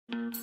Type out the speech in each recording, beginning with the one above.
you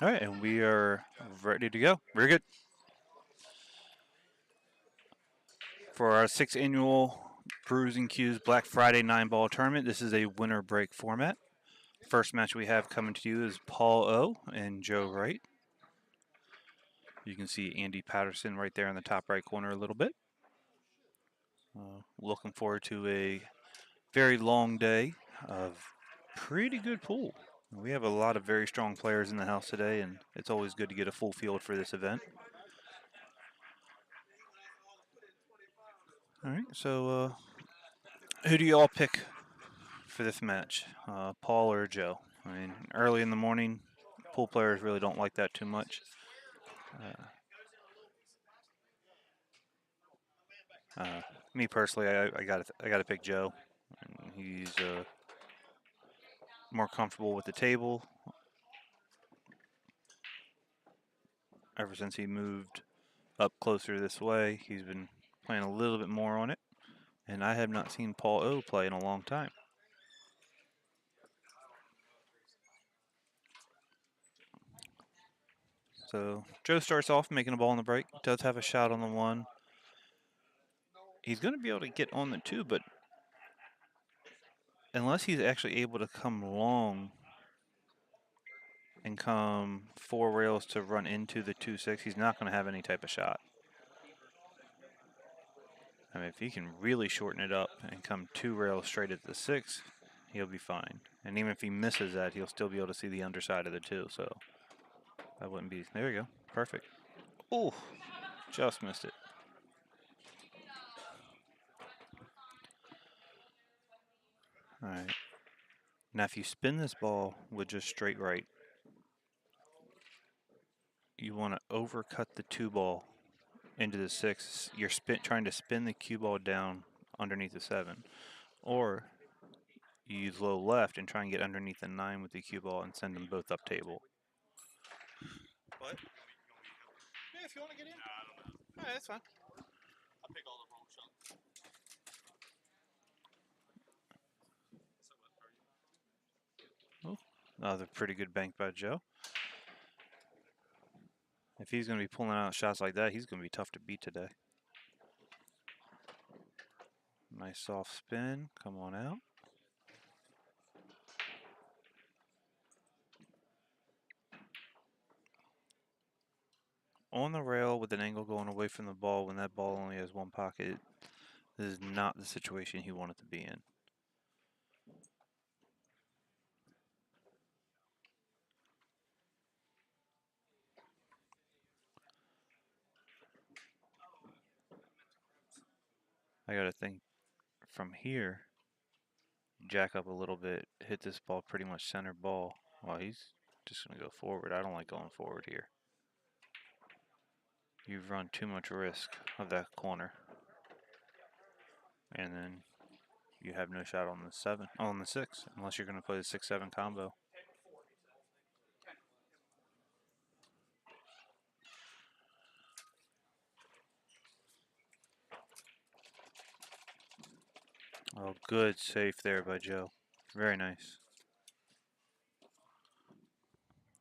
All right, and we are ready to go. Very good. For our sixth annual Brews and Q's Black Friday 9-ball tournament, this is a winner break format. First match we have coming to you is Paul O. and Joe Wright. You can see Andy Patterson right there in the top right corner a little bit. Looking forward to a very long day of pretty good pool. We have a lot of very strong players in the house today, and it's always good to get a full field for this event. All right, so who do you all pick for this match, Paul or Joe? I mean, early in the morning, pool players really don't like that too much. Uh, Me personally, I gotta pick Joe. He's more comfortable with the table ever since he moved up closer this way. He's been playing a little bit more on it, and I have not seen Paul O play in a long time. So Joe starts off making a ball on the break. Does have a shot on the one. He's going to be able to get on the two, but unless he's actually able to come long and come 4 rails to run into the 2-6, he's not going to have any type of shot. I mean, if he can really shorten it up and come 2 rails straight at the 6, he'll be fine. And even if he misses that, he'll still be able to see the underside of the 2. So that wouldn't be. There you go. Perfect. Oh, just missed it. All right. Now, if you spin this ball with just straight right, you want to overcut the 2 ball into the 6. You're trying to spin the cue ball down underneath the 7. Or you use low left and try and get underneath the 9 with the cue ball and send them both up table. What? Yeah, if you want to get in. Yeah, that's fine. I'll pick all the wrong shots. Oh, another pretty good bank by Joe. If he's going to be pulling out shots like that, he's going to be tough to beat today. Nice soft spin. Come on out. On the rail with an angle going away from the ball when that ball only has one pocket, this is not the situation he wanted to be in. I got to think from here, jack up a little bit, hit this ball pretty much center ball. Well, he's just going to go forward. I don't like going forward here. You've run too much risk of that corner. And then you have no shot on the 7, on the 6, unless you're going to play the 6-7 combo. Oh, good safe there by Joe. Very nice.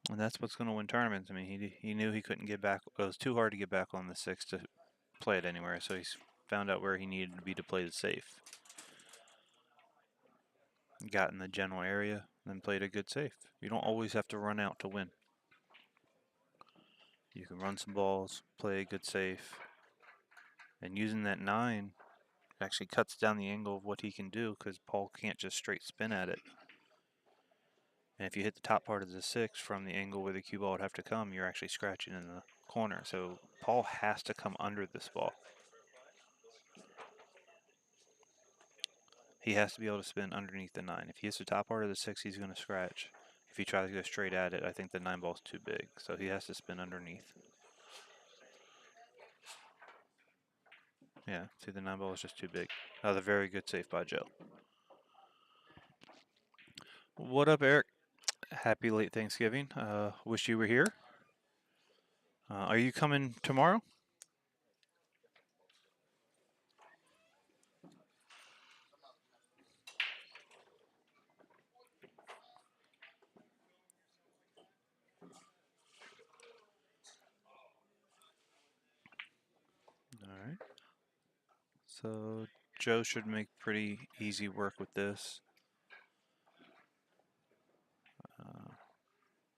And that's what's going to win tournaments. I mean, he knew he couldn't get back. It was too hard to get back on the 6 to play it anywhere, so he's found out where he needed to be to play the safe. Got in the general area, then played a good safe. You don't always have to run out to win. You can run some balls, play a good safe, and using that 9 actually cuts down the angle of what he can do because Paul can't just straight spin at it. And if you hit the top part of the 6 from the angle where the cue ball would have to come, you're actually scratching in the corner. So Paul has to come under this ball. He has to be able to spin underneath the 9. If he hits the top part of the 6, he's going to scratch. If he tries to go straight at it, I think the 9 ball's too big. So he has to spin underneath. Yeah, see, the 9 ball is just too big. That was a very good save by Joe. What up, Eric? Happy late Thanksgiving. Wish you were here. Are you coming tomorrow? So Joe should make pretty easy work with this.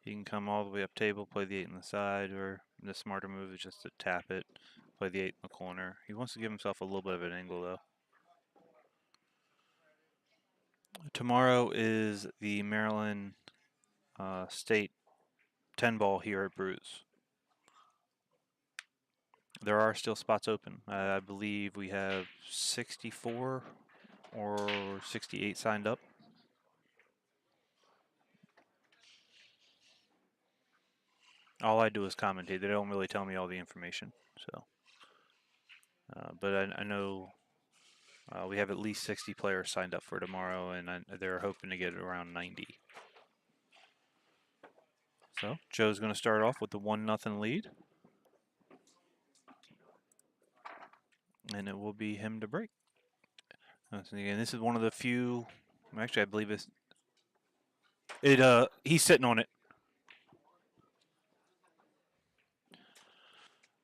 He can come all the way up table, play the 8 on the side, or the smarter move is just to tap it, play the 8 in the corner. He wants to give himself a little bit of an angle though. Tomorrow is the Maryland State 10 ball here at Brews. There are still spots open. I believe we have 64 or 68 signed up. All I do is commentate. They don't really tell me all the information. So, but I know we have at least 60 players signed up for tomorrow, and they're hoping to get around 90. So Joe's going to start off with the 1-0 lead, and it will be him to break. And again, this is one of the few. Actually, I believe he's sitting on it.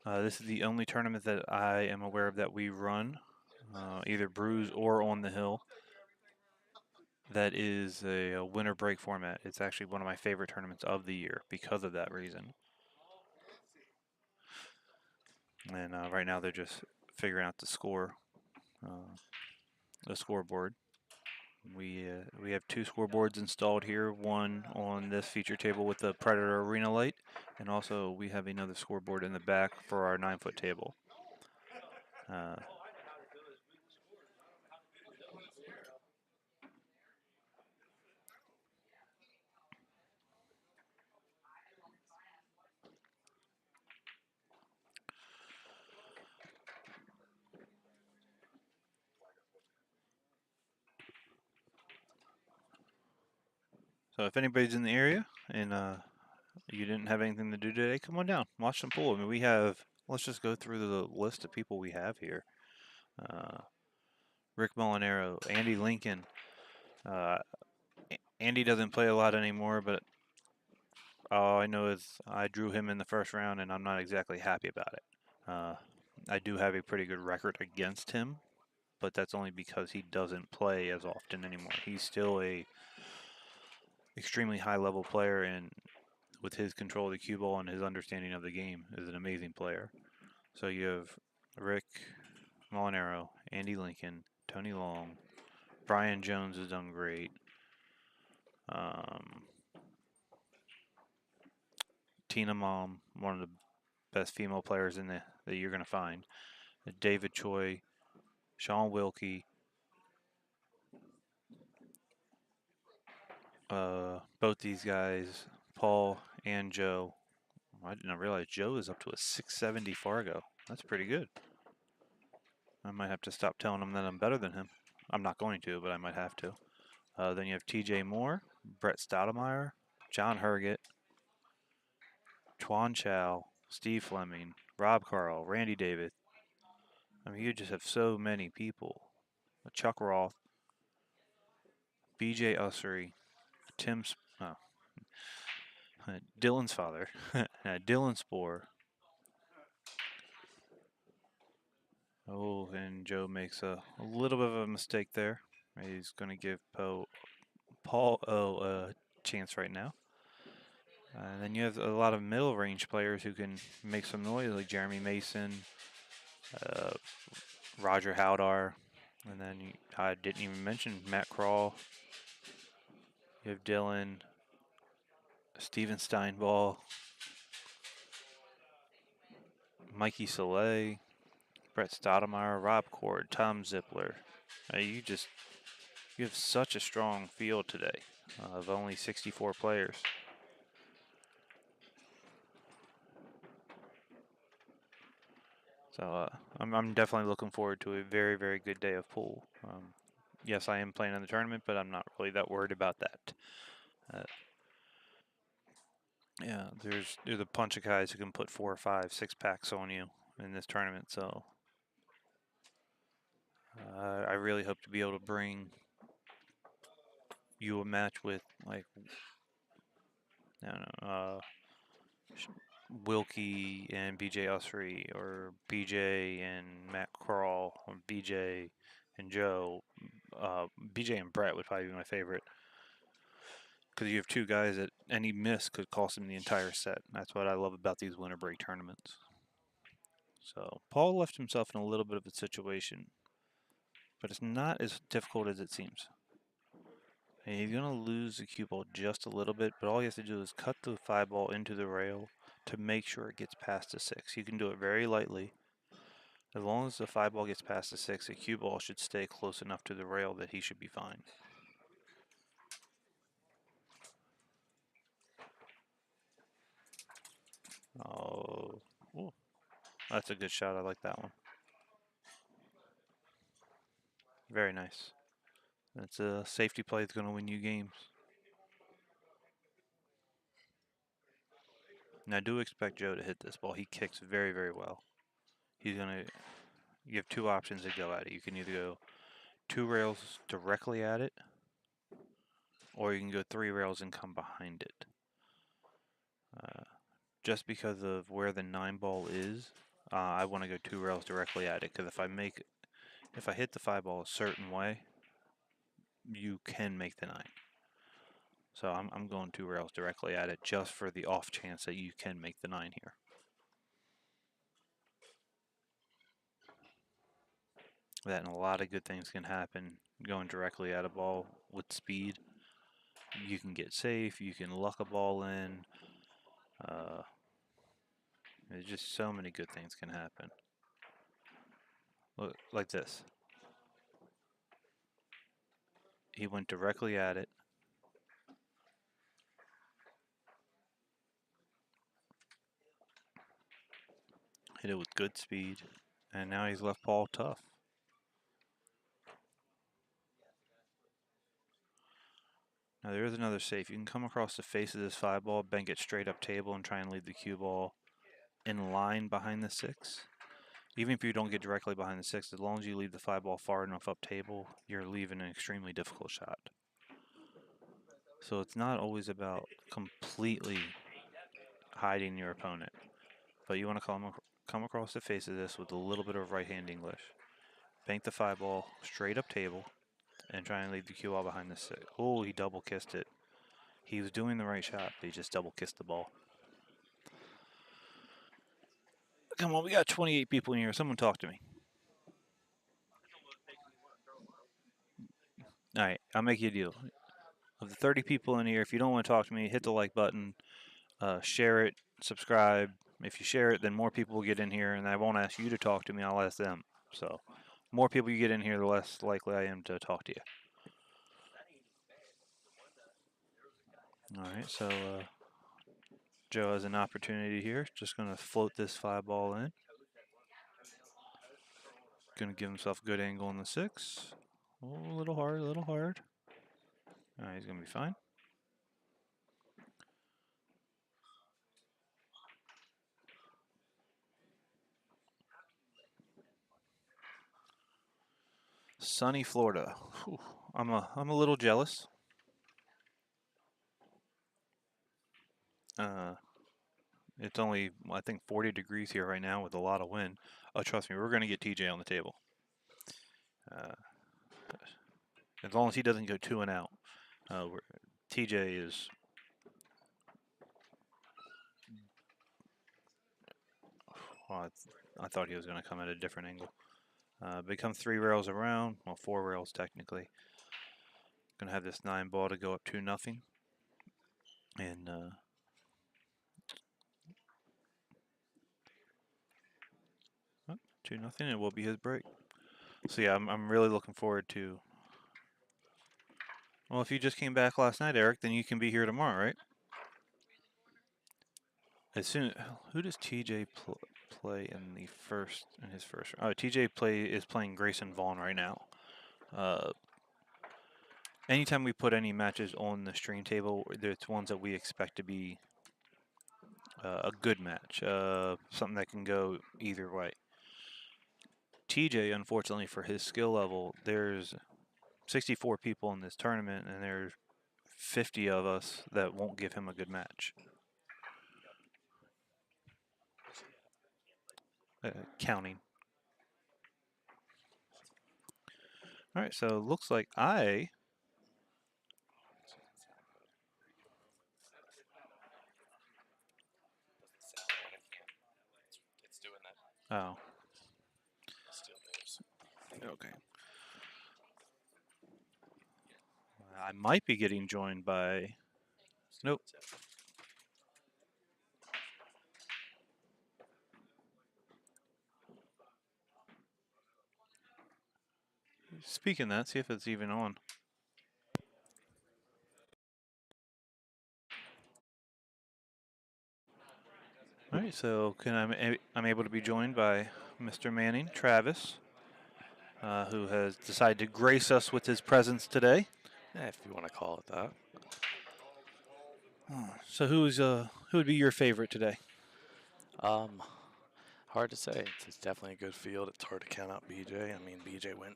This is the only tournament that I am aware of that we run, either Brews or On the Hill. That is a winter break format. It's actually one of my favorite tournaments of the year because of that reason. And right now they're just figuring out the score, the scoreboard. We have 2 scoreboards installed here, one on this feature table with the Predator Arena light, and also we have another scoreboard in the back for our 9-foot table. So if anybody's in the area and you didn't have anything to do today, come on down, watch some pool. I mean, we have, let's just go through the list of people we have here. Rick Molinaro, Andy Lincoln. Andy doesn't play a lot anymore, but all I know is I drew him in the first round, and I'm not exactly happy about it. I do have a pretty good record against him, but that's only because he doesn't play as often anymore. He's still a extremely high-level player, and with his control of the cue ball and his understanding of the game, is an amazing player. So you have Rick Molinaro, Andy Lincoln, Tony Long, Brian Jones has done great. Tina Mom, one of the best female players that you're going to find. David Choi, Sean Wilkie, both these guys, Paul and Joe. I did not realize Joe is up to a 670 Fargo. That's pretty good. I might have to stop telling him that I'm better than him. I'm not going to, but I might have to. Then you have TJ Moore, Brett Stoudemire, John Herget, Tuan Chow, Steve Fleming, Rob Carl, Randy David. I mean, you just have so many people. Chuck Roth, BJ Ussery, Dylan's father, Dylan Spoor. Oh, and Joe makes a little bit of a mistake there. He's going to give Paul a chance right now. And then you have a lot of middle range players who can make some noise, like Jeremy Mason, Roger Howdar, and then I didn't even mention Matt Crawl. You have Dylan, Steven Steinball, Mikey Soleil, Brett Stoudemire, Rob Cord, Tom Zippler. You have such a strong field today of only 64 players. So I'm definitely looking forward to a very, very good day of pool. Yes, I am playing in the tournament, but I'm not really that worried about that. Yeah, there's a bunch of guys who can put 4 or 5, 6 packs on you in this tournament. So I really hope to be able to bring you a match with, like, I don't know, Wilkie and BJ Usry, or BJ and Matt Crawl, or BJ and Joe. BJ and Brett would probably be my favorite because you have two guys that any miss could cost them the entire set. That's what I love about these winter break tournaments. So Paul left himself in a little bit of a situation, but it's not as difficult as it seems. And he's going to lose the cue ball just a little bit, but all he has to do is cut the 5 ball into the rail to make sure it gets past the 6. You can do it very lightly. As long as the 5 ball gets past the 6, the cue ball should stay close enough to the rail that he should be fine. Oh, ooh, that's a good shot. I like that one. Very nice. That's a safety play that's going to win you games. And I do expect Joe to hit this ball. He kicks very, very well. He's going to. You have two options to go at it. You can either go 2 rails directly at it, or you can go 3 rails and come behind it. Just because of where the 9 ball is, I want to go 2 rails directly at it, because if I hit the 5 ball a certain way, you can make the 9. So I'm going 2 rails directly at it just for the off chance that you can make the 9 here. That and a lot of good things can happen going directly at a ball with speed. You can get safe, you can luck a ball in. There's just so many good things can happen. Look, like this. He went directly at it. Hit it with good speed. And now he's left Paul tough. Now there is another safe. You can come across the face of this 5 ball, bank it straight up table, and try and leave the cue ball in line behind the 6. Even if you don't get directly behind the 6, as long as you leave the 5 ball far enough up table, you're leaving an extremely difficult shot. So it's not always about completely hiding your opponent, but you want to come across the face of this with a little bit of right-hand English. Bank the 5 ball straight up table and try and leave the cue ball behind the 6. Oh, he double kissed it. He was doing the right shot, but he just double kissed the ball. Come on, we got 28 people in here. Someone talk to me. All right, I'll make you a deal. Of the 30 people in here, if you don't want to talk to me, hit the like button, share it, subscribe. If you share it, then more people will get in here, and I won't ask you to talk to me. I'll ask them. So, more people you get in here, the less likely I am to talk to you. All right, so Joe has an opportunity here. Just going to float this 5 ball in. Going to give himself a good angle on the 6. Oh, a little hard, a little hard. All right, he's going to be fine. Sunny Florida. Whew. I'm a little jealous. It's only, I think, 40 degrees here right now with a lot of wind. Oh, trust me, we're going to get TJ on the table. As long as he doesn't go 2 and out. TJ is... Well, I thought he was going to come at a different angle. Become 3 rails around. Well, 4 rails technically. Going to have this 9 ball to go up 2-0. And 2-0. It will be his break. So yeah, I'm really looking forward to... Well, if you just came back last night, Eric, then you can be here tomorrow, right? As soon, who does TJ play in his first? Oh, TJ is playing Grayson Vaughn right now. Anytime we put any matches on the stream table, it's ones that we expect to be a good match, something that can go either way. TJ, unfortunately for his skill level, there's 64 people in this tournament, and there's 50 of us that won't give him a good match. counting. All right, so it looks like I. Oh. Okay. I might be getting joined by. Nope. Speaking of that, see if it's even on. All right, so I'm able to be joined by Mr. Manning, Travis, who has decided to grace us with his presence today. If you want to call it that. So who would be your favorite today? Hard to say. It's definitely a good field. It's hard to count out BJ. I mean, BJ went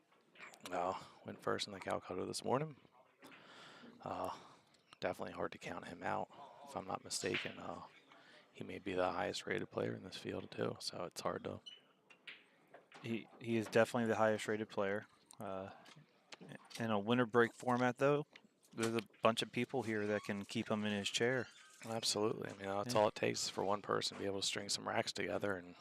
first in the Calcutta this morning. Definitely hard to count him out. If I'm not mistaken, he may be the highest rated player in this field too. So it's hard to. He is definitely the highest rated player. In a winter break format, though, there's a bunch of people here that can keep him in his chair. Absolutely. I mean, that's Yeah. all it takes for one person to be able to string some racks together and.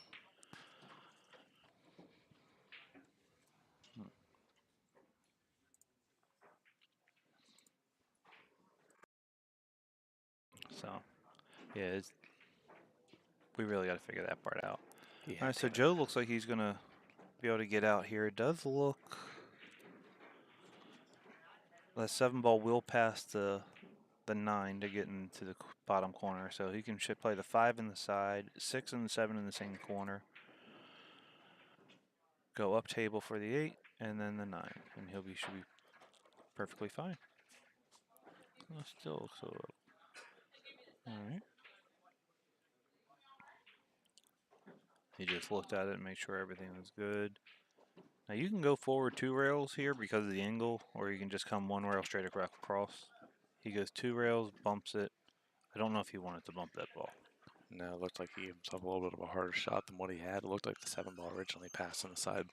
So, yeah, we really got to figure that part out. Yeah. All right, so Joe looks like he's gonna be able to get out here. It does look the 7 ball will pass the 9 to get into the bottom corner, so he can play the 5 in the side, 6 and the 7 in the same corner. Go up table for the 8, and then the 9, and should be perfectly fine. Still looks a little. All right. He just looked at it and made sure everything was good. Now you can go forward 2 rails here because of the angle, or you can just come 1 rail straight across. He goes 2 rails, bumps it. I don't know if he wanted to bump that ball. No, it looked like he gave himself a little bit of a harder shot than what he had. It looked like the 7 ball originally passed on the side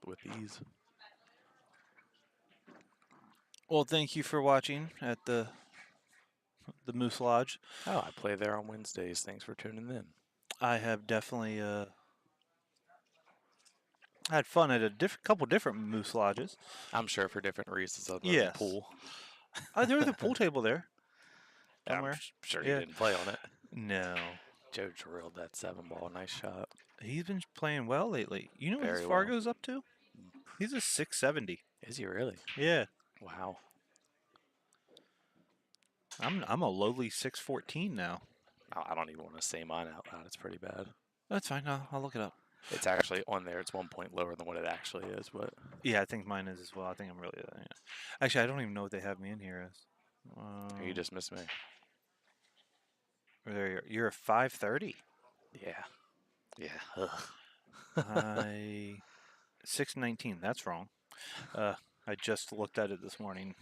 with ease. Well, thank you for watching at the Moose Lodge. Oh, I play there on Wednesdays. Thanks for tuning in. I have definitely had fun at a couple different Moose Lodges. I'm sure for different reasons other than Yes. pool. There was a pool table there I'm somewhere. sure you Yeah. didn't play on it. No. Joe drilled that 7 ball. Nice shot. He's been playing well lately. You know what his Very well. Fargo's up to? He's a 670. Is he really? Yeah. Wow. I'm a lowly 614 now. I don't even want to say mine out loud. It's pretty bad. That's fine. I'll look it up. It's actually on there. It's 1 point lower than what it actually is, but Yeah, I think mine is as well. I think I'm really. Yeah. Actually, I don't even know what they have me in here as. you just missed me. You're a 530. Yeah. Yeah. Ugh. I 619. That's wrong. I just looked at it this morning,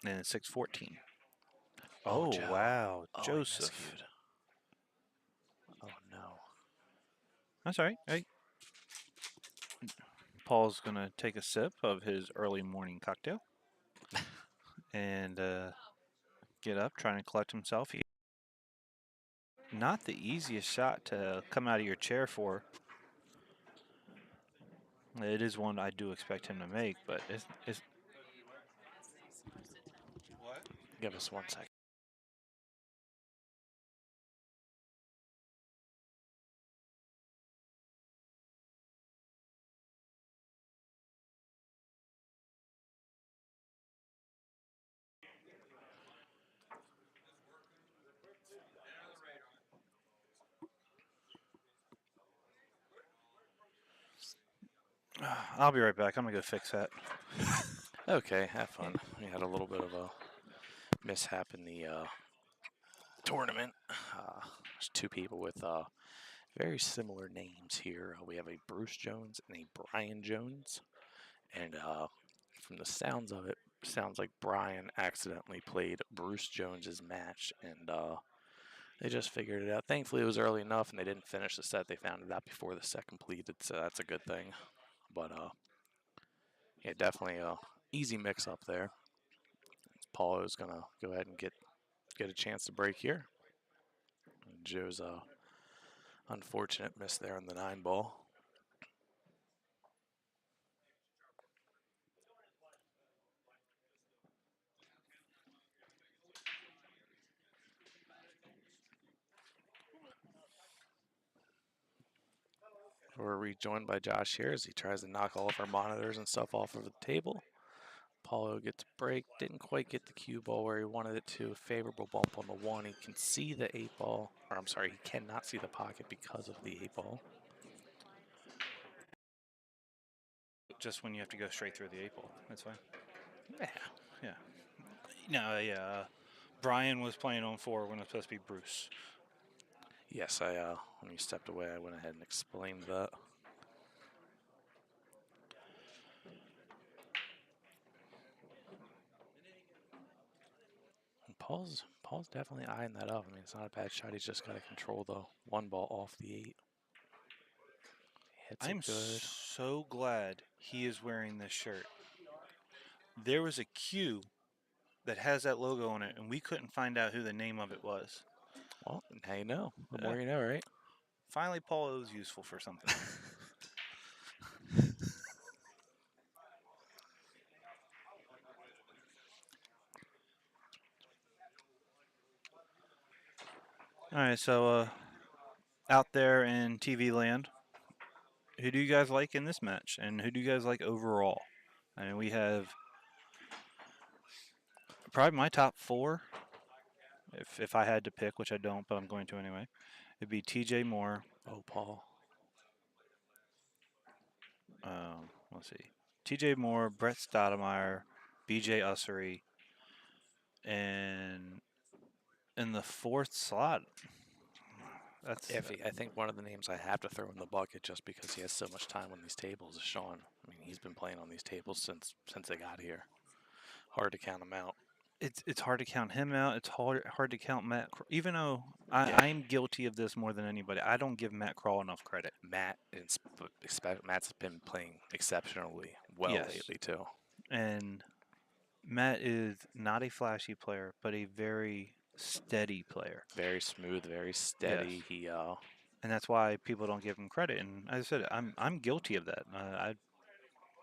and it's 614. Oh Joe. wow, Oh, Joseph. Oh no. That's all right. Hey, Paul's gonna take a sip of his early morning cocktail and get up, trying to collect himself. Not the easiest shot to come out of your chair for. It is one I do expect him to make, but it's Give us 1 second. I'll be right back. I'm gonna go fix that. Okay, have fun. We had a little bit of a mishap in the tournament. There's 2 people with very similar names here. We have a Bruce Jones and a Brian Jones. And from the sounds of it, sounds like Brian accidentally played Bruce Jones's match and They just figured it out. Thankfully, it was early enough, and they didn't finish the set. They found it out before the set completed, so that's a good thing. But yeah, definitely a easy mix-up there. Paulo is gonna go ahead and get a chance to break here. And Joe's unfortunate miss there on the 9-ball. We're rejoined by Josh here as he tries to knock all of our monitors and stuff off of the table. Paulo gets a break, didn't quite get the cue ball where he wanted it to. Favorable bump on the 1. He can see the 8-ball, or I'm sorry, he cannot see the pocket because of the 8-ball. Just when you have to go straight through the 8-ball. That's fine. Yeah. Yeah. No, yeah. Brian was playing on 4 when it was supposed to be Bruce. Yes, when you stepped away, I went ahead and explained that. And Paul's definitely eyeing that up. I mean, it's not a bad shot. He's just got to control the 1-ball off the 8. Hits it I'm good. so glad he is wearing this shirt. There was a cue that has that logo on it, and we couldn't find out who the name of it was. Well, now you know. The more you know, right? Finally, Paul is useful for something. All right, so out there in TV land, who do you guys like in this match, and who do you guys like overall? I mean, we have probably my top 4. If I had to pick, which I don't, but I'm going to anyway, it'd be T.J. Moore. Oh, Paul. Let's see, T.J. Moore, Brett Stoudemire, B.J. Ussery, and in the 4th slot, that's Iffy. I think one of the names I have to throw in the bucket just because he has so much time on these tables is Sean. I mean, he's been playing on these tables since they got here. Hard to count him out. it's hard to count him out. It's hard to count Matt. Even though Yeah. I'm guilty of this more than anybody, I don't give Matt Krall enough credit. Matt's been playing exceptionally well Yes. lately too. And Matt is not a flashy player, but a very steady player. Very smooth, very steady. Yes. And that's why people don't give him credit. And as I said, I'm guilty of that.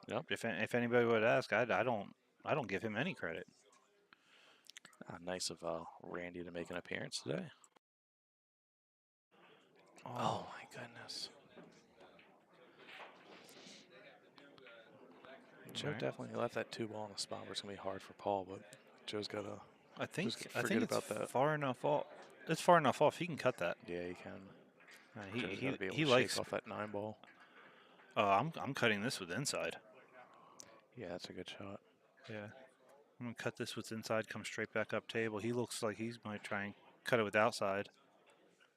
Yep. If anybody would ask, I don't give him any credit. Nice of Randy to make an appearance today. Oh my goodness. Joe definitely left that 2-ball in the spot where it's gonna be hard for Paul, but Joe's gotta. I think forget it's about that. far enough off. It's far enough off. He can cut that. Yeah, he can. Joe's He gotta be able he to likes. shake off that 9-ball. I'm cutting this with inside. Yeah, that's a good shot. Yeah, I'm gonna cut this with inside. Come straight back up table. He looks like he's might try and cut it with outside.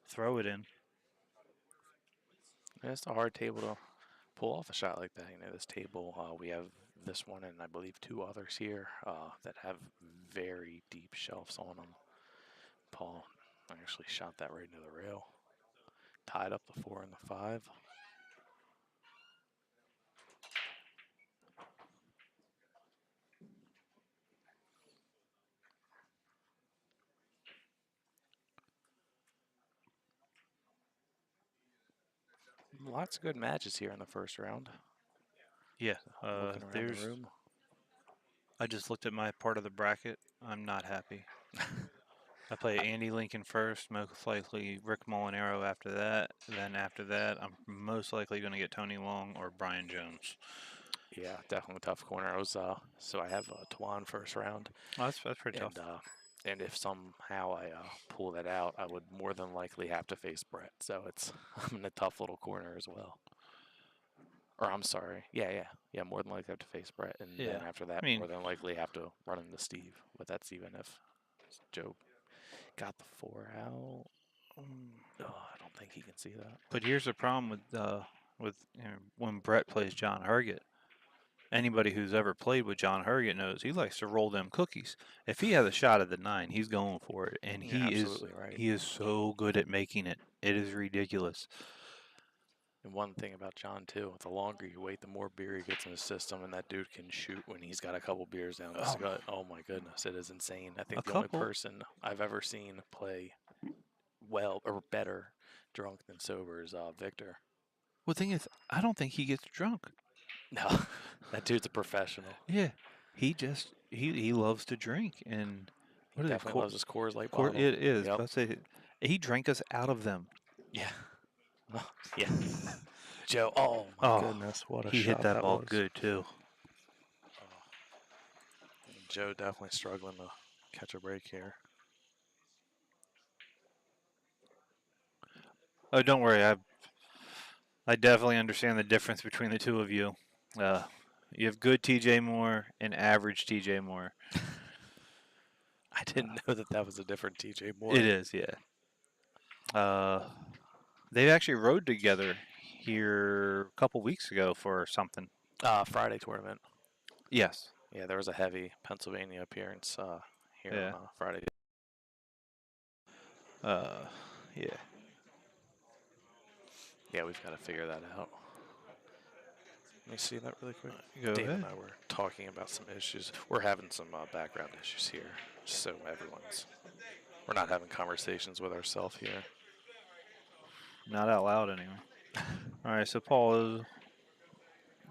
Throw it in. Yeah, it's a hard table to pull off a shot like that. You know, this table, we have this one and I believe 2 others here that have very deep shelves on them. Paul actually shot that right into the rail. Tied up the 4 and the 5. Lots of good matches here in the first round. Yeah. Looking around the room. I just looked at my part of the bracket. I'm not happy. I play Andy Lincoln first, most likely Rick Molinaro after that. Then after that, I'm most likely going to get Tony Long or Brian Jones. Yeah, definitely a tough corner. So I have Tuan first round. Oh, that's pretty tough. And if somehow I pull that out, I would more than likely have to face Brett. So I'm in a tough little corner as well. Or I'm sorry, yeah. More than likely have to face Brett, and then after that, more than likely have to run into Steve. But that's even if Joe got the 4 out. I don't think he can see that. But here's the problem with when Brett plays John Herget. anybody who's ever played with John Hurget knows he likes to roll them cookies. If he has a shot at the 9, he's going for it, and You're absolutely right. he is so good at making it. It is ridiculous. And one thing about John too, the longer you wait, the more beer he gets in his system, and that dude can shoot when he's got a couple beers down his gut. Oh my goodness, it is insane. I A think the only couple. person I've ever seen play well or better drunk than sober is Victor. Well, the thing is, I don't think he gets drunk. No, that dude's a professional. Yeah, he loves to drink, and He what is it? definitely loves his Coors Light Court, bottle. it is. Yep. But I say he drank us out of them. Yeah. Yeah. Joe. Oh my Oh, goodness, what a he hit shot that that ball was. good too. Joe definitely struggling to catch a break here. Oh, don't worry. I definitely understand the difference between the two of you. You have good TJ Moore and average TJ Moore. I didn't know that that was a different TJ Moore. It is, yeah. They actually rode together here a couple weeks ago for something. Friday tournament. Yes. Yeah, there was a heavy Pennsylvania appearance here Yeah. on Friday. Yeah. Yeah, we've got to figure that out. Let me see that really quick. Go Dave ahead. and I were talking about some issues. We're having some background issues here, just so we're not having conversations with ourselves here. Not out loud anyway. All right, so Paul is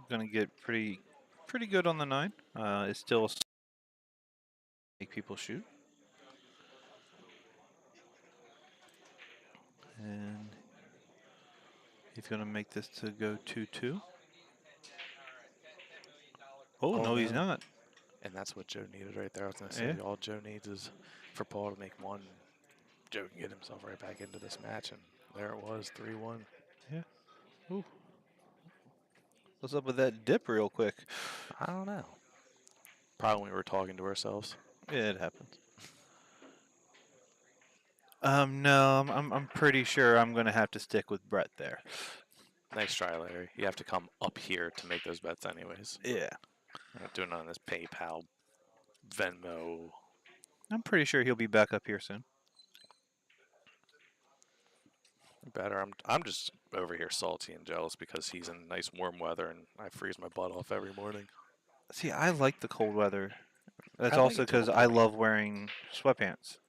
gonna get pretty good on the 9. It's still make people shoot, and he's gonna make this to go 2-2. Oh, no, he's no. not. And that's what Joe needed right there. I was going to say, Yeah. all Joe needs is for Paul to make one. Joe can get himself right back into this match, and there it was, 3-1. Yeah. Ooh. What's up with that dip real quick? I don't know. Probably when we were talking to ourselves. Yeah, it happens. No, I'm pretty sure I'm gonna have to stick with Brett there. Nice try, Larry. You have to come up here to make those bets anyways. Yeah. We're not doing it on this PayPal, Venmo. I'm pretty sure he'll be back up here soon. Better. I'm just over here salty and jealous because he's in nice warm weather and I freeze my butt off every morning. See, I like the cold weather. That's I like also it to a because I point. love wearing sweatpants.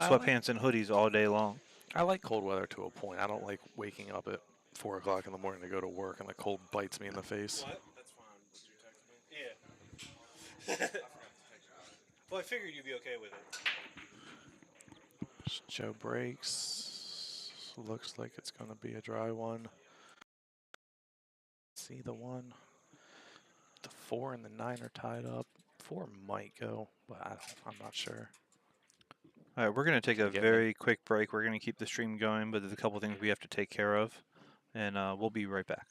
Sweatpants and hoodies all day long. I like cold weather to a point. I don't like waking up at 4 o'clock in the morning to go to work and the cold bites me in the face. What? That's fine. Would you text me? Yeah. Well, I figured you'd be okay with it. Joe breaks. Looks like it's going to be a dry one. See the 1. The 4 and the 9 are tied up. 4 might go, but I'm not sure. All right, we're going to take a very quick break. We're going to keep the stream going, but there's a couple things we have to take care of, and we'll be right back.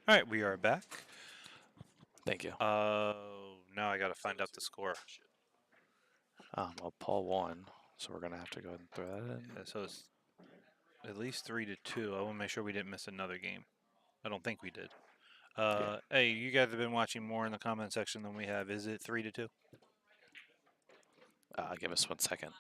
All right, we are back. Thank you. Now I got to find out the score. Well, Paul won, so we're gonna have to go ahead and throw that in. Yeah, so it's at least 3-2. I want to make sure we didn't miss another game. I don't think we did. Hey, you guys have been watching more in the comment section than we have. Is it 3-2? Give us 1 second.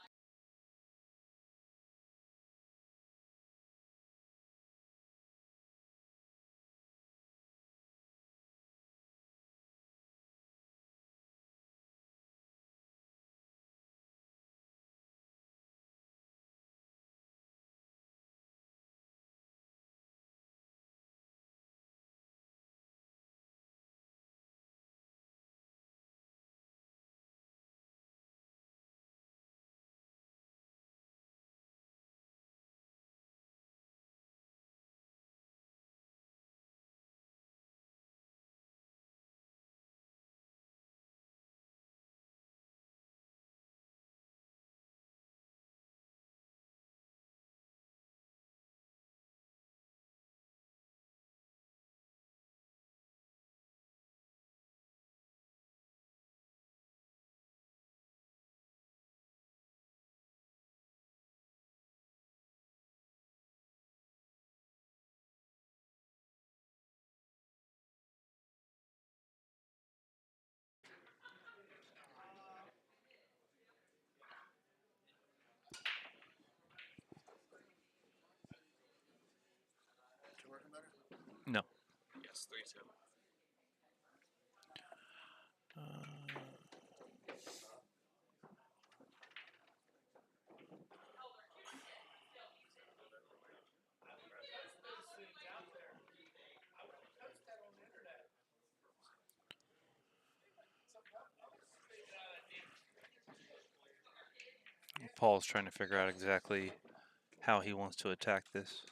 No. Yes, 3-2. Paul's trying to figure out exactly how he wants to attack this.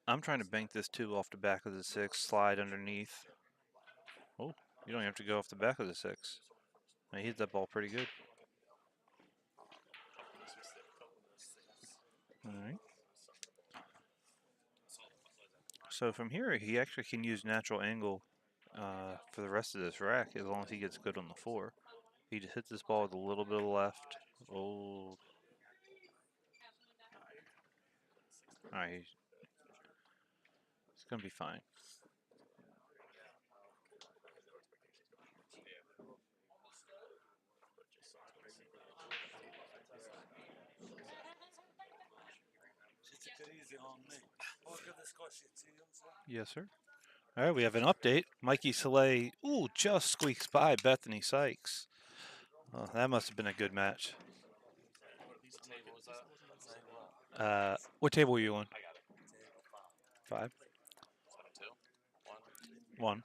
I'm trying to bank this 2 off the back of the 6, slide underneath. Oh, you don't have to go off the back of the 6. He hit that ball pretty good. All right. So from here, he actually can use natural angle for the rest of this rack as long as he gets good on the 4. He just hits this ball with a little bit of left. Oh. All right. It's going to be fine. Yes, sir. All right, we have an update. Mikey Soleil, ooh, just squeaks by Bethany Sykes. Oh, that must have been a good match. What table were you on? 5? 1.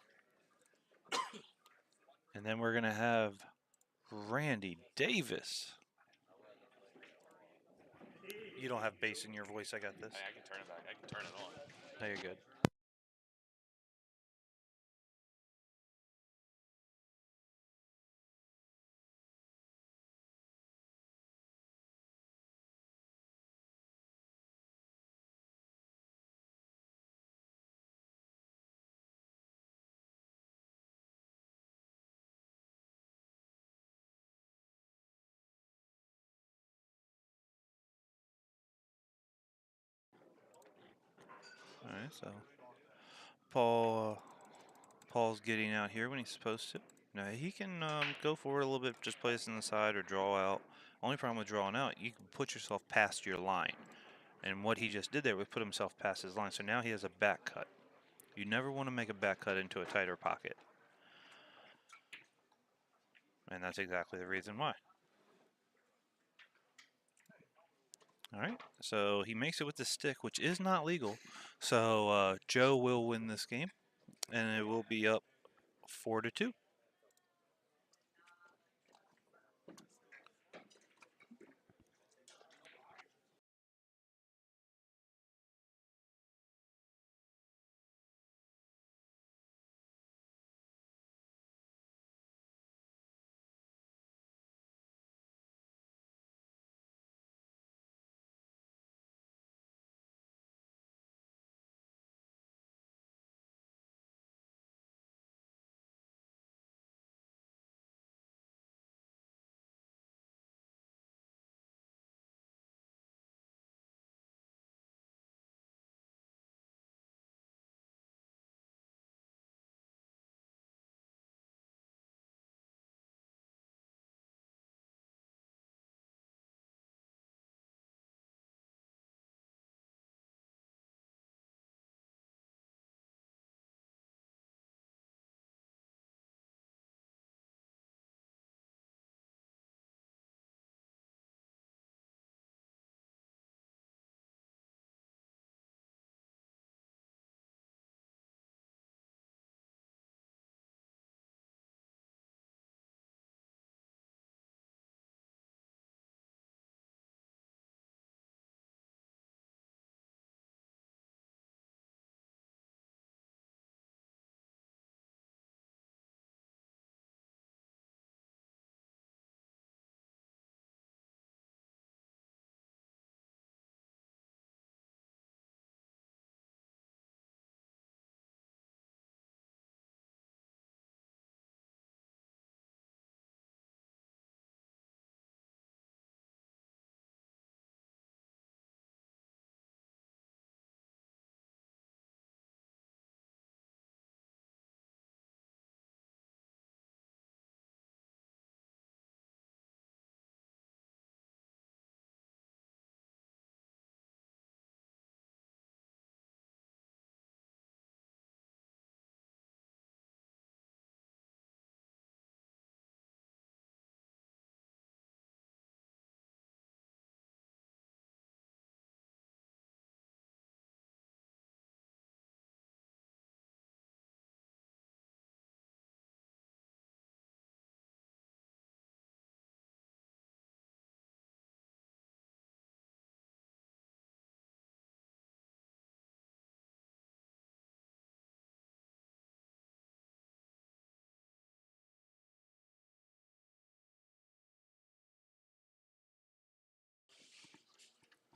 And then we're going to have Randy Davis. You don't have bass in your voice. I got this. Hey, I can turn it back. I can turn it on. No, you're good. All right, so Paul's getting out here when he's supposed to. Now he can go forward a little bit, just play this in the side or draw out. Only problem with drawing out, you can put yourself past your line. And what he just did there was put himself past his line. So now he has a back cut. You never want to make a back cut into a tighter pocket. And that's exactly the reason why. All right, so he makes it with the stick, which is not legal. So Joe will win this game, and it will be up 4-2.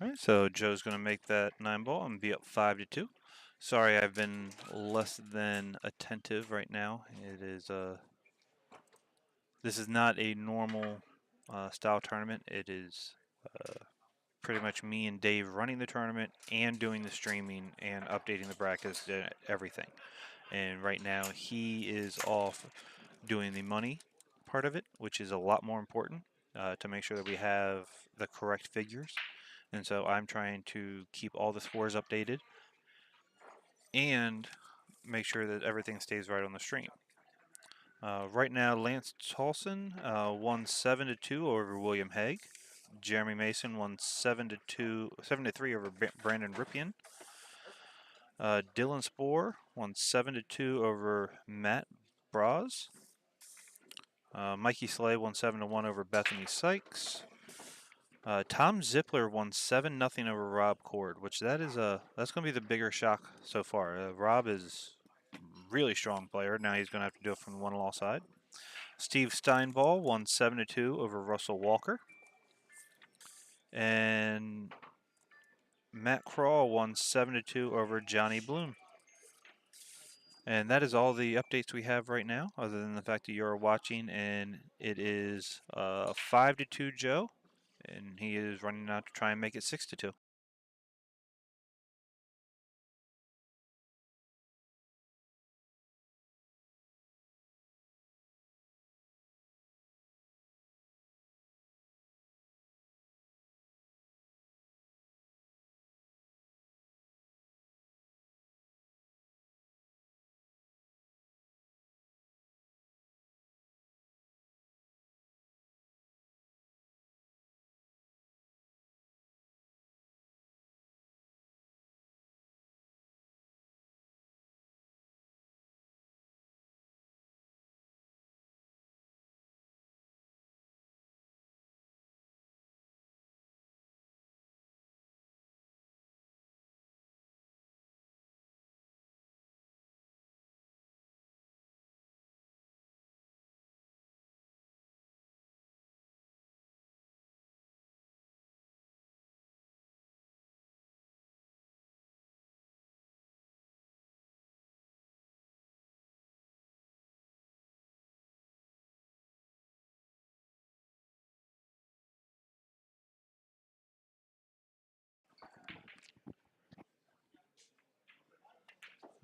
All right, so Joe's going to make that 9-ball and be up 5-2. Sorry, I've been less than attentive right now. It is this is not a normal style tournament. It is pretty much me and Dave running the tournament and doing the streaming and updating the brackets and everything. And right now he is off doing the money part of it, which is a lot more important to make sure that we have the correct figures. And so I'm trying to keep all the scores updated and make sure that everything stays right on the stream. Right now, Lance Tolson won 7-2 over William Hague. Jeremy Mason won 7-3 over Brandon Ripien. Dylan Spohr won 7-2 over Matt Braz. Mikey Slay won 7-1 over Bethany Sykes. Tom Zippler won 7-0 over Rob Cord, which that's going to be the bigger shock so far. Rob is really strong player. Now he's going to have to do it from the one-loss side. Steve Steinball won 7-2 over Russell Walker. And Matt Crawl won 7-2 over Johnny Bloom. And that is all the updates we have right now, other than the fact that you're watching, and it is 5-2 Joe, and he is running out to try and make it 6-2.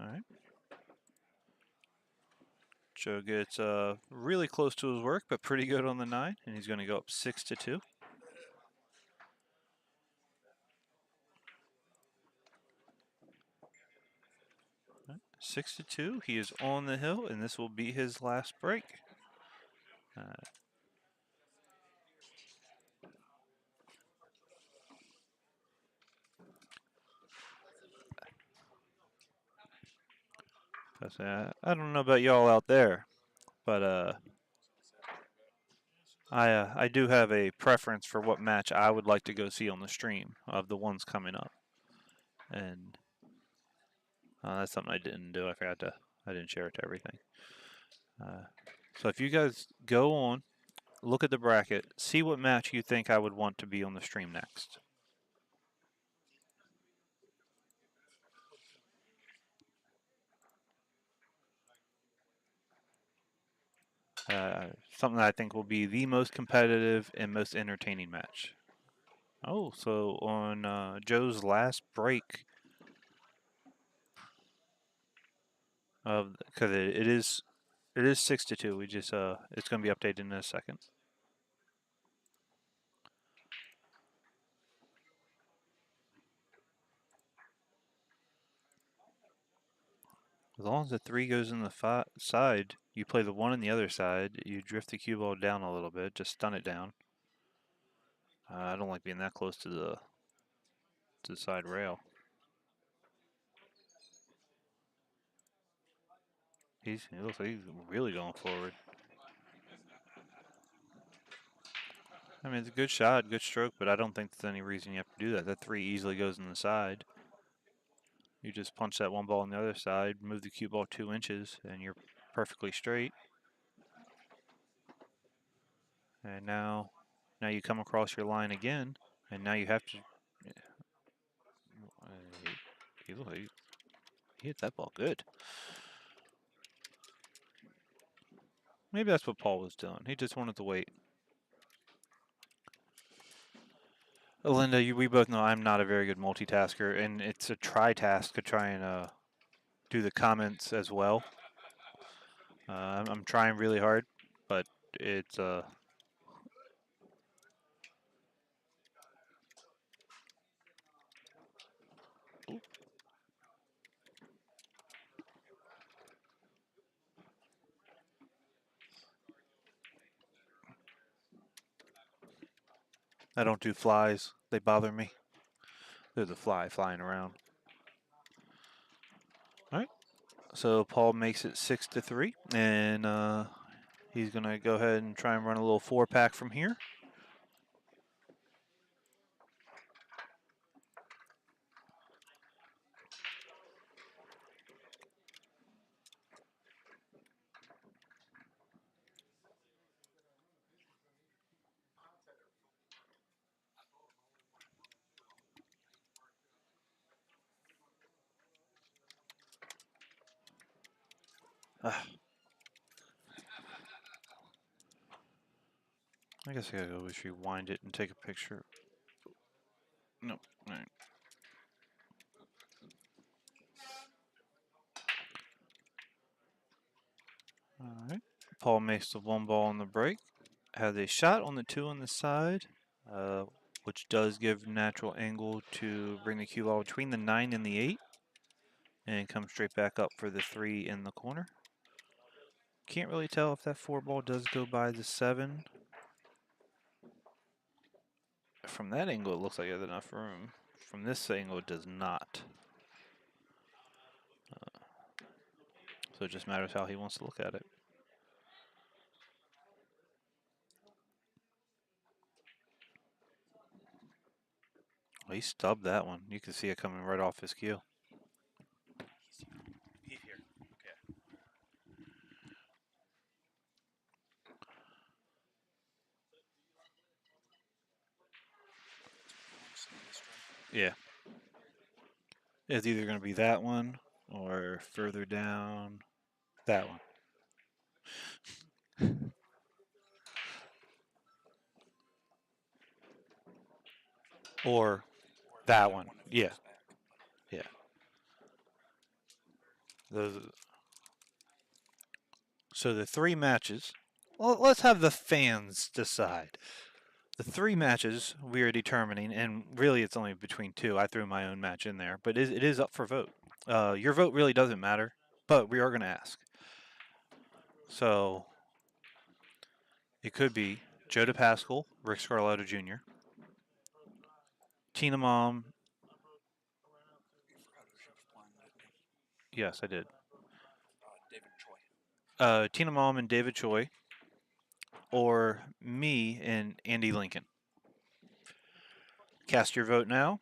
All right. Joe gets really close to his work, but pretty good on the 9, and he's going to go up 6-2. 6-2. He is on the hill, and this will be his last break. I don't know about y'all out there, but I do have a preference for what match I would like to go see on the stream of the ones coming up, and that's something I didn't do. I didn't share it to everything. So if you guys go on, look at the bracket, see what match you think I would want to be on the stream next. Something that I think will be the most competitive and most entertaining match. Oh, so on Joe's last break of, because it is 6-2. We just it's going to be updated in a second. As long as the 3 goes in the side, you play the 1 on the other side. You drift the cue ball down a little bit, just stun it down. I don't like being that close to the side rail. He looks like he's really going forward. I mean, it's a good shot, good stroke, but I don't think there's any reason you have to do that. That 3 easily goes in the side. You just punch that 1 ball on the other side, move the cue ball 2 inches, and you're perfectly straight. And now you come across your line again, and now you have to He hit that ball good. Maybe that's what Paul was doing. He just wanted to wait. Linda, we both know I'm not a very good multitasker, and it's a task to try and do the comments as well. I'm trying really hard, but it's I don't do flies. They bother me. There's a fly flying around. All right. So Paul makes it 6-3, and he's gonna go ahead and try and run a little 4-pack from here. I guess I gotta go rewind it and take a picture. No. All right. All right. Paul makes the 1 ball on the break. Has a shot on the 2 on the side, which does give natural angle to bring the cue ball between the 9 and the 8, and come straight back up for the 3 in the corner. Can't really tell if that 4 ball does go by the 7. From that angle, it looks like it has enough room. From this angle, it does not. So it just matters how he wants to look at it. Well, he stubbed that one. You can see it coming right off his cue. He's here. Okay. Yeah. It's either going to be that one or further down that one. Or that one. Yeah. Yeah. Those. So the 3 matches. Well, let's have the fans decide. The 3 matches we are determining, and really it's only between 2. I threw my own match in there, but it is up for vote. Your vote really doesn't matter, but we are going to ask. So it could be Joe DePascal, Rick Scarletto Jr., Tina Mom. Yes, I did. David Choi. Tina Mom and David Choi, or me and Andy Lincoln. Cast your vote now.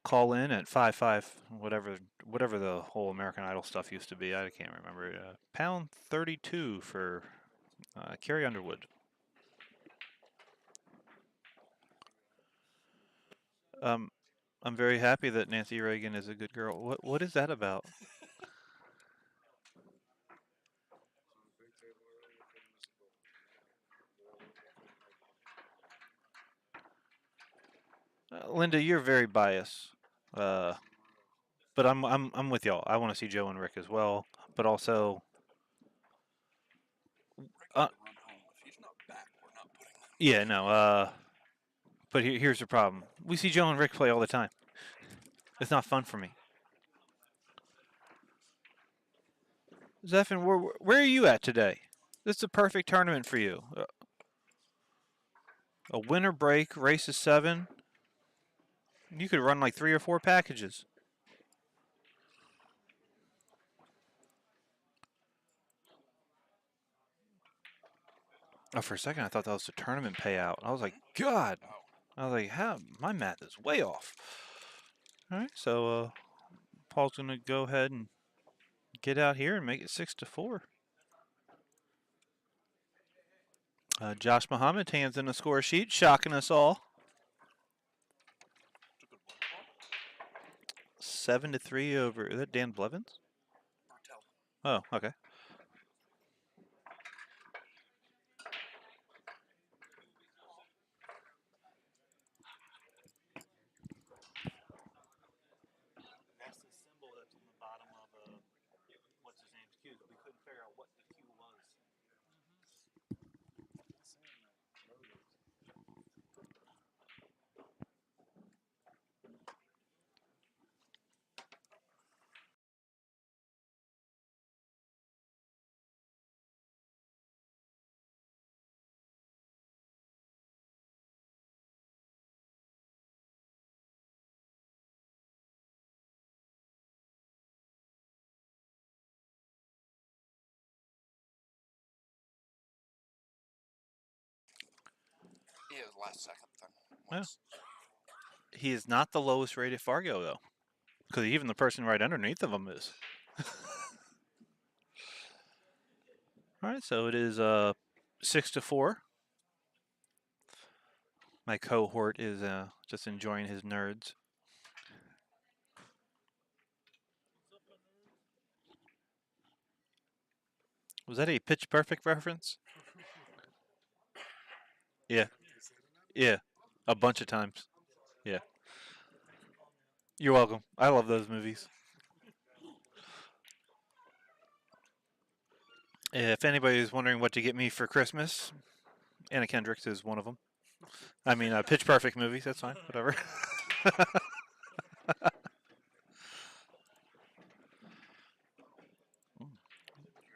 Call in at 55 whatever the whole American Idol stuff used to be. I can't remember. Pound 32 for Carrie Underwood. I'm very happy that Nancy Reagan is a good girl. What is that about? Linda, you're very biased. But I'm with y'all. I want to see Joe and Rick as well, but also yeah, no. But here's the problem. We see Joe and Rick play all the time. It's not fun for me. Zephin, where are you at today? This is a perfect tournament for you. A winter break, race is 7. You could run like 3 or 4 packages. Oh, for a second I thought that was the tournament payout. I was like, God. I was like, how? My math is way off. All right, so Paul's gonna go ahead and get out here and make it 6-4. Josh Muhammad hands in the score sheet, shocking us all. 7-3 over. Is that Dan Blevins? Oh, okay. That's the symbol that's on the bottom of what's his name's cue. We couldn't figure out what the cue was. Yeah, the last second thing. Yeah. He is not the lowest rated Fargo though, because even the person right underneath of him is. All right, so it is 6-4. My cohort is just enjoying his nerds. Was that a Pitch Perfect reference? Yeah. Yeah. A bunch of times. Yeah. You're welcome. I love those movies. If anybody is wondering what to get me for Christmas, Anna Kendrick's is one of them. I mean, Pitch Perfect movies. That's fine. Whatever. Your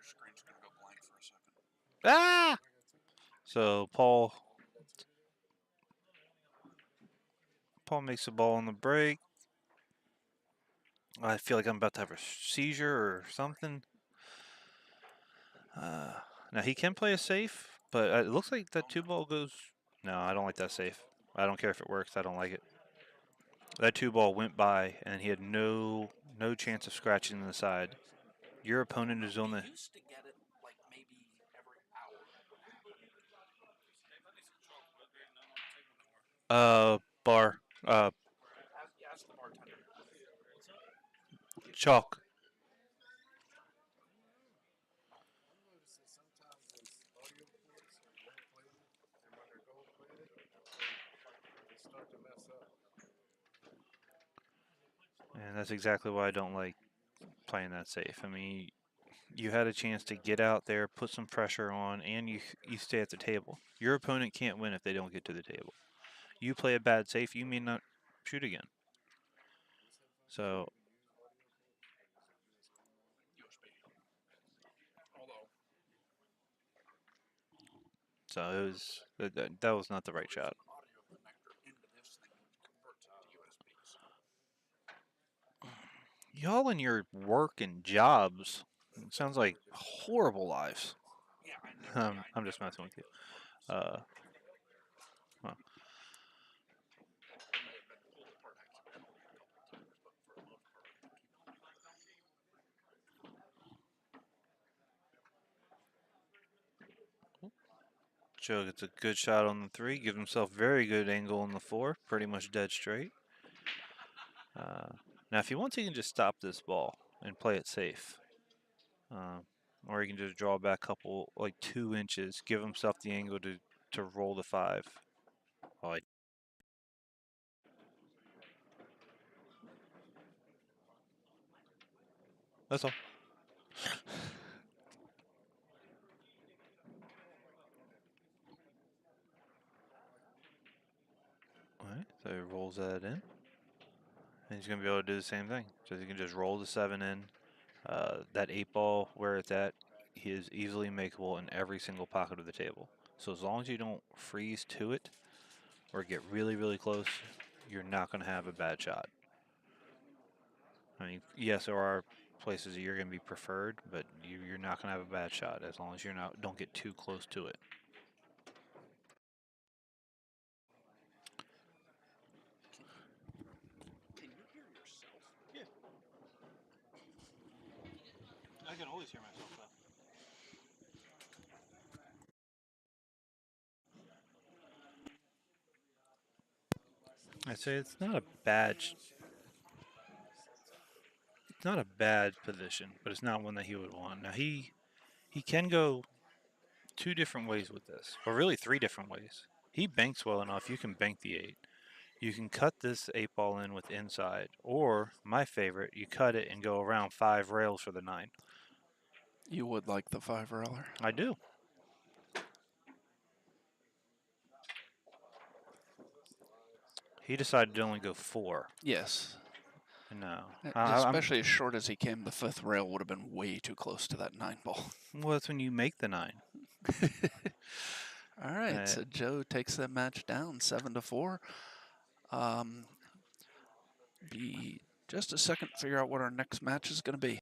screen's gonna go blank for a second. Ah! So Paul makes the ball on the break. I feel like I'm about to have a seizure or something. Now he can play a safe, but it looks like that two ball goes. No, I don't like that safe. I don't care if it works. I don't like it. That two ball went by, and he had no chance of scratching the side. Your opponent is on the Used to get it like maybe every hour. bar Ask the bartender. chalk. And that's exactly why I don't like playing that safe. I mean, you had a chance to get out there, put some pressure on, and you stay at the table. Your opponent can't win if they don't get to the table. You play a bad safe, you may not shoot again. So Although it was that was not the right shot. audio connector into this thing converts it to USB. So Y'all and your work and jobs, it sounds like horrible lives. yeah, I never. I'm just messing with you. Well, It may have been pulled apart accidentally a couple of times, but for the most part, I keep it. Joe gets a good shot on the three, gives himself very good angle on the four, pretty much dead straight. Now, if he wants, he can just stop this ball and play it safe. Or he can just draw back a couple, like 2 inches, give himself the angle to roll the five. Oh, that's all. Alright, so he rolls that in. And he's going to be able to do the same thing. So he can just roll the 7 in. That 8 ball, where it's at, he is easily makeable in every single pocket of the table. So as long as you don't freeze to it or get really, really close, you're not going to have a bad shot. I mean, yes, there are places that you're going to be preferred, but you're not going to have a bad shot as long as you're not don't get too close to it. Can you hear yourself? Yeah. I can always hear myself though. I'd say it's not a bad. It's not a bad position, but it's not one that he would want. Now he can go two different ways with this, or really three different ways. He banks well enough. You can bank the 8. You can cut this 8 ball in with inside, or my favorite, you cut it and go around 5 rails for the 9. You would like the 5-railer. I do. He decided to only go 4. Yes. No. Especially as short as he came, the 5th rail would have been way too close to that 9 ball. Well, that's when you make the 9. All right, so Joe takes that match down 7-4. Be just a second to figure out what our next match is going to be.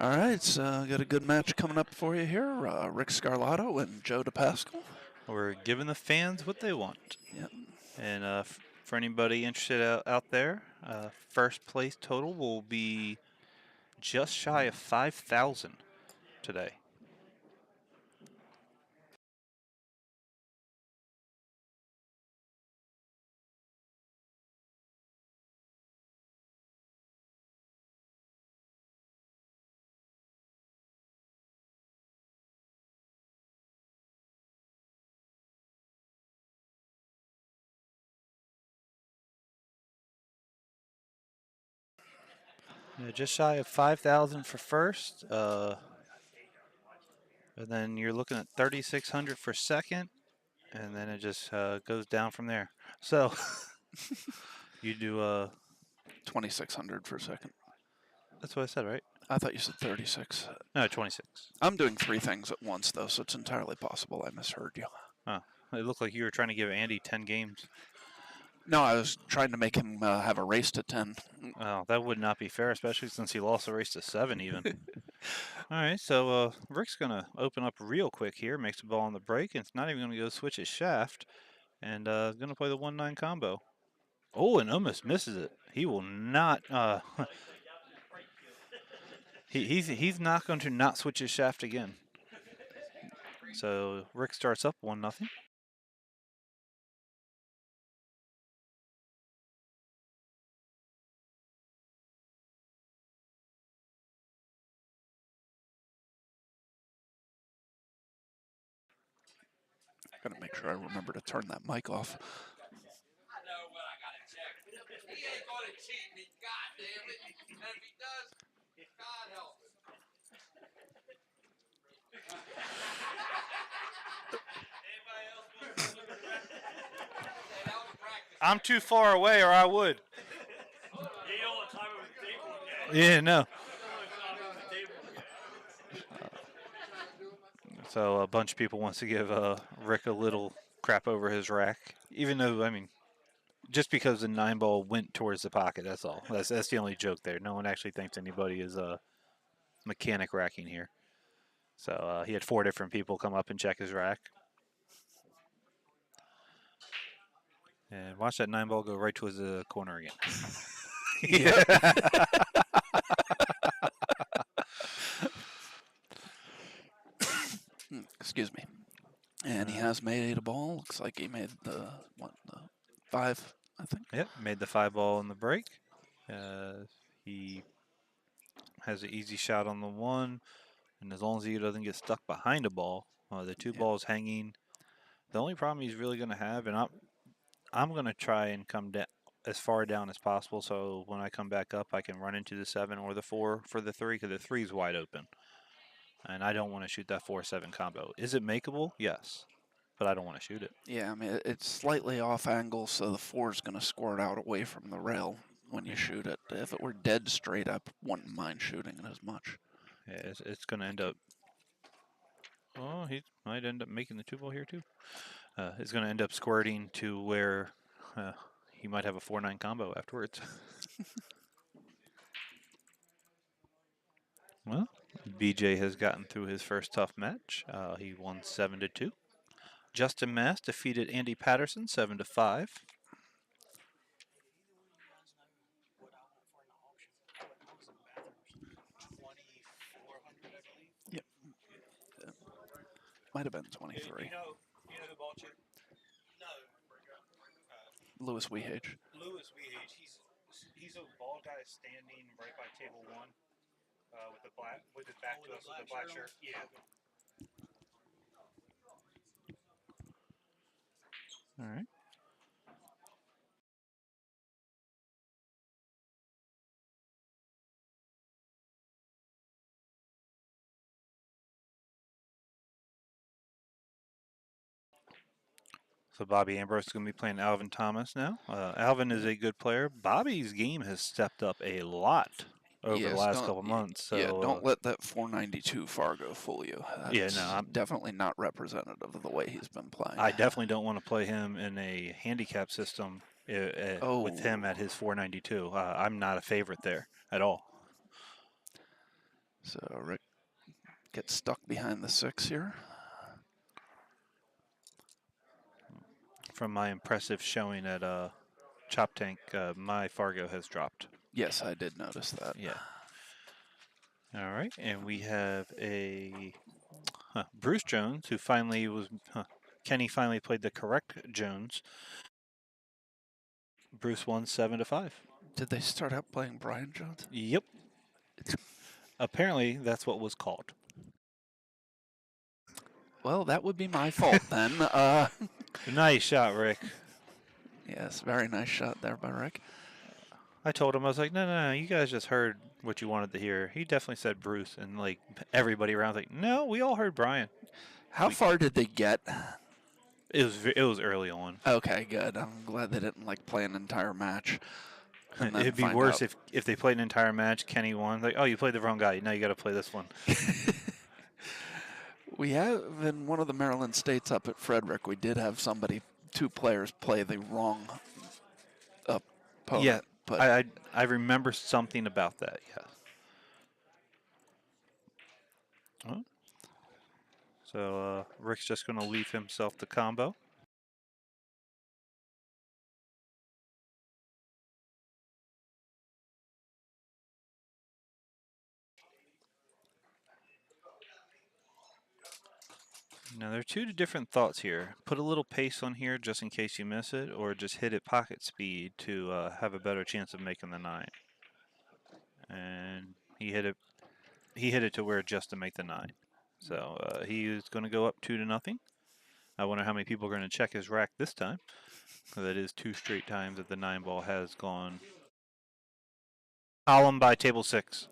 All right, so got a good match coming up for you here. Rick Scarlato and Joe DePascal. We're giving the fans what they want. Yep. And for anybody interested out there, first place total will be just shy of 5,000 today. Yeah, just shy of 5,000 for first. And then you're looking at 3,600 for second. And then it just goes down from there. So you do 2,600 for a second. that's what I said, right? I thought you said 36. No, 26. I'm doing 3 things at once, though, so it's entirely possible I misheard you. Oh, it looked like you were trying to give Andy 10 games. No, I was trying to make him have a race to 10. Oh, that would not be fair, especially since he lost the race to 7 even. All right, so Rick's going to open up real quick here, makes the ball on the break, and it's not even going to go switch his shaft, and going to play the 1-9 combo. Oh, and almost misses it. He will not. He's not going to not switch his shaft again. So Rick starts up 1-0. Gotta make sure I remember to turn that mic off. He ain't gonna cheat me, God damn it. And if he does, God help him. I'm too far away, or I would. Yeah, no. So a bunch of people wants to give Rick a little crap over his rack, even though, I mean, just because the 9-ball went towards the pocket, that's all. That's the only joke there. No one actually thinks anybody is mechanic racking here. So he had 4 different people come up and check his rack. And watch that 9-ball go right towards the corner again. Yeah. Excuse me. And he has made a ball. Looks like he made the 5, I think. Yep, made the 5-ball in the break. He has an easy shot on the 1, and as long as he doesn't get stuck behind a ball, the 2 balls hanging. The only problem he's really going to have, and I'm going to try and come down as far down as possible, so when I come back up, I can run into the 7 or the 4 for the 3, because the 3 is wide open. And I don't want to shoot that 4-7 combo. Is it makeable? Yes. But I don't want to shoot it. Yeah, I mean, it's slightly off angle, so the 4 is going to squirt out away from the rail when you shoot it. If it were dead straight, I wouldn't mind shooting it as much. Yeah, it's going to end up... Oh, he might end up making the 2-ball here, too. It's going to end up squirting to where he might have a 4-9 combo afterwards. Well, BJ has gotten through his first tough match. He won 7-2. Justin Mass defeated Andy Patterson 7-5. Yep. Might have been 23. You know who bought you? No. Louis Wehage. Louis Wehage. He's a bald guy standing right by table 1 with his back to us with the black shirt. Yeah. All right. So Bobby Ambrose is going to be playing Alvin Thomas now. Alvin is a good player. Bobby's game has stepped up a lot over the last couple months. So, don't let that 492 Fargo fool you. That's I'm definitely not representative of the way he's been playing. I definitely don't want to play him in a handicap system with him at his 492. I'm not a favorite there at all. So Rick gets stuck behind the 6 here. From my impressive showing at Chop Tank, my Fargo has dropped. Yes, I did notice that. Yeah. All right, and we have a Bruce Jones who finally was. Kenny finally played the correct Jones. Bruce won 7-5. Did they start out playing Brian Jones? Yep. Apparently, that's what was called. Well, that would be my fault then. Nice shot, Rick. Yes, very nice shot there by Rick. I told him, I was like, no, you guys just heard what you wanted to hear. He definitely said Bruce, and like everybody around was like, no, we all heard Brian. How far did they get? It was early on. Okay, good. I'm glad they didn't like play an entire match. And then It'd be find worse out. if they played an entire match, Kenny won. Like, oh, you played the wrong guy. Now you got to play this one. We have in one of the Maryland states up at Frederick, we did have two players play the wrong opponent. Yeah, but I remember something about that. Yes. Oh. So Rick's just going to leave himself the combo. Now, there are two different thoughts here. Put a little pace on here just in case you miss it, or just hit it pocket speed to have a better chance of making the 9. And he hit it to where just to make the 9. So he is going to go up 2-0. I wonder how many people are going to check his rack this time. That is 2 straight times that the 9 ball has gone column by table 6.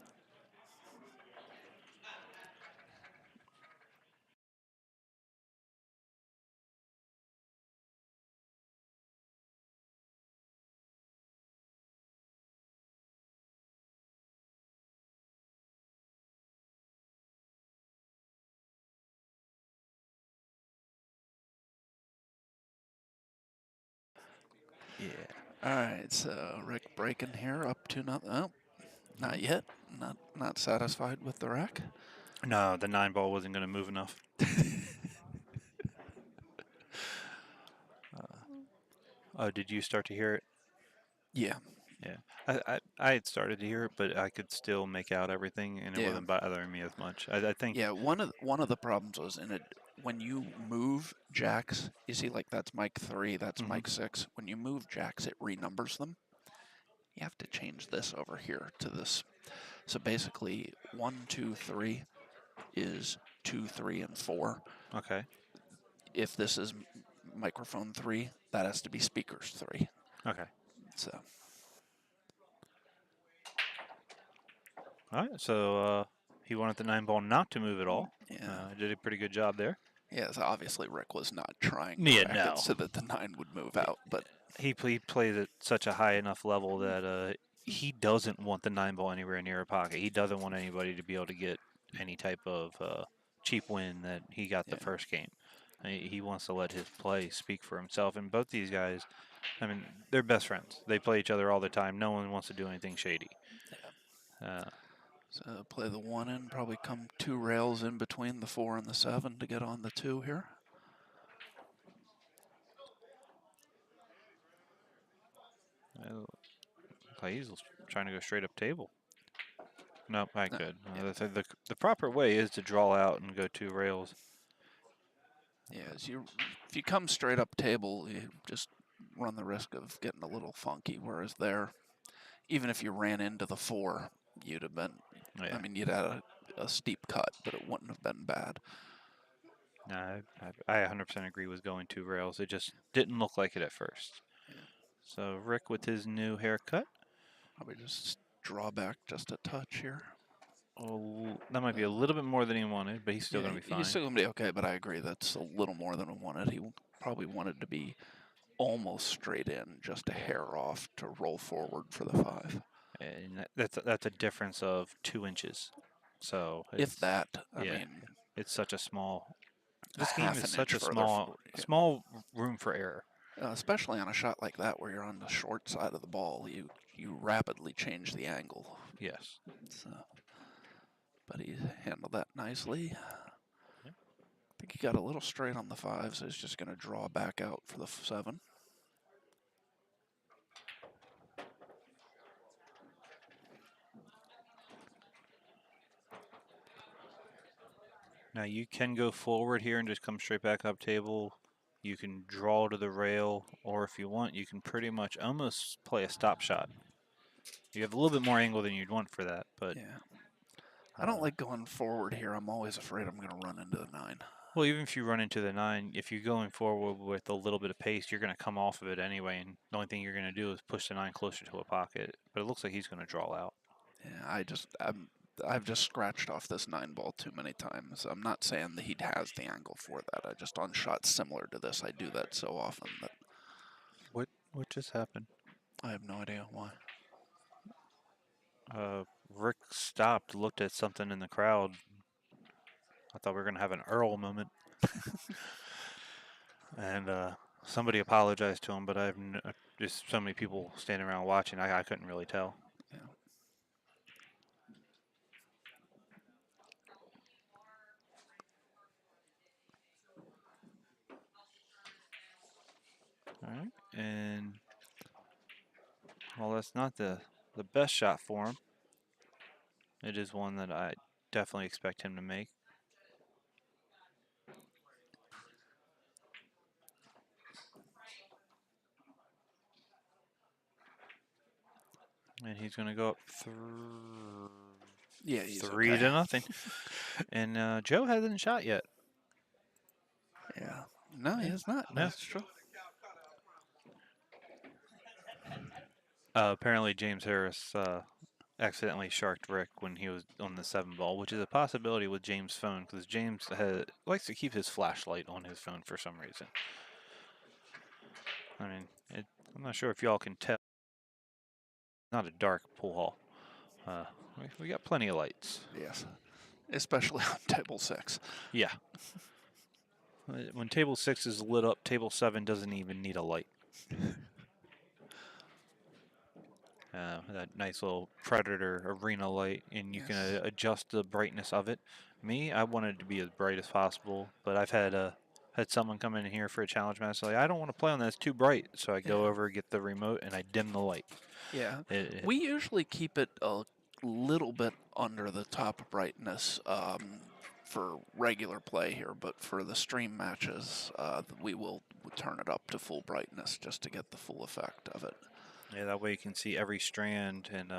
Yeah. all right, so Rick breaking here up 2-0. Oh, not yet. Not satisfied with the rack. No, the 9 ball wasn't going to move enough. Did you start to hear it? Yeah. Yeah, I had started to hear it, but I could still make out everything, and it Yeah. wasn't bothering me as much. I think. Yeah, one of the problems was in it when you move jacks. You see, like that's mic 3, that's Mhm. mic 6. When you move jacks, it renumbers them. You have to change this over here to this. So basically, 1, 2, 3 is 2, 3, and 4. Okay. If this is microphone 3, that has to be speakers 3. Okay. So All right. So he wanted the 9 ball not to move at all. yeah, Did a pretty good job there. yeah. So obviously Rick was not trying Yeah, to rack no. it so that the 9 would move out, but He plays at such a high enough level that he doesn't want the 9 ball anywhere near a pocket. He doesn't want anybody to be able to get any type of cheap win that he got the Yeah. first game. He wants to let his play speak for himself. And both these guys, I mean, they're best friends. They play each other all the time. No one wants to do anything shady. so play the 1 in, probably come 2 rails in between the 4 and the 7 to get on the 2 here. He's trying to go straight up table. Nope, I No, could. yeah. The proper way is to draw out and go 2 rails. Yeah, if you come straight up table, you just run the risk of getting a little funky. Whereas there, even if you ran into the 4, you'd have been. Yeah. I mean, you'd had a steep cut, but it wouldn't have been bad. No, I 100% agree with going 2 rails. It just didn't look like it at first. Yeah. So Rick with his new haircut. Probably just draw back just a touch here. Oh, that might be a little bit more than he wanted, but he's still going to be fine. He's still going to be okay, but I agree that's a little more than he wanted. He probably wanted to be almost straight in, just a hair off to roll forward for the 5. And that's a difference of 2 inches. So If that, I yeah, mean, it's such a small. This game half is an such inch a further small room for error. especially on a shot like that where you're on the short side of the ball, you rapidly change the angle. Yes. So but he handled that nicely. Yep. I think he got a little straight on the 5, so he's just going to draw back out for the 7. Now you can go forward here and just come straight back up table. You can draw to the rail, or if you want, you can pretty much almost play a stop shot. You have a little bit more angle than you'd want for that, but Yeah. I don't like going forward here. I'm always afraid I'm going to run into the 9. well, even if you run into the 9, if you're going forward with a little bit of pace, you're going to come off of it anyway, and the only thing you're going to do is push the 9 closer to a pocket. But it looks like he's going to draw out. Yeah, I've just scratched off this 9 ball too many times. I'm not saying that he has the angle for that. I just on shots similar to this, I do that so often that What just happened? I have no idea why. Rick stopped, looked at something in the crowd. I thought we were going to have an Earl moment. And somebody apologized to him, but just so many people standing around watching, I couldn't really tell. Yeah. All right. And, well, that's not the best shot for him. It is one that I definitely expect him to make. And he's going to go up Yeah, he's 3 okay. to nothing. And Joe hasn't shot yet. Yeah. No, he is not. No. That's true. Apparently, James Harris accidentally sharked Rick when he was on the 7 ball, which is a possibility with James' phone because James likes to keep his flashlight on his phone for some reason. I mean, I'm not sure if y'all can tell. Not a dark pool hall. We got plenty of lights. Yes. Especially on table 6. Yeah. When table 6 is lit up, table 7 doesn't even need a light. That nice little Predator arena light, and you can Yes. adjust the brightness of it. Me, I wanted it to be as bright as possible, but I've had someone come in here for a challenge match like, I don't want to play on that, it's too bright. So I go Yeah. over, get the remote, and I dim the light. Yeah. We usually keep it a little bit under the top brightness for regular play here, but for the stream matches, we will turn it up to full brightness just to get the full effect of it. Yeah, that way you can see every strand and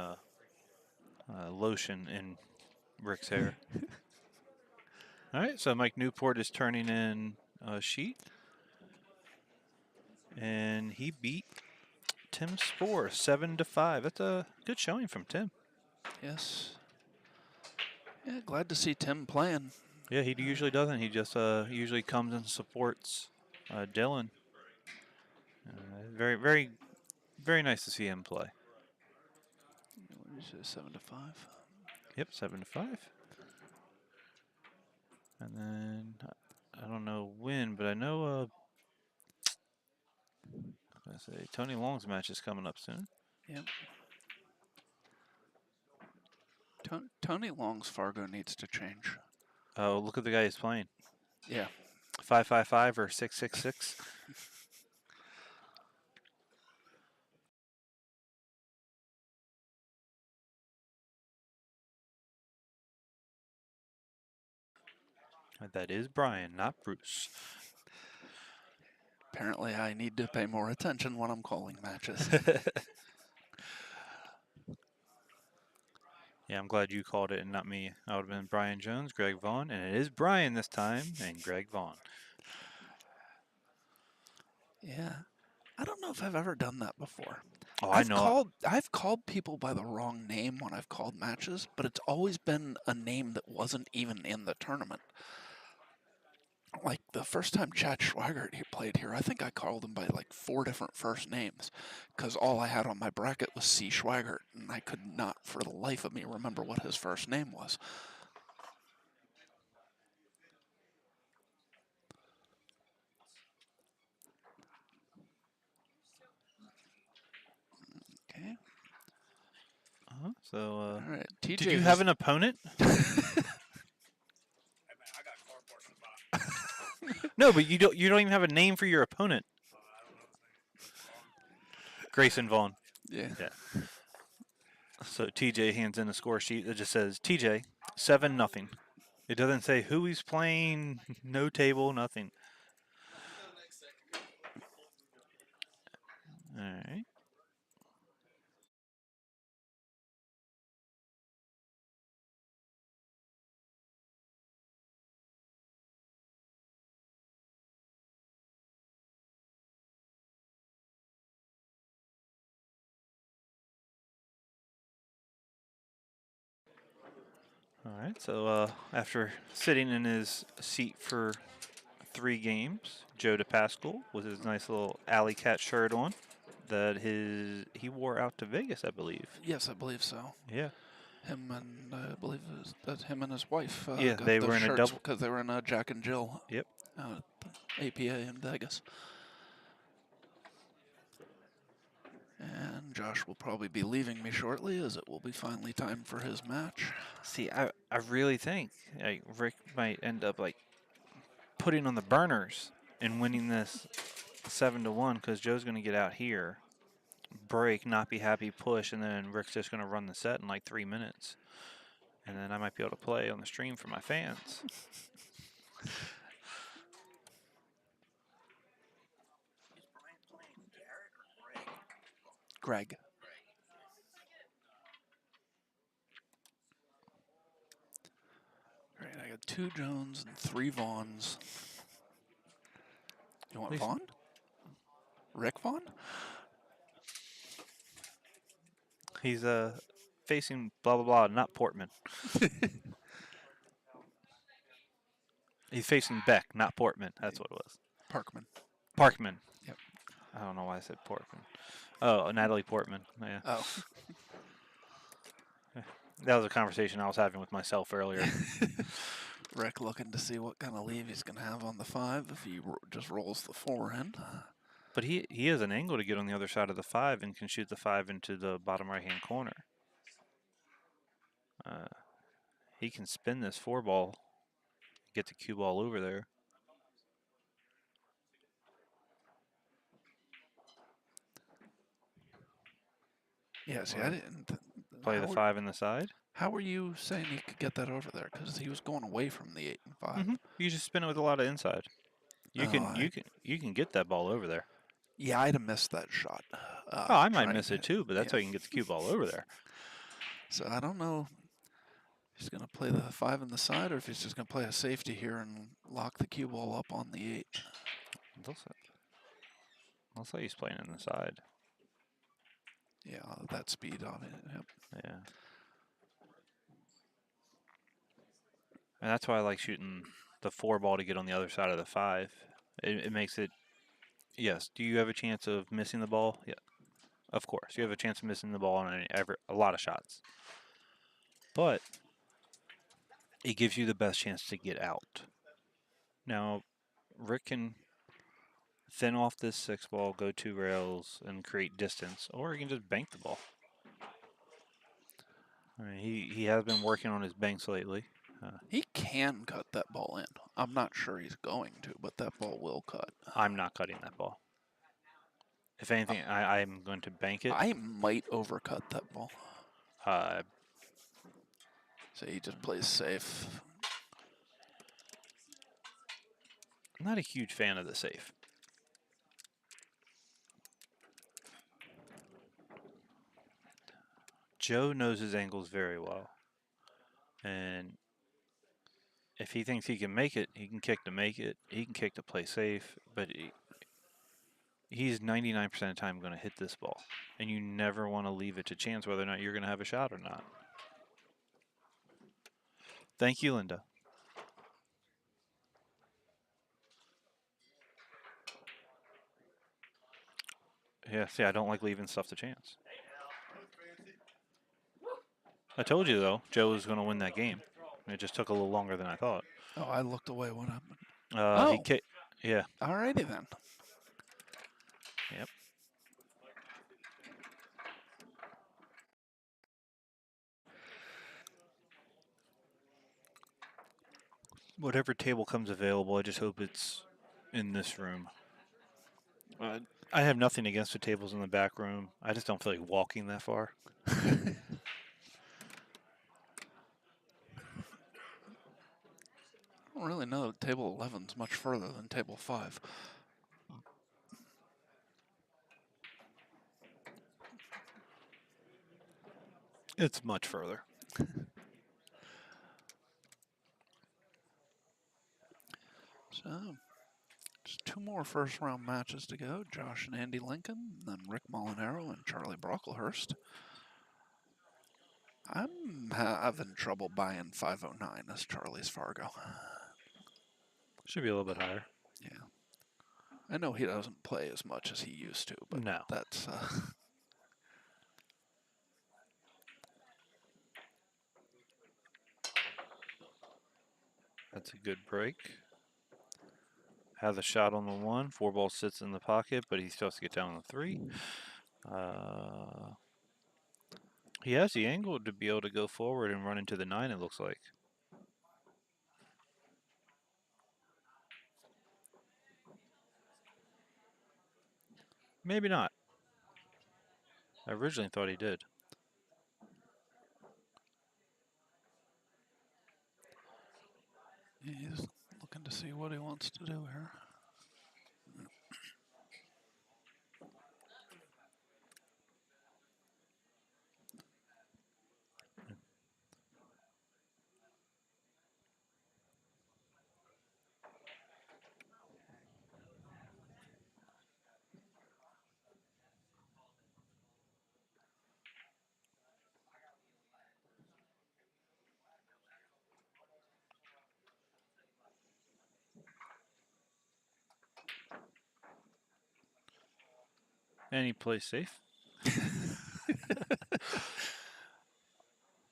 lotion in Rick's hair. All right, so Mike Newport is turning in a sheet, and he beat Tim Spohr 7-5. That's a good showing from Tim. Yes. Yeah, glad to see Tim playing. Yeah, he usually doesn't. He just usually comes and supports Dylan. Very, very, very nice to see him play. What did you say, 7-5? Yep, 7-5. And then I don't know when, but I know I say Tony Long's match is coming up soon. Yep. Tony Long's Fargo needs to change. Oh, look at the guy he's playing. Yeah. 555 or 666. That is Brian, not Bruce. Apparently, I need to pay more attention when I'm calling matches. Yeah, I'm glad you called it and not me. I would have been Brian Jones, Greg Vaughn, and it is Brian this time, and Greg Vaughn. Yeah. I don't know if I've ever done that before. Oh, I know. I've called people by the wrong name when I've called matches, but it's always been a name that wasn't even in the tournament. Like the first time Chad Schweigert he played here, I think I called him by like 4 different first names because all I had on my bracket was C. Schweigert, and I could not for the life of me remember what his first name was. Okay. So, All right, TJ. did you have an opponent? Hey man, I got car parts in the box. No, but you don't even have a name for your opponent. I don't know his name. Grayson Vaughn. Yeah. Yeah. So TJ hands in a score sheet that just says TJ 7-0. It doesn't say who he's playing, no table, nothing. All right. All right. So after sitting in his seat for 3 games, Joe DePascal with his nice little Alley Cat shirt on that he wore out to Vegas, I believe. Yes, I believe so. Yeah. Him and I believe that him and his wife Yeah, got they those were in a shirts double. because they were in a Jack and Jill Yep. at the APA in Vegas. And Josh will probably be leaving me shortly, as it will be finally time for his match. See, I really think Rick might end up like putting on the burners and winning this 7-1 because Joe's going to get out here, break, not be happy, push, and then Rick's just going to run the set in like 3 minutes. And then I might be able to play on the stream for my fans. Is Brian playing Garrett or Greg? Greg. Great, I got 2 Jones and 3 Vaughns. You want Please. Vaughn? Rick Vaughn? He's facing blah blah blah, not Portman. He's facing Beck, not Portman. That's what it was. Parkman. Parkman. Yep. I don't know why I said Portman. Oh, Natalie Portman. Yeah. Oh. That was a conversation I was having with myself earlier. Rick looking to see what kind of leave he's going to have on the 5 if he just rolls the 4 in. But he has an angle to get on the other side of the 5 and can shoot the 5 into the bottom right-hand corner. He can spin this 4 ball, get the cue ball over there. Yeah, see, Or I didn't. play the 5 in the side. How were you saying he could get that over there? Because he was going away from the 8 and 5. You just spin it with a lot of inside. You can get that ball over there. Yeah, I'd have missed that shot. I might miss it too, but that's how you can get the cue ball over there. So I don't know if he's going to play the 5 in the side or if he's just going to play a safety here and lock the cue ball up on the 8. Looks like he's playing in the side. Yeah, that speed on it. Yep. Yeah. And that's why I like shooting the 4 ball to get on the other side of the 5. It makes it. Yes. Do you have a chance of missing the ball? Yeah. Of course, you have a chance of missing the ball on a lot of shots. But it gives you the best chance to get out. Now, Rick can thin off this 6 ball, go 2 rails, and create distance, or he can just bank the ball. I mean, he has been working on his banks lately. He can cut that ball in. I'm not sure he's going to, but that ball will cut. I'm not cutting that ball. If anything, I'm going to bank it. I might overcut that ball. Uh, So he just plays safe. I'm not a huge fan of the safe. Joe knows his angles very well. And if he thinks he can make it, he can kick to make it. He can kick to play safe. But he's 99% of the time going to hit this ball. And you never want to leave it to chance whether or not you're going to have a shot or not. Thank you, Linda. Yeah, see, I don't like leaving stuff to chance. I told you, though, Joe was going to win that game. It just took a little longer than I thought. Oh, I looked away. What happened? He kicked. Yeah. Alrighty then. Yep. Whatever table comes available, I just hope it's in this room. I have nothing against the tables in the back room. I just don't feel like walking that far. I don't really know that table 11's much further than table 5. It's much further. So, just 2 more first-round matches to go. Josh and Andy Lincoln, then Rick Molinaro and Charlie Brocklehurst. I'm having trouble buying 509 as Charlie's Fargo. Should be a little bit higher. Yeah. I know he doesn't play as much as he used to, but No. that's... That's a good break. Have the shot on the 1. 4 ball sits in the pocket, but he still has to get down on the 3. He has the angle to be able to go forward and run into the 9, it looks like. Maybe not. I originally thought he did. He's looking to see what he wants to do here. And he plays safe.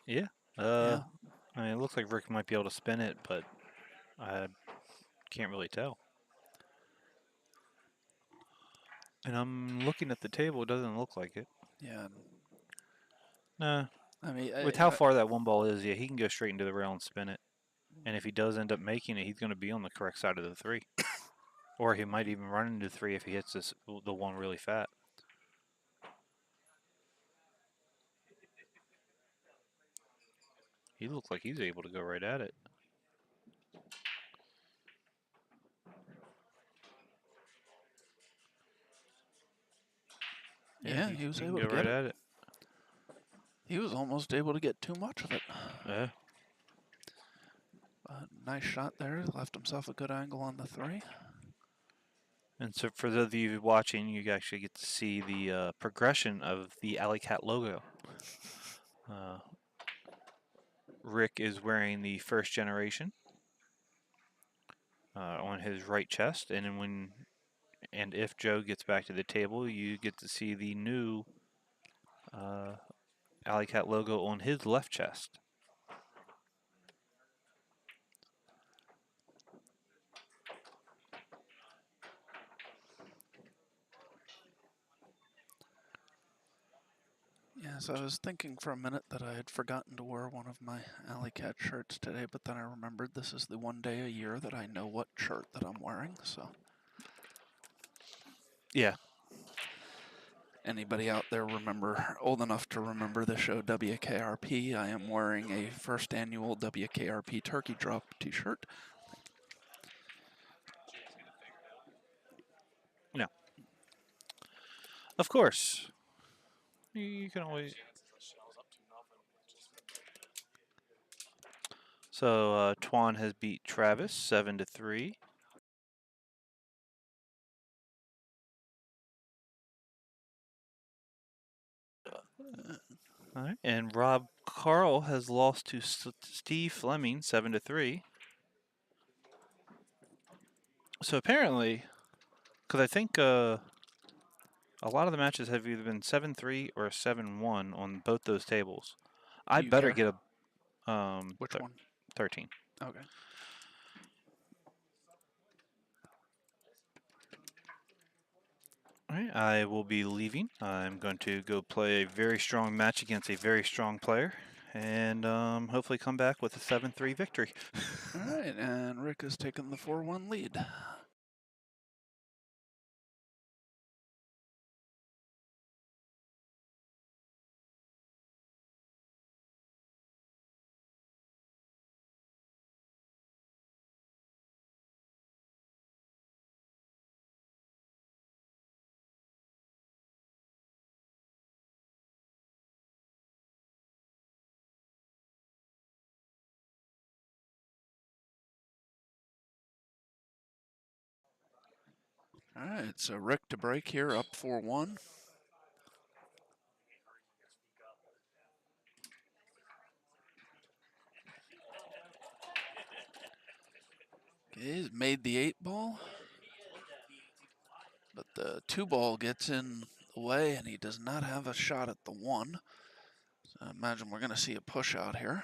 Yeah. Yeah. I mean, it looks like Rick might be able to spin it, but I can't really tell. And I'm looking at the table, it doesn't look like it. Yeah. Nah. I mean, With how far that 1 ball is, yeah, he can go straight into the rail and spin it. And if he does end up making it, he's going to be on the correct side of the 3. Or he might even run into 3 if he hits the 1 really fat. He looks like he's able to go right at it. yeah, he was can able go to right get it. at it. He was almost able to get too much of it. Yeah. Nice shot there. Left himself a good angle on the 3. And so for those of you watching, you actually get to see the progression of the Alley Cat logo. Rick is wearing the first generation on his right chest, and then if Joe gets back to the table, you get to see the new Alley Cat logo on his left chest. Yes, I was thinking for a minute that I had forgotten to wear one of my Alley Cat shirts today, but then I remembered this is the one day a year that I know what shirt that I'm wearing, so. Yeah. Anybody out there old enough to remember the show WKRP? I am wearing a first annual WKRP Turkey Drop t-shirt. No. Of course. You can always. So Twan has beat Travis 7-3. All right, and Rob Carl has lost to Steve Fleming 7-3. So apparently, because I think a lot of the matches have either been 7-3 or 7-1 on both those tables. I you better care? get a Which one? 13. Okay. All right, I will be leaving. I'm going to go play a very strong match against a very strong player, and hopefully come back with a 7-3 victory. All right, and Rick has taken the 4-1 lead. All right, so Rick to break here, up 4-1. Okay, he's made the 8-ball, but the 2-ball gets in the way, and he does not have a shot at the 1. So I imagine we're going to see a push out here.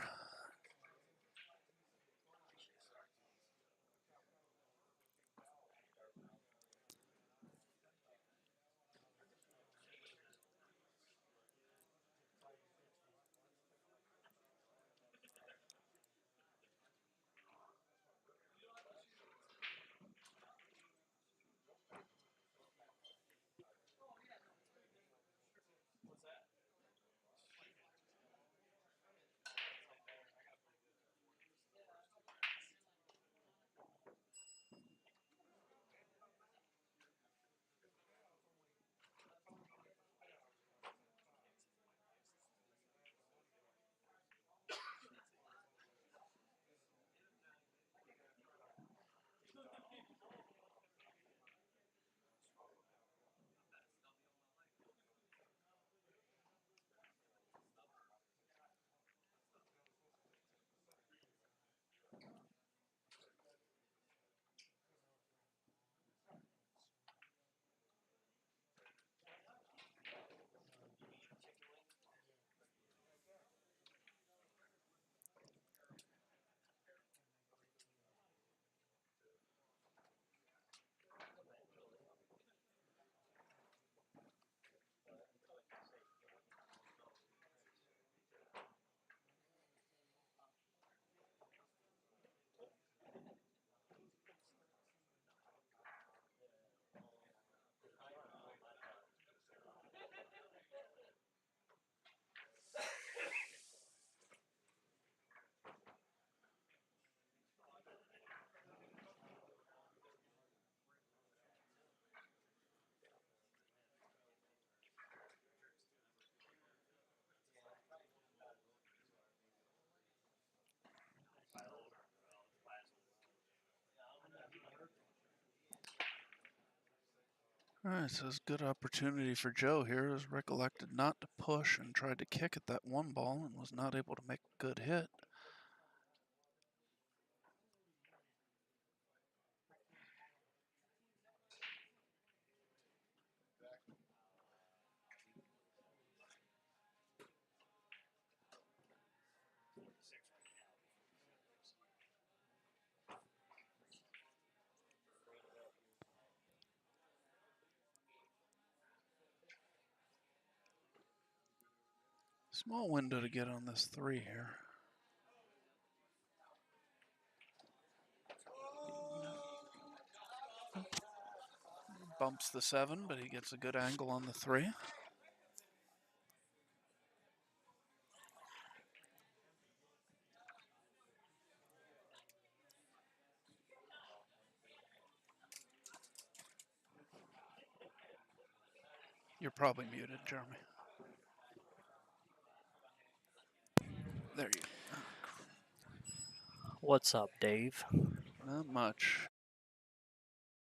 All right, so it's a good opportunity for Joe here, as Rick elected not to push and tried to kick at that 1-ball and was not able to make a good hit. Small window to get on this 3 here. Bumps the 7, but he gets a good angle on the 3. You're probably muted, Jeremy. There you go. What's up, Dave? Not much.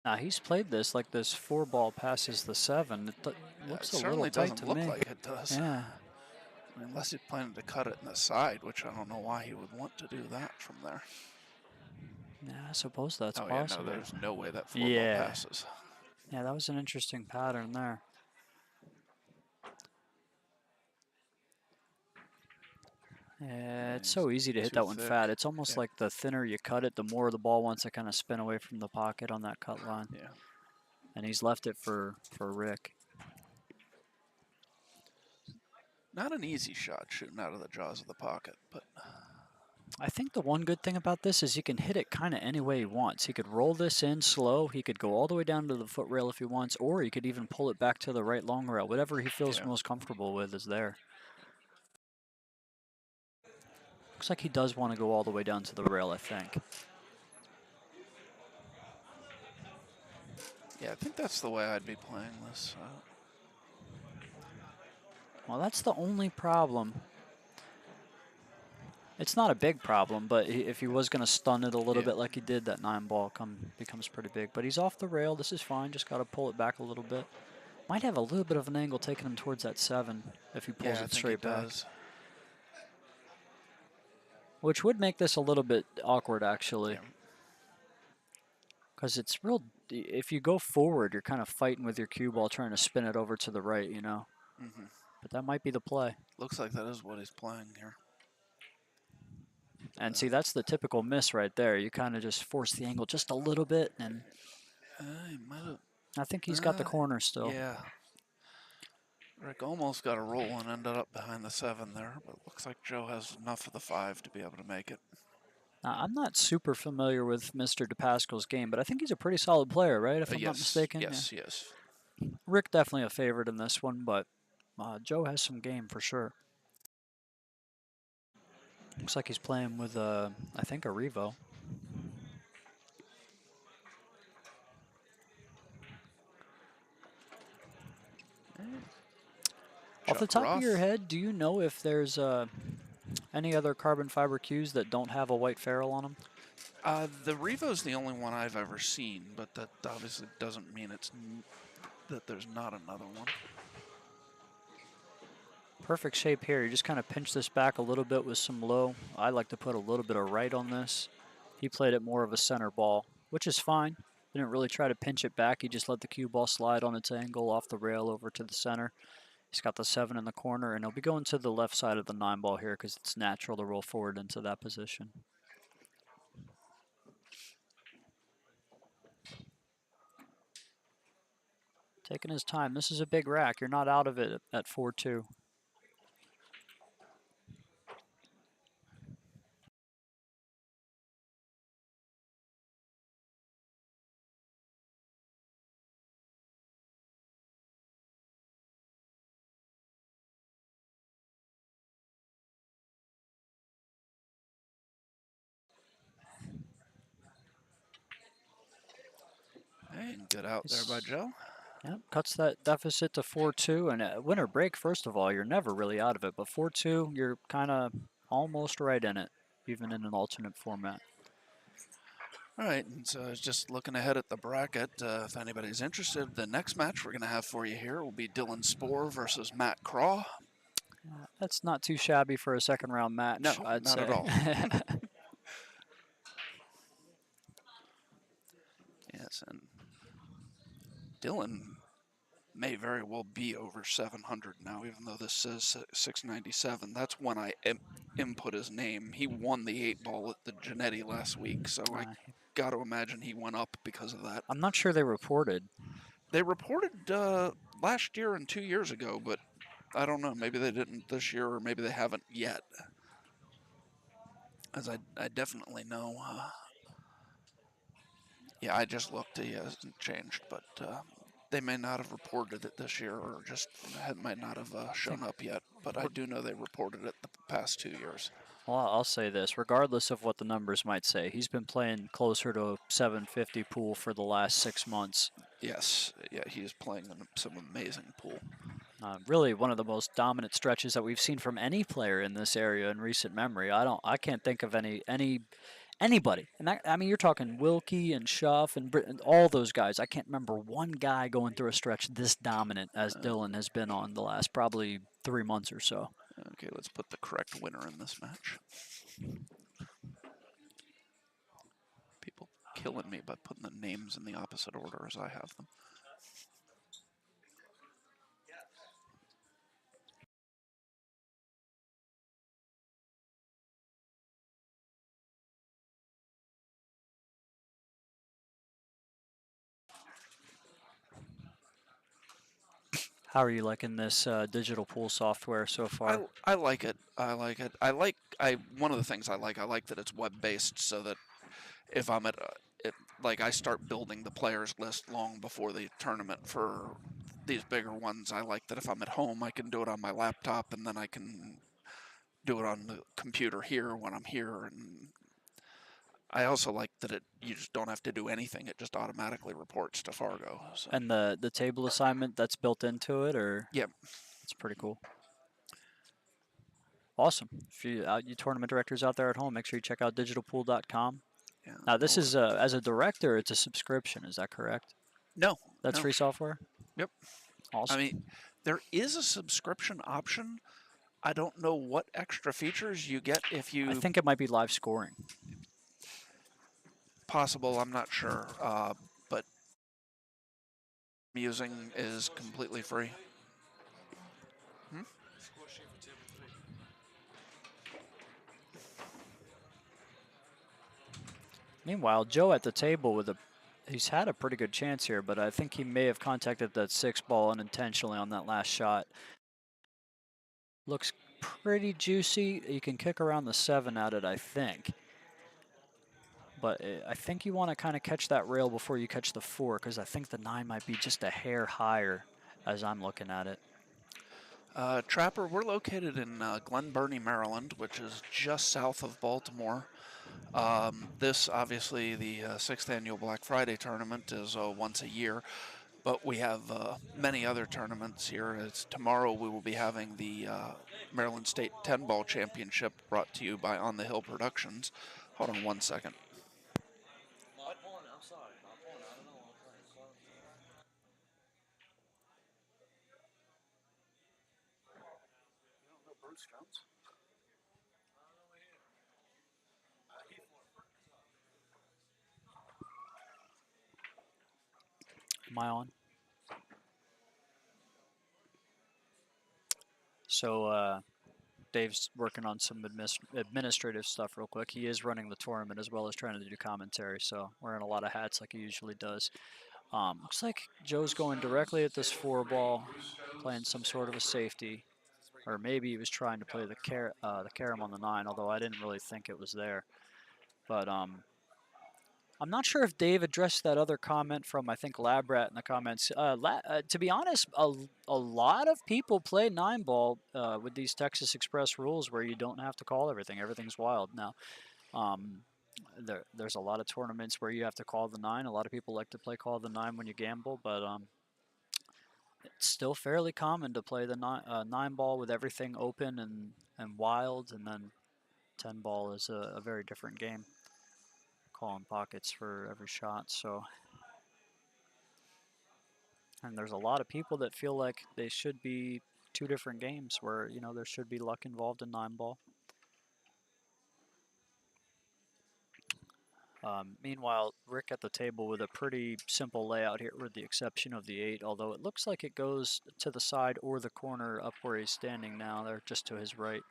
Now he's played this like this 4-ball passes the 7. It looks It a little certainly tight doesn't to look me. like it does. Yeah. I mean, unless he's planning to cut it in the side, which I don't know why he would want to do that from there. Yeah, I suppose that's Oh, yeah, possible. no, there's no way that 4-ball Yeah. passes. Yeah, that was an interesting pattern there. Yeah, it's so easy to hit too that one thick. fat. It's almost Yeah. like the thinner you cut it, the more the ball wants to kind of spin away from the pocket on that cut line. Yeah. And he's left it for Rick. Not an easy shot shooting out of the jaws of the pocket, but I think the one good thing about this is he can hit it kind of any way he wants. He could roll this in slow. He could go all the way down to the foot rail if he wants, or he could even pull it back to the right long rail. Whatever he feels yeah. most comfortable with is there. Looks like he does want to go all the way down to the rail, I think. Yeah, I think that's the way I'd be playing this. Well, that's the only problem. It's not a big problem, but if he was going to stun it a little Yeah. bit like he did, that 9 ball becomes pretty big. But he's off the rail. This is fine. Just got to pull it back a little bit. Might have a little bit of an angle taking him towards that 7 if he pulls Yeah, I it think straight it back. does. Which would make this a little bit awkward, actually. Yeah. Because it's real. If you go forward, you're kind of fighting with your cue ball trying to spin it over to the right, you know? Hmm. But that might be the play. Looks like that is what he's playing here. And see, that's the typical miss right there. You kind of just force the angle just a little bit, and He might have. I think he's got the corner still. Yeah. Rick almost got a roll and ended up behind the 7 there, but looks like Joe has enough of the 5 to be able to make it. Now, I'm not super familiar with Mr. DePascal's game, but I think he's a pretty solid player, right? If I'm not Yes, mistaken. yes, yes. Yeah. Rick definitely a favorite in this one, but Joe has some game for sure. Looks like he's playing with, I think, a Revo. Off the Chuck top of your Roth. head, do you know if there's any other carbon fiber cues that don't have a white ferrule on them? The Revo's the only one I've ever seen, but that obviously doesn't mean that there's not another one. Perfect shape here. You just kind of pinch this back a little bit with some low. I like to put a little bit of right on this. He played it more of a center ball, which is fine. Didn't really try to pinch it back. He just let the cue ball slide on its angle off the rail over to the center. He's got the 7 in the corner, and he'll be going to the left side of the 9 ball here because it's natural to roll forward into that position. Taking his time. This is a big rack. You're not out of it at 4-2. Hey, good out there by Joe. Yep, cuts that deficit to 4-2. And at winter break, first of all, you're never really out of it. But 4-2, you're kind of almost right in it, even in an alternate format. All right, and so just looking ahead at the bracket, if anybody's interested, the next match we're going to have for you here will be Dylan Spohr versus Matt Craw. That's not too shabby for a second round match, No, I'd not say. at all. Yes, and Dylan may very well be over 700 now, even though this says 697. That's when I input his name. He won the 8-ball at the Genetti last week, so I got to imagine he went up because of that. I'm not sure they reported. They reported last year and 2 years ago, but I don't know. Maybe they didn't this year, or maybe they haven't yet. As I definitely know. Yeah, I just looked. He hasn't changed, but they may not have reported it this year, or just might not have shown up yet. But I do know they reported it the past 2 years. Well, I'll say this, regardless of what the numbers might say, he's been playing closer to a 750 pool for the last 6 months. Yes, yeah, he is playing some amazing pool. Really one of the most dominant stretches that we've seen from any player in this area in recent memory. I can't think of anybody. And that, I mean, you're talking Wilkie and Schuff and all those guys. I can't remember one guy going through a stretch this dominant as Dylan has been on the last probably 3 months or so. Okay, let's put the correct winner in this match. People killing me by putting the names in the opposite order as I have them. How are you liking this digital pool software so far? I like it. I like it. One of the things I like that it's web based, so that if I'm at like I start building the players list long before the tournament for these bigger ones. I like that if I'm at home, I can do it on my laptop, and then I can do it on the computer here when I'm here. And I also like that you just don't have to do anything; it just automatically reports to Fargo. So. And the table assignment that's built into it, or Yep. it's pretty cool. Awesome. If you tournament directors out there at home, make sure you check out digitalpool.com. Yeah. Now, this is as a director, it's a subscription. Is that correct? No. That's no. free software. Yep. Awesome. I mean, there is a subscription option. I don't know what extra features you get if you. I think it might be live scoring. Possible. I'm not sure. But using is completely free. Meanwhile, Joe at the table he's had a pretty good chance here, but I think he may have contacted that 6 ball unintentionally on that last shot. Looks pretty juicy. You can kick around the 7 at it, I think. But I think you want to kind of catch that rail before you catch the 4, because I think the 9 might be just a hair higher as I'm looking at it. Trapper, we're located in Glen Burnie, Maryland, which is just south of Baltimore. This, obviously, the 6th annual Black Friday tournament is once a year, but we have many other tournaments here. Tomorrow we will be having the Maryland State 10-ball championship brought to you by On the Hill Productions. Hold on one second. Am I on? So Dave's working on some administrative stuff real quick. He is running the tournament as well as trying to do commentary, so wearing a lot of hats like he usually does. Looks like Joe's going directly at this 4 ball, playing some sort of a safety, or maybe he was trying to play the carom on the 9, although I didn't really think it was there. But I'm not sure if Dave addressed that other comment from, I think, Labrat in the comments. To be honest, a lot of people play 9 ball with these Texas Express rules where you don't have to call everything. Everything's wild now. There's a lot of tournaments where you have to call the 9. A lot of people like to play call the 9 when you gamble, but it's still fairly common to play the 9 ball with everything open and wild, and then 10 ball is a very different game. Calling pockets for every shot, so. And there's a lot of people that feel like they should be 2 different games where, you know, there should be luck involved in 9 ball. Meanwhile, Rick at the table with a pretty simple layout here with the exception of the 8, although it looks like it goes to the side or the corner up where he's standing now, there just to his right.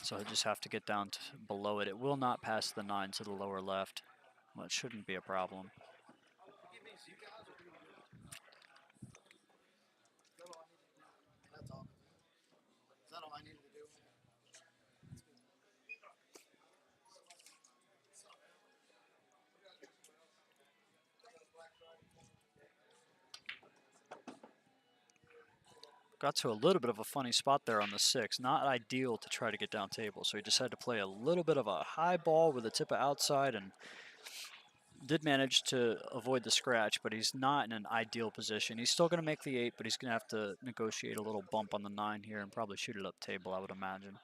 So he'll just have to get down to below it. It will not pass the 9 to the lower left. Well, it shouldn't be a problem. Got to a little bit of a funny spot there on the 6. Not ideal to try to get down table, so he just had to play a little bit of a high ball with a tip of outside and did manage to avoid the scratch, but he's not in an ideal position. He's still going to make the 8, but he's going to have to negotiate a little bump on the 9 here and probably shoot it up table, I would imagine.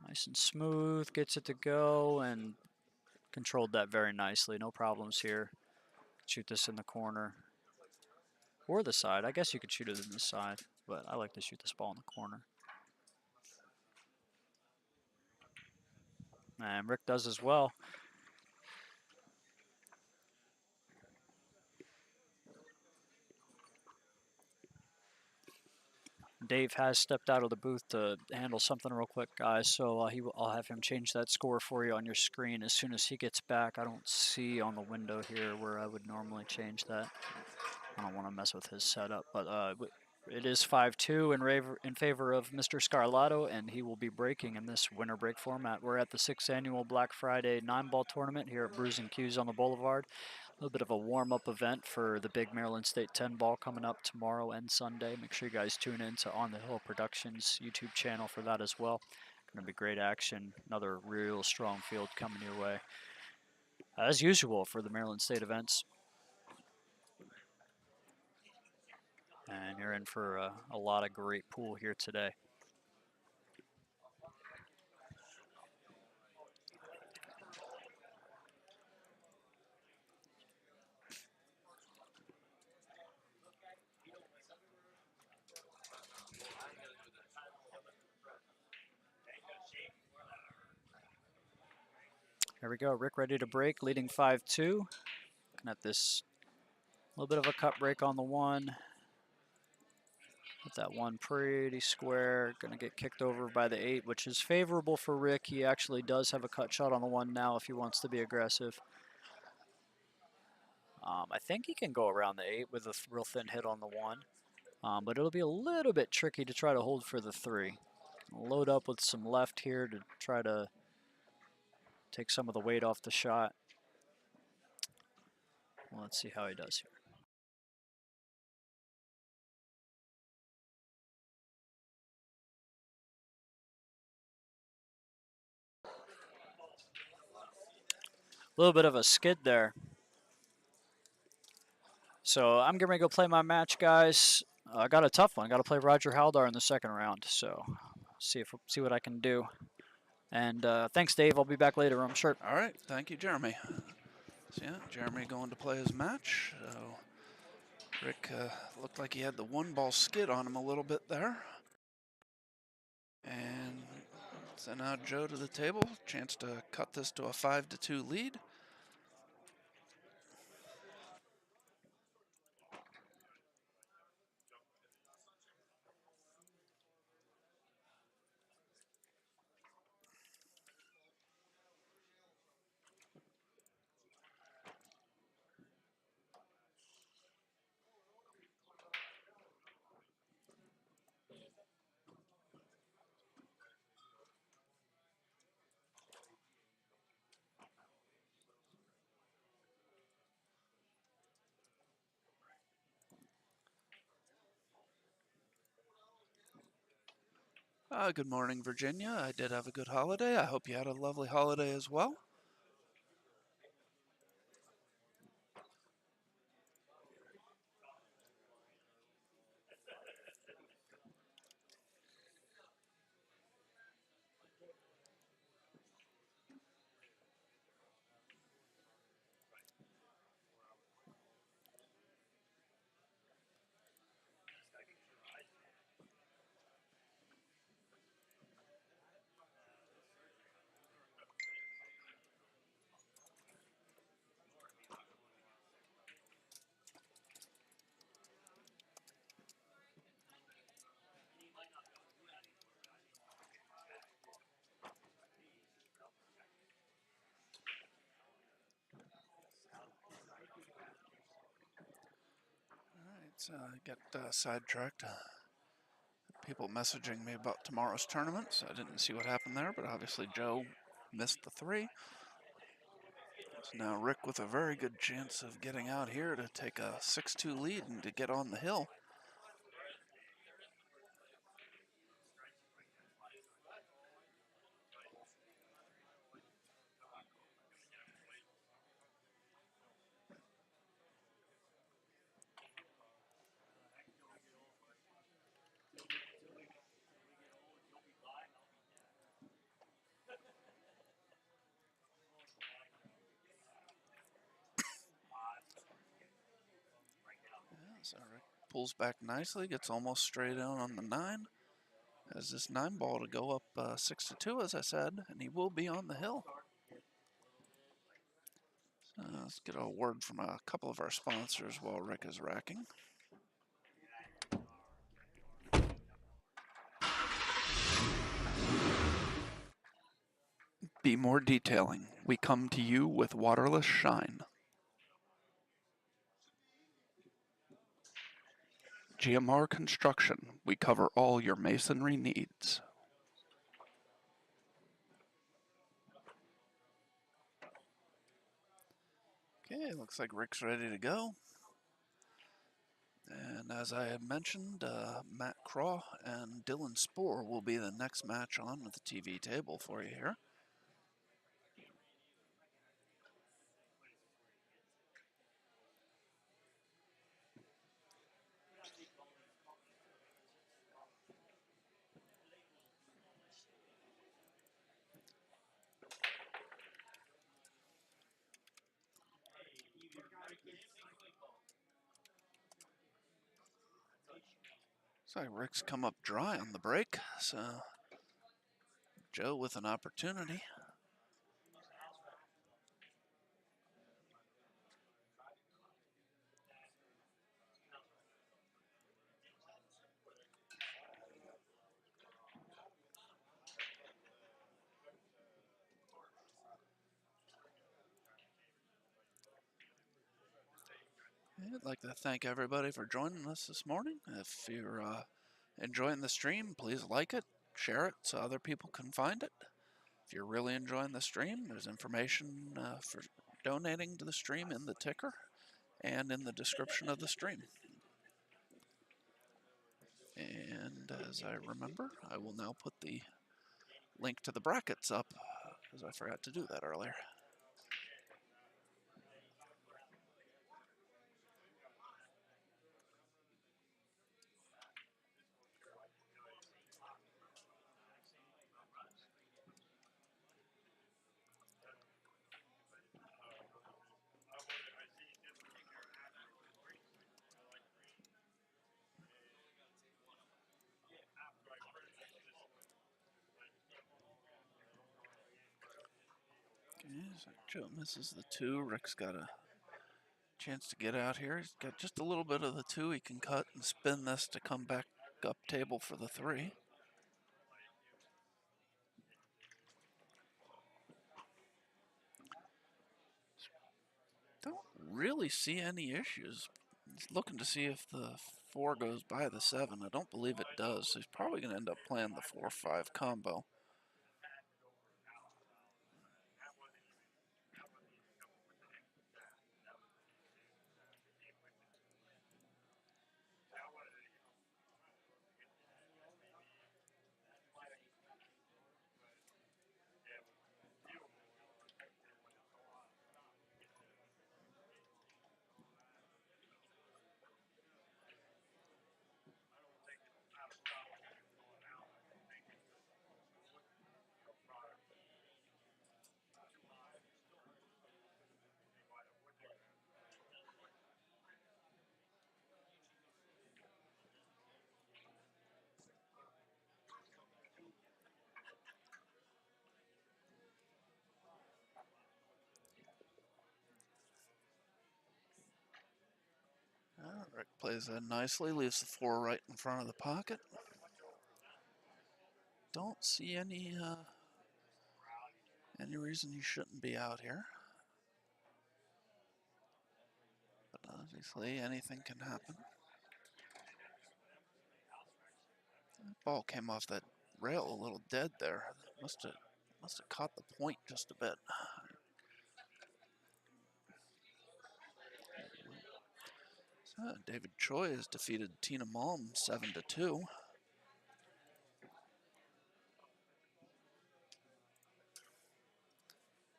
Nice and smooth, gets it to go, and controlled that very nicely. No problems here. Shoot this in the corner. Or the side. I guess you could shoot it in the side, but I like to shoot this ball in the corner. And Rick does as well. Dave has stepped out of the booth to handle something real quick, guys. So I'll have him change that score for you on your screen as soon as he gets back. I don't see on the window here where I would normally change that. I don't want to mess with his setup, but it is 5-2 in favor of Mr. Scarlato, and he will be breaking in this winter break format. We're at the 6th annual Black Friday 9-ball tournament here at Bruising Q's on the Boulevard. A little bit of a warm-up event for the big Maryland State 10-ball coming up tomorrow and Sunday. Make sure you guys tune in to On the Hill Productions YouTube channel for that as well. Going to be great action. Another real strong field coming your way, as usual for the Maryland State events. And you're in for a lot of great pool here today. Here we go. Rick ready to break, leading 5-2. Looking at this little bit of a cut break on the one. With that one pretty square. Going to get kicked over by the 8, which is favorable for Rick. He actually does have a cut shot on the one now if he wants to be aggressive. I think he can go around the 8 with a real thin hit on the one. But it'll be a little bit tricky to try to hold for the 3. Load up with some left here to try to take some of the weight off the shot. Well, let's see how he does here. A little bit of a skid there. So I'm getting ready to go play my match, guys. I got a tough one. I got to play Roger Haldar in the second round. So see what I can do. And thanks, Dave. I'll be back later, I'm sure. All right, thank you, Jeremy. So yeah, Jeremy going to play his match. So Rick looked like he had the 1-ball skid on him a little bit there. And so now Joe to the table, chance to cut this to a 5-2 lead. Good morning, Virginia. I did have a good holiday. I hope you had a lovely holiday as well. So I get sidetracked. People messaging me about tomorrow's tournament, so I didn't see what happened there, but obviously Joe missed the 3. So now Rick with a very good chance of getting out here to take a 6-2 lead and to get on the hill. So Rick pulls back nicely, gets almost straight out on the 9. Has this 9-ball to go up 6-2, as I said, and he will be on the hill. So let's get a word from a couple of our sponsors while Rick is racking. Be More Detailing. We come to you with waterless shine. GMR Construction. We cover all your masonry needs. Okay, looks like Rick's ready to go. And as I had mentioned, Matt Craw and Dylan Spoor will be the next match on the TV table for you here. So Rick's come up dry on the break, so Joe with an opportunity. I'd like to thank everybody for joining us this morning. If you're enjoying the stream, please like it, share it so other people can find it. If you're really enjoying the stream, there's information for donating to the stream in the ticker and in the description of the stream. And as I remember, I will now put the link to the brackets up, because I forgot to do that earlier. Okay, so Joe misses the 2. Rick's got a chance to get out here. He's got just a little bit of the 2 he can cut and spin this to come back up table for the 3. Don't really see any issues. He's looking to see if the 4 goes by the 7. I don't believe it does, so he's probably going to end up playing the 4-5 combo. Rick plays that nicely, leaves the 4 right in front of the pocket. Don't see any reason he shouldn't be out here. But obviously anything can happen. That ball came off that rail a little dead there. Must have caught the point just a bit. So David Choi has defeated Tina Malm 7-2.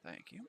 Thank you.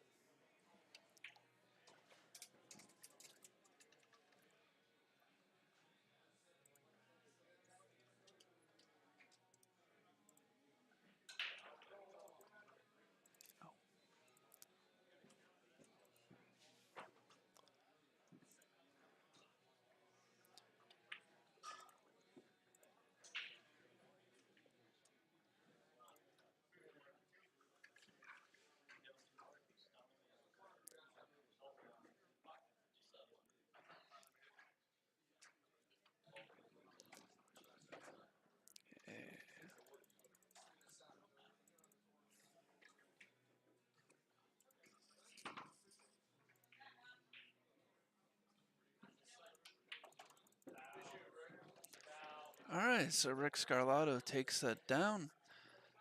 right, so Rick Scarlato takes that down.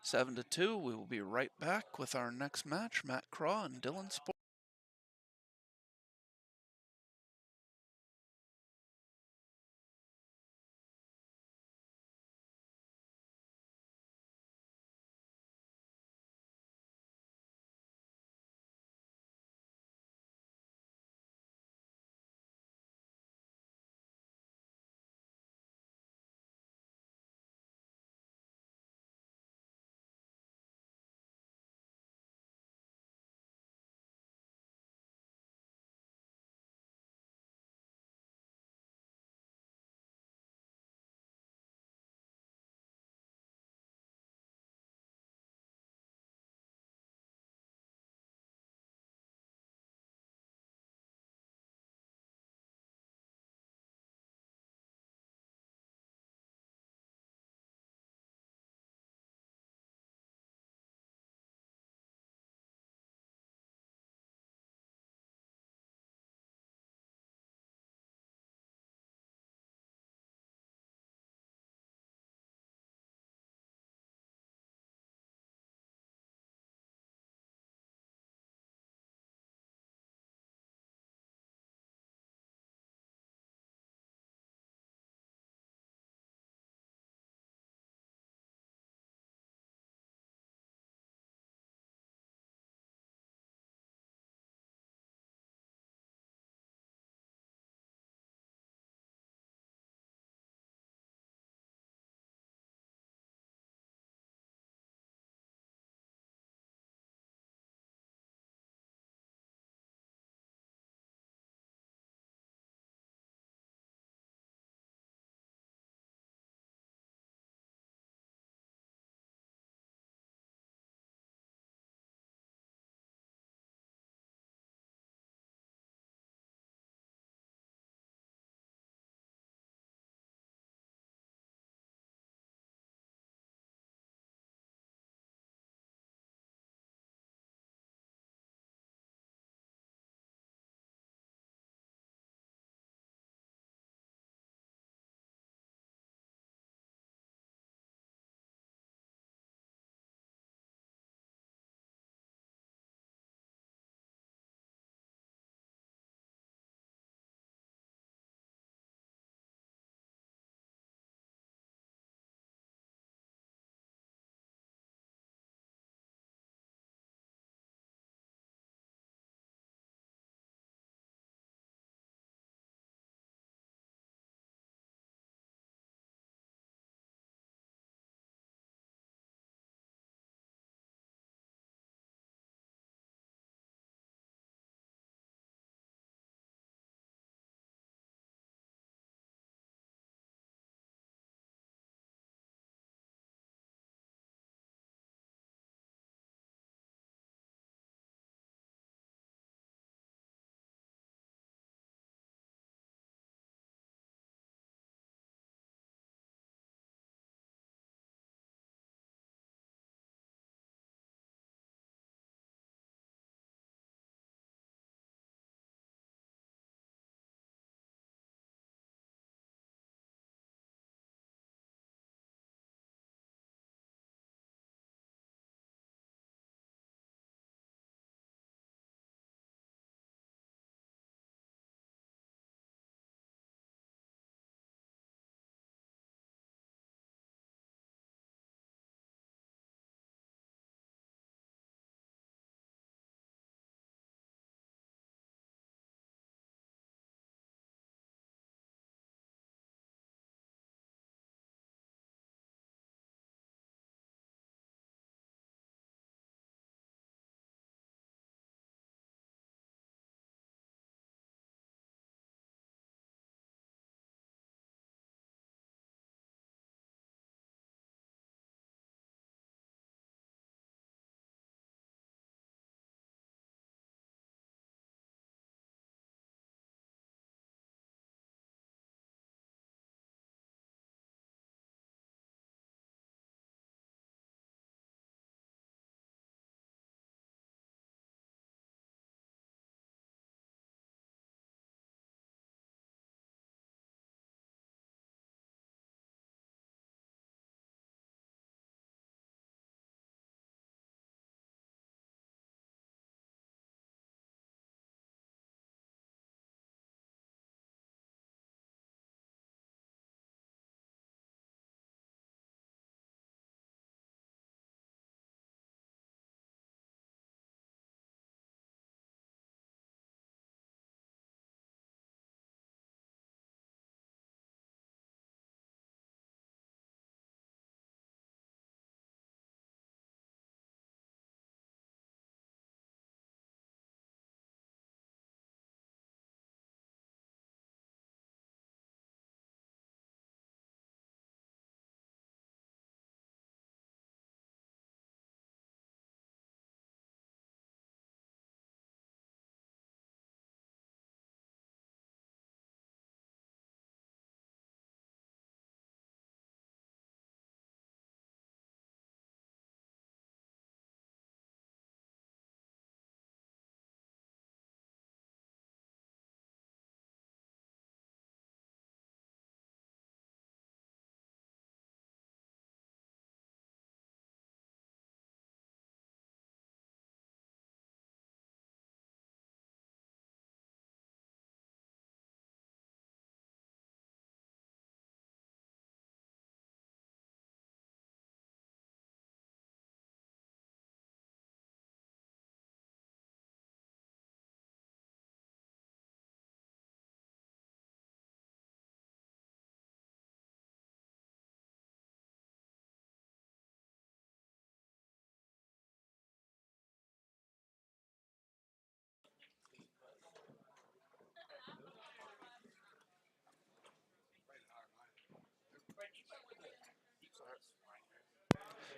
7-2. We will be right back with our next match. Matt Craw and Dylan Sport.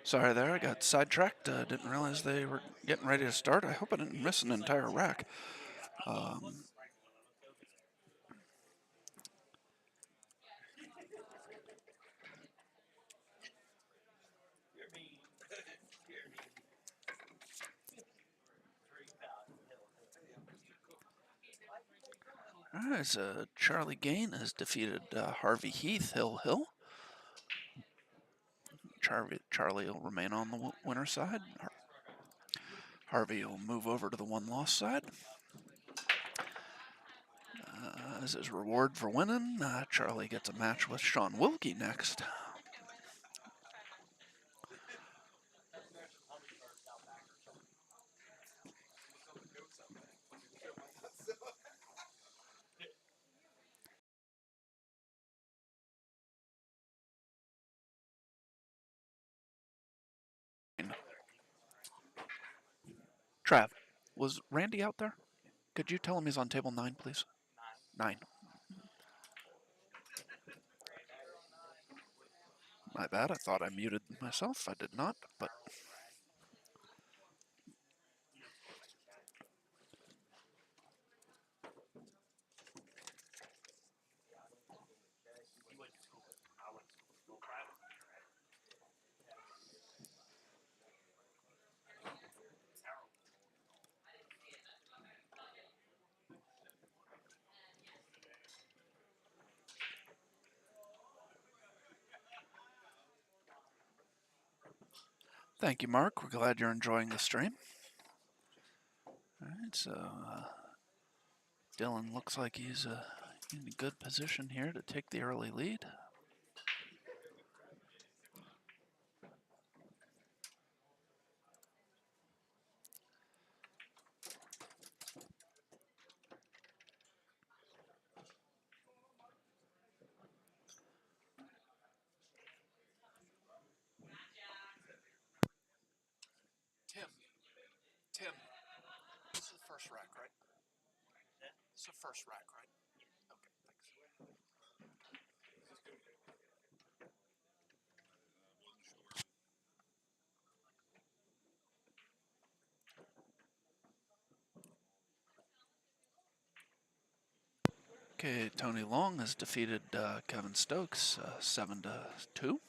Sorry there, I got sidetracked. Didn't realize they were getting ready to start. I hope I didn't miss an entire rack. Alright, so Charlie Gain has defeated Harvey Heath, Hill Hill. Charlie will remain on the winner side. Harvey will move over to the one-loss side. As his reward for winning, Charlie gets a match with Sean Wilkie next. Trav, was Randy out there? Could you tell him he's on table 9, please? 9. My bad, I thought I muted myself. I did not, but... Thank you, Mark. We're glad you're enjoying the stream. Alright, so Dylan looks like he's in a good position here to take the early lead. Tim, this is the first rack, right? It's the first rack, right? Okay, thanks. Okay, Tony Long has defeated Kevin Stokes 7-2.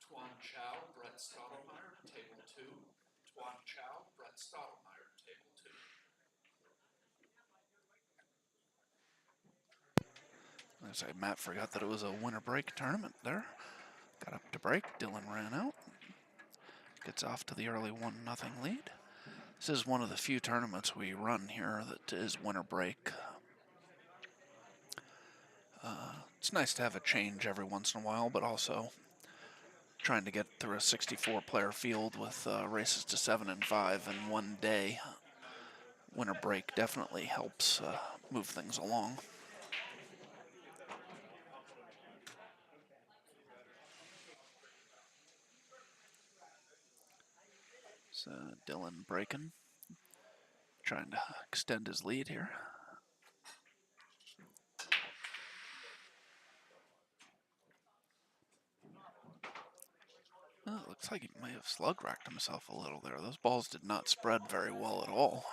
Tuan Chow, Brett Stottlemyre, table 2. Tuan Chow, Brett Stottlemyre, table 2. I say Matt forgot that it was a winter break tournament there. Got up to break, Dylan ran out. Gets off to the early 1-0 lead. This is one of the few tournaments we run here that is winter break. It's nice to have a change every once in a while, but also trying to get through a 64-player field with races to 7 and 5 in one day. Winter break definitely helps move things along. So Dylan breaking, trying to extend his lead here. Oh, it looks like he may have slug racked himself a little there. Those balls did not spread very well at all.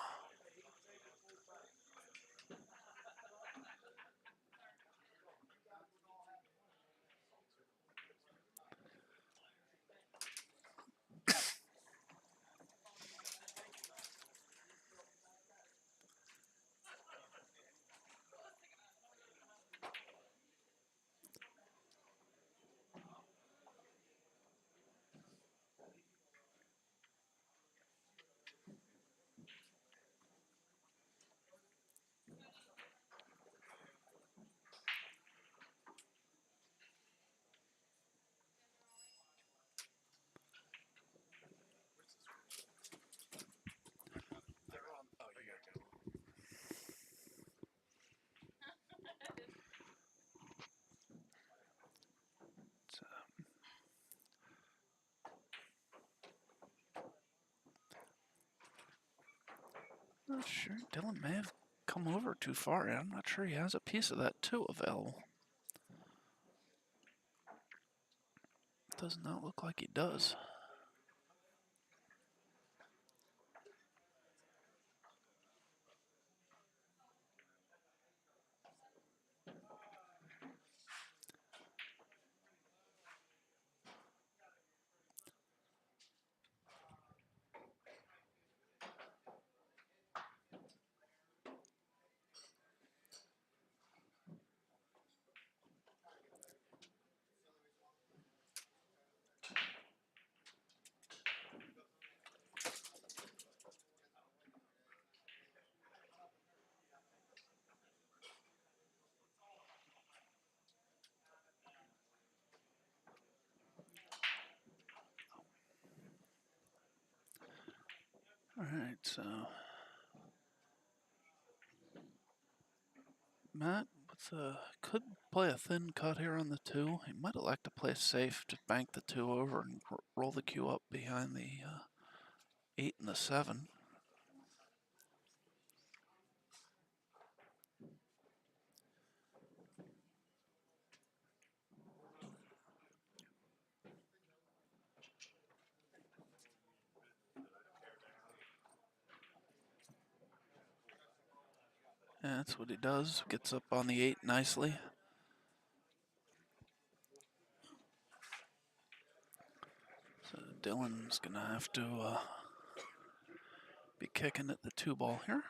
Not sure. Dylan may have come over too far. I'm not sure he has a piece of that too available. Does not look like he does. All right, so Matt could play a thin cut here on the 2. He might elect to play safe to bank the 2 over and roll the cue up behind the 8 and the 7. And that's what he does. Gets up on the 8 nicely. So Dylan's gonna have to be kicking at the 2 ball here.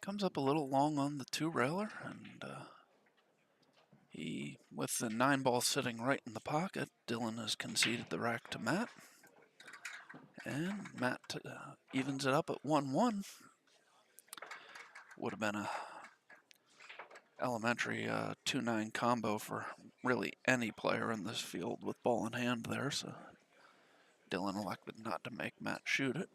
Comes up a little long on the 2 railer, and he, with the 9 ball sitting right in the pocket, Dylan has conceded the rack to Matt. And Matt evens it up at 1-1. Would have been a elementary 2-9 combo for really any player in this field with ball in hand there, so Dylan elected not to make Matt shoot it.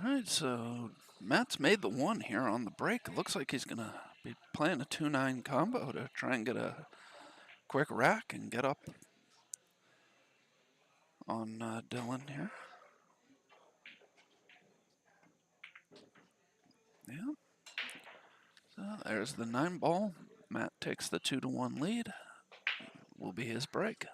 All right, so Matt's made the 1 here on the break. It looks like he's going to be playing a 2-9 combo to try and get a quick rack and get up on Dylan here. Yeah. So there's the 9 ball. Matt takes the 2-1 lead. Will be his break.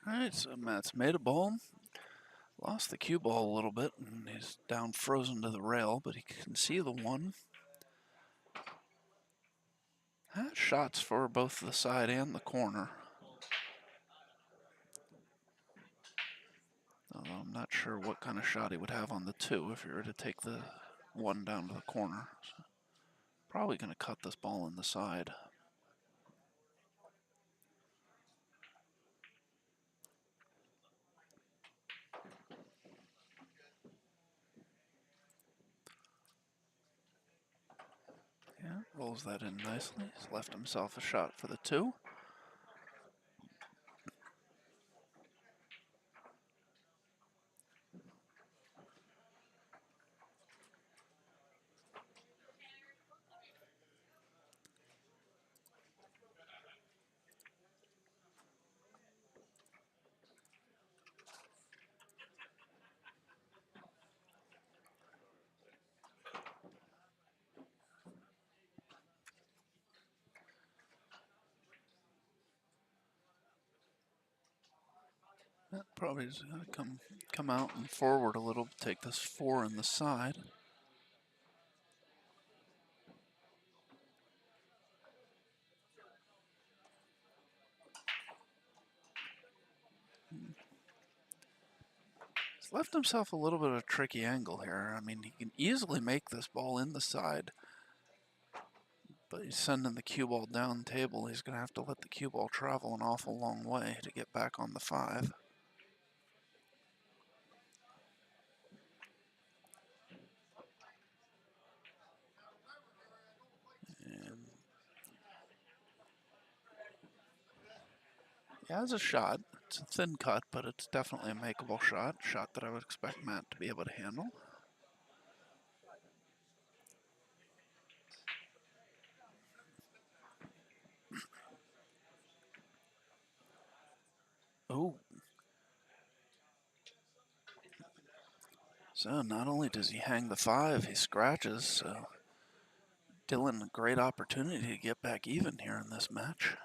Alright, so Matt's made a ball. Lost the cue ball a little bit, and he's down frozen to the rail, but he can see the one. Has shots for both the side and the corner. Although I'm not sure what kind of shot he would have on the 2 if he were to take the 1 down to the corner. So probably going to cut this ball in the side. Yeah, rolls that in nicely. He's left himself a shot for the 2. That probably is going to come out and forward a little, take this 4 in the side. He's left himself a little bit of a tricky angle here. I mean, he can easily make this ball in the side, but he's sending the cue ball down table. He's going to have to let the cue ball travel an awful long way to get back on the 5. And he has a shot. It's a thin cut, but it's definitely a makeable shot. Shot that I would expect Matt to be able to handle. Oh. So not only does he hang the 5, he scratches. So Dylan, a great opportunity to get back even here in this match.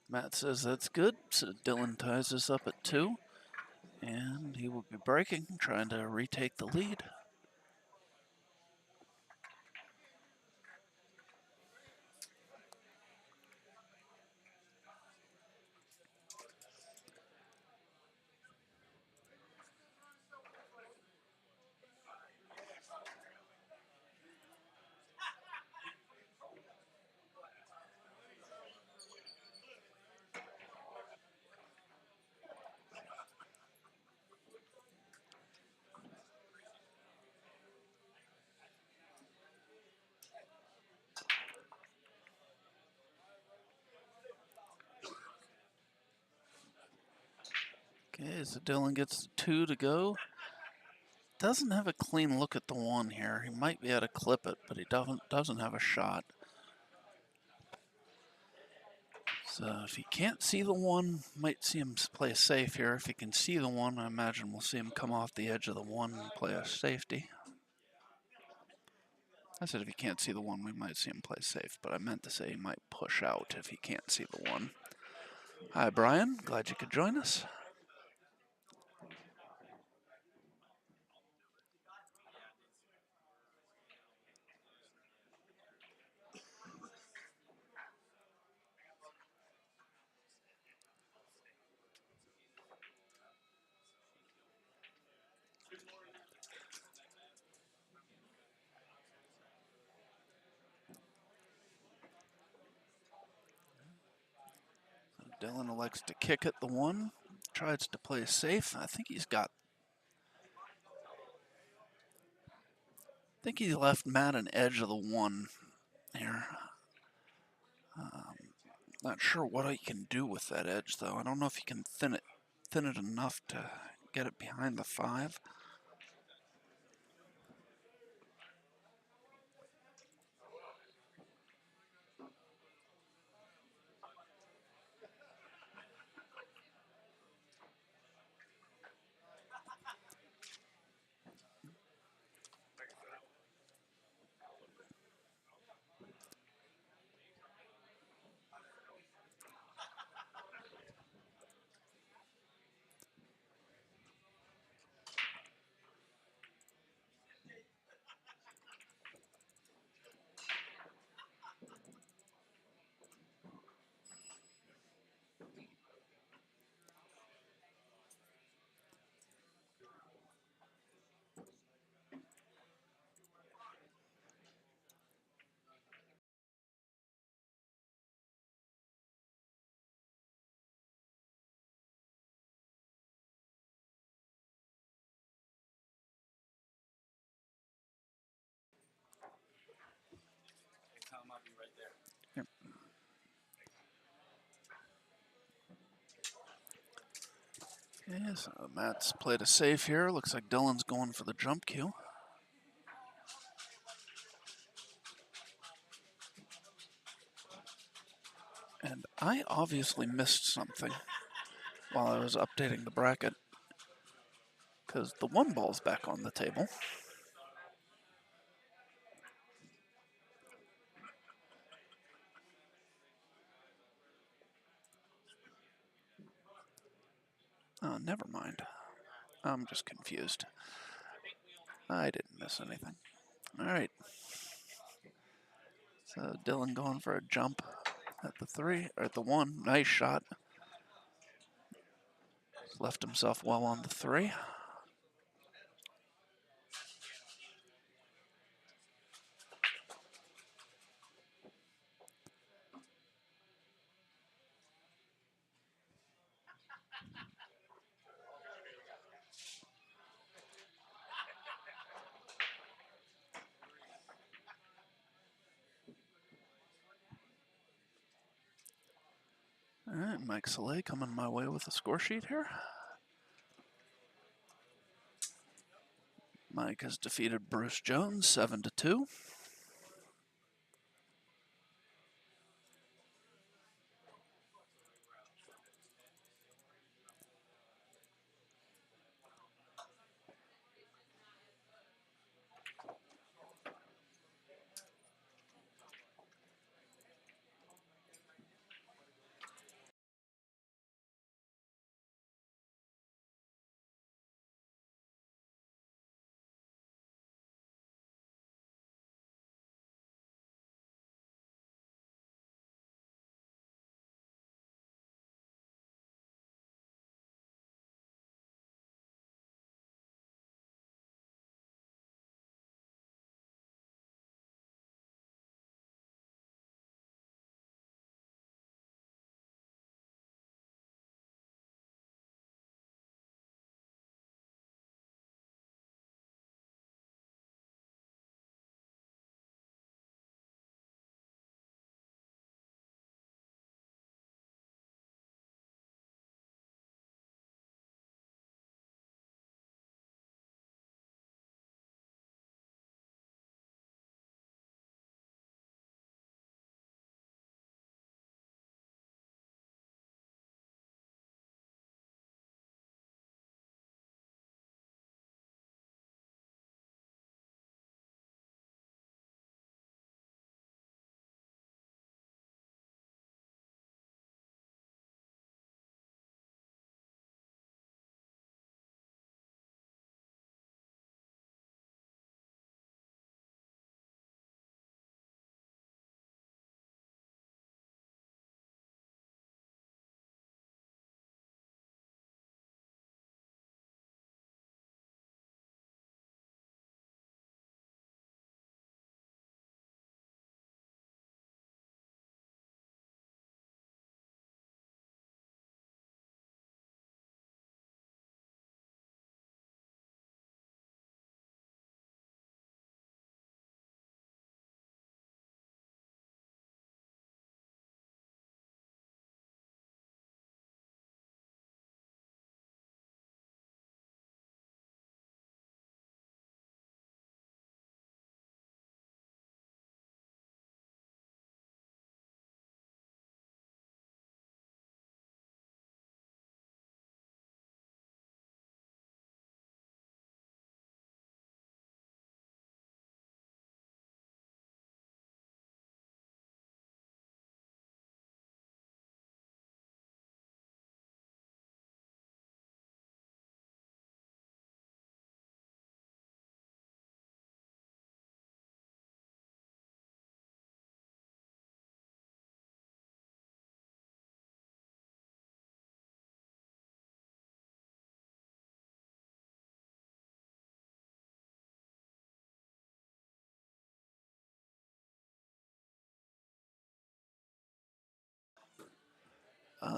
Matt says that's good, so Dylan ties this up at 2, and he will be breaking, trying to retake the lead. Okay, so Dylan gets 2 to go. Doesn't have a clean look at the 1 here. He might be able to clip it, but he doesn't have a shot. So if he can't see the 1, might see him play safe here. If he can see the 1, I imagine we'll see him come off the edge of the 1 and play a safety. I said if he can't see the 1, we might see him play safe, but I meant to say he might push out if he can't see the 1. Hi, Brian. Glad you could join us. Dylan elects to kick at the 1, tries to play safe. I think he's got think he left Matt an edge of the 1 here. Not sure what he can do with that edge, though. I don't know if he can thin it enough to get it behind the 5. Tom, I'll be right there. Yep. Okay, so Matt's played a safe here. Looks like Dylan's going for the jump cue. And I obviously missed something while I was updating the bracket, because the 1 ball's back on the table. Oh, never mind. I'm just confused. I didn't miss anything. All right. So Dylan going for a jump at the 3, or at the 1. Nice shot. Left himself well on the 3. All right, Mike Soleil coming my way with a score sheet here. Mike has defeated Bruce Jones 7-2.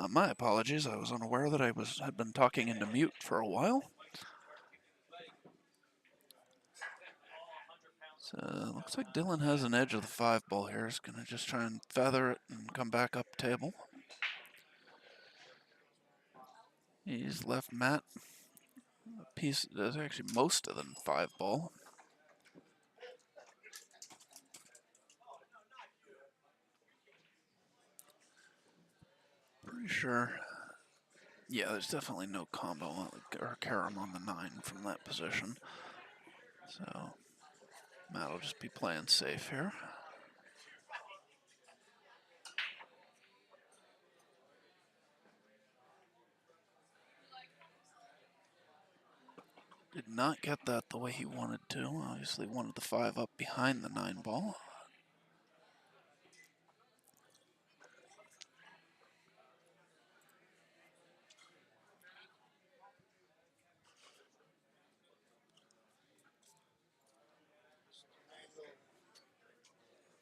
My apologies. I was unaware that had been talking into mute for a while. So looks like Dylan has an edge of the 5-ball here. He's gonna just try and feather it and come back up table. He's left Matt a piece. There's actually most of the 5-ball. Pretty sure. Yeah, there's definitely no combo or carom on the 9 from that position. So Matt will just be playing safe here. Did not get that the way he wanted to. Obviously wanted the 5 up behind the 9-ball.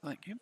Thank you.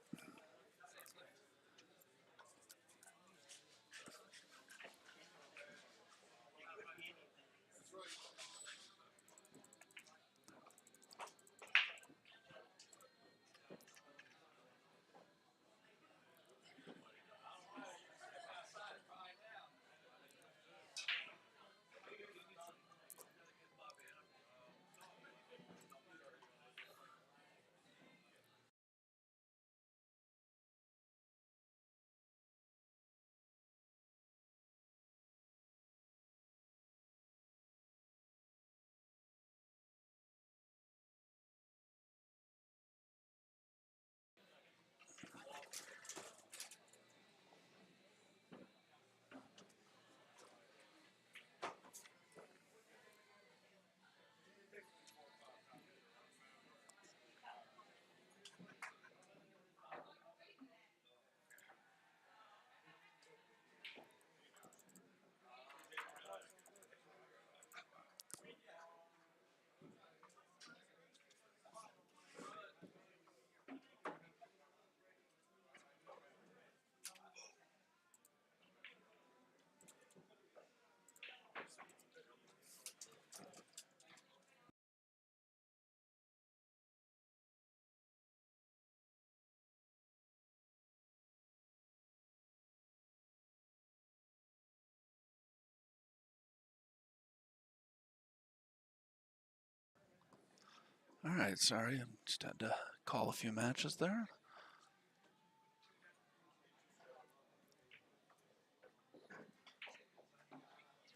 All right, sorry, I just had to call a few matches there.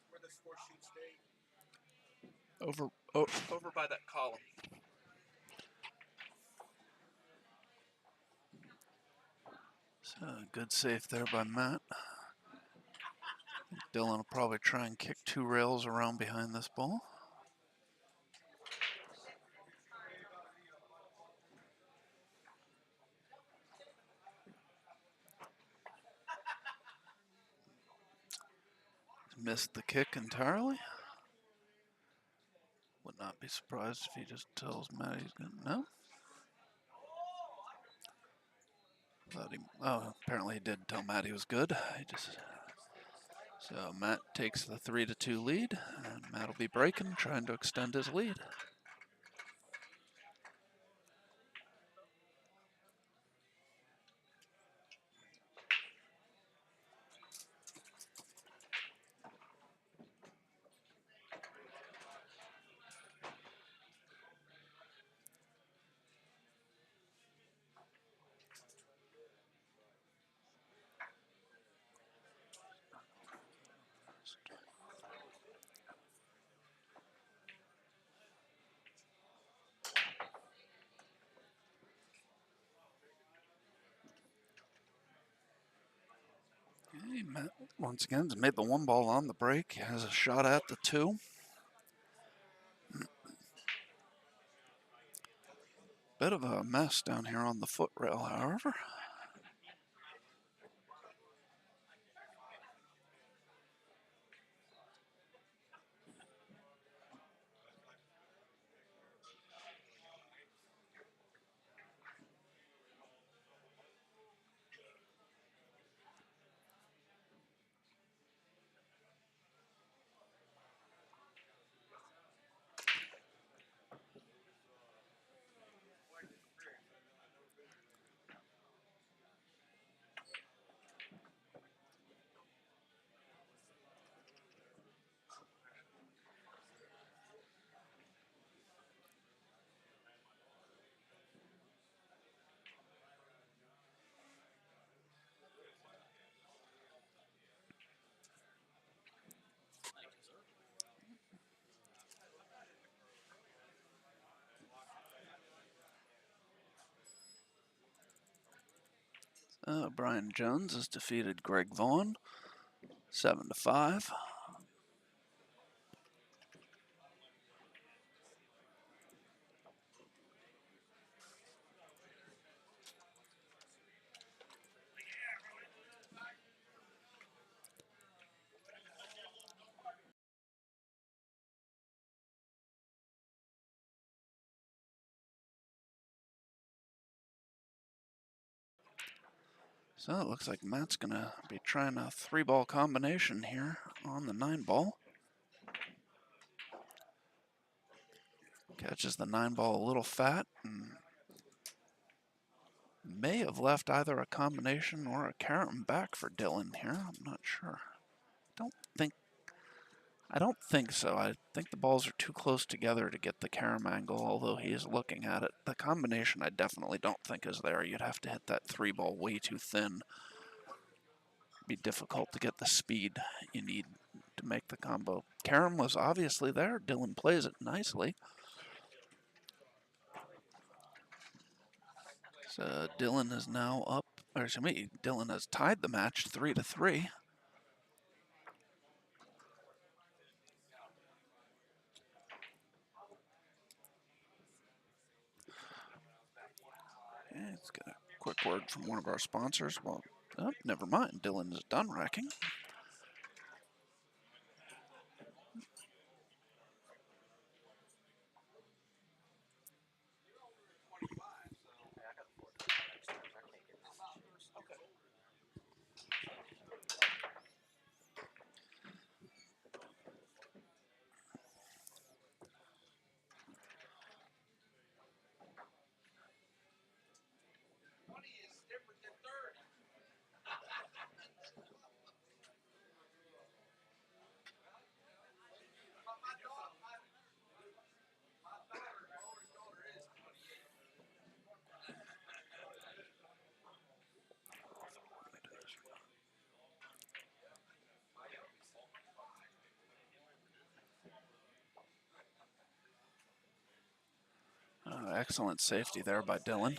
Where the score sheet stay? Over by that column. So good save there by Matt. Dylan will probably try and kick 2 rails around behind this ball. Missed the kick entirely. Would not be surprised if he just tells Matt he's gonna no. Apparently he did tell Matt he was good. So Matt takes the 3-2 lead, and Matt will be breaking, trying to extend his lead. Okay, Matt once again has made the 1 ball on the break. Has a shot at the 2. Bit of a mess down here on the foot rail, however. Brian Jones has defeated Greg Vaughn 7-5. So it looks like Matt's going to be trying a 3-ball combination here on the 9-ball. Catches the 9-ball a little fat and may have left either a combination or a carom back for Dylan here. I'm not sure. I don't think so. I think the balls are too close together to get the carom angle, although he is looking at it. The combination I definitely don't think is there. You'd have to hit that 3-ball way too thin. Be difficult to get the speed you need to make the combo. Carom was obviously there. Dylan plays it nicely. So Dylan is now up, or excuse me, Dylan has tied the match 3-3. Okay, let's get a quick word from one of our sponsors. Well, oh, never mind. Dylan is done racking. Excellent safety there by Dylan.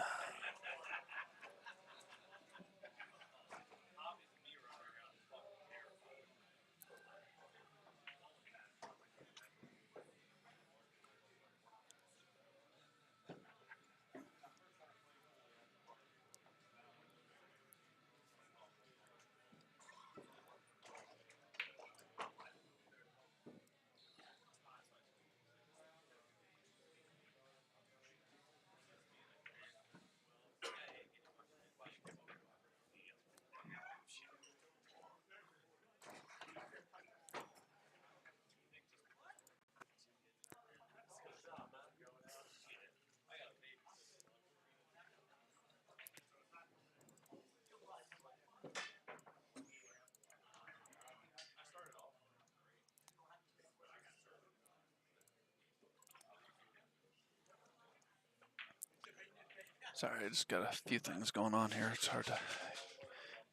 Sorry, I just got a few things going on here. It's hard to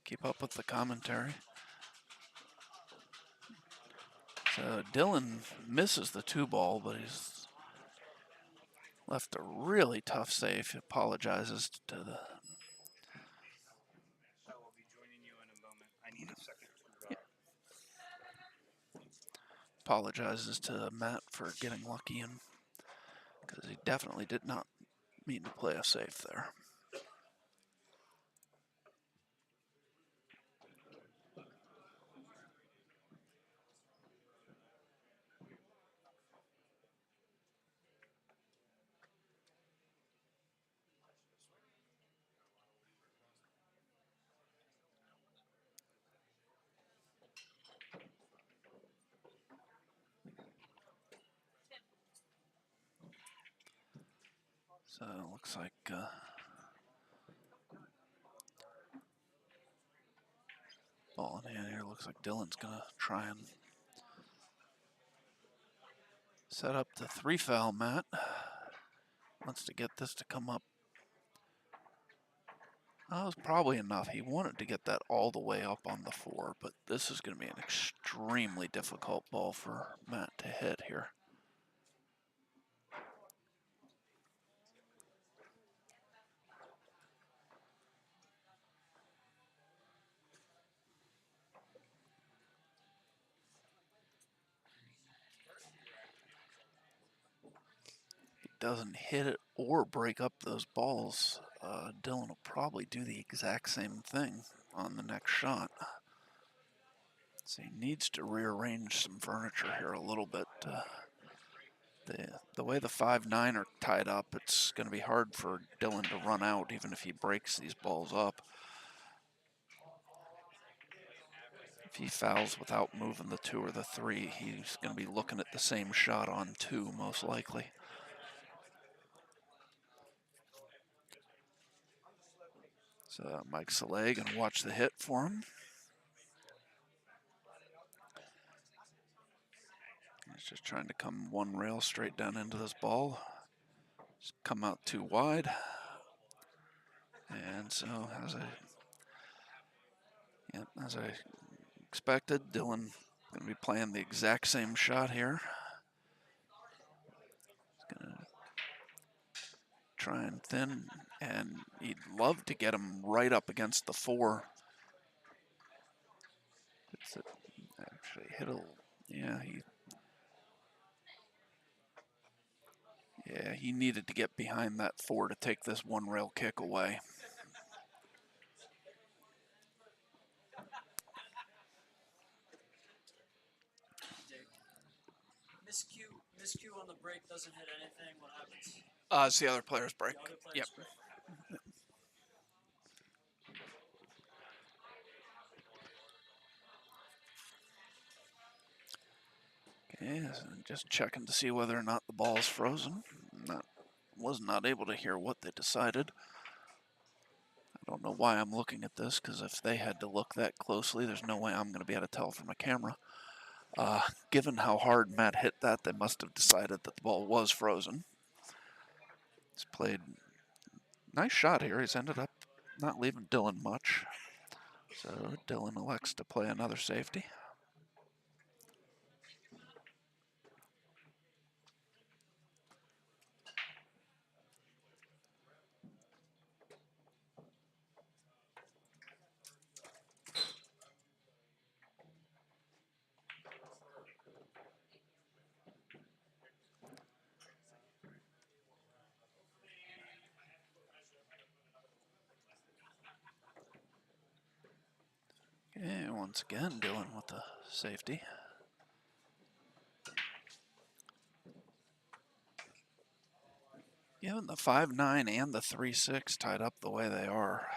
keep up with the commentary. So Dylan misses the 2-ball, but he's left a really tough save. He apologizes to the... I will be joining you in a moment. I need a second to Apologizes to Matt for getting lucky, and because he definitely did not mean to play a safe there. So it looks like ball in hand here. Looks like Dylan's gonna try and set up the 3-foul mat. Wants to get this to come up. That was probably enough. He wanted to get that all the way up on the 4, but this is going to be an extremely difficult ball for Matt to hit here. doesn't hit it or break up those balls, Dylan will probably do the exact same thing on the next shot. So he needs to rearrange some furniture here a little bit. The way the 5-9 are tied up, it's going to be hard for Dylan to run out even if he breaks these balls up. If he fouls without moving the 2 or the 3, he's going to be looking at the same shot on 2 most likely. So Mike Saleh going to watch the hit for him. He's just trying to come one rail straight down into this ball. Just come out too wide. And so as I expected, Dylan going to be playing the exact same shot here. He's going to try and thin, and he'd love to get him right up against the 4. It's actually hit a, he needed to get behind that 4 to take this one rail kick away. Miscue on the break doesn't hit anything. What happens? It's the other player's break. Yep. Okay, so just checking to see whether or not the ball is frozen. Was not able to hear what they decided. I don't know why I'm looking at this, because if they had to look that closely, there's no way I'm going to be able to tell from a camera. Given how hard Matt hit that, they must have decided that the ball was frozen. He's played nice shot here. He's ended up not leaving Dylan much. So Dylan elects to play another safety. Okay, once again, Dylan with the safety. Given the 5-9 and the 3-6 tied up the way they are,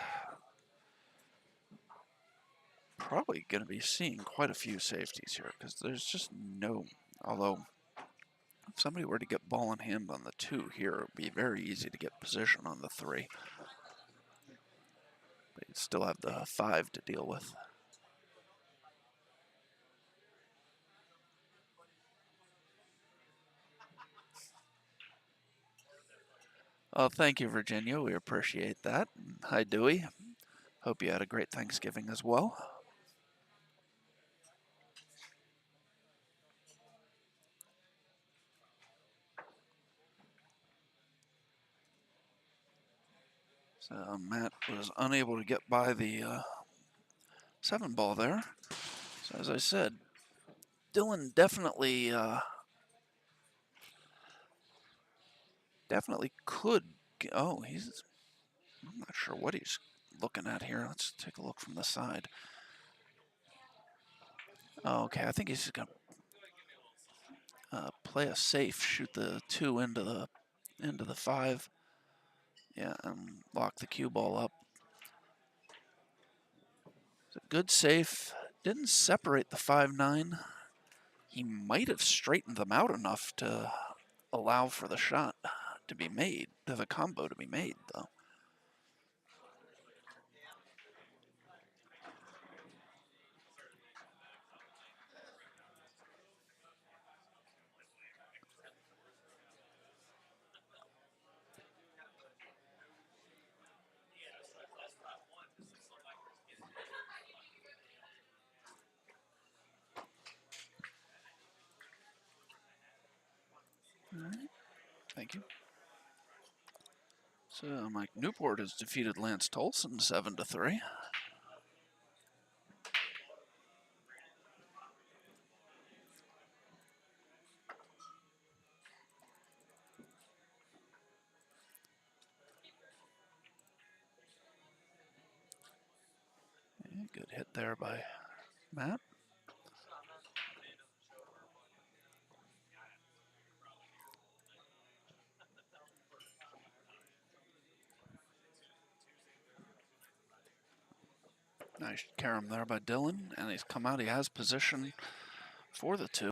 probably going to be seeing quite a few safeties here, because there's just no, although if somebody were to get ball in hand on the 2 here, it would be very easy to get position on the 3. But you'd still have the 5 to deal with. Well, thank you, Virginia. We appreciate that. Hi, Dewey. Hope you had a great Thanksgiving as well. So Matt was unable to get by the 7 ball there. So as I said, Dylan definitely could. Oh, I'm not sure what he's looking at here. Let's take a look from the side. Oh, okay, I think he's gonna play a safe, shoot the 2 into the 5. Yeah, and lock the cue ball up. It's a good safe. Didn't separate the 5-9. He might have straightened them out enough to allow for the shot to be made, the combo to be made, though. All right, thank you. So Mike Newport has defeated Lance Tolson 7-3. hit there by Matt. Nice carom there by Dylan, and he's come out. He has position for the 2.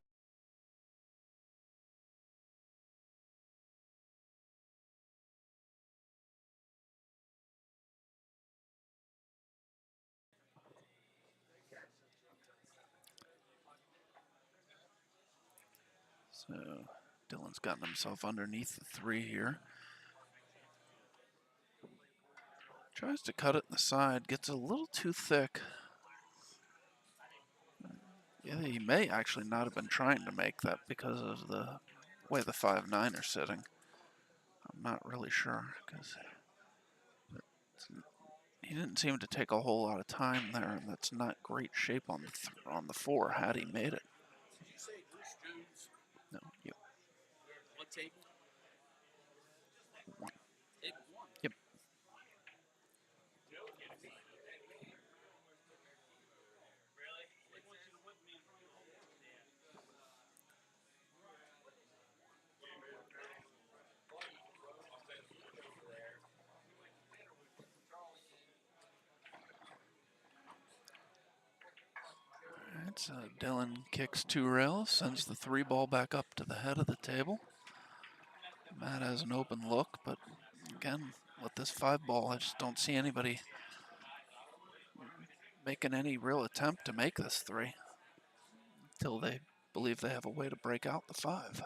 So Dylan's gotten himself underneath the 3 here. Tries to cut it in the side, gets a little too thick. Yeah, he may actually not have been trying to make that because of the way the 5-9 are sitting. I'm not really sure because he didn't seem to take a whole lot of time there, and that's not great shape on the 4 had he made it. Did you say Bruce Jones? No, yep. What table? 1. Table 1. Yep. Alright, so Dylan kicks 2 rails, sends the 3 ball back up to the head of the table. Matt has an open look, but again, with this 5 ball, I just don't see anybody making any real attempt to make this 3 until they believe they have a way to break out the 5.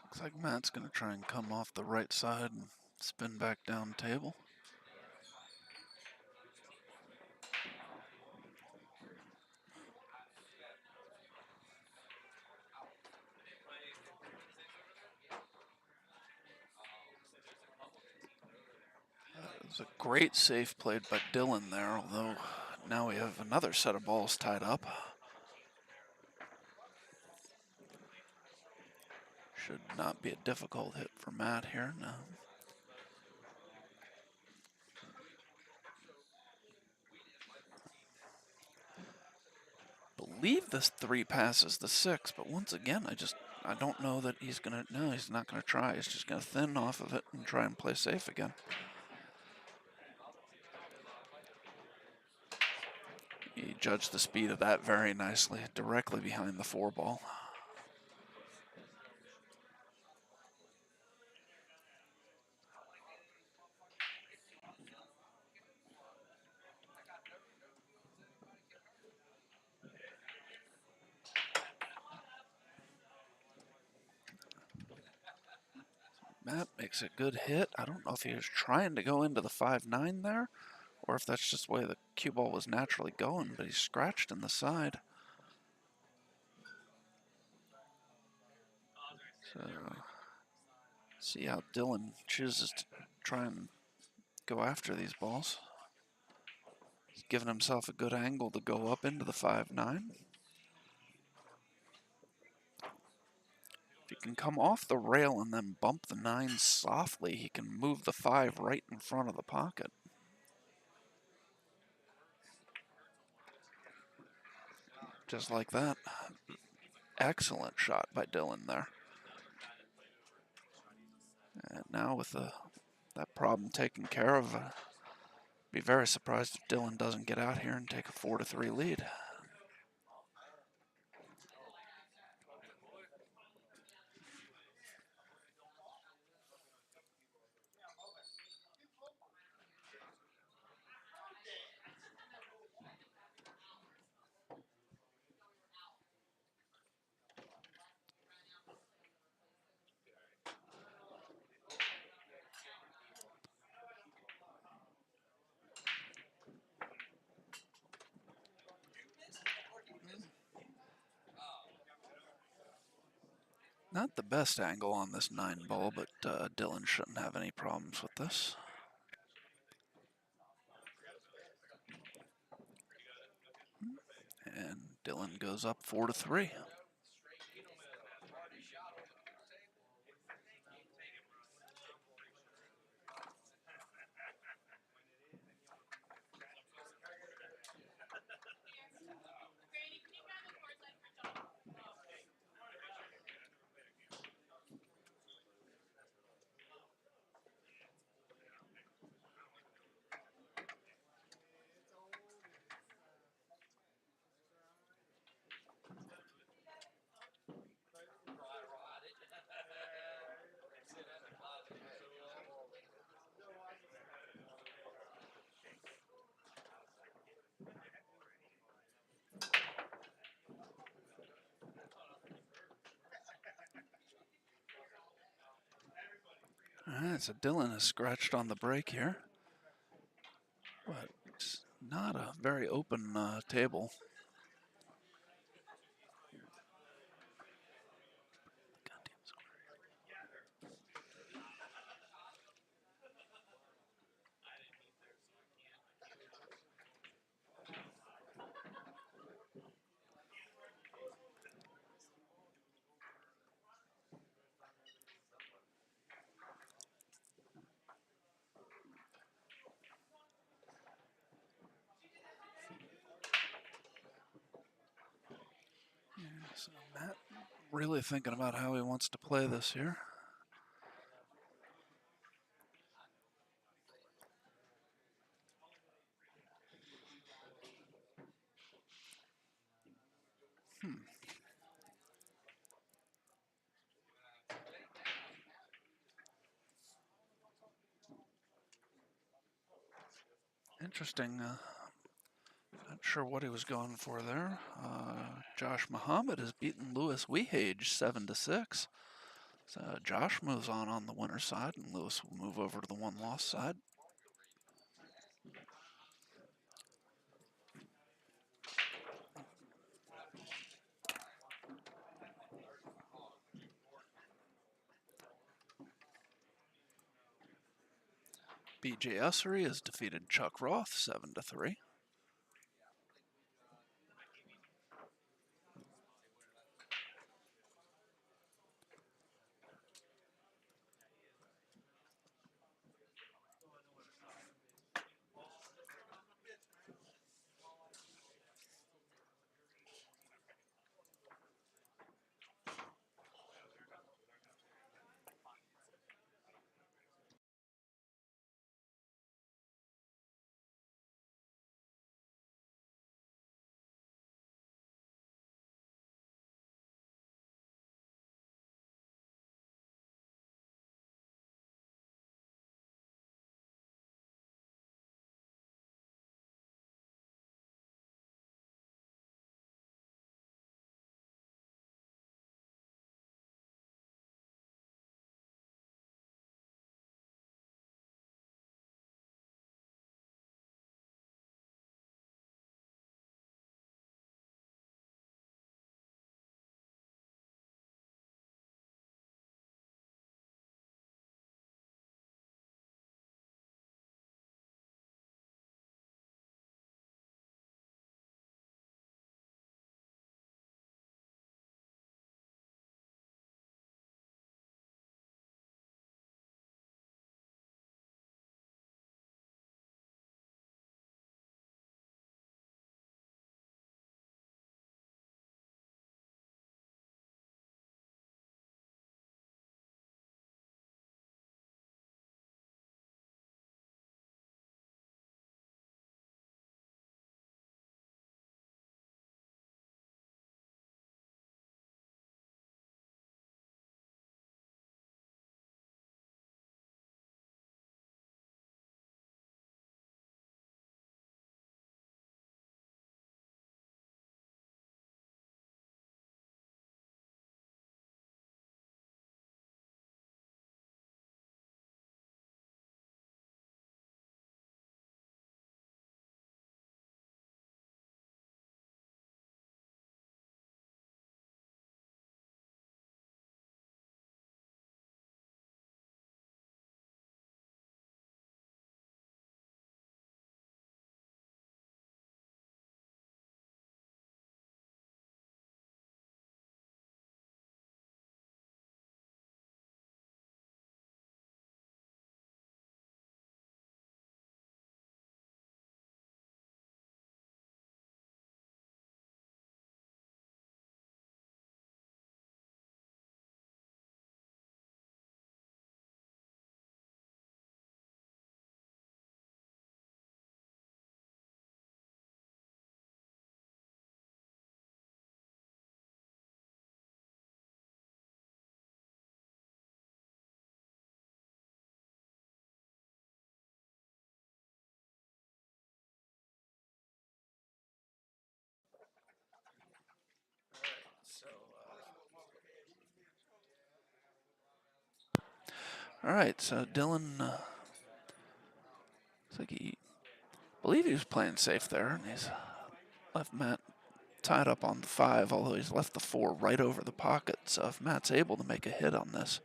Looks like Matt's going to try and come off the right side and spin back down table. It was a great save played by Dylan there, although now we have another set of balls tied up. Should not be a difficult hit for Matt here. No. Believe this 3 passes the 6, but once again, I don't know that he's gonna. No, he's not gonna try. He's just gonna thin off of it and try and play safe again. He judged the speed of that very nicely, directly behind the 4 ball. Matt makes a good hit. I don't know if he was trying to go into the 5-9 there, or if that's just the way the cue ball was naturally going, but he's scratched in the side. So, see how Dylan chooses to try and go after these balls. He's given himself a good angle to go up into the 5-9. If he can come off the rail and then bump the 9 softly, he can move the 5 right in front of the pocket. Just like that. Excellent shot by Dylan there. And now with that problem taken care of, be very surprised if Dylan doesn't get out here and take a 4-3 lead. Not the best angle on this 9 ball, but Dylan shouldn't have any problems with this. And Dylan goes up 4-3. All right, so Dylan is scratched on the break here, but it's not a very open table. So Matt really thinking about how he wants to play this here. Interesting. Not sure what he was going for there. Josh Muhammad has beaten Lewis Wehage 7-6. So Josh moves on the winner's side, and Lewis will move over to the one-loss side. BJ Ussery has defeated Chuck Roth 7-3. All right, so Dylan, looks like I believe he was playing safe there, and he's left Matt tied up on the 5, although he's left the 4 right over the pocket. So if Matt's able to make a hit on this,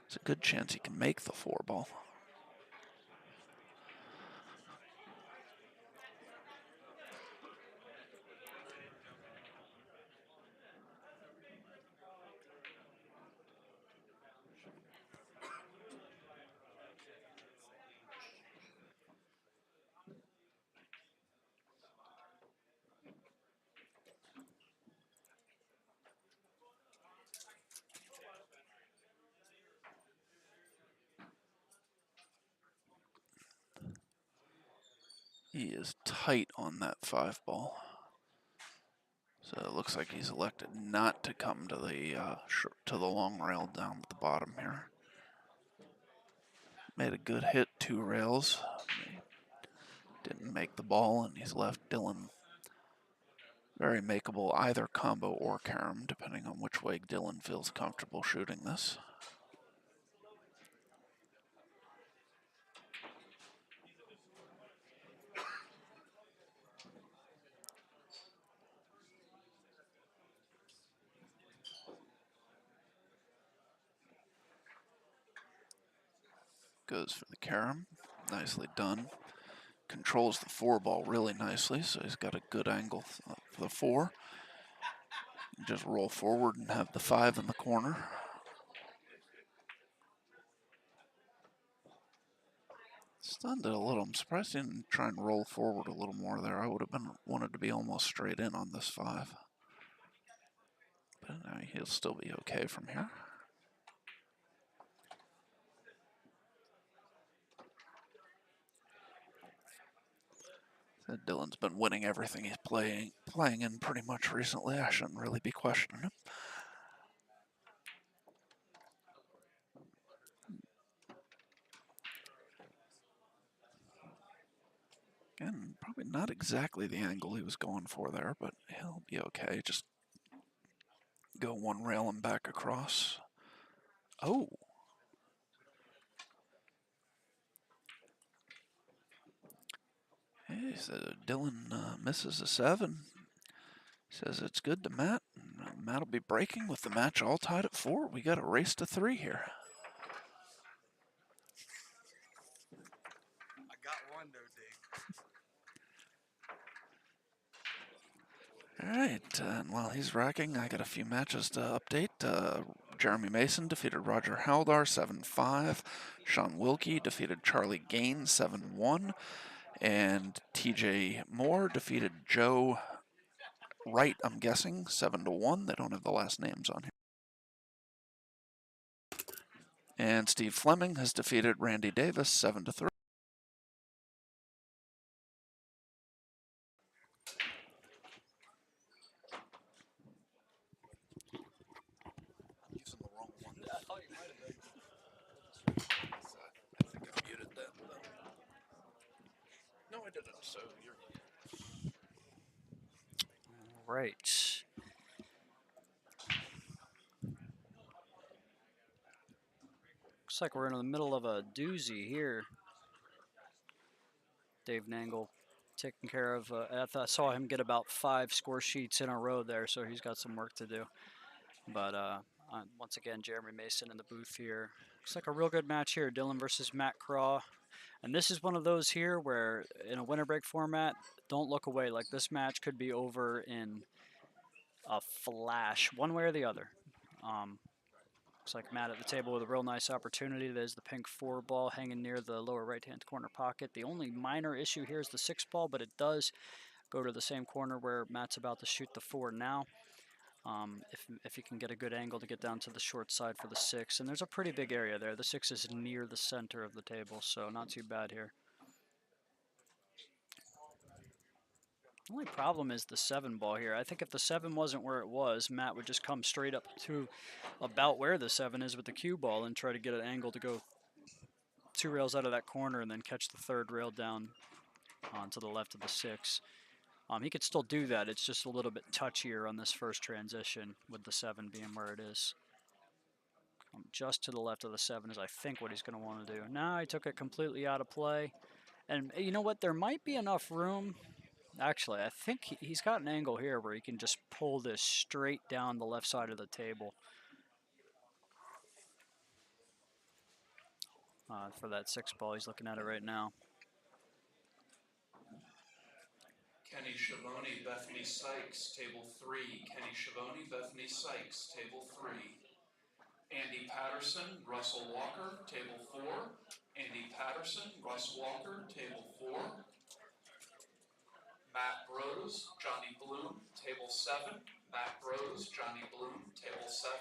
there's a good chance he can make the 4 ball. He is tight on that 5 ball. So it looks like he's elected not to come to the long rail down at the bottom here. Made a good hit, 2 rails. Didn't make the ball, and he's left Dylan very makeable either combo or carom, depending on which way Dylan feels comfortable shooting this. Goes for the carom, nicely done. Controls the 4 ball really nicely, so he's got a good angle for the 4. Just roll forward and have the 5 in the corner. Stunned it a little. I'm surprised he didn't try and roll forward a little more there. I would have wanted to be almost straight in on this 5. But he'll still be okay from here. Dylan's been winning everything he's playing in pretty much recently. I shouldn't really be questioning him. Again, probably not exactly the angle he was going for there, but he'll be okay. Just go 1 rail and back across. Oh. Hey, so Dylan misses a 7. Says it's good to Matt. Matt will be breaking with the match all tied at 4. We got a race to 3 here. I got one though, Dave. All right, and while he's racking, I got a few matches to update. Jeremy Mason defeated Roger Haldar 7-5. Sean Wilkie defeated Charlie Gaines 7-1. And TJ Moore defeated Joe Wright, I'm guessing, 7-1. They don't have the last names on here. And Steve Fleming has defeated Randy Davis 7-3. Using the wrong one. Yeah, I thought you might have been. I think I muted that. No, I didn't. So you're. All right. Looks like we're in the middle of a doozy here. Dave Nangle taking care of. I saw him get about 5 score sheets in a row there, so he's got some work to do. But once again, Jeremy Mason in the booth here. Looks like a real good match here. Dylan versus Matt Craw. And this is one of those here where in a winter break format, don't look away. Like this match could be over in a flash, one way or the other. Looks like Matt at the table with a real nice opportunity. There's the pink 4 ball hanging near the lower right-hand corner pocket. The only minor issue here is the 6 ball, but it does go to the same corner where Matt's about to shoot the 4 now. If you can get a good angle to get down to the short side for the 6. And there's a pretty big area there. The 6 is near the center of the table, so not too bad here. The only problem is the 7 ball here. I think if the 7 wasn't where it was, Matt would just come straight up to about where the 7 is with the cue ball and try to get an angle to go 2 rails out of that corner and then catch the 3rd rail down onto the left of the 6. He could still do that. It's just a little bit touchier on this first transition with the 7 being where it is. Just to the left of the 7 is, I think, what he's going to want to do. Now he took it completely out of play. And you know what? There might be enough room. Actually, I think he's got an angle here where he can just pull this straight down the left side of the table. For that 6 ball, he's looking at it right now. Kenny Schiavone, Bethany Sykes, table 3. Kenny Schiavone, Bethany Sykes, table 3. Andy Patterson, Russell Walker, table 4. Andy Patterson, Russ Walker, table 4. Matt Rose, Johnny Bloom, table 7. Matt Rose, Johnny Bloom, table 7.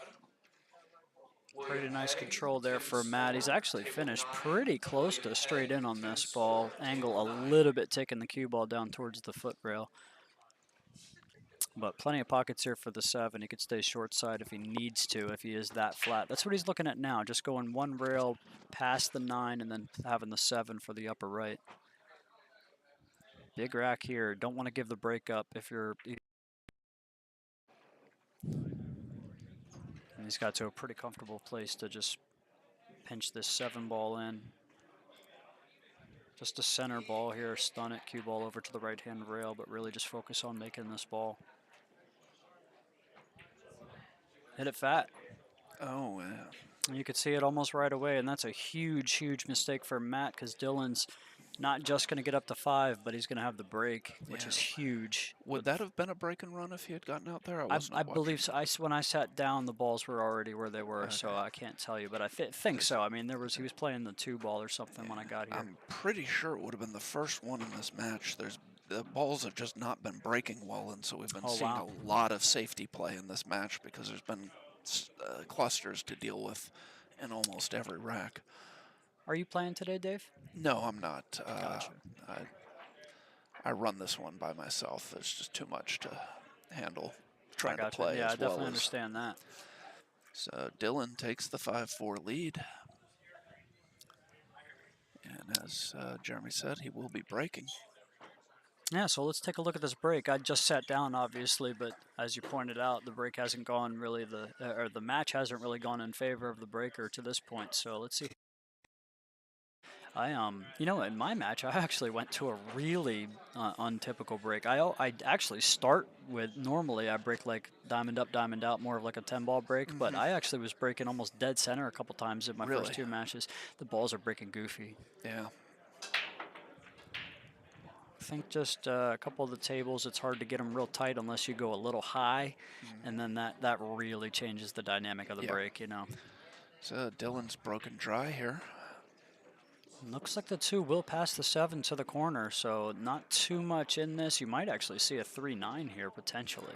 Pretty nice control there for Matt. He's actually finished pretty close to straight in on this ball. Angle a little bit taking the cue ball down towards the foot rail. But plenty of pockets here for the 7. He could stay short side if he needs to, if he is that flat. That's what he's looking at now, just going one rail past the 9 and then having the 7 for the upper right. Big rack here. Don't want to give the break up if you're... And he's got to a pretty comfortable place to just pinch this 7 ball in. Just a center ball here, stun it, cue ball over to the right-hand rail, but really just focus on making this ball. Hit it fat. Oh, yeah. And you could see it almost right away, and that's a huge, huge mistake for Matt because Dylan's not just going to get up to 5, but he's going to have the break, which is huge. Would that have been a break and run if he had gotten out there? I believe so. When I sat down, the balls were already where they were, so I can't tell you, but I think so. I mean, he was playing the 2 ball or something when I got here. I'm pretty sure it would have been the first one in this match. The balls have just not been breaking well, and so we've been seeing a lot of safety play in this match because there's been clusters to deal with in almost every rack. Are you playing today, Dave? No, I'm not. Gotcha. I run this one by myself. There's just too much to handle trying to Gotcha. play Yeah, as I definitely well understand that. So Dylan takes the 5-4 lead. And as Jeremy said, he will be breaking. Yeah, so let's take a look at this break. I just sat down, obviously, but as you pointed out, the break hasn't gone really, the match hasn't really gone in favor of the breaker to this point. So let's see. You know, in my match, I actually went to a really untypical break. I actually start with, normally I break like diamond up, diamond out, more of like a 10-ball break, but I actually was breaking almost dead center a couple times in my first 2 matches. The balls are breaking goofy. Yeah. I think just a couple of the tables, it's hard to get them real tight unless you go a little high, and then that really changes the dynamic of the break, you know. So Dylan's broken dry here. Looks like the 2 will pass the 7 to the corner, so not too much in this. You might actually see a 3-9 here potentially.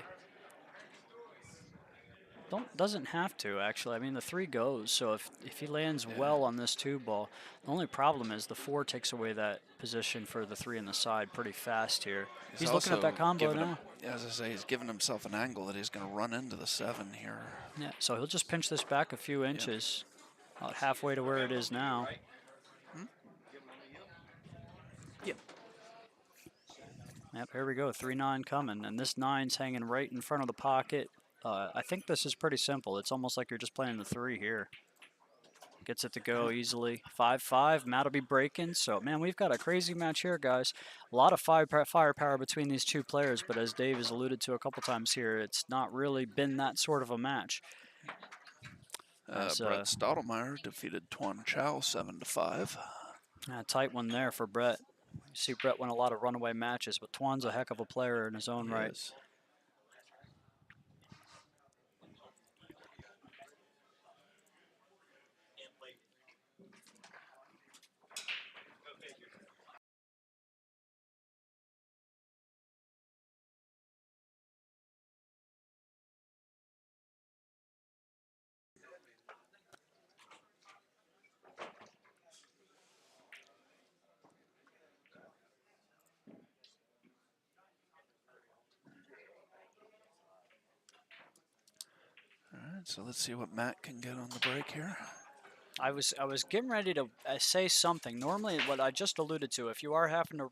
Doesn't have to, actually. I mean, the 3 goes, so if he lands well on this 2 ball, the only problem is the 4 takes away that position for the 3 in the side pretty fast here. He's looking at that combo now. As I say, he's giving himself an angle that he's going to run into the 7 here. Yeah, so he'll just pinch this back a few inches, about halfway to where it is now. Yep, here we go, 3-9 coming, and this 9's hanging right in front of the pocket. I think this is pretty simple. It's almost like you're just playing the 3 here. Gets it to go easily. 5-5, Matt will be breaking. So, man, we've got a crazy match here, guys. A lot of firepower between these 2 players, but as Dave has alluded to a couple times here, it's not really been that sort of a match. Brett Stottlemyre defeated Tuan Chow 7-5. A tight one there for Brett. You see Brett win a lot of runaway matches, but Tuan's a heck of a player in his own right. So let's see what Matt can get on the break here. I was getting ready to say something. Normally, what I just alluded to, if you are having to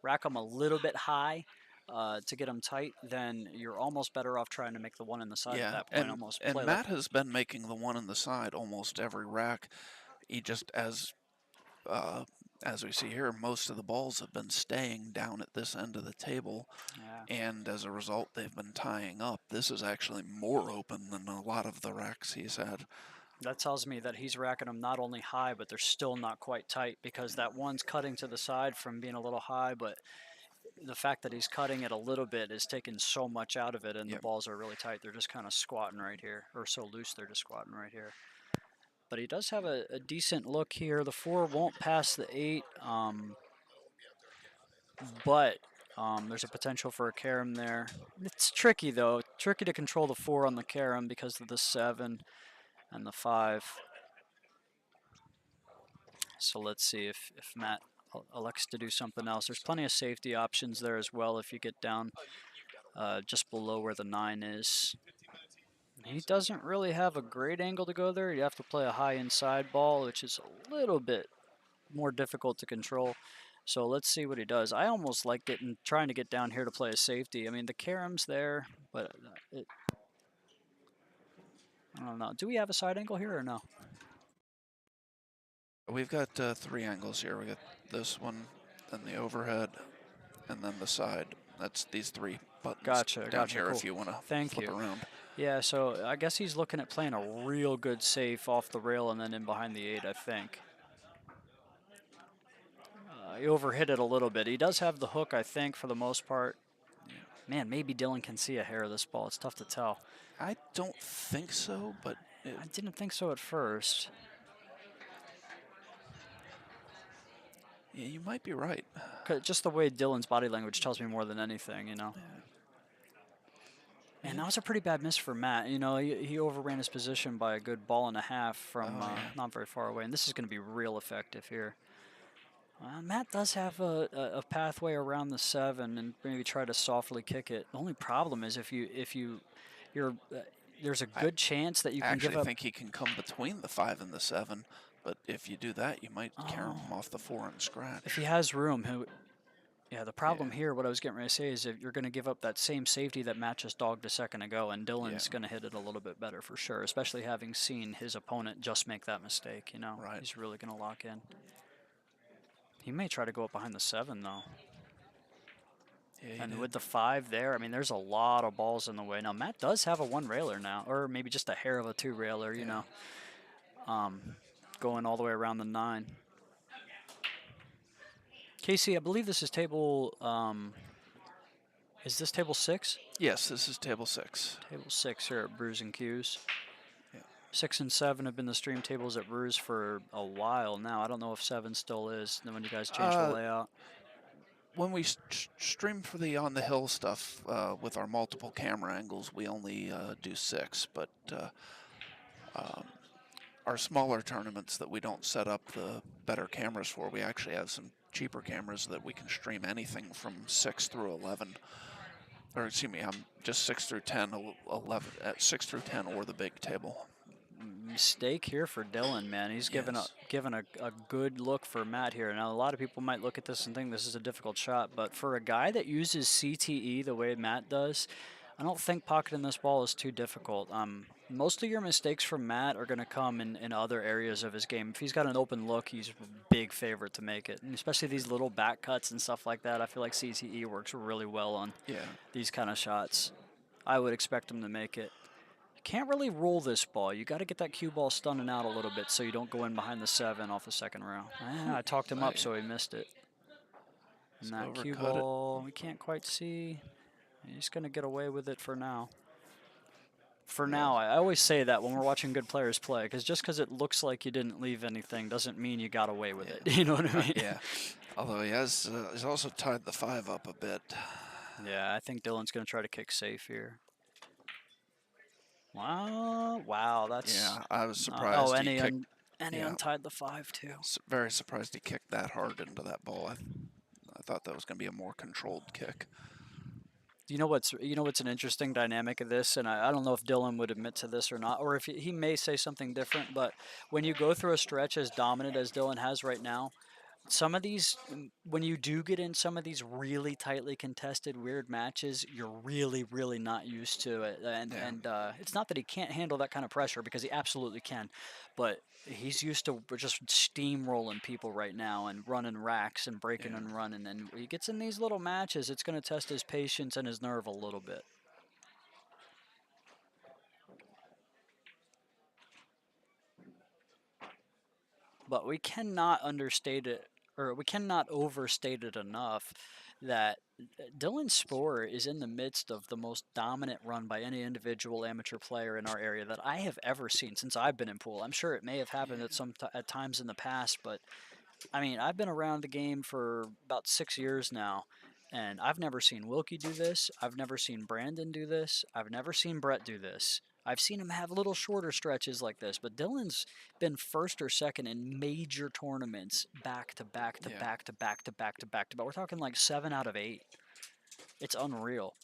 rack them a little bit high, to get them tight, then you're almost better off trying to make the one in the side at Yeah, that point. Almost and play like Matt has been making the one in the side almost every rack. He just as we see here, most of the balls have been staying down at this end of the table, yeah. and as a result, they've been tying up. This is actually more open than a lot of the racks he's had. That tells me that he's racking them not only high, but they're still not quite tight because that one's cutting to the side from being a little high, but the fact that he's cutting it a little bit is taking so much out of it, and the Yep. balls are really tight. They're just kind of squatting right here, or so loose they're just squatting right here. But he does have a decent look here. The 4 won't pass the 8, but there's a potential for a carom there. It's tricky though. Tricky to control the 4 on the carom because of the 7 and the 5. So let's see if Matt elects to do something else. There's plenty of safety options there as well if you get down just below where the 9 is. He doesn't really have a great angle to go there. You have to play a high inside ball, which is a little bit more difficult to control. So let's see what he does. I almost like trying to get down here to play a safety. I mean, the carom's there, but I don't know. Do we have a side angle here or no? We've got 3 angles here. We got this one, then the overhead, and then the side. That's these 3 buttons down here cool. if you want to Thank flip you. around. Yeah, so I guess he's looking at playing a real good safe off the rail and then in behind the 8, I think. He overhit it a little bit. He does have the hook, I think, for the most part. Man, maybe Dylan can see a hair of this ball. It's tough to tell. I don't think so, but I didn't think so at first. yeah, you might be right. Just the way Dylan's body language tells me more than anything, you know. And that was a pretty bad miss for Matt. You know, he overran his position by a good ball and a half from not very far away. And this is going to be real effective here. Matt does have a pathway around the 7 and maybe try to softly kick it. The only problem is if you're there's a good chance that you can give up. I actually think he can come between the 5 and the 7, but if you do that, you might carry him off the 4 and scratch. If he has room, yeah, the problem here, what I was getting ready to say, is if you're going to give up that same safety that Matt just dogged a second ago, and Dylan's going to hit it a little bit better for sure, especially having seen his opponent just make that mistake, you know. Right. He's really going to lock in. He may try to go up behind the 7, though. Yeah, and with the 5 there, I mean, there's a lot of balls in the way. Now, Matt does have a 1-railer now, or maybe just a hair of a 2-railer, you know, going all the way around the 9. Casey, I believe this is table, is this table 6? Yes, this is table 6. Table 6 here at Brews and Q's. Yeah. 6 and 7 have been the stream tables at Brews for a while now. I don't know if 7 still is. Then when you guys change the layout. When we stream for the On the Hill stuff with our multiple camera angles, we only do 6. But our smaller tournaments that we don't set up the better cameras for, we actually have some cheaper cameras that we can stream anything from 6 through 11. Or excuse me, just 6 through 10, 11, 6 through 10, or the big table. Mistake here for Dylan, man. He's given a good look for Matt here. Now, a lot of people might look at this and think this is a difficult shot, but for a guy that uses CTE the way Matt does, I don't think pocketing this ball is too difficult. Most of your mistakes from Matt are going to come in other areas of his game. If he's got an open look, he's a big favorite to make it. And especially these little back cuts and stuff like that, I feel like CTE works really well on these kind of shots. I would expect him to make it. You can't really roll this ball. You got to get that cue ball stunning out a little bit so you don't go in behind the 7 off the second row. I talked him up so he missed it. And that cue ball, we can't quite see. He's going to get away with it for now. For now, I always say that when we're watching good players play, because just because it looks like you didn't leave anything doesn't mean you got away with it. You know what I mean? Yeah. Although he's also tied the 5 up a bit. Yeah, I think Dylan's going to try to kick safe here. Wow, that's... Yeah, I was surprised he untied the 5 too. Very surprised he kicked that hard into that ball. I thought that was going to be a more controlled kick. You know what's an interesting dynamic of this, and I don't know if Dylan would admit to this or not, or if he may say something different, but when you go through a stretch as dominant as Dylan has right now, some of these, when you do get in some of these really tightly contested weird matches, you're really not used to it. And it's not that he can't handle that kind of pressure, because he absolutely can, but he's used to just steamrolling people right now and running racks and breaking Yeah. and running. And when he gets in these little matches, it's going to test his patience and his nerve a little bit. But we cannot understate it, or we cannot overstate it enough, that Dylan Sporer is in the midst of the most dominant run by any individual amateur player in our area that I have ever seen since I've been in pool. I'm sure it may have happened at at times in the past, but I mean, I've been around the game for about 6 years now, and I've never seen Wilkie do this. I've never seen Brandon do this. I've never seen Brett do this. I've seen him have little shorter stretches like this, but Dylan's been first or second in major tournaments back to back to Yeah. back to back to back to back to back. We're talking like 7 out of 8. It's unreal.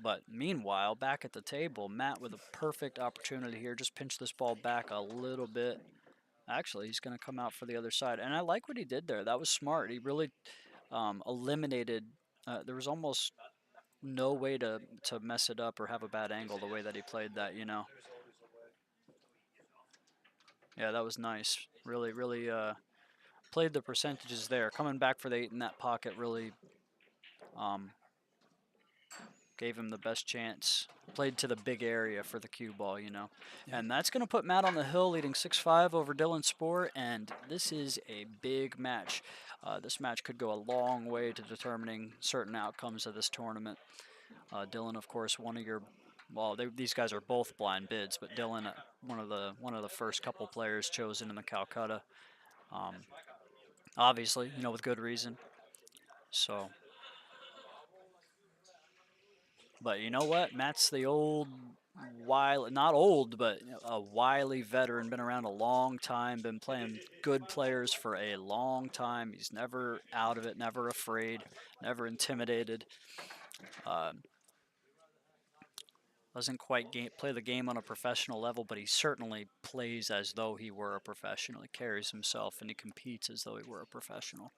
But meanwhile, back at the table, Matt with a perfect opportunity here. Just pinch this ball back a little bit. Actually, he's going to come out for the other side. And I like what he did there. That was smart. He really eliminated. There was almost no way to mess it up or have a bad angle the way that he played that, you know. Yeah, that was nice. Really played the percentages there. Coming back for the 8 in that pocket really um, gave him the best chance. Played to the big area for the cue ball, you know. Yeah. And that's going to put Matt on the hill, leading 6-5 over Dylan Sporer, and this is a big match. This match could go a long way to determining certain outcomes of this tournament. Dylan, of course, one of your, well, these guys are both blind bids, but Dylan, one of the first couple players chosen in the Calcutta. Obviously, you know, with good reason. So, but you know what? Matt's the old, wily, not old, but a wily veteran, been around a long time, been playing good players for a long time. He's never out of it, never afraid, never intimidated. Doesn't quite play the game on a professional level, but he certainly plays as though he were a professional. He carries himself and he competes as though he were a professional.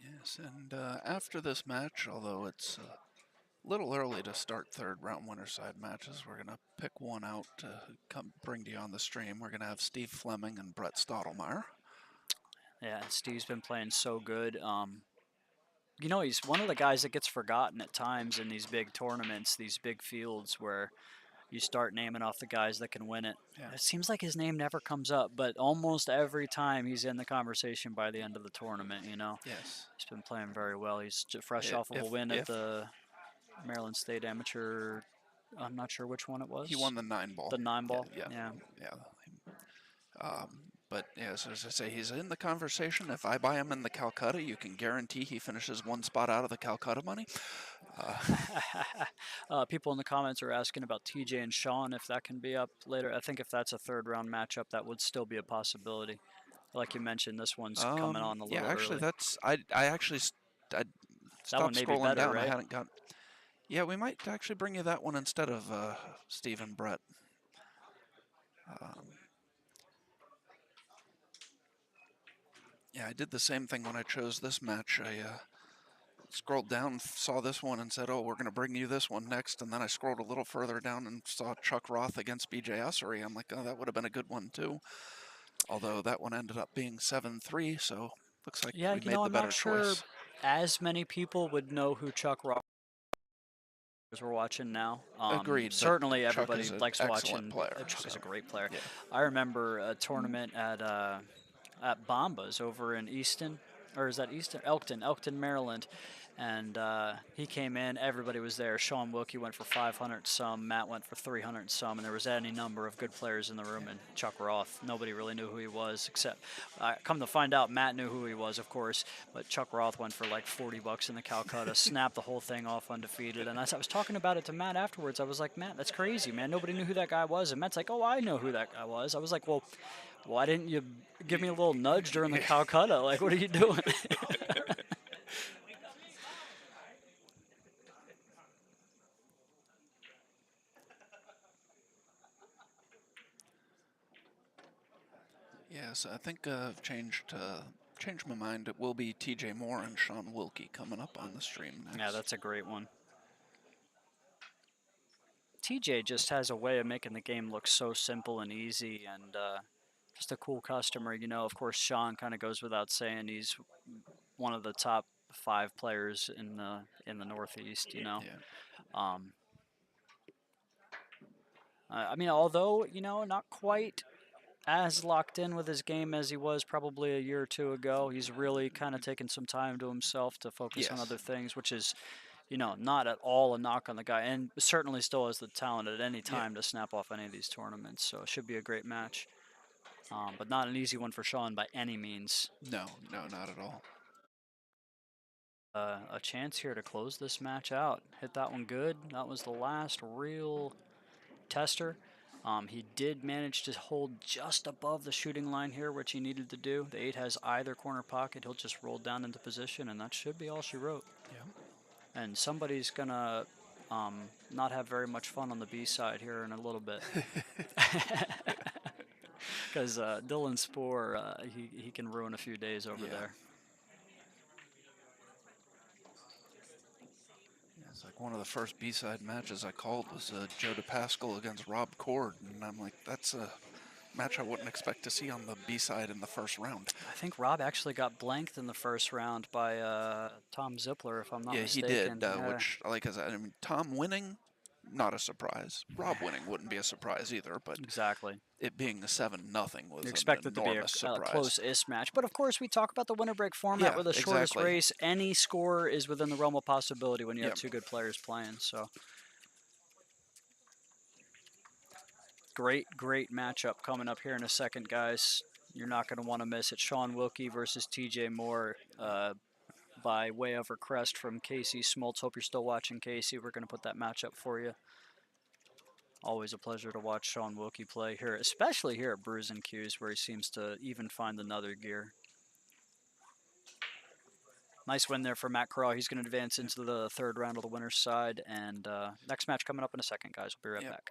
Yes, and after this match, although it's a little early to start third round winner side matches, we're going to pick one out to come bring to you on the stream. We're going to have Steve Fleming and Brett Stottlemyre. Yeah, Steve's been playing so good. You know, he's one of the guys that gets forgotten at times in these big tournaments, these big fields where you start naming off the guys that can win it. Yeah. It seems like his name never comes up, but almost every time he's in the conversation by the end of the tournament, you know. Yes. He's been playing very well. He's fresh off of a win at the Maryland State Amateur. I'm not sure which one it was. He won the 9-ball. The 9-ball? Yeah. But yes, as I say, he's in the conversation. If I buy him in the Calcutta, you can guarantee he finishes one spot out of the Calcutta money. People in the comments are asking about TJ and Sean, if that can be up later. I think if that's a third round matchup, that would still be a possibility. Like you mentioned, this one's coming on a little actually, early. that's I actually I stopped may be scrolling better, down. right? I hadn't got. Yeah, we might actually bring you that one instead of Steve and Brett. Yeah, I did the same thing when I chose this match. I scrolled down, saw this one, and said, "Oh, we're going to bring you this one next." And then I scrolled a little further down and saw Chuck Roth against BJ Ussery. I'm like, "Oh, that would have been a good one too." Although that one ended up being 7-3, so looks like we made the I'm better not sure choice. as many people would know who Chuck Roth is. We're watching now. Agreed. Certainly, Chuck everybody is an likes excellent watching. player, Chuck is so, a great player. yeah. I remember a tournament at Bombas over in Easton, or is that Easton? Elkton, Maryland. And he came in, everybody was there. Sean Wilkie went for 500 some, Matt went for 300 some, and there was any number of good players in the room. And Chuck Roth, nobody really knew who he was, except come to find out, Matt knew who he was, of course. But Chuck Roth went for like $40 in the Calcutta, snapped the whole thing off undefeated. And as I was talking about it to Matt afterwards, I was like, Matt, that's crazy, man. Nobody knew who that guy was. And Matt's like, oh, I know who that guy was. I was like, well, why didn't you give me a little nudge during the Calcutta? Like, what are you doing? Yes, I think I've changed my mind. It will be TJ Moore and Sean Wilkie coming up on the stream next. Yeah, that's a great one. TJ just has a way of making the game look so simple and easy, and just a cool customer. You know, of course, Sean kind of goes without saying. He's one of the top 5 players in the Northeast. You know, Yeah. I mean, although not quite as locked in with his game as he was probably a year or two ago, he's really kind of taken some time to himself to focus on Yes. other things, which is not at all a knock on the guy, and certainly still has the talent at any time to snap off any of these tournaments. So it should be a great match, but not an easy one for Sean by any means. No, not at all. A chance here to close this match out. Hit that one good. That was the last real tester. He did manage to hold just above the shooting line here, which he needed to do. The 8 has either corner pocket. He'll just roll down into position, and that should be all she wrote. Yeah. And somebody's going to not have very much fun on the B side here in a little bit. Because Dylan Spoor, he can ruin a few days over there. It's like one of the first B-side matches I called was Joe DePascal against Rob Cord, and I'm like, that's a match I wouldn't expect to see on the B-side in the first round. I think Rob actually got blanked in the first round by Tom Zippler, if I'm not Yeah, mistaken. he did, Yeah. which, like I said, I mean, Tom winning, not a surprise. Rob winning wouldn't be a surprise either, but Exactly. it being a 7-0 was You expect an it to be enormous a surprise. close-ish match. But, of course, we talk about the winner break format with the shortest exactly. race. Any score is within the realm of possibility when you have 2 good players playing. So, great matchup coming up here in a second, guys. You're not going to want to miss it. Sean Wilkie versus TJ Moore by way of request from Casey Smoltz. Hope you're still watching, Casey. We're going to put that matchup for you. Always a pleasure to watch Sean Wilkie play here, especially here at Brews and Q's, where he seems to even find another gear. Nice win there for Matt Craw. He's going to advance into the 3rd round of the winner's side. And next match coming up in a second, guys. We'll be right back.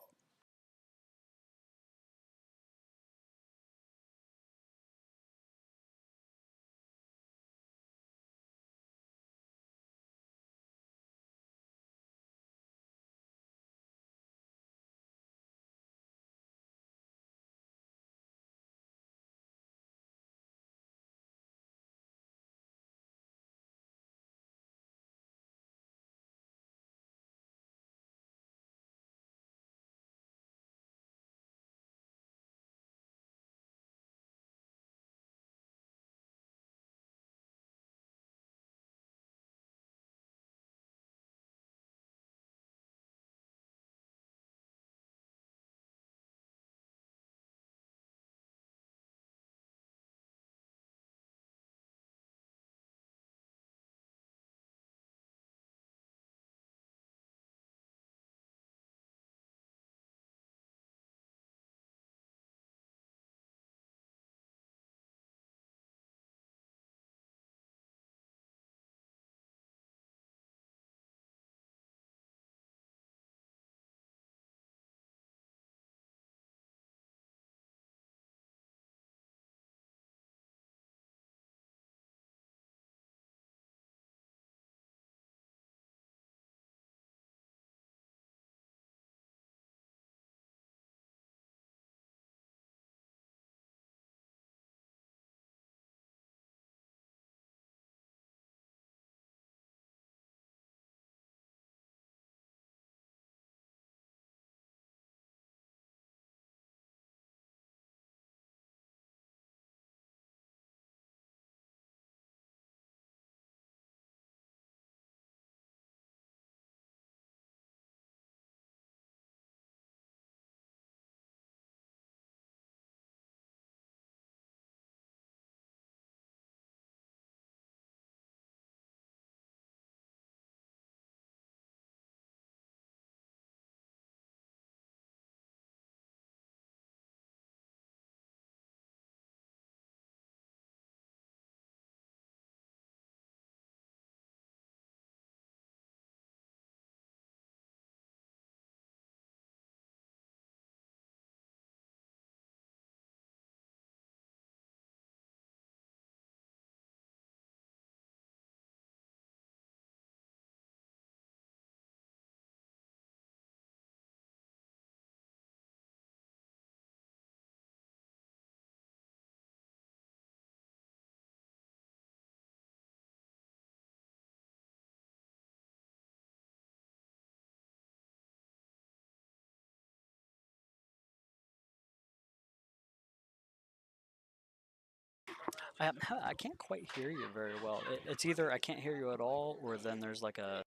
I can't quite hear you very well. It's either I can't hear you at all, or then there's like a.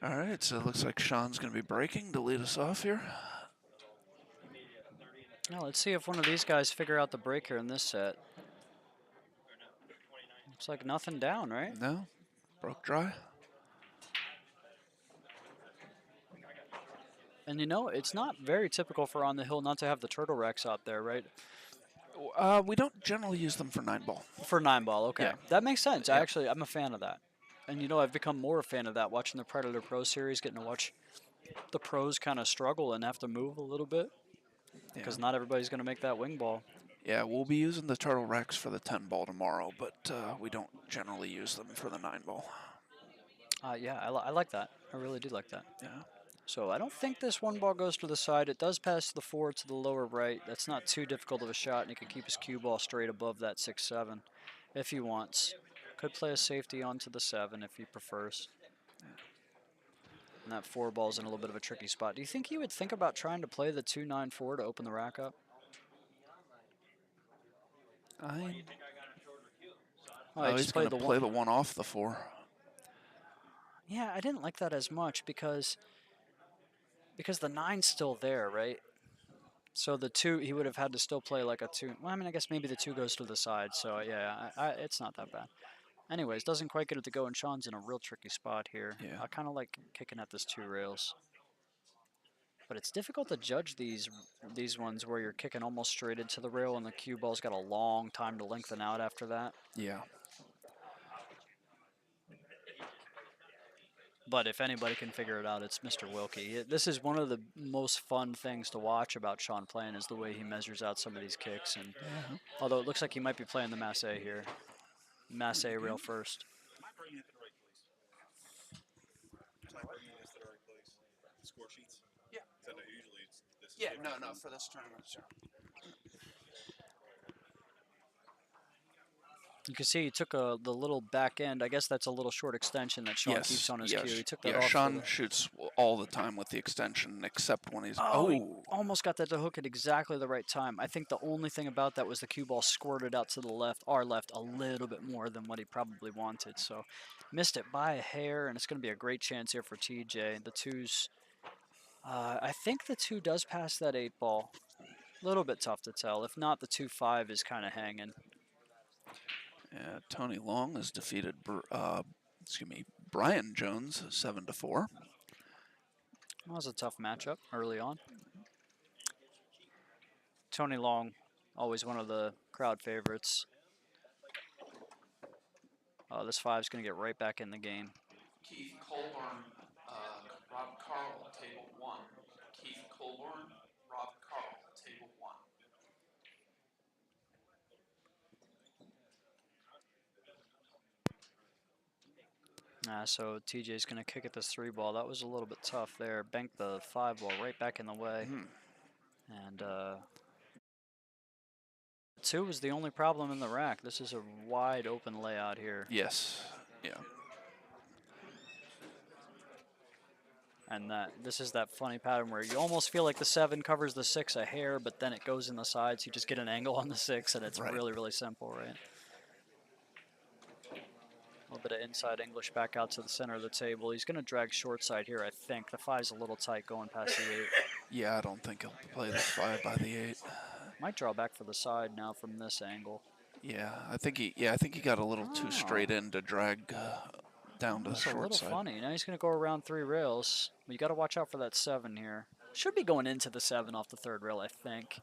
All right, so it looks like Sean's going to be breaking to lead us off here. Now let's see if one of these guys figure out the breaker in this set. Looks like nothing down, right? No, broke dry. And you know, it's not very typical for On the Hill not to have the turtle racks out there, right? We don't generally use them for 9-ball. For 9-ball, okay. Yeah. That makes sense. Yeah. I'm a fan of that. And you know, I've become more a fan of that watching the Predator Pro Series, getting to watch the pros kind of struggle and have to move a little bit because not everybody's going to make that wing ball. Yeah, we'll be using the turtle racks for the 10-ball tomorrow, but we don't generally use them for the 9-ball. Yeah, I like that. I really do like that. Yeah. So I don't think this one ball goes to the side. It does pass the 4 to the lower right. That's not too difficult of a shot, and he can keep his cue ball straight above that 6-7 if he wants. Could play a safety onto the 7 if he prefers. And that 4 ball's in a little bit of a tricky spot. Do you think he would think about trying to play the 2-9-4 to open the rack up? He's going to play the one off the 4. Yeah, I didn't like that as much because the 9's still there, right? So the 2, he would have had to still play like a 2. Well, I mean, I guess maybe the 2 goes to the side, so yeah, it's not that bad. Anyways, doesn't quite get it to go, and Sean's in a real tricky spot here. Yeah. I kind of like kicking at this 2 rails. But it's difficult to judge these ones where you're kicking almost straight into the rail and the cue ball's got a long time to lengthen out after that. Yeah. But if anybody can figure it out, it's Mr. Wilkie. This is one of the most fun things to watch about Sean playing is the way he measures out some of these kicks. And although it looks like he might be playing the Masse here. Masse rail first. Am I bringing it to the right place? Am I bringing this to the right place? The score sheets? Yeah. Because I know usually it's this. Yeah, no, for this tournament, sure. You can see he took the little back end. I guess that's a little short extension that Sean keeps on his cue. He took that off. Sean shoots all the time with the extension, except when he's... He almost got that to hook at exactly the right time. I think the only thing about that was the cue ball squirted out to the left, our left, a little bit more than what he probably wanted. So missed it by a hair, and it's going to be a great chance here for TJ. The 2's... I think the 2 does pass that 8 ball. A little bit tough to tell. If not, the 2-5 is kind of hanging. Tony Long has defeated Brian Jones 7-4. That was a tough matchup early on. Tony Long, always one of the crowd favorites. This 5's going to get right back in the game. Keith Colburn, Rob Carl, table 1. Keith Colburn, Rob Carl, table 1. So TJ's going to kick at this 3 ball. That was a little bit tough there. Banked the 5 ball right back in the way. And 2 was the only problem in the rack. This is a wide open layout here. Yes, yeah. And this is that funny pattern where you almost feel like the 7 covers the 6 a hair, but then it goes in the sides. You just get an angle on the 6, and it's really, really simple, right? A little bit of inside English back out to the center of the table. He's going to drag short side here, I think. The 5's a little tight going past the 8. Yeah, I don't think he'll play the 5 by the 8. Might draw back for the side now from this angle. Yeah, I think he got a little too straight in to drag down to the short side. It's a little funny. Now he's going to go around 3 rails. But you got to watch out for that 7 here. Should be going into the 7 off the 3rd rail, I think.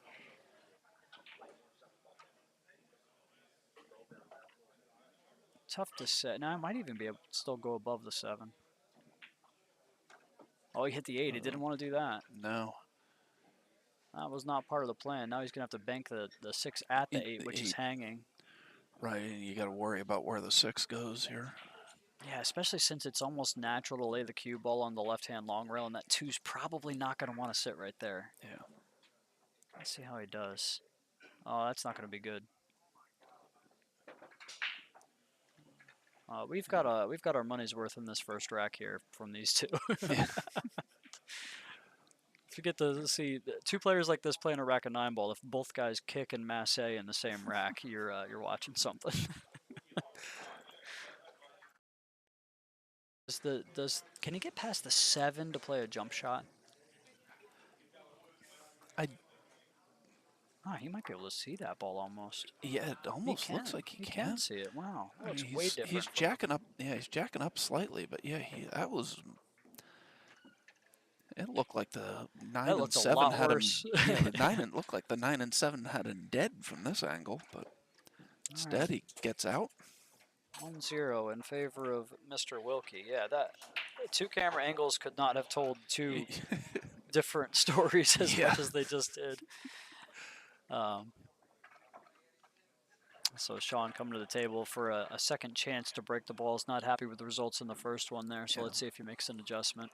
Tough to say. Now I might even be able to still go above the 7. Oh, he hit the 8. He didn't want to do that. No. That was not part of the plan. Now he's going to have to bank the 6 at the 8, which is hanging. Right, and you got to worry about where the 6 goes here. Yeah, especially since it's almost natural to lay the cue ball on the left-hand long rail, and that 2's probably not going to want to sit right there. Yeah. Let's see how he does. Oh, that's not going to be good. We've got our money's worth in this first rack here from these two. Yeah. If you get to see 2 players like this playing a rack of 9 ball, if both guys kick and masse in the same rack, you're watching something. Can he get past the 7 to play a jump shot? He might be able to see that ball almost. Yeah, it almost looks like he can. Can see it. Wow, that looks I mean, way different. He's jacking up. Yeah, he's jacking up slightly, but yeah, that was. It looked like the 9 and 7 had him. Yeah, the 9 and looked like the 9 and 7 had him dead from this angle, but instead he gets out. 1-0 in favor of Mr. Wilkie. Yeah, that 2 camera angles could not have told 2 different stories as much as they just did. So Sean coming to the table for a second chance to break the balls. Not happy with the results in the first one there, so let's see if he makes an adjustment.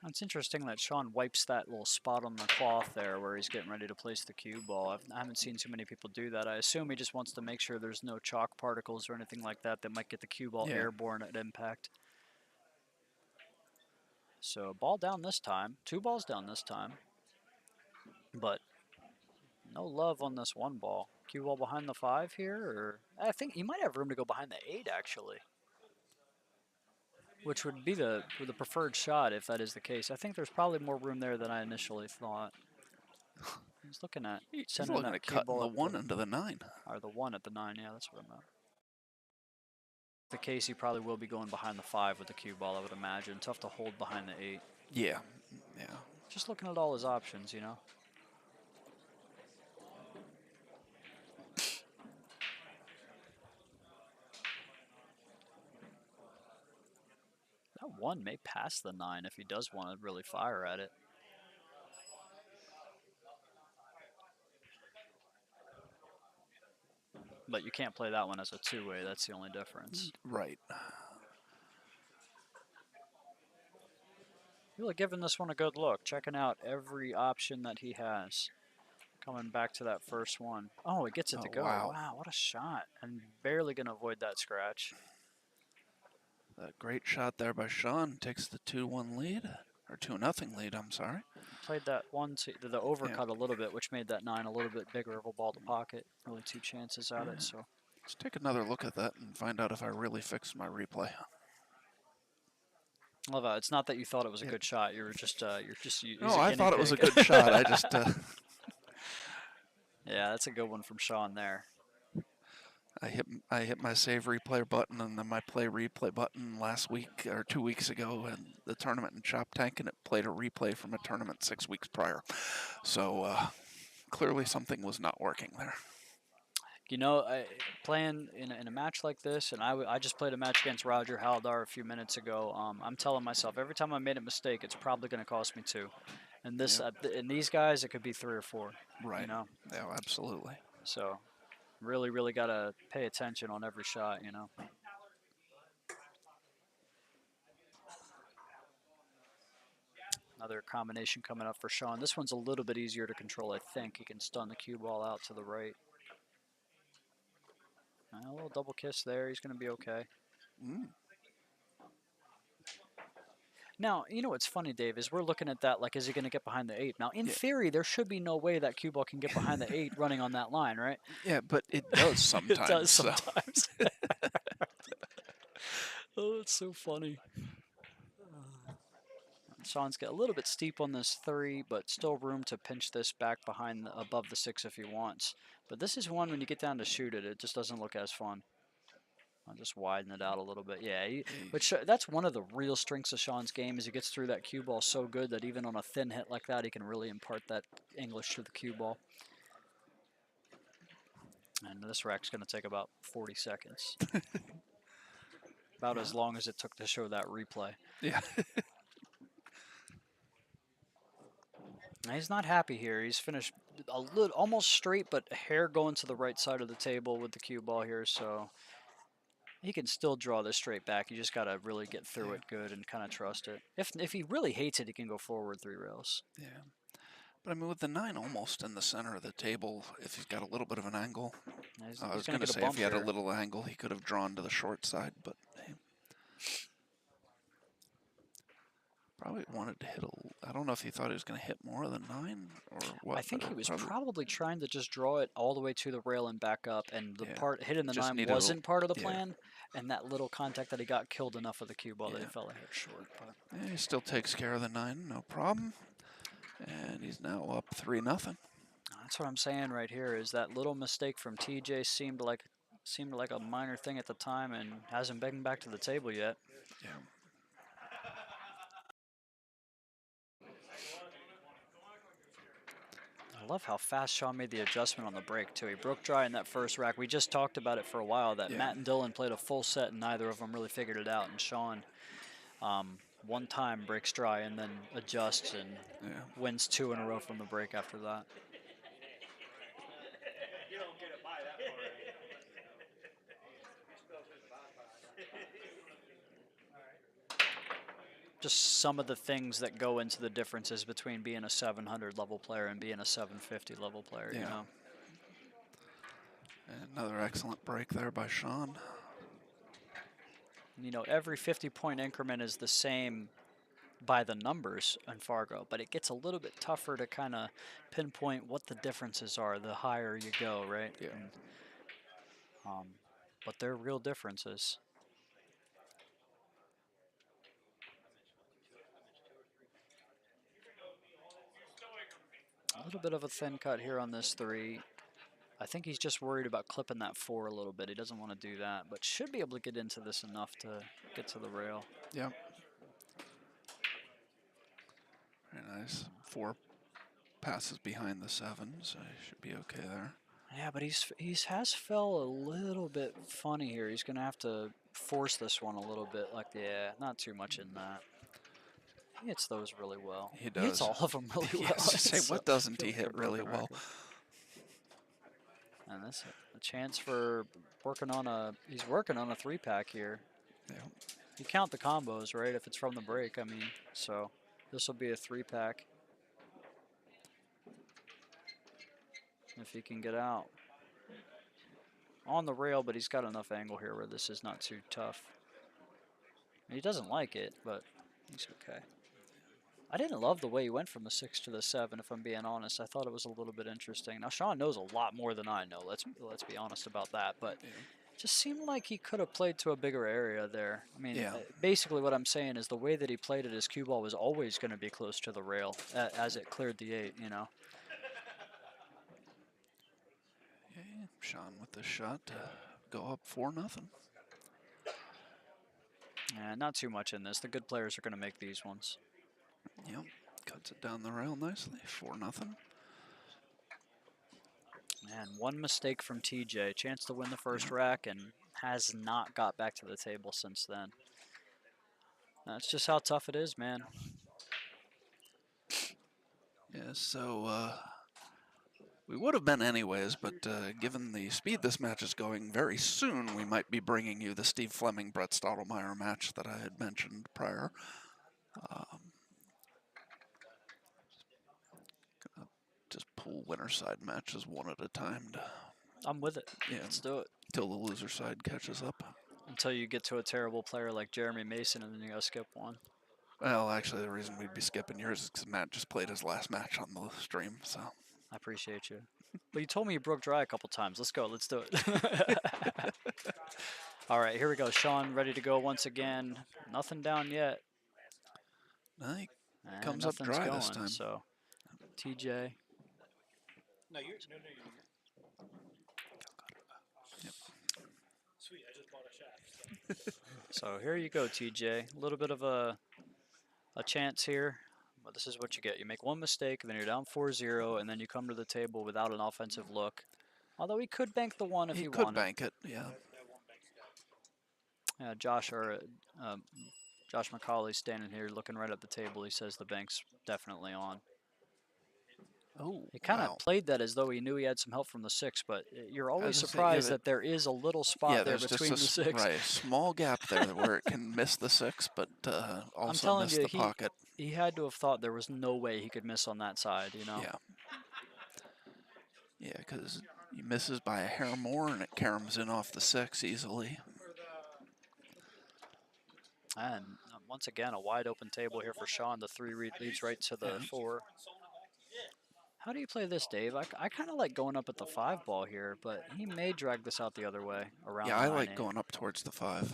It's interesting that Sean wipes that little spot on the cloth there where he's getting ready to place the cue ball. I haven't seen too many people do that. I assume he just wants to make sure there's no chalk particles or anything like that that might get the cue ball airborne at impact. So ball down this time. 2 balls down this time. But no love on this 1 ball. Cue ball behind the 5 here, or I think he might have room to go behind the 8 actually, which would be the preferred shot if that is the case. I think there's probably more room there than I initially thought. He's looking at sending that cue ball the 1 into the 9, or the 1 at the 9. Yeah, that's what I meant. The case he probably will be going behind the 5 with the cue ball, I would imagine. Tough to hold behind the 8. Yeah. Just looking at all his options, you know. That 1 may pass the 9 if he does want to really fire at it. But you can't play that one as a 2-way. That's the only difference. Right. Really giving this one a good look. Checking out every option that he has. Coming back to that first one. Oh, he gets it to go. Wow, what a shot. And barely going to avoid that scratch. That great shot there by Sean takes the 2-1 lead. Or 2-0 lead, I'm sorry. Played that 1 to the overcut a little bit, which made that 9 a little bit bigger of a ball to pocket. Really 2 chances at it. So let's take another look at that and find out if I really fixed my replay. Love it. It's not that you thought it was a good shot. You're just No, I thought it was a good shot. I just. Yeah, that's a good one from Sean there. I hit my save replay button and then my play replay button last week or 2 weeks ago in the tournament in Chop Tank, and it played a replay from a tournament 6 weeks prior. So clearly something was not working there. You know, playing in a match like this, and I just played a match against Roger Haldar a few minutes ago. I'm telling myself every time I made a mistake, it's probably going to cost me 2. And this, in these guys, it could be 3 or 4. Right. You know. Yeah, absolutely. So, really got to pay attention on every shot. You know. Another combination coming up for Sean. This one's a little bit easier to control, I think. He can stun the cue ball out to the right. A little double kiss there. He's going to be okay. Now, you know what's funny, Dave, is we're looking at that like, is he going to get behind the 8? Now, in Yeah. theory, there should be no way that cue ball can get behind the 8 running on that line, right? Yeah, but it does sometimes. It does so. sometimes. Oh, it's so funny. Sean's got a little bit steep on this 3, but still room to pinch this back behind above the 6 if he wants. But this is one when you get down to shoot it, it just doesn't look as fun. I'll just widen it out a little bit. Yeah, which that's one of the real strengths of Sean's game is he gets through that cue ball so good that even on a thin hit like that, he can really impart that English to the cue ball. And this rack's going to take about 40 seconds. About as long as it took to show that replay. Yeah. Now, he's not happy here. He's finished a little, almost straight, but a hair going to the right side of the table with the cue ball here, so he can still draw this straight back. You just got to really get through it good and kind of trust it. If he really hates it, he can go forward 3 rails. Yeah. But I mean, with the 9 almost in the center of the table, if he's got a little bit of an angle, I was going to say if he had a little angle, he could have drawn to the short side, but hey. Probably wanted to hit I don't know if he thought he was going to hit more than 9 or what. I think he was probably trying to just draw it all the way to the rail and back up, and the part hitting the 9 wasn't part of the plan, and that little contact that he got killed enough of the cue ball that he fell a hit short. But. Yeah, he still takes care of the 9, no problem. And he's now up 3-0. That's what I'm saying right here. Is that little mistake from TJ seemed like a minor thing at the time, and hasn't been back to the table yet. Yeah. I love how fast Sean made the adjustment on the break, too. He broke dry in that first rack. We just talked about it for a while, that Matt and Dylan played a full set, and neither of them really figured it out. And Sean, one time breaks dry and then adjusts and wins 2 in a row from the break after that. Just some of the things that go into the differences between being a 700 level player and being a 750 level player, you know. And another excellent break there by Sean. You know, every 50-point increment is the same by the numbers in Fargo, but it gets a little bit tougher to kind of pinpoint what the differences are the higher you go, right? Yeah. And, but they're real differences. A little bit of a thin cut here on this 3. I think he's just worried about clipping that 4 a little bit. He doesn't want to do that, but should be able to get into this enough to get to the rail. Yep. Very nice. 4 passes behind the 7, so he should be okay there. Yeah, but he has fell a little bit funny here. He's going to have to force this one a little bit. Like, yeah, not too much in that. He hits those really well. He does. He hits all of them really well. Say, what doesn't he hit really well? And that's a chance for he's working on a 3-pack here. Yeah. You count the combos, right? If it's from the break, I mean, so this will be a 3-pack. If he can get out. On the rail, but he's got enough angle here where this is not too tough. He doesn't like it, but he's okay. I didn't love the way he went from the 6 to the 7, if I'm being honest. I thought it was a little bit interesting. Now, Sean knows a lot more than I know. Let's be honest about that. But it just seemed like he could have played to a bigger area there. I mean, basically what I'm saying is the way that he played it, his cue ball was always going to be close to the rail as it cleared the 8, you know. Okay, Sean with the shot to go up 4-0. Yeah, not too much in this. The good players are going to make these ones. Yep, cuts it down the rail nicely, 4-0. And one mistake from TJ, chance to win the first rack, and has not got back to the table since then. That's just how tough it is, man. Yeah, so we would have been anyways, but given the speed this match is going, very soon we might be bringing you the Steve Fleming Brett Stottlemyre match that I had mentioned prior. Gonna just pull winner side matches one at a time. I'm with it. Yeah, let's do it. Till the loser side catches up. Until you get to a terrible player like Jeremy Mason, and then you gotta skip one. Well, actually, the reason we'd be skipping yours is because Matt just played his last match on the stream, so. I appreciate you. But you told me you broke dry a couple times. Let's go. Let's do it. All right, here we go. Sean ready to go once again. Nothing down yet. No, he And comes up nothing's dry going. this time. So, TJ. No, you're no. Yep. Sweet, I just bought a shaft. So here you go, TJ. A little bit of a chance here. But this is what you get. You make one mistake, and then you're down 4-0, and then you come to the table without an offensive look. Although he could bank the one if he could wanted. bank it, yeah. Yeah, Josh McCauley's standing here looking right at the table. He says the bank's definitely on. Oh, He kind of wow. played that as though he knew he had some help from the 6, but you're always was gonna say, surprised that there is a little spot there there's between the just 6. right, a small gap there where it can miss the 6, but also telling miss you, the pocket. He had to have thought there was no way he could miss on that side, you know? Yeah. Yeah, because he misses by a hair more, and it caroms in off the 6 easily. And once again, a wide open table here for Sean. The 3 leads right to the 4. How do you play this, Dave? I kind of like going up at the 5 ball here, but he may drag this out the other way around. Yeah, the I like 9-8. going up towards the 5.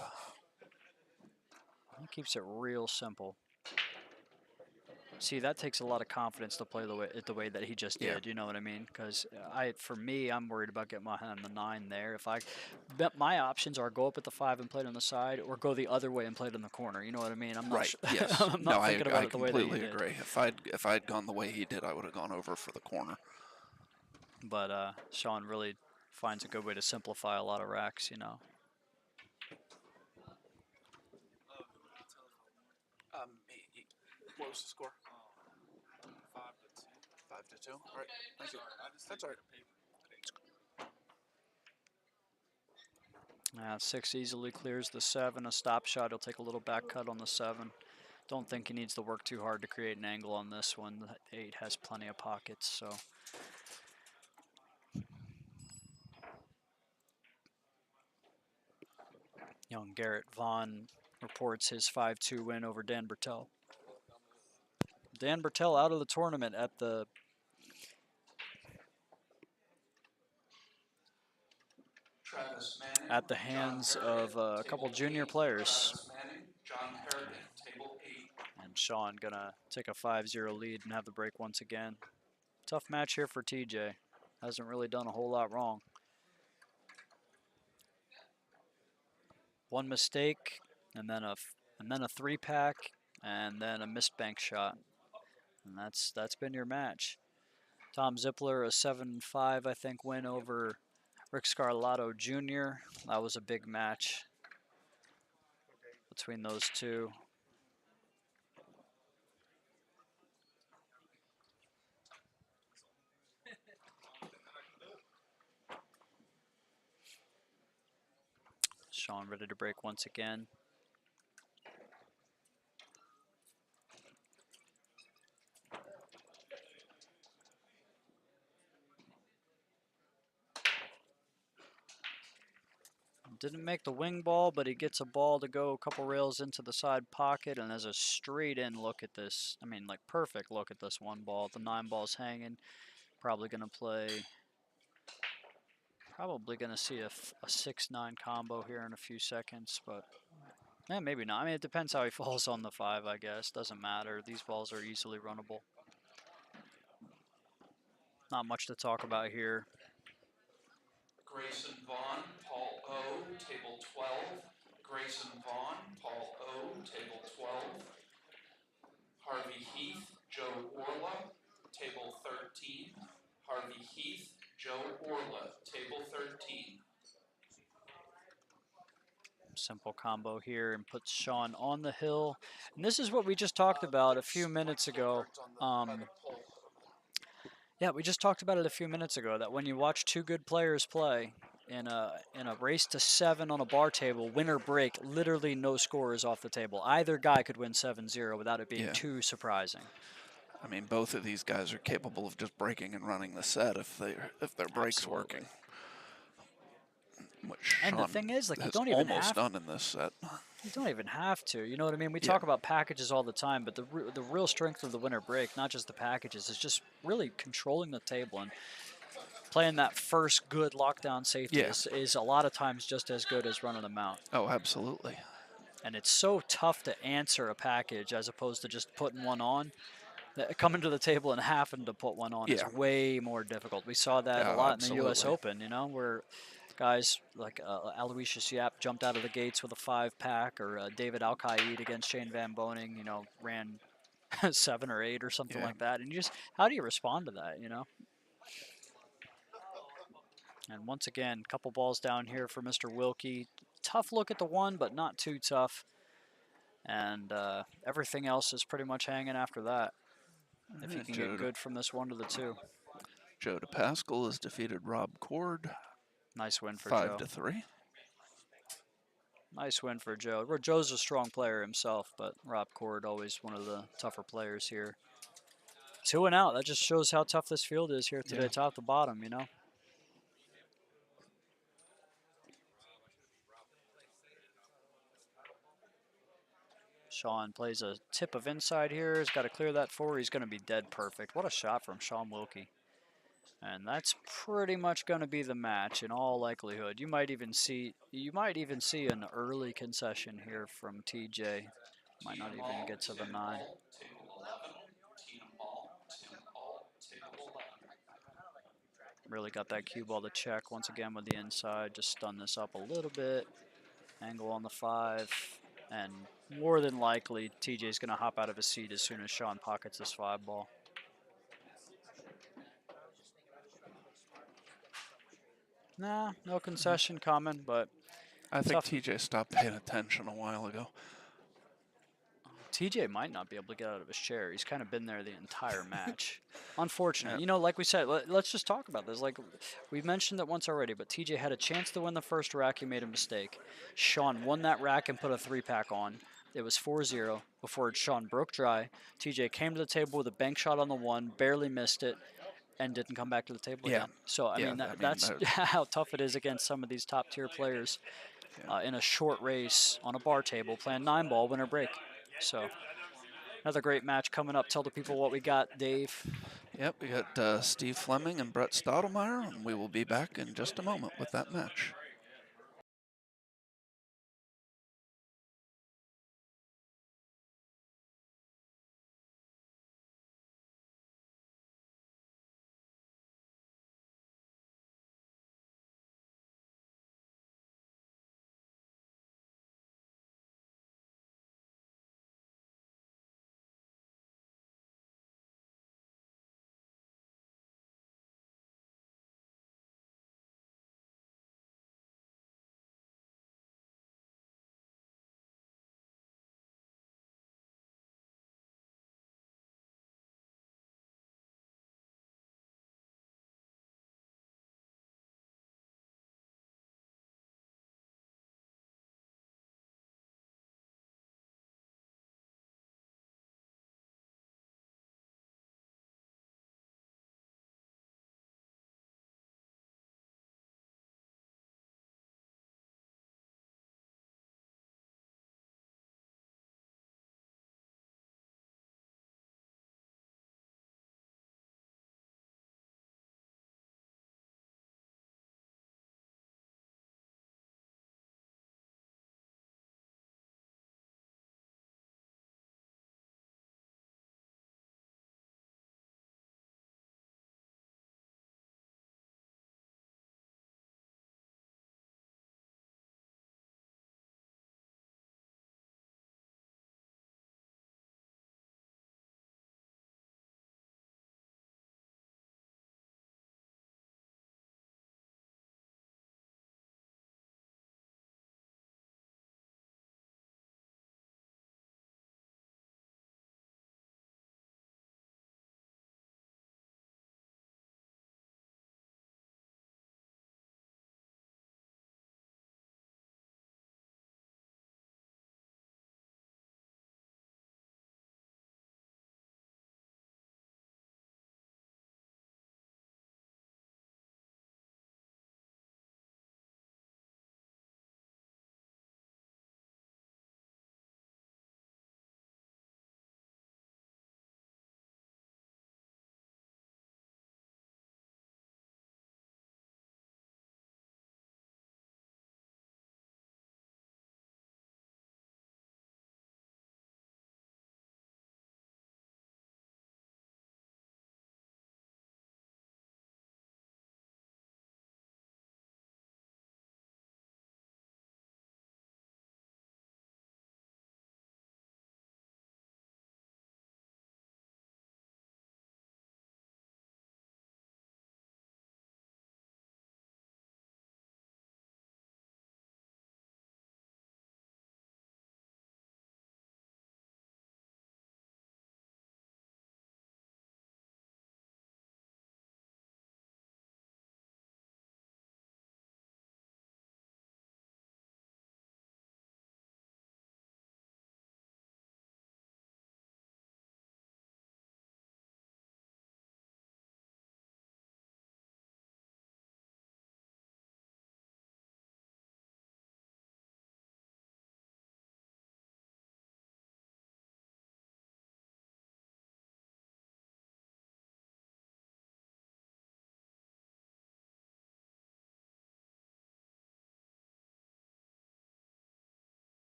He keeps it real simple. See, that takes a lot of confidence to play the way that he just did. You know what I mean? Because for me, I'm worried about getting my hand on the 9 there. If I bet my options are go up at the 5 and play it on the side, or go the other way and play it in the corner. You know what I mean? I'm not Right. Yes. I'm not thinking about I it the way that he completely did. agree. If I'd gone the way he did, I would have gone over for the corner. But Sean really finds a good way to simplify a lot of racks. You know. What was the score? 5-2. All right. Thank you. That's all right. 6 easily clears the 7. A stop shot. He'll take a little back cut on the 7. Don't think he needs to work too hard to create an angle on this one. The 8 has plenty of pockets, so. Young Garrett Vaughn reports his 5-2 win over Dan Bertel. Dan Bertel out of the tournament at the hands of a couple junior players. And Sean gonna take a 5-0 lead and have the break once again. Tough match here for TJ. Hasn't really done a whole lot wrong. One mistake, and then a 3-pack, and then a missed bank shot. And that's been your match. Tom Zippler, a 7-5, I think, win over Rick Scarlato Jr. That was a big match between those two. Sean ready to break once again. Didn't make the wing ball, but he gets a ball to go a couple rails into the side pocket, and there's a straight in look at this. I mean, like perfect look at this one ball. The 9 ball's hanging. Probably going to play. Probably going to see a 6-9 combo here in a few seconds, but maybe not. I mean, it depends how he falls on the 5, I guess. Doesn't matter. These balls are easily runnable. Not much to talk about here. Grayson Vaughn, Paul O, table 12. Grayson Vaughn, Paul O, table 12. Harvey Heath, Joe Orla, table 13. Harvey Heath, Joe Orla, table 13. Simple combo here and puts Sean on the hill. And this is what we just talked about a few minutes ago. Yeah, we just talked about it a few minutes ago, that when you watch two good players play in a race to 7 on a bar table, win or break, literally no score is off the table. Either guy could win 7-0 without it being too surprising. I mean, both of these guys are capable of just breaking and running the set if their break's working. Which And the Sean thing is, like, you has don't even almost have done in this set. you don't even have to. You know what I mean? We Yeah. talk about packages all the time, but the real strength of the winter break, not just the packages, is just really controlling the table and playing that first good lockdown safety Yeah. is a lot of times just as good as running them out. Oh, absolutely. And it's so tough to answer a package as opposed to just putting one on. Coming to the table and having to put one on Yeah. is way more difficult. We saw that a Oh, lot in the U.S. absolutely. Open, you know, where guys like Aloysius Yap jumped out of the gates with a 5-pack, or David Alcaide against Shane Van Boening, you know, ran 7 or 8 or something Yeah. like that. And you just, how do you respond to that, you know? And once again, a couple balls down here for Mr. Wilkie. Tough look at the 1, but not too tough. And everything else is pretty much hanging after that. If he can get good from this 1 to the 2. Joe DePascal has defeated Rob Cord Nice win for 5 Joe. to 3. Nice win for Joe. Well, Joe's a strong player himself, but Rob Cord always one of the tougher players here. 2 and out. That just shows how tough this field is here today, Yeah. top to bottom, you know. Sean plays a tip of inside here. He's got to clear that 4. He's going to be dead perfect. What a shot from Sean Wilkie. And that's pretty much going to be the match in all likelihood. You might even see an early concession here from TJ. Might not even get to the 9. Really got that cue ball to check once again with the inside. Just stun this up a little bit. Angle on the 5. And more than likely, TJ's going to hop out of his seat as soon as Sean pockets this 5 ball. Nah, no concession coming, but I think tough. TJ stopped paying attention a while ago. TJ might not be able to get out of his chair. He's kind of been there the entire match. Unfortunate. Yeah. You know, like we said, let's just talk about this. Like, we mentioned it once already, but TJ had a chance to win the first rack. He made a mistake. Sean won that rack and put a 3-pack on. It was 4-0 before Sean broke dry. TJ came to the table with a bank shot on the 1, barely missed it, and didn't come back to the table Yeah. again. So, I Yeah, mean, I mean, that's how tough it is against some of these top-tier players in a short race on a bar table playing 9-ball winner break. So, another great match coming up. Tell the people what we got, Dave. Yep, we got Steve Fleming and Brett Stottlemyre, and we will be back in just a moment with that match.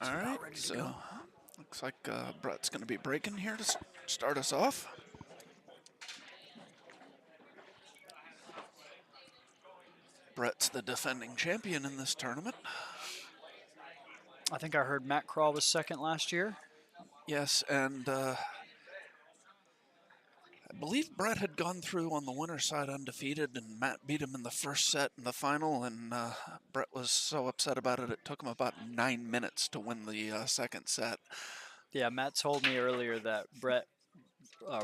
All About right, ready to so go. looks like Brett's going to be breaking here to start us off. Brett's the defending champion in this tournament. I think I heard Matt Crawl was second last year. Yes, and I believe Brett had gone through on the winner's side undefeated, and Matt beat him in the first set in the final, and Brett was so upset about it, it took him about 9 minutes to win the second set. Yeah, Matt told me earlier that Brett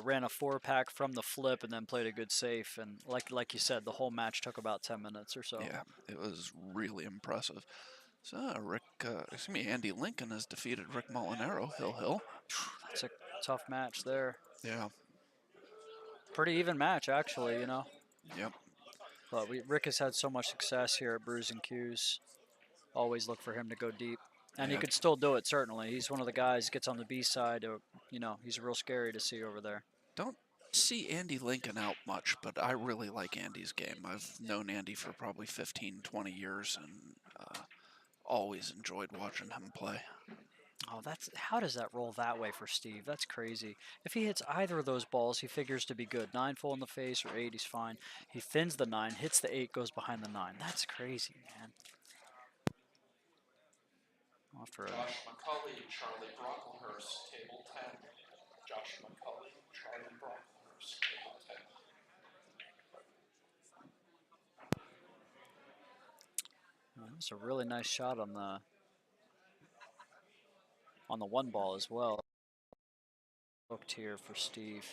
ran a 4-pack from the flip and then played a good safe, and like you said, the whole match took about 10 minutes or so. Yeah, it was really impressive. So Andy Lincoln has defeated Rick Molinaro, Hill. That's a tough match there. Yeah. Pretty even match, actually, you know. Yep. But Rick has had so much success here at Brews and Q's. Always look for him to go deep. And he Yeah. could still do it, certainly. He's one of the guys gets on the B side. You know, he's real scary to see over there. Don't see Andy Lincoln out much, but I really like Andy's game. I've known Andy for probably 15, 20 years, and always enjoyed watching him play. Oh, how does that roll that way for Steve? That's crazy. If he hits either of those balls, he figures to be good. 9 full in the face or 8, he's fine. He thins the 9, hits the 8, goes behind the 9. That's crazy, man. Josh McCulley, Charlie Brocklehurst, table 10. Josh McCulley, Charlie Brocklehurst, table 10. That's a really nice shot on the 1 ball as well. Hooked here for Steve.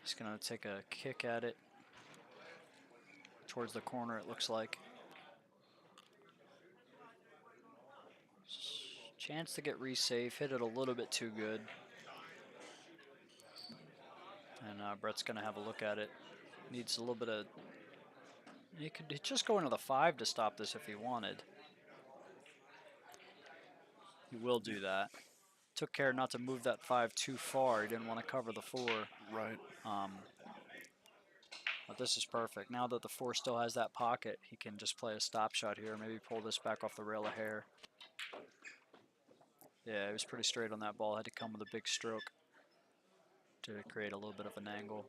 He's going to take a kick at it towards the corner, it looks like. Chance to get resafe, hit it a little bit too good. And Brett's going to have a look at it. Needs a little bit of... He could just go into the 5 to stop this if he wanted. He will do that. Took care not to move that 5 too far. He didn't want to cover the 4. Right. But this is perfect. Now that the 4 still has that pocket, he can just play a stop shot here. Maybe pull this back off the rail a hair. Yeah, it was pretty straight on that ball. Had to come with a big stroke to create a little bit of an angle.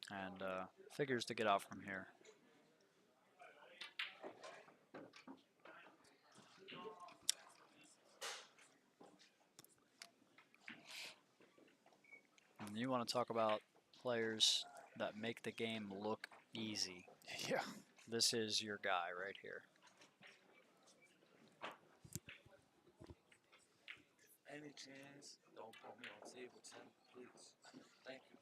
And figures to get out from here. And you want to talk about players that make the game look easy. Yeah. This is your guy right here. Any chance, don't put me on table 10, please. Thank you.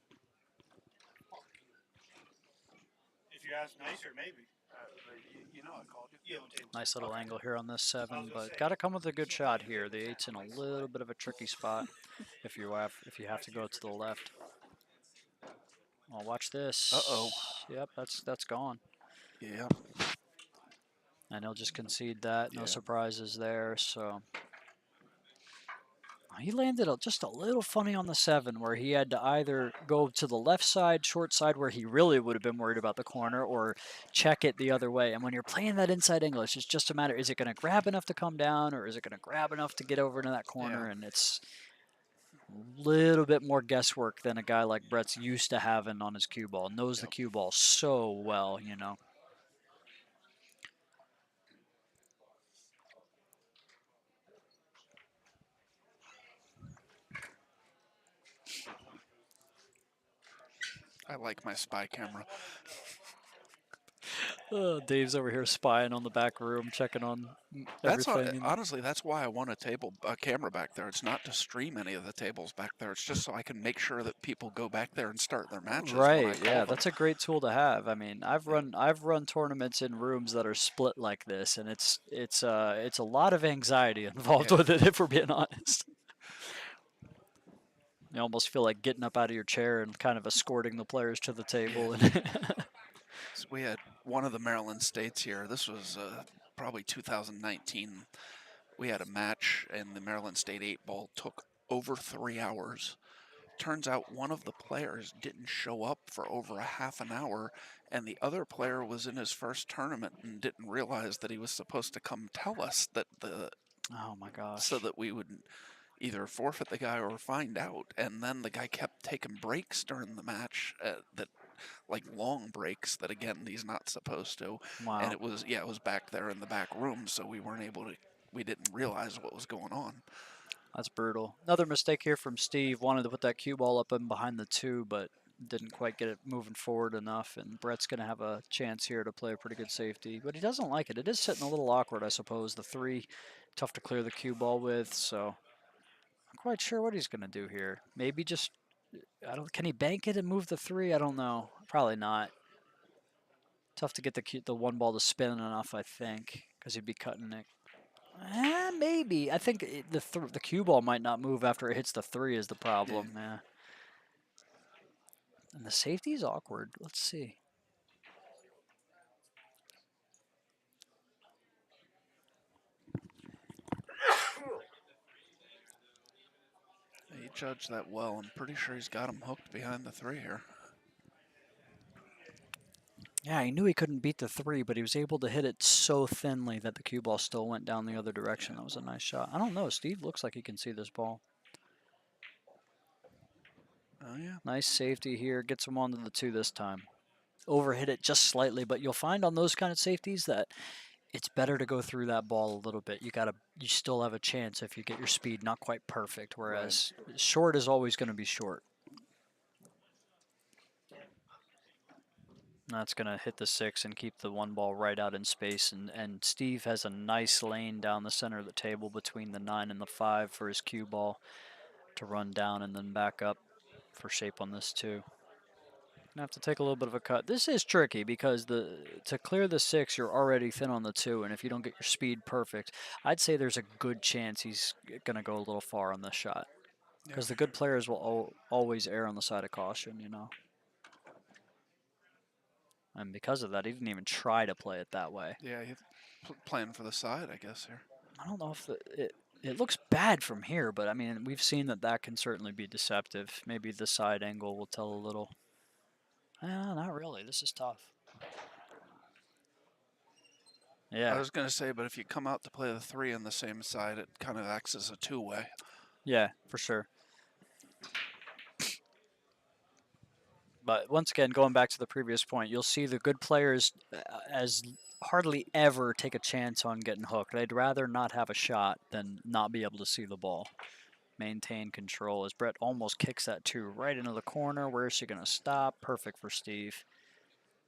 If you ask nicer, maybe. You know I called you. Yeah, on table. Nice little angle here on this 7, but got to come with a good shot here. The 8's in a little bit of a tricky spot if you have to go to the left. Well, watch this. Uh-oh. Yep, that's gone. Yeah. And he'll just concede that. No Yeah. surprises there. So he landed just a little funny on the 7, where he had to either go to the left side, short side, where he really would have been worried about the corner, or check it the other way. And when you're playing that inside English, it's just a matter, is it going to grab enough to come down, or is it going to grab enough to get over into that corner? Yeah. And it's a little bit more guesswork than a guy like Brett's used to having on his cue ball. Knows the cue ball so well, you know. I like my spy camera. Dave's over here spying on the back room, checking on everything. Honestly, that's why I want a camera back there. It's not to stream any of the tables back there. It's just so I can make sure that people go back there and start their matches. Right, yeah, that's a great tool to have. I mean, I've run tournaments in rooms that are split like this, and it's a lot of anxiety involved with it, if we're being honest. You almost feel like getting up out of your chair and kind of escorting the players to the table. So we had one of the Maryland states here. This was probably 2019. We had a match, and the Maryland State 8-ball took over 3 hours. Turns out one of the players didn't show up for over a half an hour, and the other player was in his first tournament and didn't realize that he was supposed to come tell us that the Oh my gosh. so that we would either forfeit the guy or find out. And then the guy kept taking breaks during the match, that like long breaks that again he's not supposed to. Wow. And it was back there in the back room, so we weren't able to. We didn't realize what was going on. That's brutal. Another mistake here from Steve. Wanted to put that cue ball up in behind the 2, but didn't quite get it moving forward enough. And Brett's going to have a chance here to play a pretty good safety. But he doesn't like it. It is sitting a little awkward, I suppose. The 3, tough to clear the cue ball with. So I'm quite sure what he's going to do here. Maybe just, can he bank it and move the 3? I don't know. Probably not. Tough to get the 1 ball to spin enough, I think, because he'd be cutting it. Maybe. I think the cue ball might not move after it hits the 3 is the problem. Yeah. And the safety's awkward. Let's see. He judged that well. I'm pretty sure he's got him hooked behind the 3 here. Yeah, he knew he couldn't beat the 3, but he was able to hit it so thinly that the cue ball still went down the other direction. That was a nice shot. I don't know. Steve looks like he can see this ball. Oh, yeah. Nice safety here. Gets him onto the 2 this time. Overhit it just slightly, but you'll find on those kind of safeties that it's better to go through that ball a little bit. You still have a chance if you get your speed not quite perfect, whereas short is always going to be short. That's going to hit the 6 and keep the 1 ball right out in space. And Steve has a nice lane down the center of the table between the 9 and the 5 for his cue ball to run down and then back up for shape on this 2. Gonna have to take a little bit of a cut. This is tricky because to clear the 6, you're already thin on the 2, and if you don't get your speed perfect, I'd say there's a good chance he's gonna go a little far on this shot. Because the good players will always err on the side of caution, you know. And because of that, he didn't even try to play it that way. Yeah, he's playing for the side, I guess, here. I don't know if it looks bad from here, but I mean, we've seen that can certainly be deceptive. Maybe the side angle will tell a little. Not really. This is tough. Yeah. I was going to say, but if you come out to play the 3 on the same side, it kind of acts as a 2-way. Yeah, for sure. But once again, going back to the previous point, you'll see the good players as hardly ever take a chance on getting hooked. They'd rather not have a shot than not be able to see the ball. Maintain control as Brett almost kicks that 2 right into the corner. Where's she going to stop? Perfect for Steve.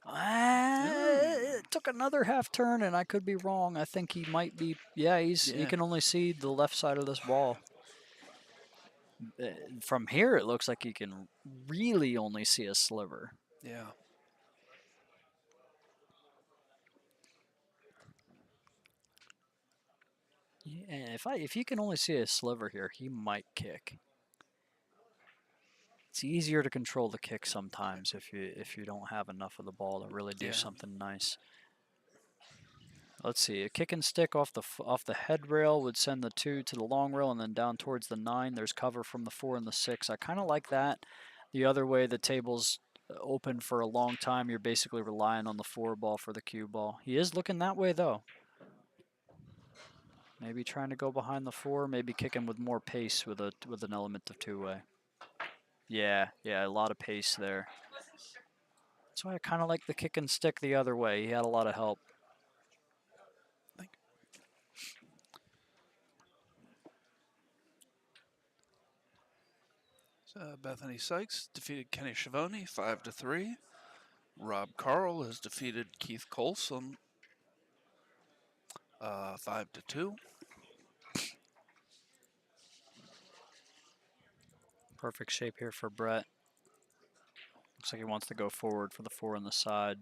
It took another half turn, and I could be wrong. I think he might be. Yeah, he can only see the left side of this ball. From here, it looks like he can really only see a sliver. Yeah. Yeah, if you can only see a sliver here, he might kick. It's easier to control the kick sometimes if you don't have enough of the ball to really do something nice. Let's see, a kick and stick off the head rail would send the 2 to the long rail and then down towards the 9. There's cover from the 4 and the 6. I kind of like that. The other way, the table's open for a long time. You're basically relying on the 4 ball for the cue ball. He is looking that way though. Maybe trying to go behind the 4, maybe kicking with more pace with an element of 2-way. Yeah, a lot of pace there. That's why I kind of like the kick and stick the other way. He had a lot of help. Bethany Sykes defeated Kenny Schiavone 5-3. Rob Carl has defeated Keith Colson 5-2. Perfect shape here for Brett. Looks like he wants to go forward for the 4 on the side.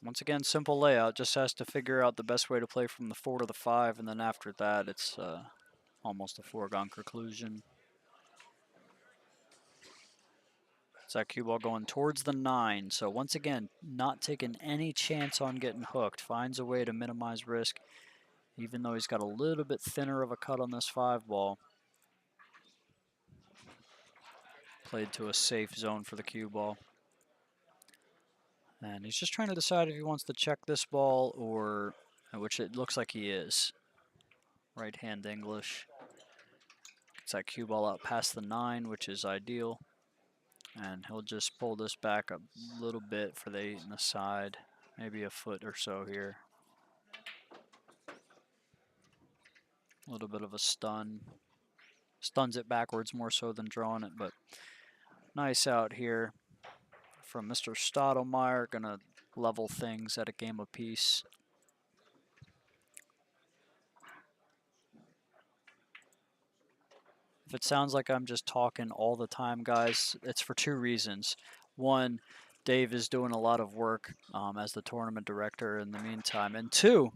Once again, simple layout. Just has to figure out the best way to play from the 4 to the 5, and then after that, it's almost a foregone conclusion. It's that cue ball going towards the 9. So once again, not taking any chance on getting hooked. Finds a way to minimize risk, even though he's got a little bit thinner of a cut on this 5 ball. Played to a safe zone for the cue ball. And he's just trying to decide if he wants to check this ball or, which it looks like he is. Right hand English. Gets that cue ball out past the 9, which is ideal. And he'll just pull this back a little bit for the 8 and the side. Maybe a foot or so here. A little bit of a stun. Stuns it backwards more so than drawing it, but nice out here from Mr. Stottlemyre. Gonna level things at a game apiece. If it sounds like I'm just talking all the time, guys, it's for 2 reasons. One, Dave is doing a lot of work as the tournament director in the meantime. And 2,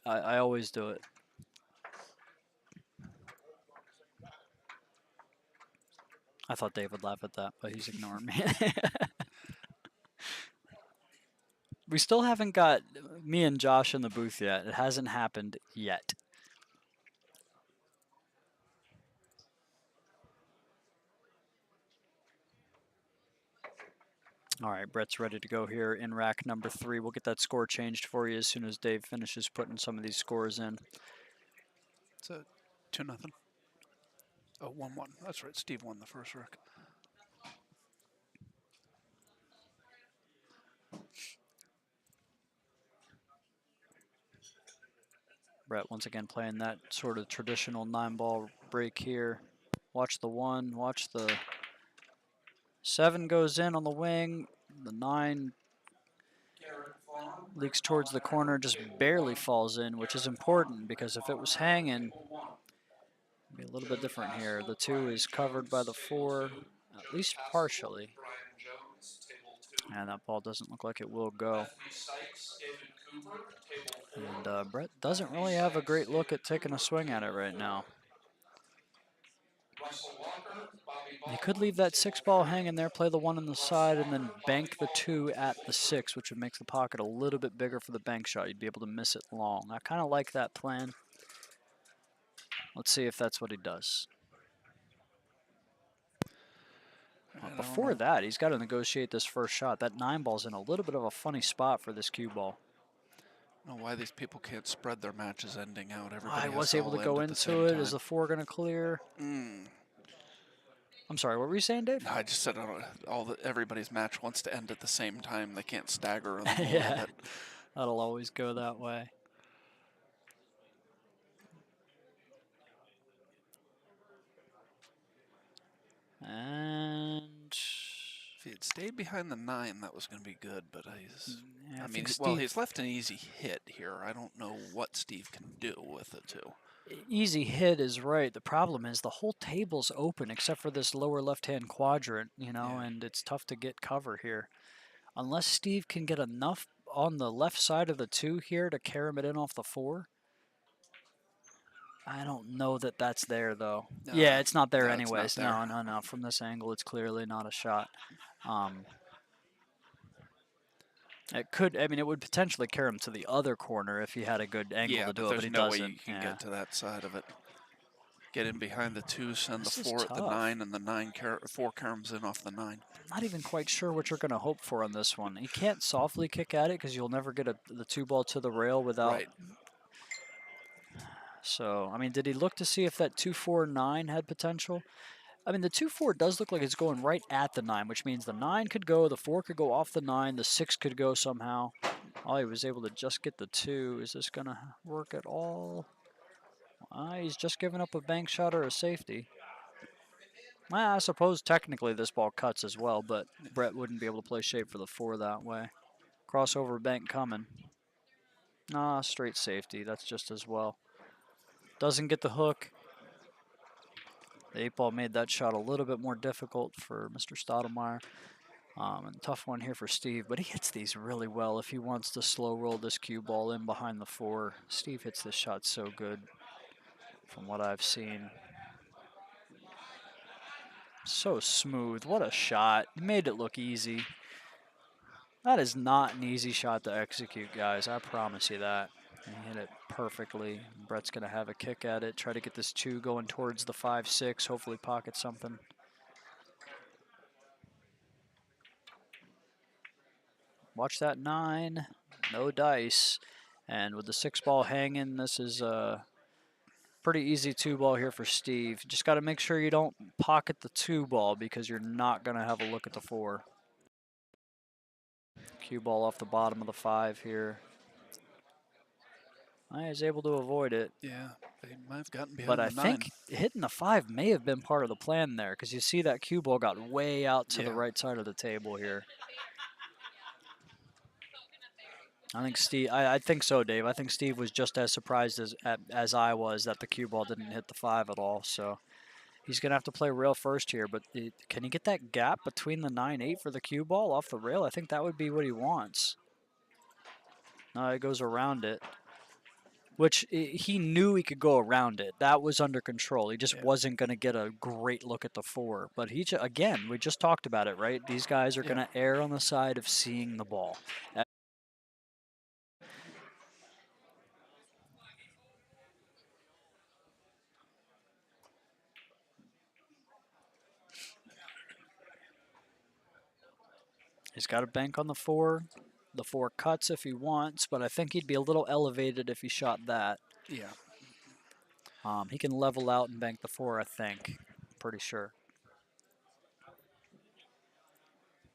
I always do it. I thought Dave would laugh at that, but he's ignoring me. We still haven't got me and Josh in the booth yet. It hasn't happened yet. All right, Brett's ready to go here in rack number 3. We'll get that score changed for you as soon as Dave finishes putting some of these scores in. It's a 2-0. Oh, 1-1. That's right. Steve won the first rack. Brett once again playing that sort of traditional 9-ball break here. Watch the 1, watch the 7 goes in on the wing. The 9 leaks towards the corner, just barely falls in, which is important because if it was hanging, it'd be a little bit different here. The 2 is covered by the 4, at least partially. And that ball doesn't look like it will go. And Brett doesn't really have a great look at taking a swing at it right now. He could leave that 6 ball hanging there, play the 1 on the side, and then bank the 2 at the 6, which would make the pocket a little bit bigger for the bank shot. You'd be able to miss it long. I kind of like that plan. Let's see if that's what he does. Before that, he's got to negotiate this first shot. That 9 ball's in a little bit of a funny spot for this cue ball. I don't know why these people can't spread their matches ending out. Everybody I has was to able to all go end at the into it. same Is the time. 4 going to clear? I'm sorry, what were you saying, Dave? I just said everybody's match wants to end at the same time. They can't stagger them. Yeah, that'll always go that way. And if he had stayed behind the 9, that was going to be good. But he's, yeah, I mean, he's left an easy hit here. I don't know what Steve can do with it too. Easy hit is right. The problem is the whole table's open except for this lower left-hand quadrant, you know, and it's tough to get cover here. Unless Steve can get enough on the left side of the 2 here to carom it in off the 4. I don't know that that's there, though. Yeah, it's not there anyways. No. From this angle, it's clearly not a shot. It could, I mean, it would potentially carry him to the other corner if he had a good angle to do it, but he no doesn't. way you can get to that side of it. Get in behind the 2, send This the is 4 at the tough. 9, and the 4 caroms in off the 9. I'm not even quite sure what you're going to hope for on this one. You can't softly kick at it because you'll never get the 2 ball to the rail without. Right. So, I mean, did he look to see if that 2-4-9 had potential? I mean, the 2-4 does look like it's going right at the 9, which means the 9 could go, the 4 could go off the 9, the 6 could go somehow. Oh, he was able to just get the 2. Is this going to work at all? He's just giving up a bank shot or a safety. Well, I suppose technically this ball cuts as well, but Brett wouldn't be able to play shape for the 4 that way. Crossover bank coming. Straight safety. That's just as well. Doesn't get the hook. The 8 ball made that shot a little bit more difficult for Mr. Stottlemyre. And tough one here for Steve, but he hits these really well if he wants to slow roll this cue ball in behind the 4. Steve hits this shot so good from what I've seen. So smooth. What a shot. He made it look easy. That is not an easy shot to execute, guys. I promise you that. He hit it perfectly. Brett's going to have a kick at it. Try to get this 2 going towards the 5-6. Hopefully pocket something. Watch that 9. No dice. And with the 6 ball hanging, this is a pretty easy 2 ball here for Steve. Just got to make sure you don't pocket the 2 ball because you're not going to have a look at the 4. Cue ball off the bottom of the 5 here. I was able to avoid it. Yeah, they might have gotten behind But I the 9. think hitting the 5 may have been part of the plan there because you see that cue ball got way out to the Yeah. right side of the table here. I think Steve. I think so, Dave. I think Steve was just as surprised as I was that the cue ball didn't hit the 5 at all. So he's gonna have to play rail first here. But can he get that gap between the 9-8 for the cue ball off the rail? I think that would be what he wants. No, it goes around it. Which he knew he could go around it. That was under control. He just wasn't going to get a great look at the 4. But again, we just talked about it, right? These guys are going to err on the side of seeing the ball. He's got to bank on the 4. The 4 cuts if he wants, but I think he'd be a little elevated if he shot that. Yeah. He can level out and bank the 4, I think. Pretty sure.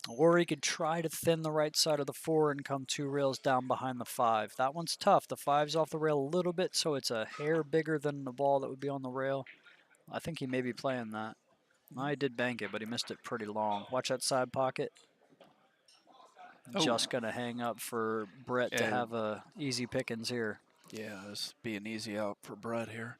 Or he could try to thin the right side of the 4 and come 2 rails down behind the 5. That one's tough. The 5's off the rail a little bit, so it's a hair bigger than the ball that would be on the rail. I think he may be playing that. I did bank it, but he missed it pretty long. Watch that side pocket. Just going to hang up for Brett to have a easy pickings here. Yeah, this be an easy out for Brett here.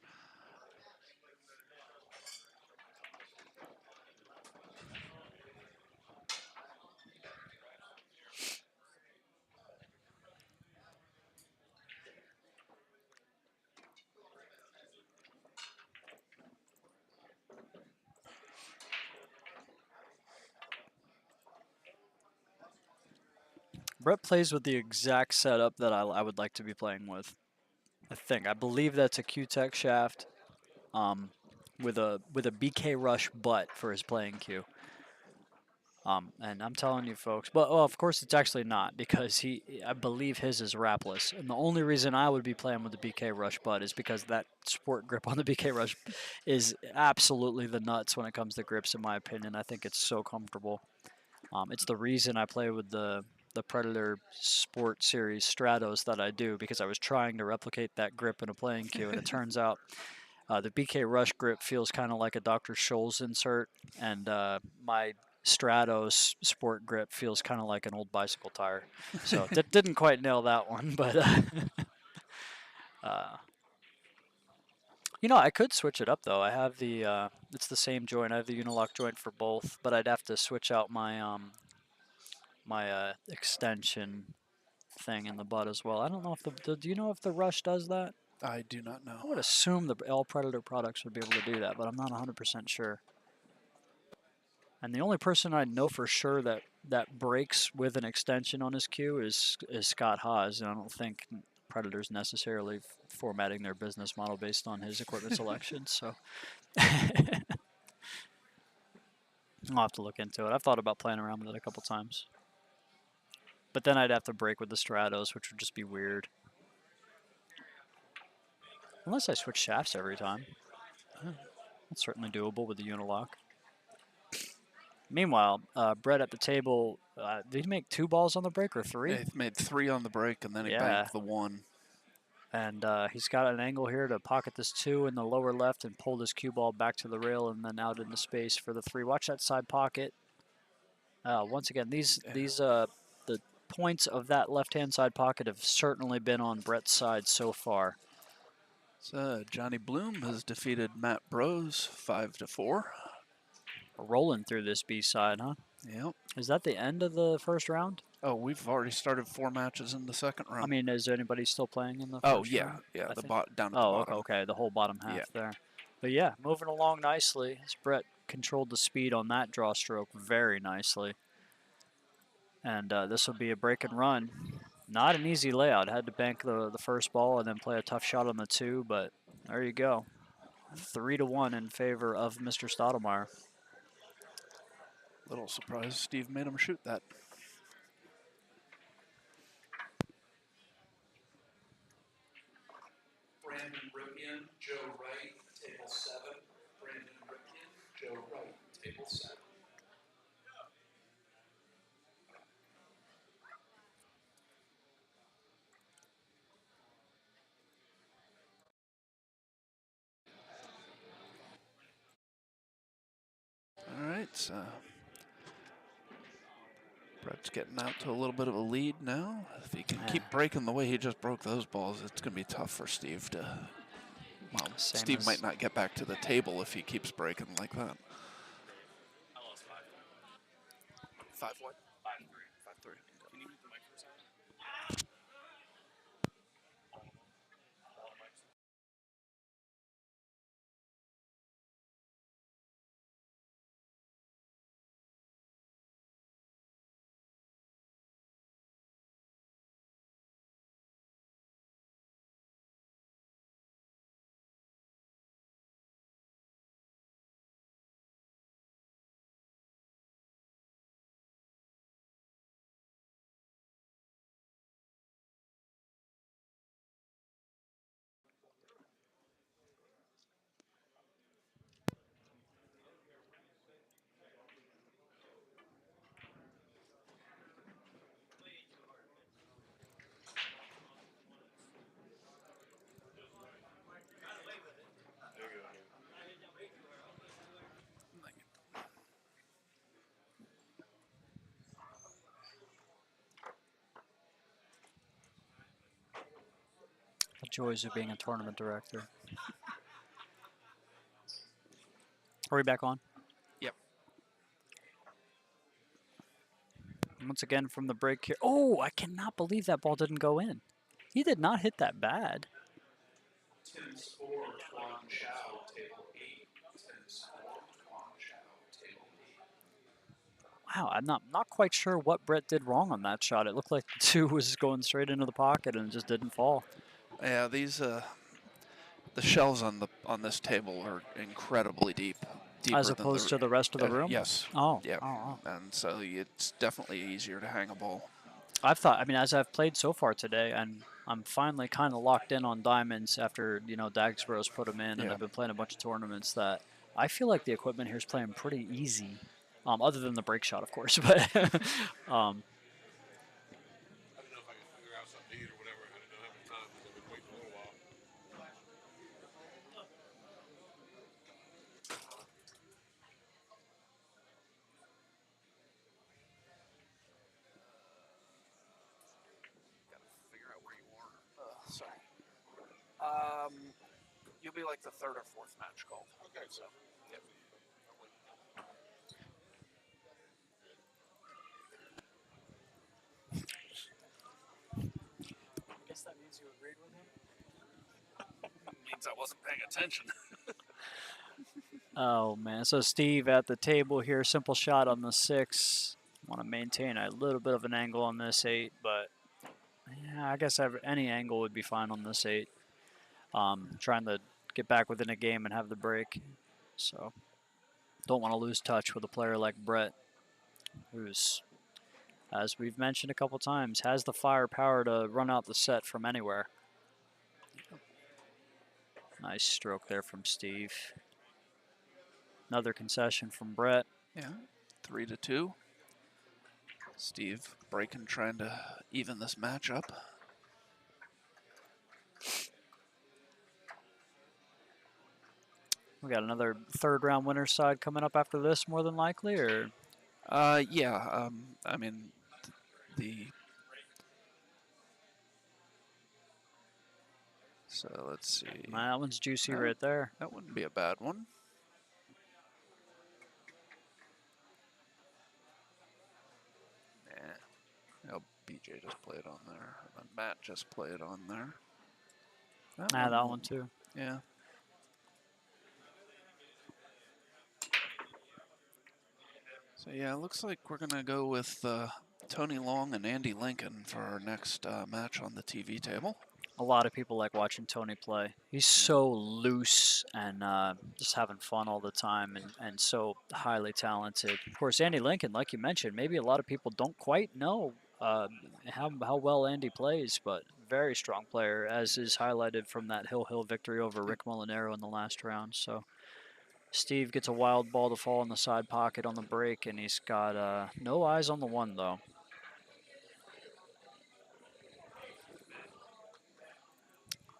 Brett plays with the exact setup that I would like to be playing with. I believe that's a Q-Tech shaft with a BK Rush butt for his playing cue. And I'm telling you folks, but of course it's actually not because I believe his is wrapless. And the only reason I would be playing with the BK Rush butt is because that sport grip on the BK Rush is absolutely the nuts when it comes to grips, in my opinion. I think it's so comfortable. It's the reason I play with the Predator Sport Series Stratos that I do, because I was trying to replicate that grip in a playing cue, and it turns out the BK Rush grip feels kind of like a Dr. Scholl's insert, and my Stratos Sport grip feels kind of like an old bicycle tire. So didn't quite nail that one, but you know, I could switch it up though. I have the it's the same joint. I have the Unilock joint for both, but I'd have to switch out my my extension thing in the butt as well. I don't know if do you know if the Rush does that? I do not know. I would assume all Predator products would be able to do that, but I'm not 100% sure. And the only person I know for sure that breaks with an extension on his cue is Scott Haas, and I don't think Predator's necessarily formatting their business model based on his equipment selection. So I'll have to look into it. I've thought about playing around with it a couple times. But then I'd have to break with the Stratos, which would just be weird. Unless I switch shafts every time. That's certainly doable with the Unilock. Meanwhile, Brett at the table, did he make 2 balls on the break or 3? Yeah, he made 3 on the break, and then he banked the 1. And he's got an angle here to pocket this 2 in the lower left and pull this cue ball back to the rail and then out into space for the 3. Watch that side pocket. Once again, the points of that left-hand side pocket have certainly been on Brett's side so far. So Johnny Bloom has defeated Matt Bros 5-4. Rolling through this B side, huh? Yep. Is that the end of the first round? Oh, we've already started 4 matches in the second round. I mean, is anybody still playing in the first round? Yeah, down at the bottom. Okay, the whole bottom half there. But yeah, moving along nicely. As Brett controlled the speed on that draw stroke very nicely. And this will be a break and run. Not an easy layout. Had to bank the first ball and then play a tough shot on the 2, but there you go. 3-1 in favor of Mr. Stottlemyre. Little surprised Steve made him shoot that. Brandon Ripien, Joe Wright, table 7. Brandon Ripien, Joe Wright, table 7. All right, so Brett's getting out to a little bit of a lead now. If he can keep breaking the way he just broke those balls, it's going to be tough for Steve to. Well, Same Steve as- might not get back to the table if he keeps breaking like that. I lost 5. 5 what? 5-3. 5-3. Can you mute the mic for a second? The joys of being a tournament director. Are we back on? Yep. Once again from the break here. Oh, I cannot believe that ball didn't go in. He did not hit that bad. Tim Spoor, Tuan Chow, table 8. Tim Spoor, Tuan Chow, table 8. Wow, I'm not quite sure what Brett did wrong on that shot. It looked like the 2 was going straight into the pocket and it just didn't fall. Yeah, these the shelves on this table are incredibly deep. Deeper As opposed to the rest of the room? Yes. Oh. Yeah. Oh. And so it's definitely easier to hang a ball. I've thought, I mean, as I've played so far today, and I'm finally kind of locked in on diamonds after, Dagsboro's put them in, and Yeah. I've been playing a bunch of tournaments, that I feel like the equipment here is playing pretty easy, other than the break shot, of course. But I didn't know if I could figure out something to eat or whatever. I didn't know how many times because I've been waiting a little while. Gotta figure out where you are. Sorry. You'll be like the 3rd or 4th match called. Okay, So. Yep. I guess that means you agreed with him? Means I wasn't paying attention. Oh, man. So Steve at the table here, simple shot on the 6. Want to maintain a little bit of an angle on this 8, but yeah, I guess any angle would be fine on this 8. Trying to get back within a game and have the break. So don't want to lose touch with a player like Brett, who's, as we've mentioned a couple times, has the firepower to run out the set from anywhere. Nice stroke there from Steve. Another concession from Brett. Yeah. 3-2. Steve breaking, trying to even this match up. We got another 3rd round winner's side coming up after this, more than likely, or? Yeah. I mean, So let's see. That one's juicy right there. That wouldn't be a bad one. Yeah. Oh, BJ just played on there. And Matt just played on there. That one too. Yeah. So yeah, it looks like we're gonna go with Tony Long and Andy Lincoln for our next match on the TV table. A lot of people like watching Tony play. He's so loose and just having fun all the time, and so highly talented. Of course, Andy Lincoln, like you mentioned, maybe a lot of people don't quite know how well Andy plays, but very strong player, as is highlighted from that Hill victory over Rick Molinaro in the last round. So Steve gets a wild ball to fall in the side pocket on the break, and he's got no eyes on the one, though.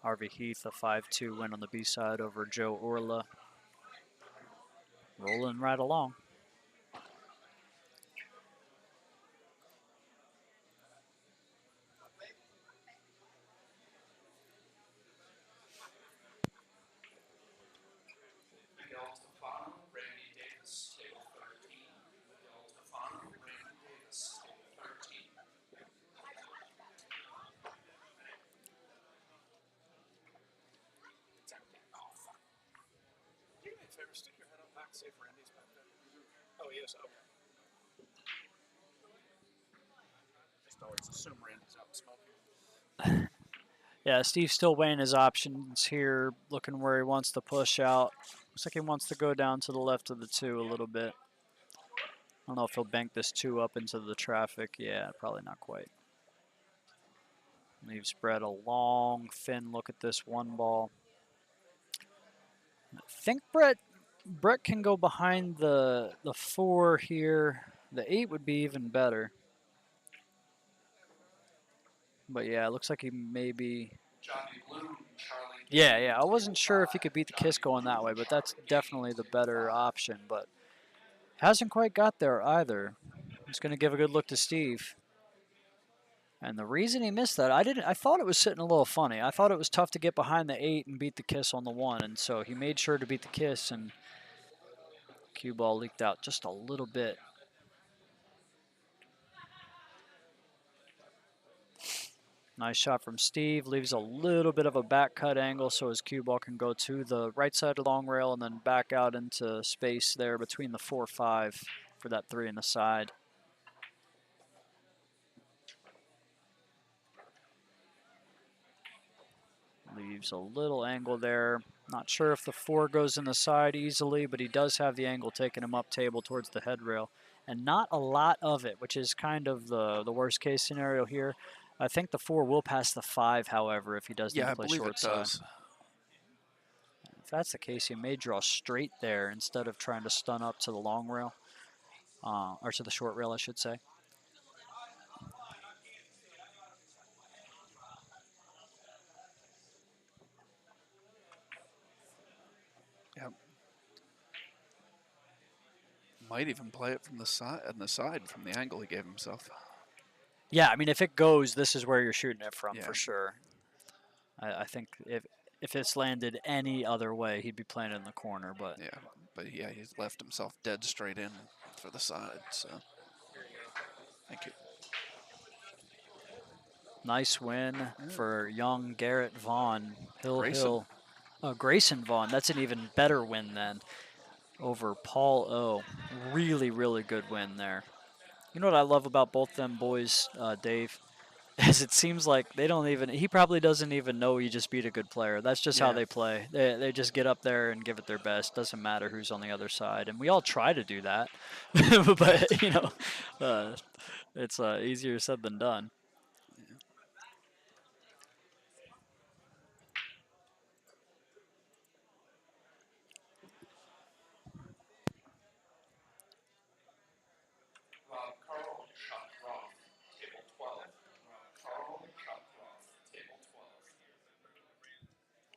Harvey Heath, a 5-2 win on the B side over Joe Orla. Rolling right along. Do me a favor, stick your head up back, see if Randy's back there. Oh, he is. Okay. Just always assume Randy's out smoking. Yeah, Steve's still weighing his options here, looking where he wants to push out. Looks like he wants to go down to the left of the 2 a little bit. I don't know if he'll bank this 2 up into the traffic. Yeah, probably not quite. Leaves Brett a long, thin look at this 1 ball. I think Brett can go behind the 4 here. The 8 would be even better. But yeah, it looks like he maybe... Yeah, I wasn't sure if he could beat the kiss going that way, but that's definitely the better option. But hasn't quite got there either. Just going to give a good look to Steve. And the reason he missed that, I thought it was sitting a little funny. I thought it was tough to get behind the 8 and beat the kiss on the 1, and so he made sure to beat the kiss, and cue ball leaked out just a little bit. Nice shot from Steve. Leaves a little bit of a back cut angle so his cue ball can go to the right side of the long rail and then back out into space there between the 4-5 for that 3 in the side. Leaves a little angle there. Not sure if the 4 goes in the side easily, but he does have the angle taking him up table towards the head rail. And not a lot of it, which is kind of the worst case scenario here. I think the 4 will pass the 5, however, if he does need to play short side. If that's the case, he may draw straight there instead of trying to stun up to the long rail, or to the short rail, I should say. Yep. Might even play it from the side, from the angle he gave himself. Yeah, I mean, if it goes, this is where you're shooting it from, Yeah. for sure. I think if it's landed any other way, he'd be playing it in the corner, but... Yeah, he's left himself dead straight in for the side, so... Thank you. Nice win for young Garrett Vaughn. Grayson Vaughn. That's an even better win then over Paul O. Really, really good win there. You know what I love about both them boys, Dave? Is it seems like they don't even, he probably doesn't even know he just beat a good player. That's just how they play. They just get up there and give it their best. Doesn't matter who's on the other side. And we all try to do that. But, you know, it's easier said than done.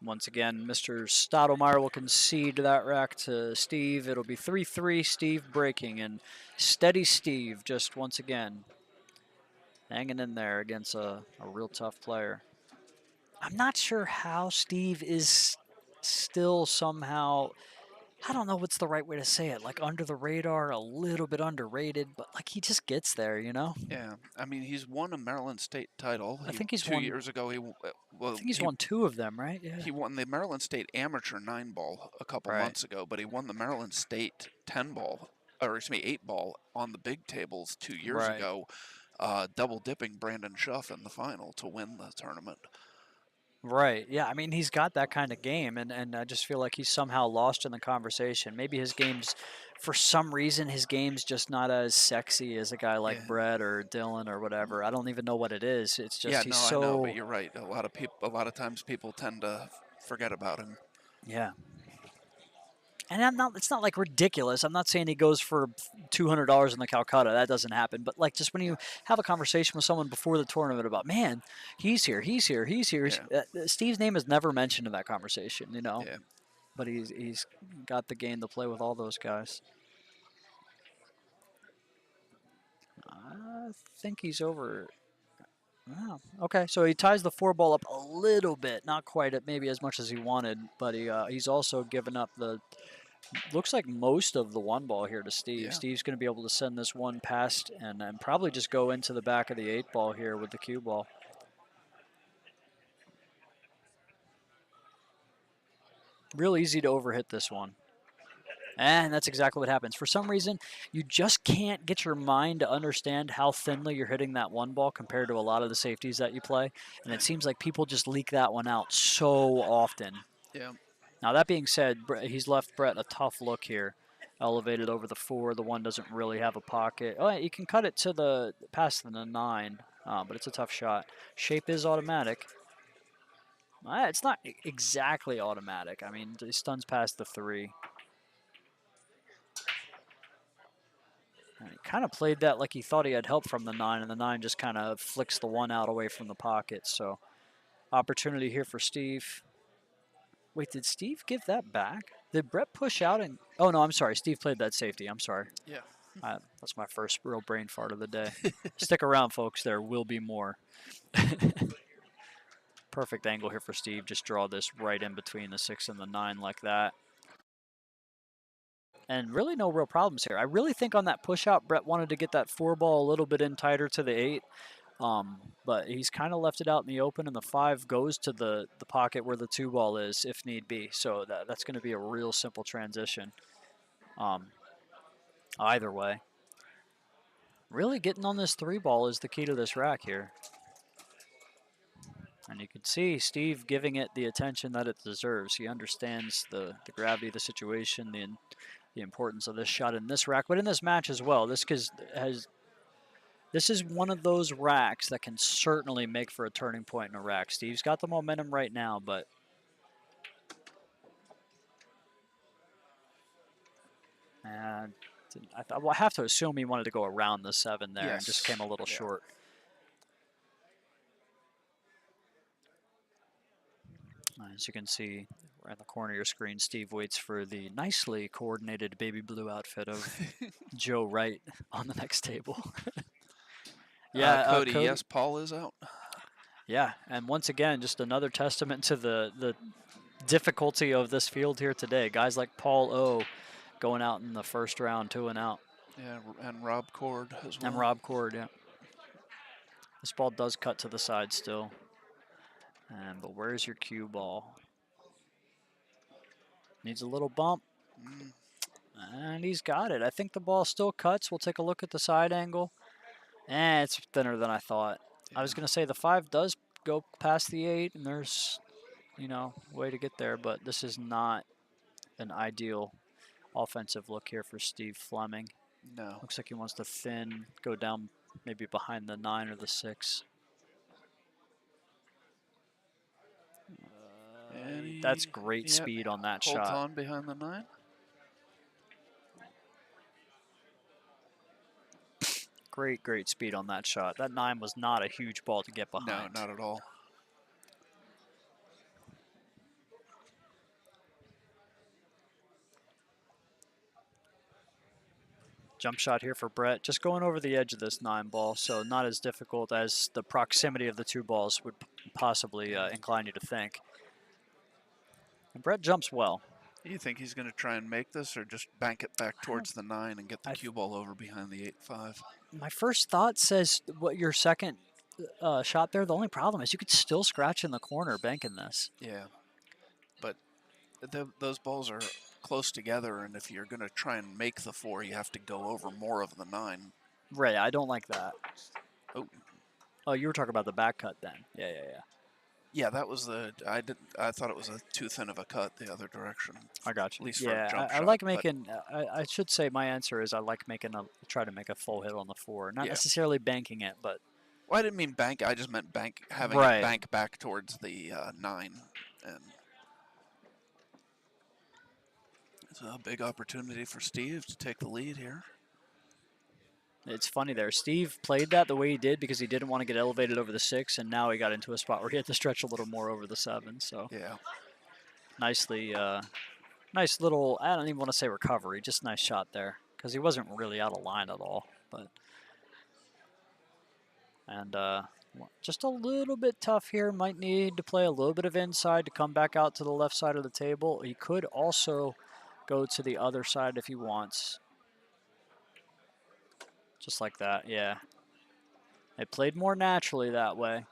Once again, Mr. Stottlemyre will concede that rack to Steve. It'll be 3-3, Steve breaking, and steady Steve just once again hanging in there against a real tough player. I'm not sure how Steve is still somehow, I don't know what's the right way to say it, like under the radar, a little bit underrated, but like he just gets there, you know? Yeah, I mean, he's won a Maryland State title. I think he's 2 years ago. I think he's won 2 of them, right? Yeah. He won the Maryland State Amateur 9-ball a couple months ago, but he won the Maryland State 10-ball, or excuse me, 8-ball on the big tables 2 years ago, double dipping Brandon Schuff in the final to win the tournament. Right. Yeah. I mean, he's got that kind of game, and I just feel like he's somehow lost in the conversation. Maybe his game's, for some reason, his game's just not as sexy as a guy like Yeah. Brett or Dylan or whatever. I don't even know what it is. It's Yeah, just he's no, I know, but so, you're right. A lot of times people tend to forget about him. yeah. And I'm not. It's not like ridiculous. I'm not saying he goes for $200 in the Calcutta. That doesn't happen. But like, just when you have a conversation with someone before the tournament about, man, he's here, he's here, he's here. Yeah. Steve's name is never mentioned in that conversation. Yeah. But he's got the game to play with all those guys. I think he's over. Wow. Okay, so he ties the 4 ball up a little bit, not quite at maybe as much as he wanted, but he's also given up the looks like most of the 1 ball here to Steve. Yeah. Steve's going to be able to send this one past and probably just go into the back of the 8 ball here with the cue ball. Real easy to overhit this one. And that's exactly what happens. For some reason, you just can't get your mind to understand how thinly you're hitting that 1 ball compared to a lot of the safeties that you play. And it seems like people just leak that one out so often. Yeah. Now, that being said, he's left Brett a tough look here. Elevated over the 4. The 1 doesn't really have a pocket. Oh, you can cut it to the past the 9, but it's a tough shot. Shape is automatic. It's not exactly automatic. I mean, he stuns past the 3. And he kind of played that like he thought he had help from the 9, and the 9 just kind of flicks the 1 out away from the pocket. So, opportunity here for Steve. Wait, did Steve give that back? Did Brett push out and... Oh, no, I'm sorry. Steve played that safety. I'm sorry. Yeah. That's my first real brain fart of the day. Stick around, folks. There will be more. Perfect angle here for Steve. Just draw this right in between the 6 and the 9 like that. And really no real problems here. I really think on that push out, Brett wanted to get that 4 ball a little bit in tighter to the 8. But he's kind of left it out in the open, and the 5 goes to the pocket where the 2 ball is if need be. So that's going to be a real simple transition. Either way. Really getting on this 3 ball is the key to this rack here. And you can see Steve giving it the attention that it deserves. He understands the gravity of the situation, the importance of this shot in this rack, but in this match as well. This is one of those racks that can certainly make for a turning point in a rack. Steve's got the momentum right now, but I have to assume he wanted to go around the 7 there and just came a little short. As you can see right in the corner of your screen, Steve waits for the nicely coordinated baby blue outfit of Joe Wright on the next table. Yeah, Cody, yes, Paul is out. Yeah, and once again, just another testament to the difficulty of this field here today. Guys like Paul O going out in the first round, 2 and out. Yeah, and Rob Cord as well. And Rob Cord, yeah. This ball does cut to the side still. But where's your cue ball? Needs a little bump. And he's got it. I think the ball still cuts. We'll take a look at the side angle. It's thinner than I thought. Yeah. I was going to say the 5 does go past the 8, and there's, way to get there, but this is not an ideal offensive look here for Steve Fleming. No. Looks like he wants to go down maybe behind the 9 or the 6. That's great speed on that shot. Holds on behind the 9. Great speed on that shot. That 9 was not a huge ball to get behind. No, not at all. Jump shot here for Brett. Just going over the edge of this 9 ball, so not as difficult as the proximity of the 2 balls would possibly incline you to think. And Brett jumps well. Do you think he's going to try and make this, or just bank it back towards the 9 and get the cue ball over behind the 8-5? My first thought says what your second shot there. The only problem is you could still scratch in the corner banking this. Yeah, but those balls are close together, and if you're going to try and make the 4, you have to go over more of the 9. Right, I don't like that. Oh, you were talking about the back cut then. Yeah. Yeah, that was the. I thought it was a too thin of a cut the other direction. I got At you. least for a Yeah, jump I shot. like but making. I should say my answer is I like making try to make a full hit on the 4, not Yeah. necessarily banking it, but Well, I didn't mean bank. I just meant having Right. it bank back towards the 9, and it's a big opportunity for Steve to take the lead here. it's funny there. Steve played that the way he did because he didn't want to get elevated over the 6, and now he got into a spot where he had to stretch a little more over the 7. So Yeah. nicely, nice little. I don't even want to say recovery, just nice shot there because he wasn't really out of line at all. But and just a little bit tough here. Might need to play a little bit of inside to come back out to the left side of the table. He could also go to the other side if he wants. Just like that, yeah. It played more naturally that way.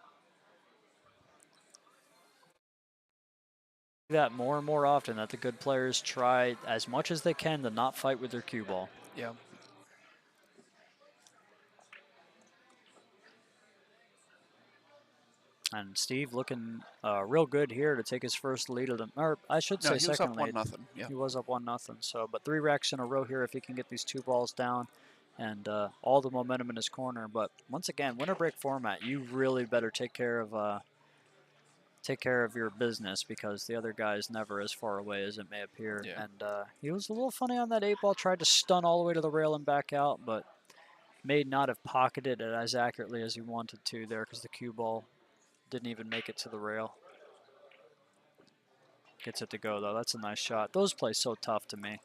That more and more often that the good players try as much as they can to not fight with their cue ball. Yeah. And Steve looking real good here to take his first lead of the, or I should No, say he was second up lead. 1-0. Yeah. He was up 1-0. So, but 3 racks in a row here if he can get these 2 balls down, and all the momentum in his corner. But once again, winter break format, you really better take care of your business because the other guy is never as far away as it may appear. Yeah. And he was a little funny on that 8 ball, tried to stun all the way to the rail and back out, but may not have pocketed it as accurately as he wanted to there because the cue ball didn't even make it to the rail. Gets it to go, though. That's a nice shot. Those play so tough to me.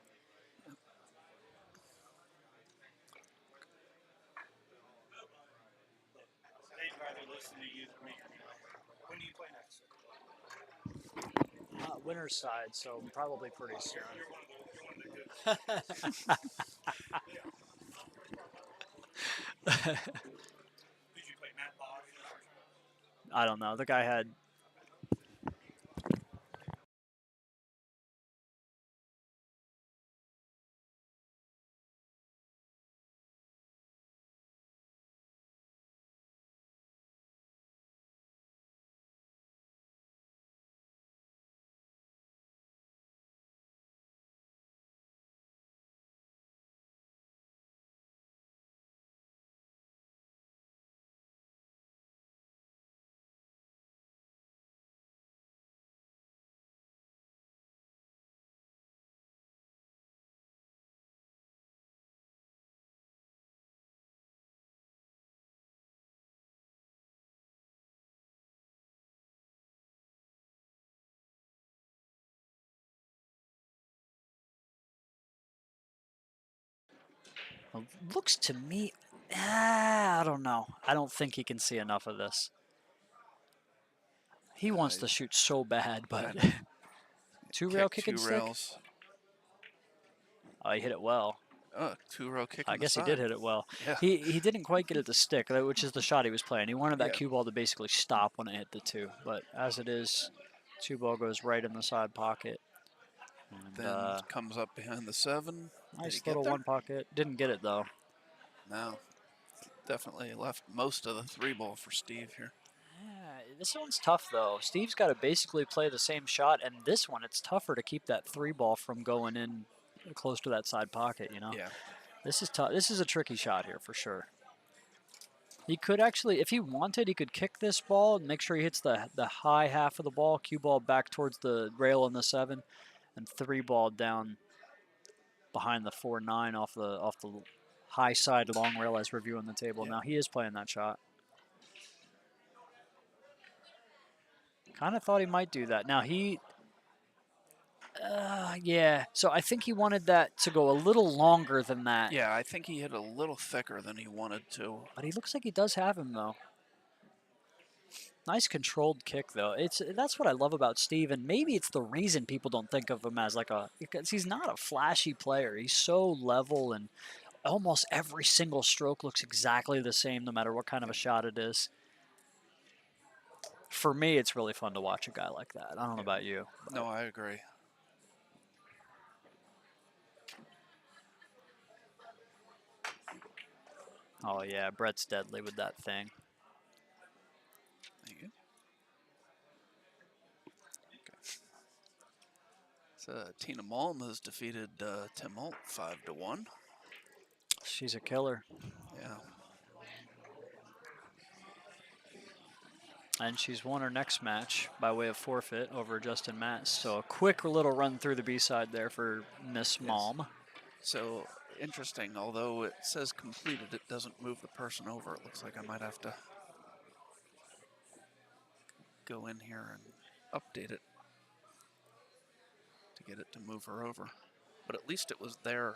They'd rather listen to you than me. When do you play next? Winner's side, so probably pretty soon. You're one of the good. Did you play Matt Bosch? I don't know. The guy had looks to me, I don't know. I don't think he can see enough of this. He wants to shoot so bad, but 2 rail kick and 2 stick. rails. Oh, he hit it well. 2 rail kick. I guess he did hit it well. Yeah. He didn't quite get it to stick, which is the shot he was playing. He wanted that Yeah. cue ball to basically stop when it hit the 2, but as it is, 2 ball goes right in the side pocket. And, Then comes up behind the 7. nice little 1 pocket. Didn't get it though. No. Definitely left most of the 3 ball for Steve here. Yeah, this one's tough though. Steve's got to basically play the same shot, and this one it's tougher to keep that 3 ball from going in close to that side pocket. You know. Yeah. This is tough. This is a tricky shot here for sure. He could actually, if he wanted, he could kick this ball and make sure he hits the high half of the ball, cue ball back towards the rail on the 7, and 3 ball down behind the 4-9 off the high side long rail as reviewing the table. Yeah. Now he is playing that shot. Kind of thought he might do that. Now he, yeah. So I think he wanted that to go a little longer than that. Yeah, I think he hit a little thicker than he wanted to. But he looks like he does have him though. Nice controlled kick though. That's what I love about Steve, and maybe it's the reason people don't think of him as because he's not a flashy player. He's so level, and almost every single stroke looks exactly the same no matter what kind of a shot it is. For me, it's really fun to watch a guy like that. I don't know about you. No, I agree. Oh yeah, Brett's deadly with that thing. Thank you. Tina Malm has defeated Tim Holt 5-1. She's a killer. Yeah. And she's won her next match by way of forfeit over Justin Matz. So a quick little run through the B-side there for Miss Malm. So interesting, although it says completed, it doesn't move the person over. It looks like I might have to go in here and update it to get it to move her over. But at least it was there.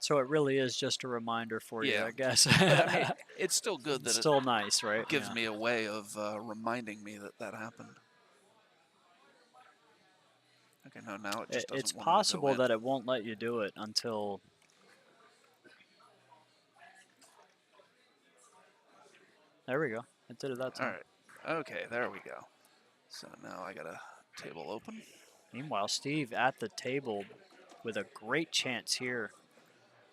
So it really is just a reminder for you, Yeah. I guess. But I mean, it's still good that It's it still nice, right? gives Yeah. me a way of reminding me that that happened. Okay, no, now it just doesn't It's want to go possible in. that it won't let you do it until... There we go. It did it that All time. right. Okay, there we go. So now I got a table open. Meanwhile, Steve at the table with a great chance here.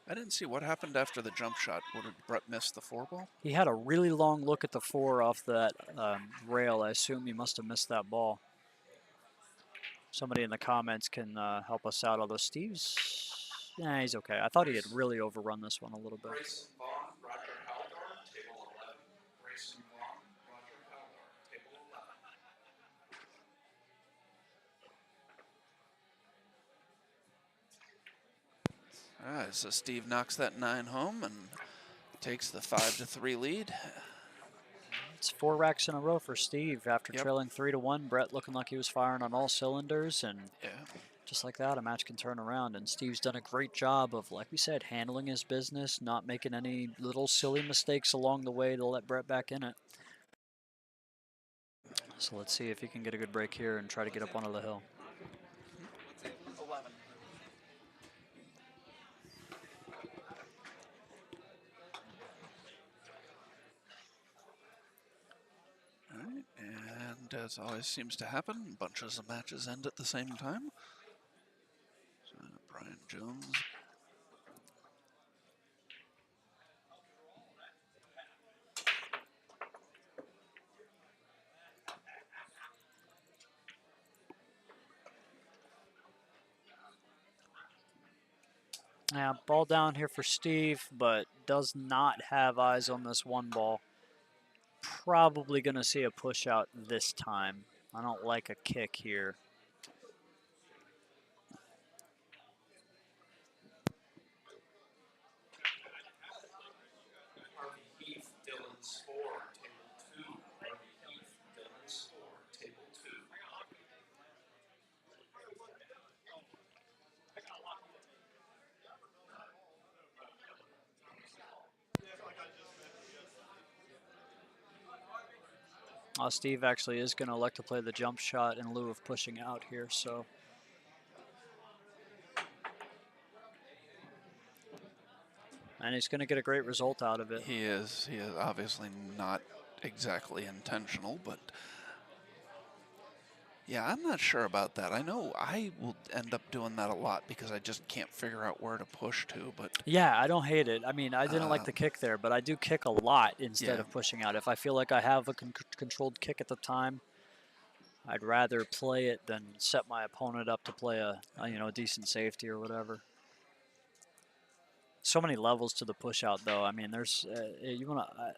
I didn't see what happened after the jump shot. What, did Brett miss the 4-ball? He had a really long look at the 4 off that rail. I assume he must have missed that ball. Somebody in the comments can help us out, although Steve's... Nah, he's okay. I thought he had really overrun this one a little bit. Grayson Vaughn, Roger Haldor, table 11. Grayson Vaughn, Roger Haldor, table 11. All right, so Steve knocks that 9 home and takes the 5-3 lead. It's 4 racks in a row for Steve after Yep. trailing 3-1. Brett looking like he was firing on all cylinders, and Yeah. just like that, a match can turn around. And Steve's done a great job of, like we said, handling his business, not making any little silly mistakes along the way to let Brett back in it. So let's see if he can get a good break here and try to get up onto the hill. 11. All right, and as always seems to happen, bunches of matches end at the same time. So Brian Jones. Yeah, ball down here for Steve, but does not have eyes on this one ball. Probably going to see a push out this time. I don't like a kick here. Harvey Heath, Dylan Spore, table 2. Harvey Heath, Dylan Spore, table 2. Steve actually is going to elect to play the jump shot in lieu of pushing out here, so. And he's going to get a great result out of it. He is obviously not exactly intentional, but yeah, I'm not sure about that. I know I will end up doing that a lot because I just can't figure out where to push to, but Yeah, I don't hate it. I mean, I didn't like the kick there, but I do kick a lot instead yeah. of pushing out. If I feel like I have a controlled kick at the time, I'd rather play it than set my opponent up to play a decent safety or whatever. So many levels to the push out, though. I mean, there's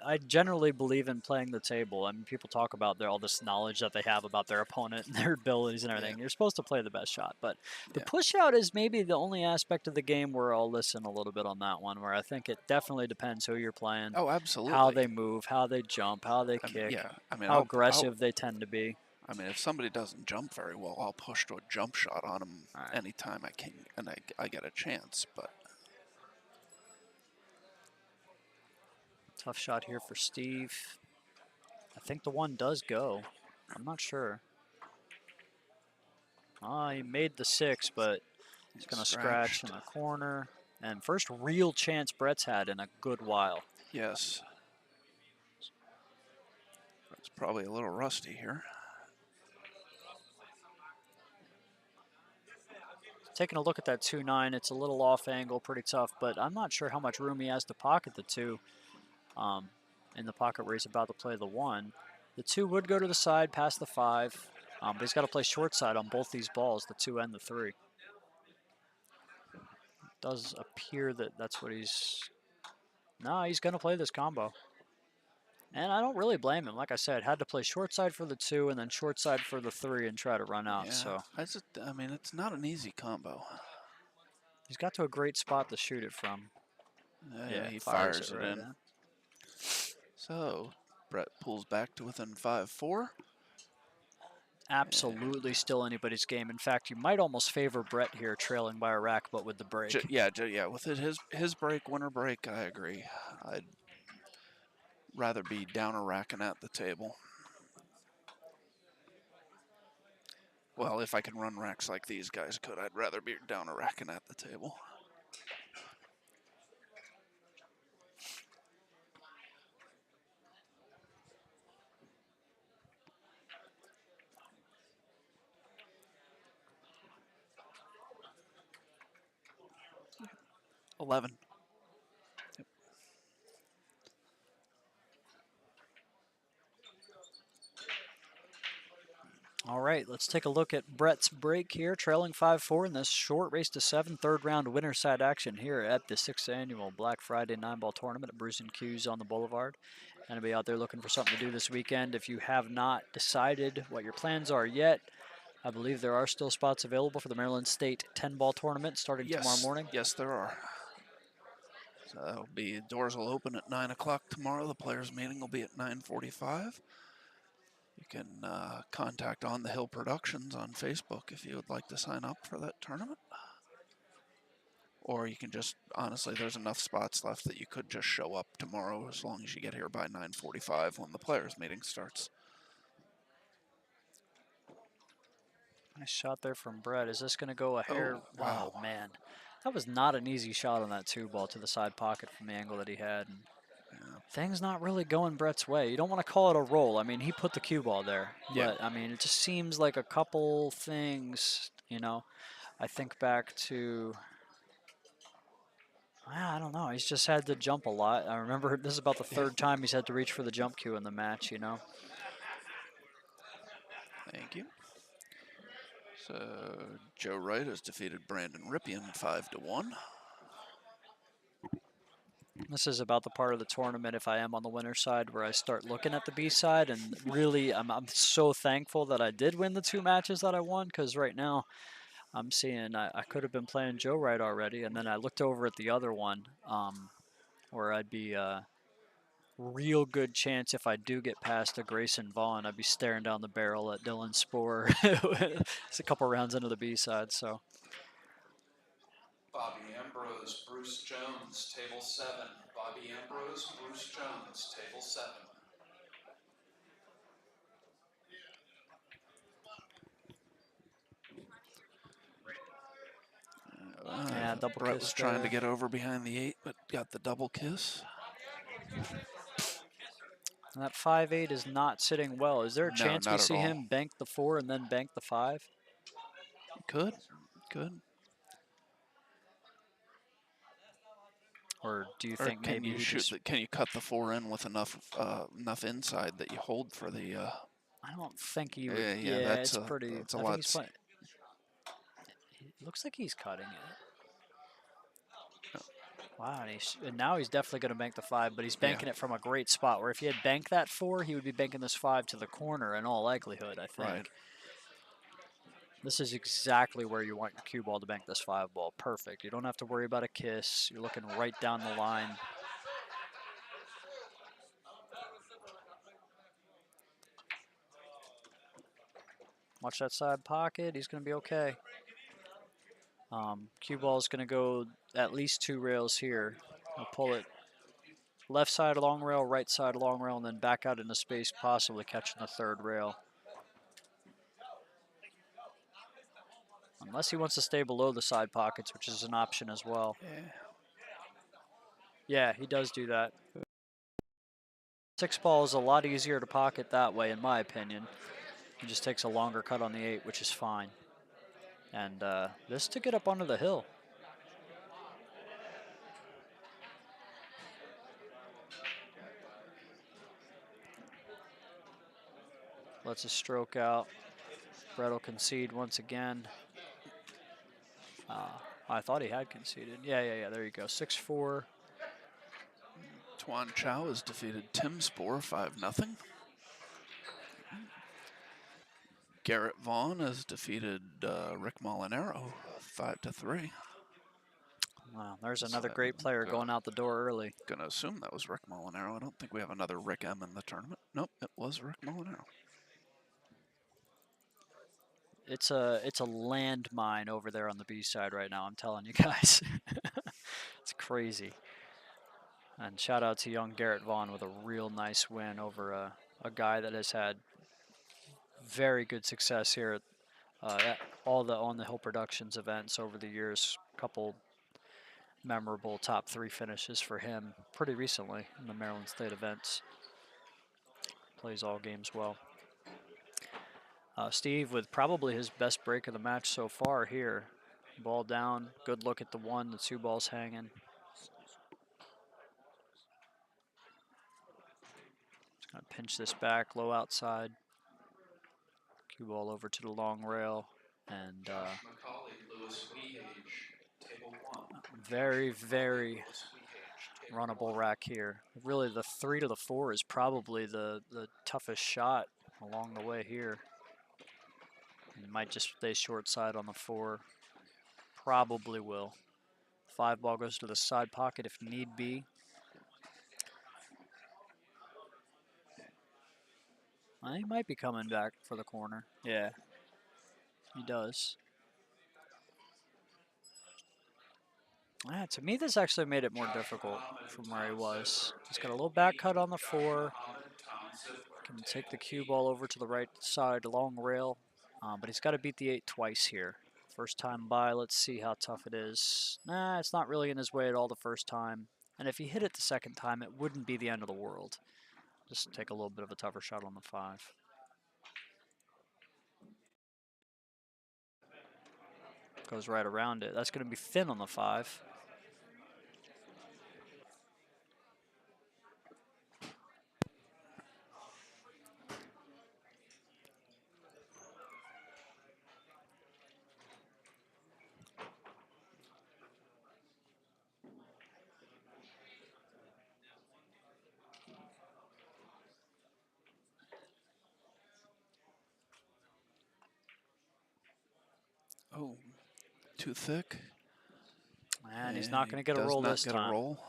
I generally believe in playing the table. I mean, people talk about all this knowledge that they have about their opponent and their abilities and everything. Yeah. You're supposed to play the best shot, but the Yeah. push out is maybe the only aspect of the game where I'll listen a little bit on that one. Where I think it definitely depends who you're playing, Oh, absolutely. how they move, how they jump, how they I mean, kick, yeah, I mean, how aggressive they tend to be. I mean, if somebody doesn't jump very well, I'll push to a jump shot on them Right. anytime I can, and I get a chance. But Tough shot here for Steve. I think the one does go. I'm not sure. He made the 6, but he's going to scratch in the corner. And first real chance Brett's had in a good while. Yes, it's probably a little rusty here. Taking a look at that 2-9, it's a little off angle, pretty tough, but I'm not sure how much room he has to pocket the 2 in the pocket where he's about to play the 1. The 2 would go to the side past the 5. But he's got to play short side on both these balls, the 2 and the 3. It does appear that that's what he's... No, he's going to play this combo. And I don't really blame him. Like I said, had to play short side for the 2 and then short side for the 3 and try to run out. Yeah, So I mean, it's not an easy combo. he's got to a great spot to shoot it from. Yeah, He fires fires it it right in. So Brett pulls back to within 5-4. Absolutely still anybody's game. In fact, you might almost favor Brett here trailing by a rack, but with the break. Yeah. With his break, winner break, I agree. I'd rather be down a rack and at the table. Well, if I can run racks like these guys could, I'd rather be down a rack and at the table. $11. Yep. All right, let's take a look at Brett's break here, trailing 5-4 in this short race to 7, third round winner side action here at the 6th annual Black Friday 9-ball tournament at Bruce & Q's on the Boulevard. Anybody out there looking for something to do this weekend? If you have not decided what your plans are yet, I believe there are still spots available for the Maryland State 10-ball tournament starting tomorrow morning. Yes, there are. So doors will open at 9 o'clock tomorrow. The players' meeting will be at 9:45. You can contact On the Hill Productions on Facebook if you would like to sign up for that tournament. Or you can just, honestly, there's enough spots left that you could just show up tomorrow as long as you get here by 9:45 when the players' meeting starts. Nice shot there from Brett. Is this going to go a hair? Oh, wow. Oh, man. That was not an easy shot on that 2-ball to the side pocket from the angle that he had. And things not really going Brett's way. You don't want to call it a roll. I mean, he put the cue ball there. Yeah. But, I mean, it just seems like a couple things, you know. I think back to, I don't know. He's just had to jump a lot. I remember this is about the 3rd time he's had to reach for the jump cue in the match, you know. Thank you. So Joe Wright has defeated Brandon Ripien 5-1. This is about the part of the tournament, if I am on the winner's side, where I start looking at the B side, and really I'm so thankful that I did win the 2 matches that I won, because right now I'm seeing I could have been playing Joe Wright already, and then I looked over at the other one where I'd be real good chance if I do get past a Grayson Vaughn, I'd be staring down the barrel at Dylan Sporer. It's a couple rounds into the B side, so. Bobby Ambrose, Bruce Jones, table 7. Bobby Ambrose, Bruce Jones, table 7. Yeah, double Brett kiss was trying there. to get over behind the 8, but got the double kiss. And that 5-8 is not sitting well. Is there a No, chance we not at see all. him bank the 4 and then bank the 5? Could. Or do you Or think can maybe you he just... can you cut the 4 in with enough inside that you hold for the? I don't think he would. Yeah, it's pretty. that's a I lot. think he's playing. It looks like he's cutting it. Wow, and now he's definitely going to bank the 5, but he's banking it from a great spot. Where if he had banked that 4, he would be banking this 5 to the corner in all likelihood, I think. Right. This is exactly where you want your cue ball to bank this 5-ball. Perfect. You don't have to worry about a kiss. You're looking right down the line. Watch that side pocket. He's going to be okay. Cue ball is going to go at least 2 rails here. I'll pull it left side long rail, right side long rail, and then back out into space, possibly catching the 3rd rail. Unless he wants to stay below the side pockets, which is an option as well. Yeah, he does do that. 6-ball is a lot easier to pocket that way, in my opinion. He just takes a longer cut on the 8, which is fine. And this to get up onto the hill. Lets a stroke out. Brett will concede once again. I thought he had conceded. Yeah. There you go. 6-4. Tuan Chow has defeated Tim Spoor 5-0. Garrett Vaughn has defeated Rick Molinaro 5-3. Wow, there's So another I'm great player going out the door early. Gonna assume that was Rick Molinaro. I don't think we have another Rick M in the tournament. Nope, it was Rick Molinaro. It's a landmine over there on the B side right now. I'm telling you guys, it's crazy. And shout out to young Garrett Vaughn with a real nice win over a guy that has had very good success here at all the On the Hill Productions events over the years. Couple memorable top 3 finishes for him pretty recently in the Maryland State events. Plays all games well. Steve with probably his best break of the match so far here. Ball down, good look at the 1, the 2 balls hanging. Just gonna pinch this back, low outside. Cue ball over to the long rail, and very runnable rack here. Really, the 3 to the 4 is probably the toughest shot along the way here. He might just stay short side on the 4. Probably will. 5 ball goes to the side pocket if need be. He might be coming back for the corner. Yeah, he does. To me, this actually made it more difficult from where he was. He's got a little back cut on the 4. Can take the cue ball over to the right side, long rail. But he's got to beat the 8 twice here. First time by, let's see how tough it is. Nah, it's not really in his way at all the first time. And if he hit it the second time, it wouldn't be the end of the world. Just take a little bit of a tougher shot on the 5. Goes right around it. That's going to be thin on the 5. Oh, too thick. And he's not going to get a does roll not this get time. a roll.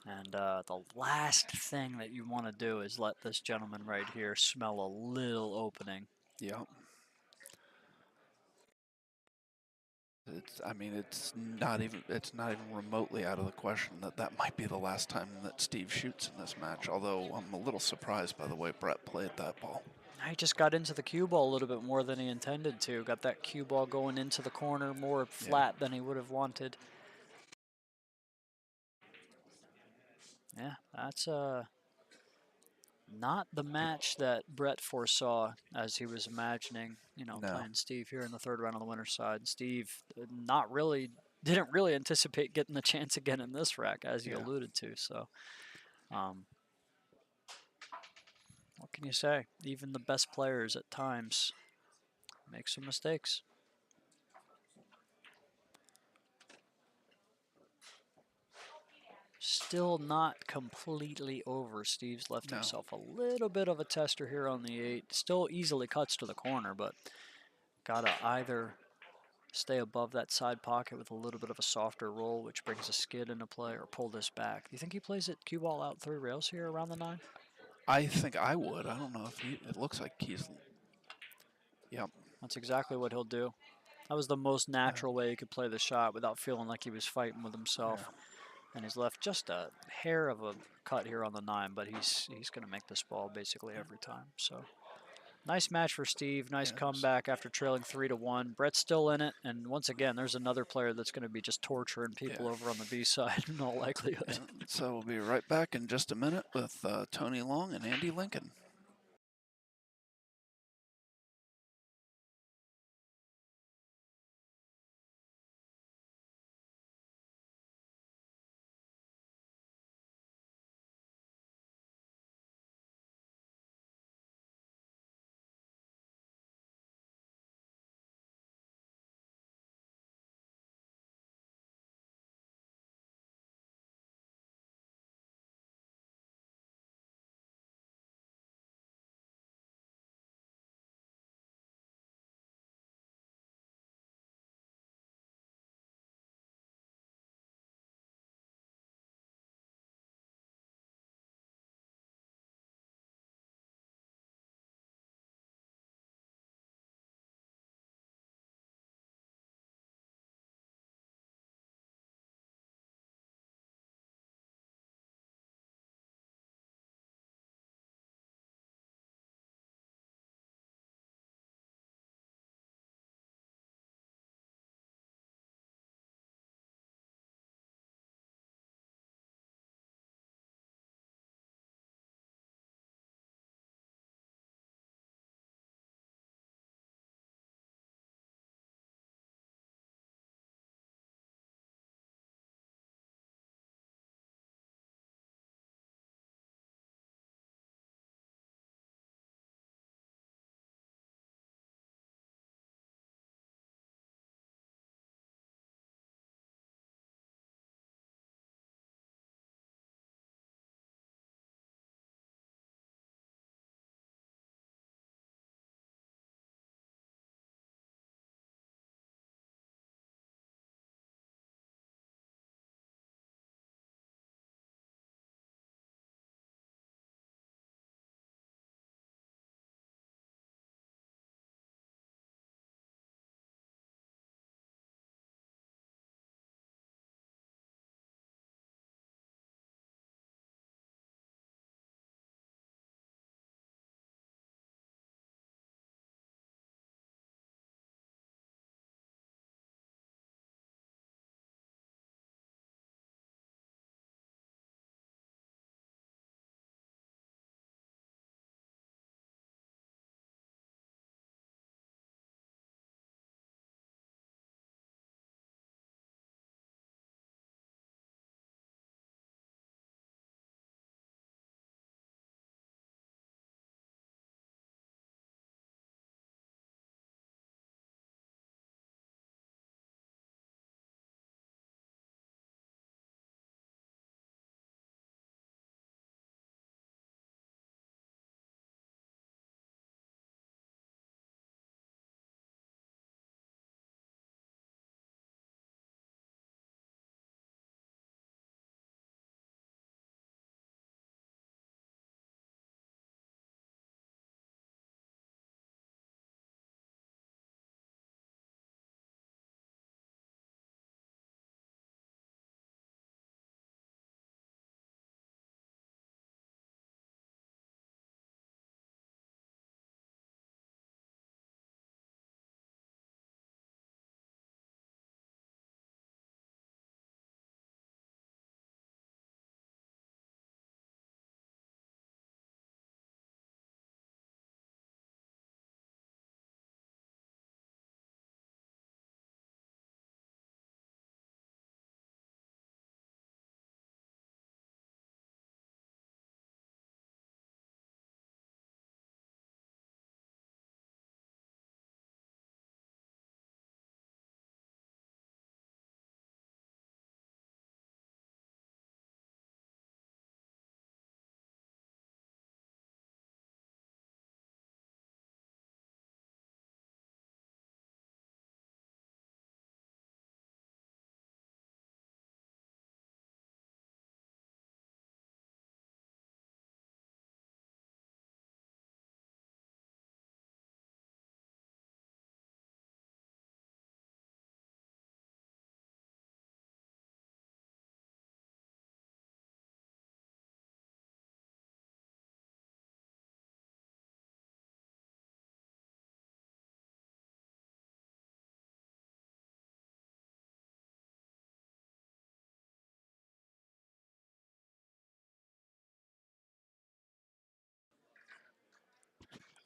And the last thing that you want to do is let this gentleman right here smell a little opening. Yep. I mean, it's not even remotely out of the question that that might be the last time that Steve shoots in this match. Although I'm a little surprised by the way Brett played that ball. He just got into the cue ball a little bit more than he intended to. Got that cue ball going into the corner more flat than he would have wanted. Yeah, that's not the match that Brett foresaw as he was imagining, No. playing Steve here in the 3rd round on the winner's side. Steve didn't really anticipate getting the chance again in this rack, as you alluded to. So, what can you say? Even the best players at times make some mistakes. Still not completely over. Steve's left himself a little bit of a tester here on the 8. Still easily cuts to the corner, but gotta either stay above that side pocket with a little bit of a softer roll, which brings a skid into play, or pull this back. Do you think he plays it cue ball out 3 rails here around the 9? I think I would. I don't know if it looks like he's. Yep. That's exactly what he'll do. That was the most natural way he could play the shot without feeling like he was fighting with himself. Yeah. And he's left just a hair of a cut here on the 9, but he's going to make this ball basically every time. So nice match for Steve. Nice comeback after trailing 3-1. Brett's still in it, and once again, there's another player that's going to be just torturing people over on the B side in all likelihood. So we'll be right back in just a minute with Tony Long and Andy Lincoln.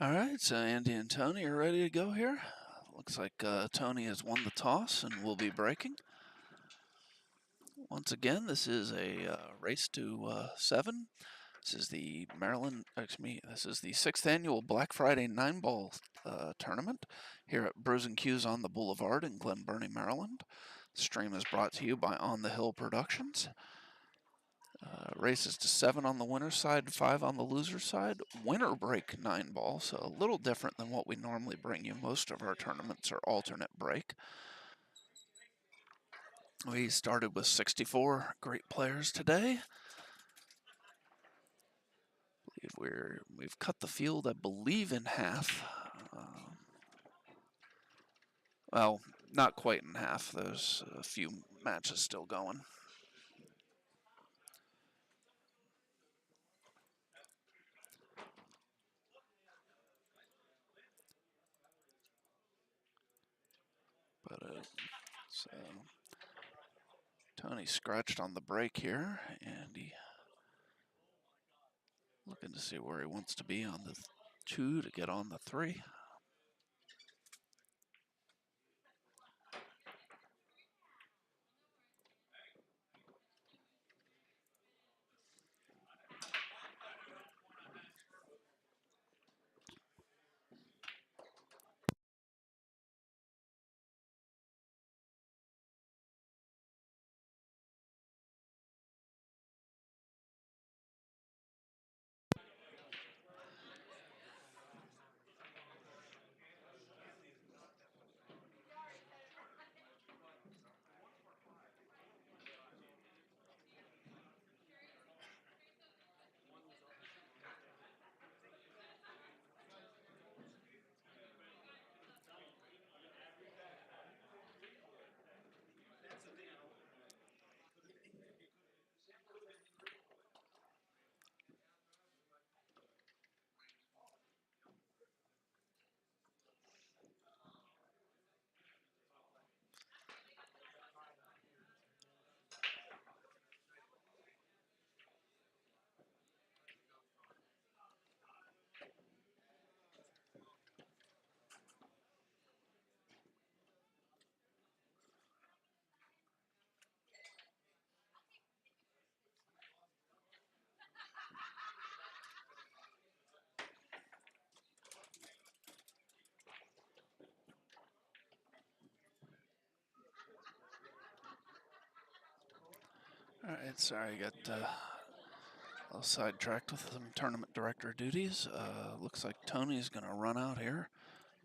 All right, so Andy and Tony are ready to go here. Looks like Tony has won the toss and will be breaking. Once again, this is a race to 7. This is the this is the 6th annual Black Friday 9-ball tournament here at Brews and Q's on the Boulevard in Glen Burnie, Maryland. The stream is brought to you by On the Hill Productions. Races to 7 on the winner's side, 5 on the loser's side. Winner break 9-ball, so a little different than what we normally bring you. Most of our tournaments are alternate break. We started with 64 great players today. We've cut the field, I believe, in half. Well, not quite in half. There's a few matches still going. But so Tony scratched on the break here, and he looking to see where he wants to be on the 2 to get on the 3. All right, sorry, I got a little sidetracked with some tournament director duties. Looks like Tony's going to run out here,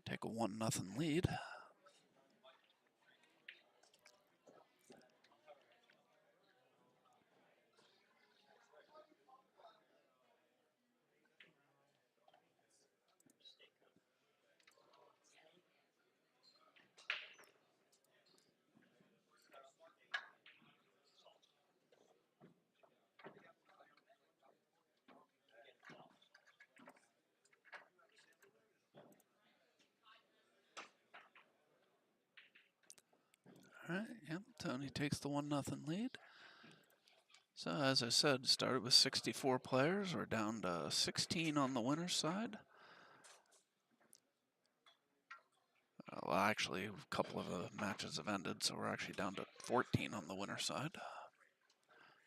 take a 1-0 lead. All right, yep, Tony takes the 1-0 lead. So as I said, started with 64 players. We're down to 16 on the winner's side. Well, actually, a couple of the matches have ended, so we're actually down to 14 on the winner's side.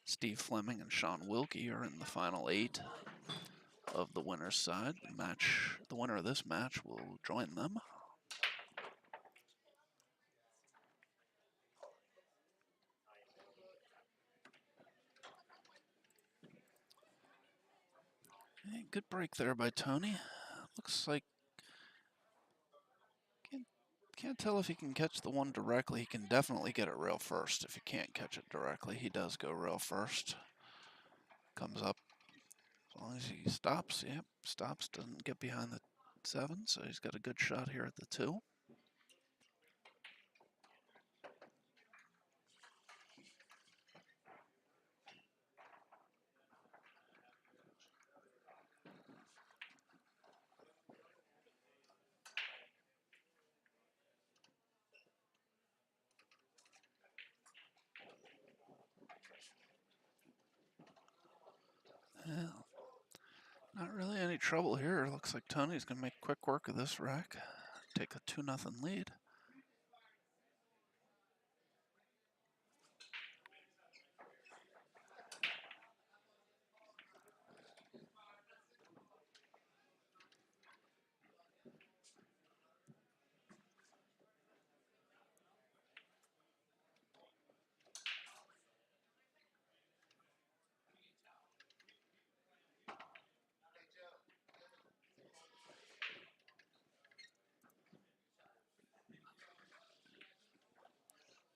Steve Fleming and Sean Wilkie are in the final 8 of the winner's side. The winner of this match will join them. Hey, good break there by Tony. Looks like can't tell if he can catch the one directly. He can definitely get it rail first. If he can't catch it directly, he does go rail first. Comes up. As long as he stops, yep, stops, doesn't get behind the 7, so he's got a good shot here at the 2. Well, Not really any trouble here. Looks like Tony's going to make quick work of this rack. Take a 2-0 lead.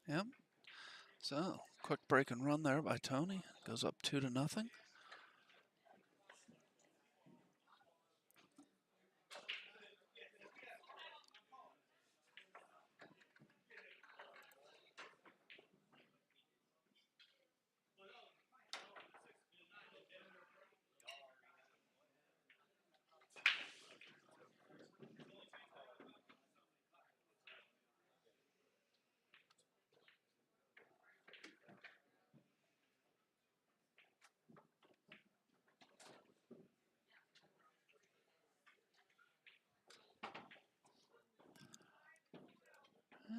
Yep. So, quick break and run there by Tony. Goes up 2-0.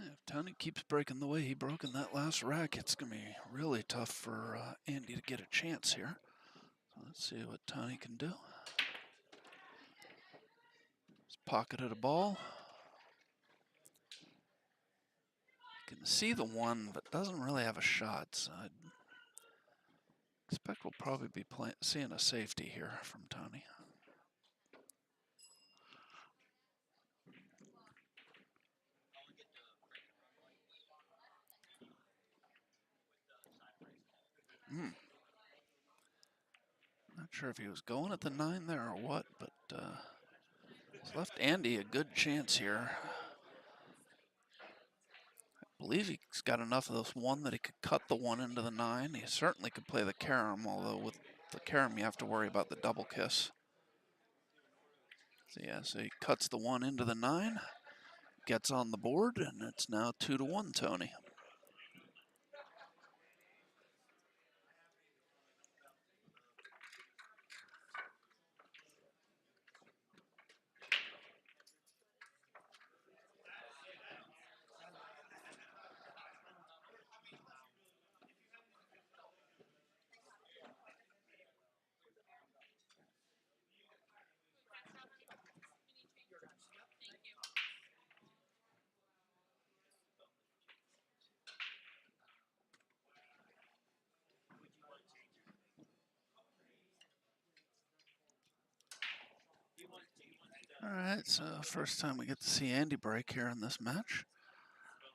If Tony keeps breaking the way he broke in that last rack, it's going to be really tough for Andy to get a chance here. So let's see what Tony can do. He's pocketed a ball. Can see the one, but doesn't really have a shot. So I expect we'll probably be seeing a safety here from Tony. Not sure if he was going at the 9 there or what, but it's left Andy a good chance here. I believe he's got enough of this one that he could cut the 1 into the 9. He certainly could play the carom, although with the carom you have to worry about the double kiss. So yeah, so he cuts the 1 into the 9, gets on the board, and it's now 2-1 Tony. All right, so first time we get to see Andy break here in this match.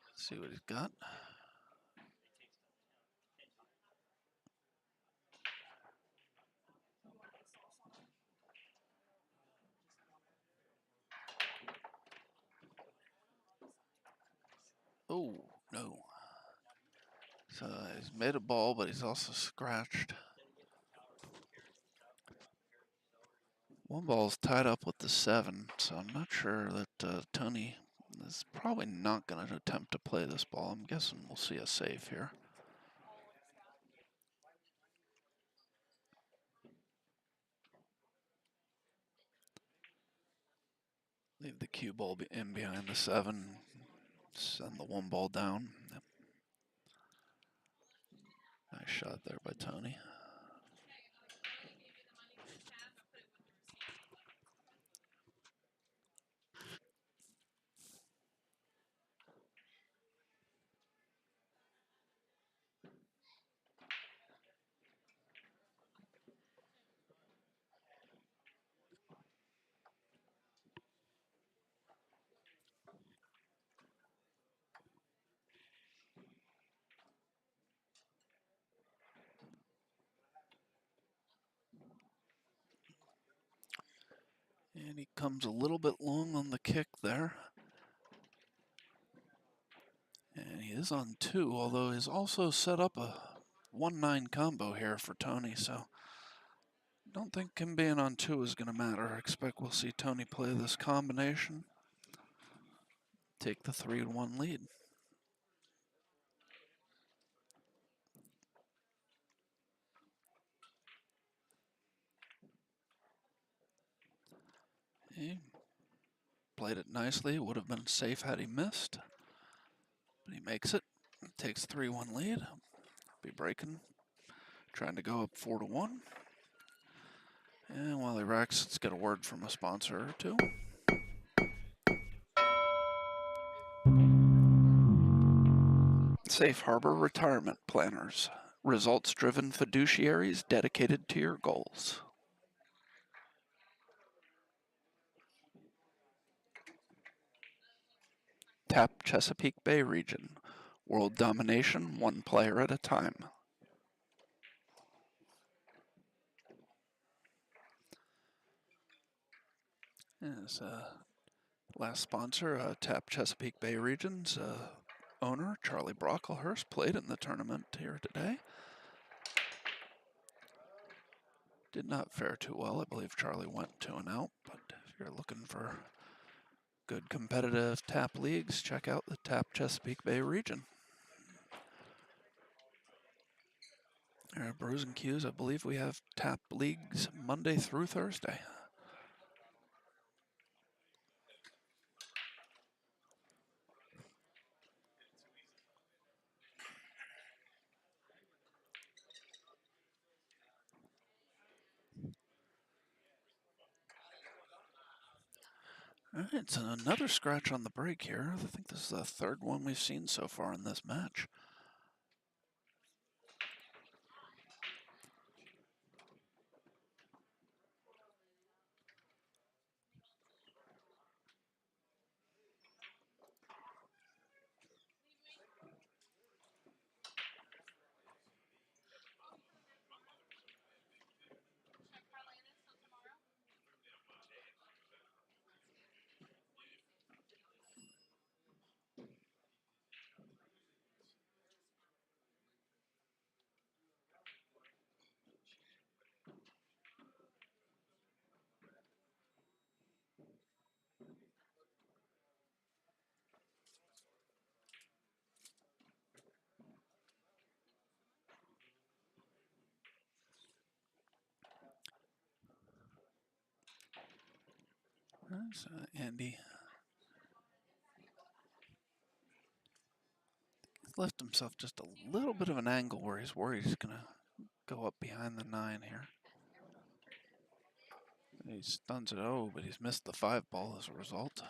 Let's see what he's got. Oh, no. So he's made a ball, but he's also scratched. One ball's tied up with the 7, so I'm not sure that Tony is probably not going to attempt to play this ball. I'm guessing we'll see a save here. Leave the cue ball in behind the 7. Send the 1 ball down. Yep. Nice shot there by Tony. And he comes a little bit long on the kick there. And he is on 2, although he's also set up a 1-9 combo here for Tony, so don't think him being on 2 is going to matter. I expect we'll see Tony play this combination, take the 3-1 lead. He played it nicely. Would have been safe had he missed. But he makes it. Takes 3-1 lead. Be breaking. Trying to go up 4-1. And while he racks, let's get a word from a sponsor or two. Safe Harbor Retirement Planners. Results-driven fiduciaries dedicated to your goals. Tap Chesapeake Bay region. World domination, one player at a time. As last sponsor, Tap Chesapeake Bay region's owner, Charlie Brocklehurst, played in the tournament here today. Did not fare too well. I believe Charlie went 2-0, but if you're looking for good competitive tap leagues, check out the Tap Chesapeake Bay region. Brews and Q's, I believe we have tap leagues Monday through Thursday. All right, so another scratch on the break here. I think this is the third one we've seen so far in this match. All right, so Andy left himself just a little bit of an angle where he's worried he's going to go up behind the 9 here. He stuns it, but he's missed the 5 ball as a result.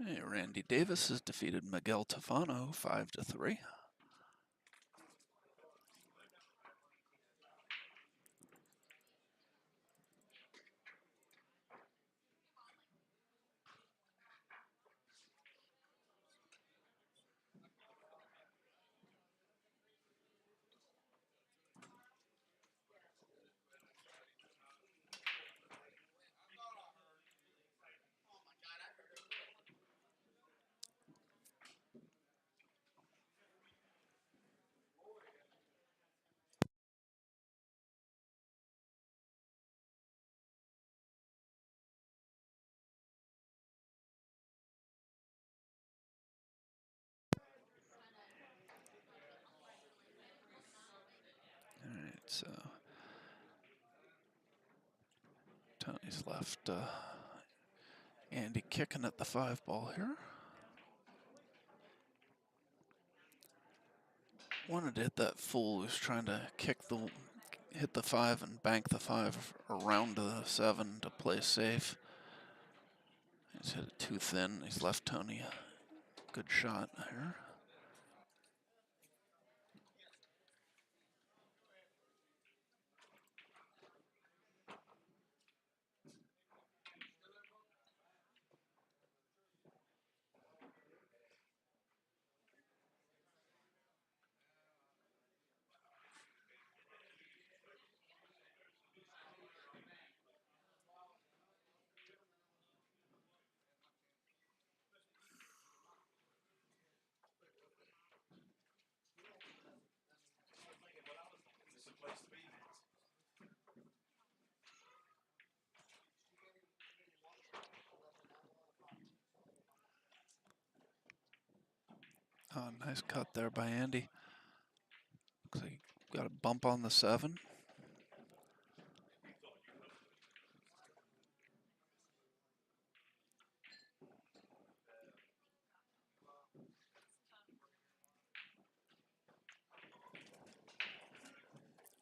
Hey, Randy Davis has defeated Miguel Tafano 5-3. All right, so Tony's left Andy kicking at the 5 ball here. Wanted to hit that full who's trying to hit the 5 and bank the 5 around to the 7 to play safe. He's hit it too thin. He's left Tony a good shot here. Oh, nice cut there by Andy. Looks like he got a bump on the 7.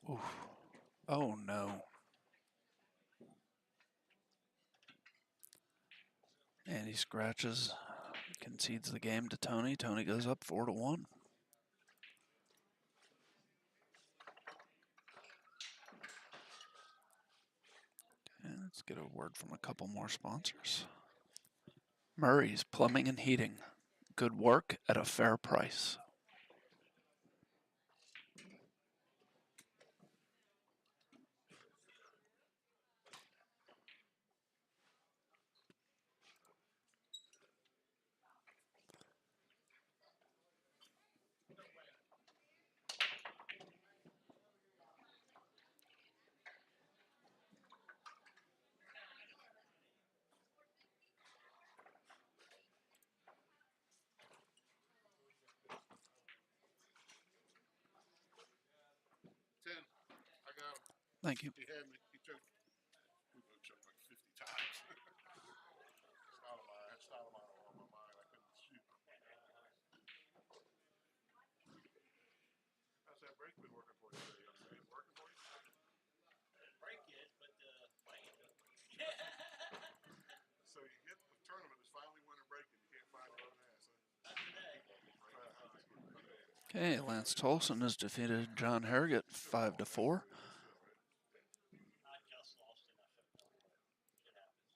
Oof. Oh no. And he scratches, concedes the game to Tony. Tony goes up 4-1. And let's get a word from a couple more sponsors. Murray's Plumbing and Heating. Good work at a fair price. I got him. Thank you. He had me. He took. We both choked like 50 times. It's not on my mind. I couldn't shoot. How's that break been working for you today, young man? Working for you? Break it, but playing it. So you get the tournament is finally winning break and you can't find your own ass. Okay, Lance Tolson has defeated John Harrogate 5-4. I just lost enough. It happens.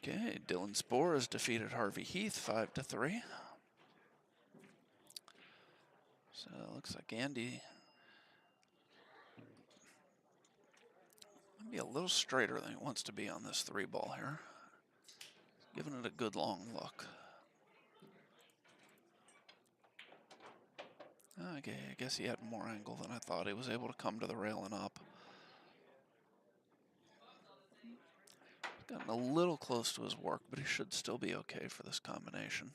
Okay, Dylan Spohr has defeated Harvey Heath 5-3. So it looks like Andy might be a little straighter than he wants to be on this 3-ball here. Giving it a good long look. Okay, I guess he had more angle than I thought. He was able to come to the rail and up. Gotten a little close to his work, but he should still be okay for this combination.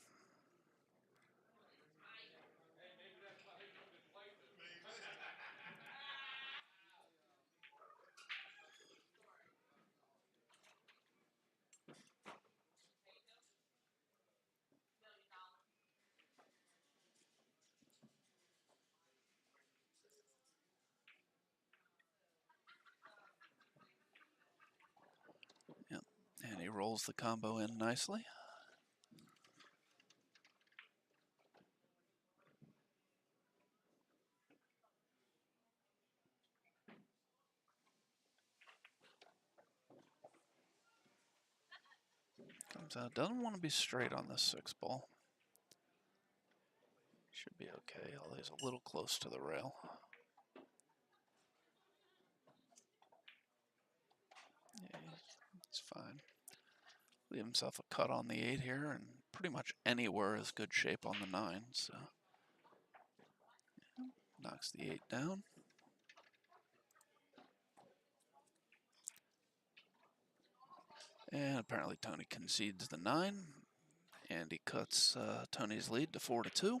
Yep, and he rolls the combo in nicely. Comes out, doesn't want to be straight on this 6-ball. Should be okay, although he's a little close to the rail. Yeah, it's fine. Leave himself a cut on the 8 here and pretty much anywhere is good shape on the 9, so knocks the 8 down. And apparently Tony concedes the 9, and he cuts Tony's lead to 4-2.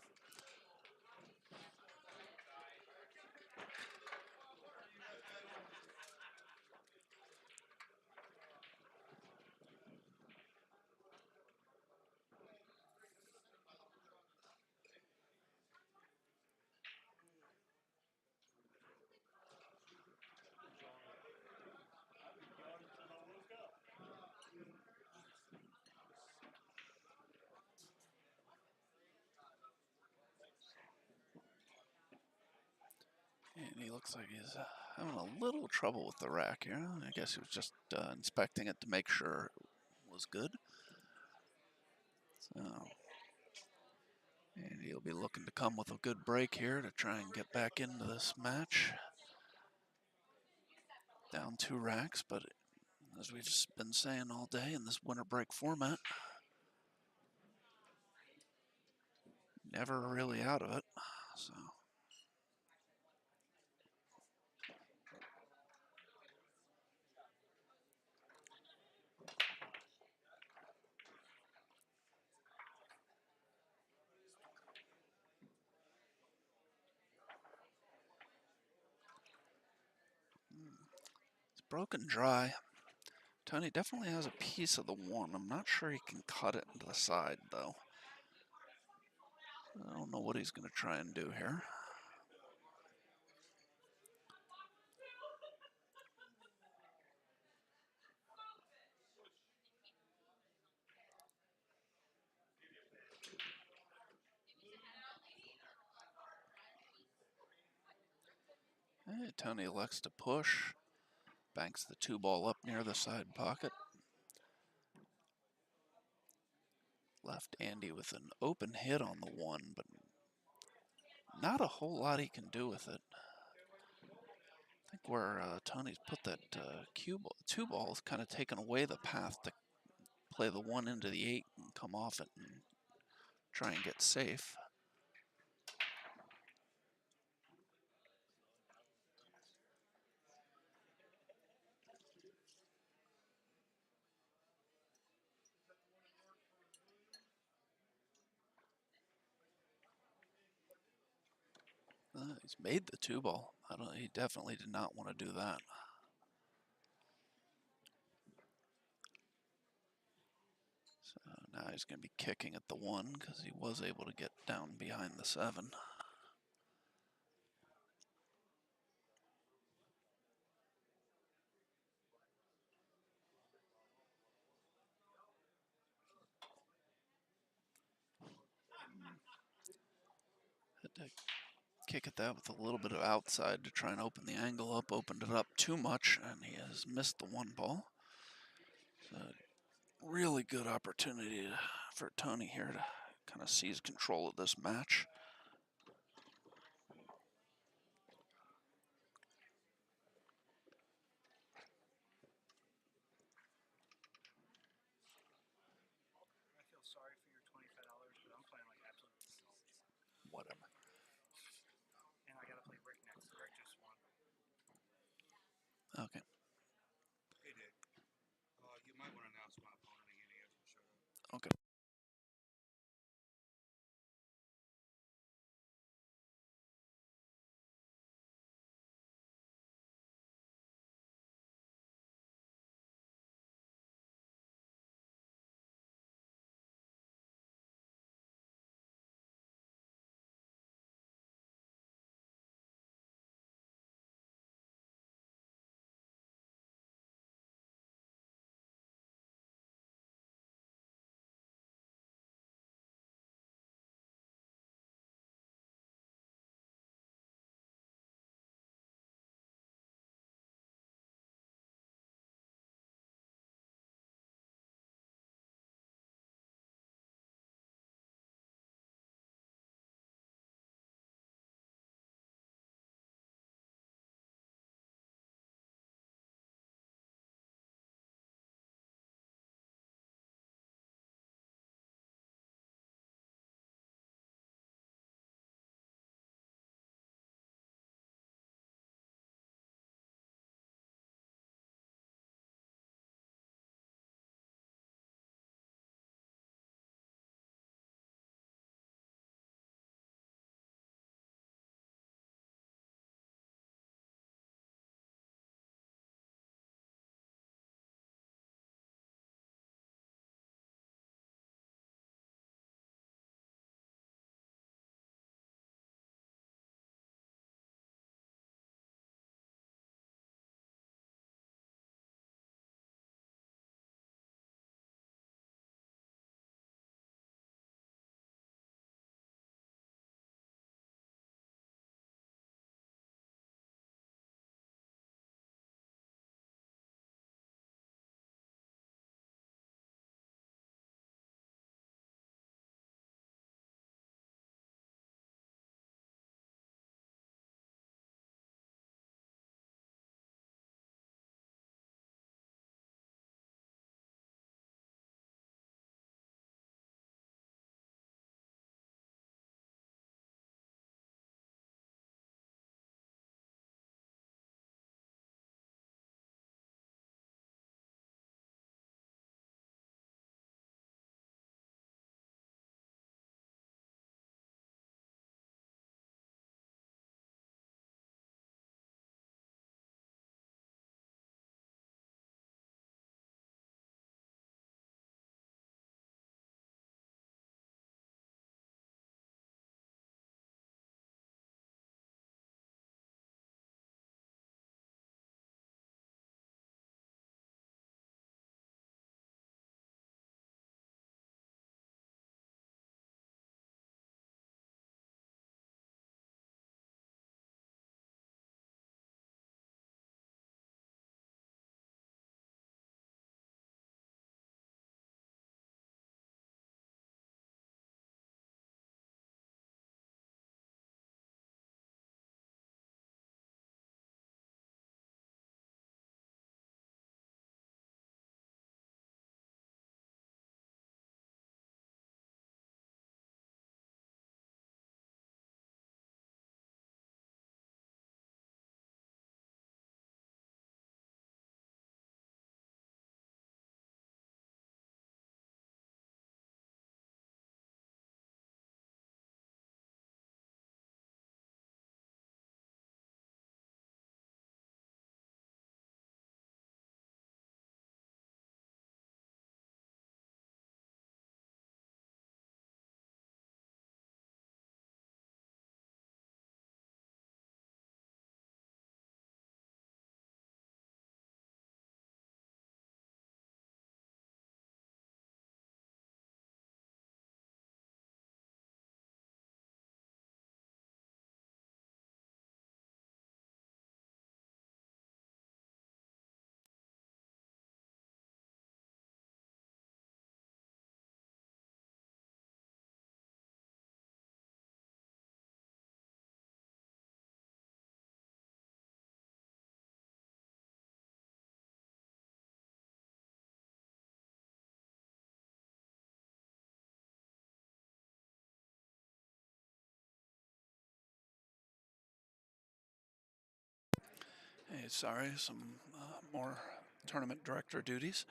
And he looks like he's having a little trouble with the rack here. I guess he was just inspecting it to make sure it was good. So, and he'll be looking to come with a good break here to try and get back into this match. Down 2 racks, but as we've just been saying all day in this winter break format, never really out of it. So. It's broken dry. Tony definitely has a piece of the 1. I'm not sure he can cut it into the side, though. I don't know what he's going to try and do here. Tony elects to push. Banks the 2 ball up near the side pocket. Left Andy with an open hit on the 1, but not a whole lot he can do with it. I think where Tony's put that 2 ball is kind of taken away the path to play the 1 into the 8 and come off it and try and get safe. He's made the 2 ball. He definitely did not want to do that. So now he's going to be kicking at the 1 because he was able to get down behind the 7. Had to kick at that with a little bit of outside to try and open the angle up. Opened it up too much, and he has missed the 1 ball. So really good opportunity for Tony here to kind of seize control of this match. I feel sorry for your $25, but I'm playing like absolute dogs. Whatever. And I gotta play Rick next. Rick just won. Okay. Hey, Dick. You might want to announce my opponent again. He hasn't showed up. Okay. Hey, sorry, some more tournament director duties.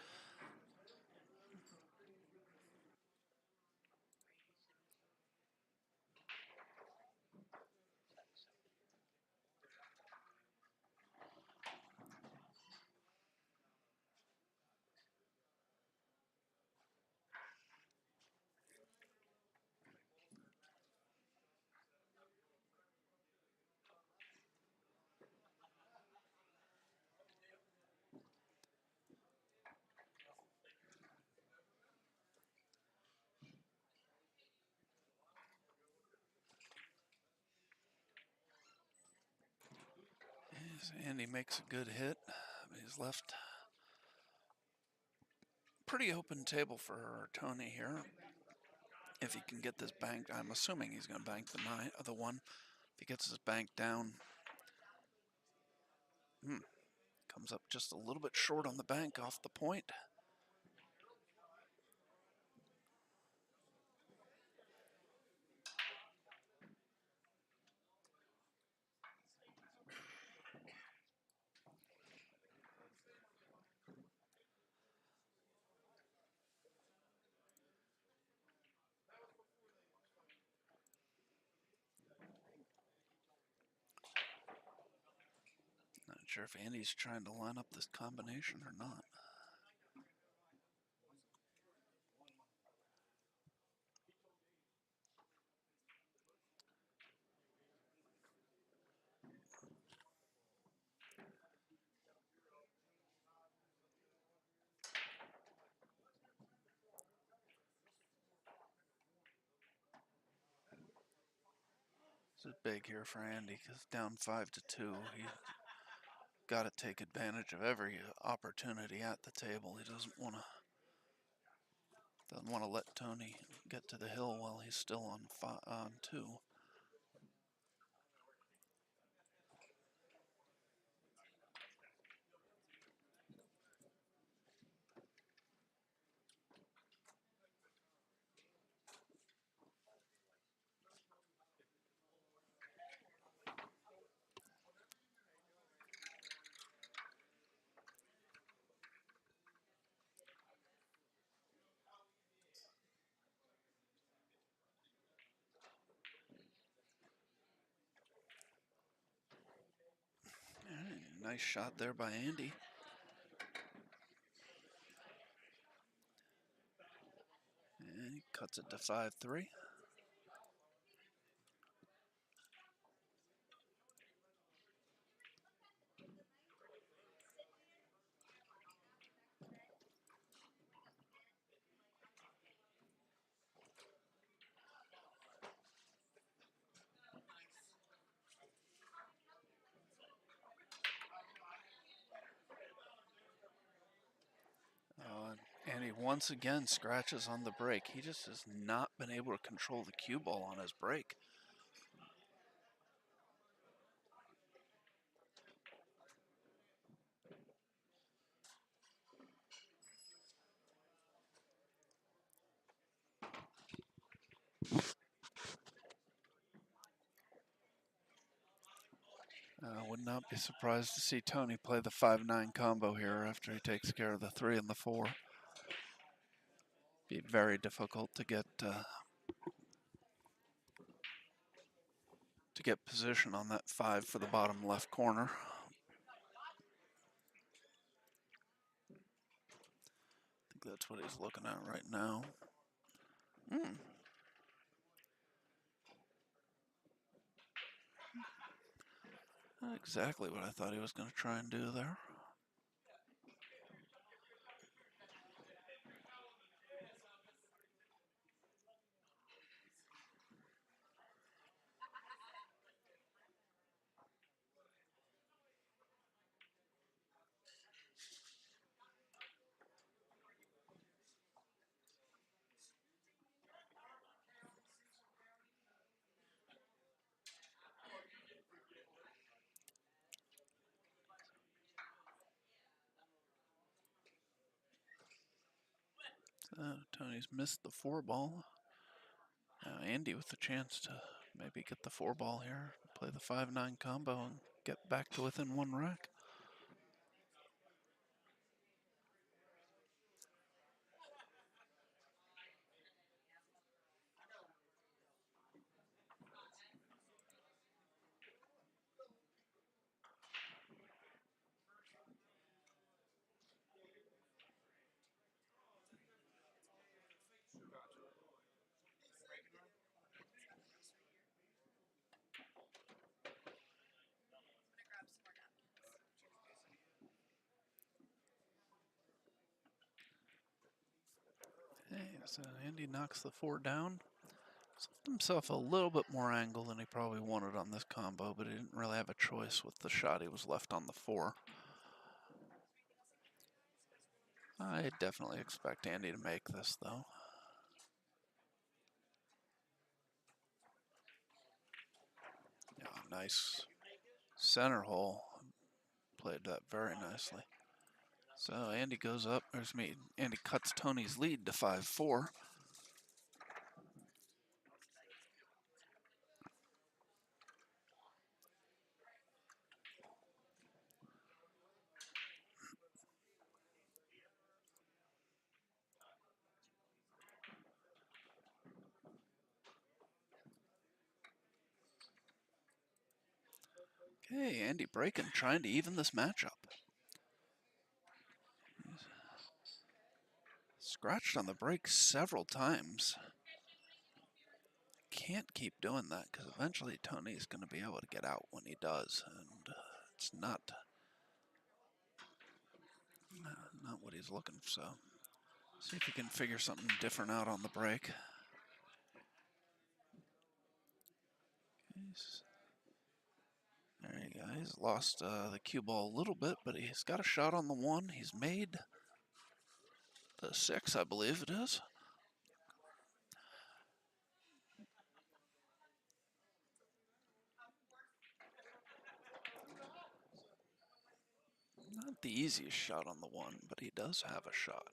As Andy makes a good hit, but he's left pretty open table for Tony here. If he can get this bank, I'm assuming he's going to bank the 9 or the 1. If he gets his bank down, comes up just a little bit short on the bank off the point. Not sure if Andy's trying to line up this combination or not. This is big here for Andy because down 5-2. He got to take advantage of every opportunity at the table. He doesn't want to let Tony get to the hill while he's still on 2. Nice shot there by Andy. And he cuts it to 5-3. And he once again scratches on the break. He just has not been able to control the cue ball on his break. Would not be surprised to see Tony play the 5-9 combo here after he takes care of the 3 and the 4. Be very difficult to get position on that 5 for the bottom left corner. I think that's what he's looking at right now. Not exactly what I thought he was going to try and do there. Tony's missed the 4 ball. Now Andy with the chance to maybe get the 4 ball here, play the 5-9 combo and get back to within 1 rack. So Andy knocks the 4 down. Left himself a little bit more angle than he probably wanted on this combo, but he didn't really have a choice with the shot he was left on the 4. I definitely expect Andy to make this, though. Yeah, nice center hole. Played that very nicely. So Andy goes up. Andy cuts Tony's lead to 5-4. Okay, Andy breaking, trying to even this matchup. Scratched on the break several times. Can't keep doing that because eventually Tony's going to be able to get out when he does, and it's not what he's looking for. So see if he can figure something different out on the break. There you go. He's lost the cue ball a little bit, but he's got a shot on the 1. He's made the 6, I believe it is. Not the easiest shot on the 1, but he does have a shot.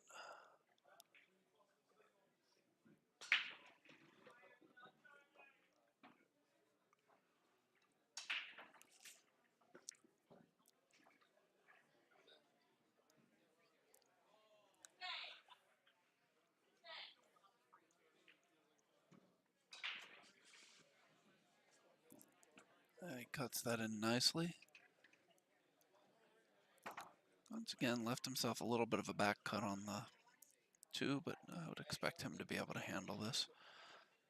He cuts that in nicely. Once again, left himself a little bit of a back cut on the 2, but I would expect him to be able to handle this.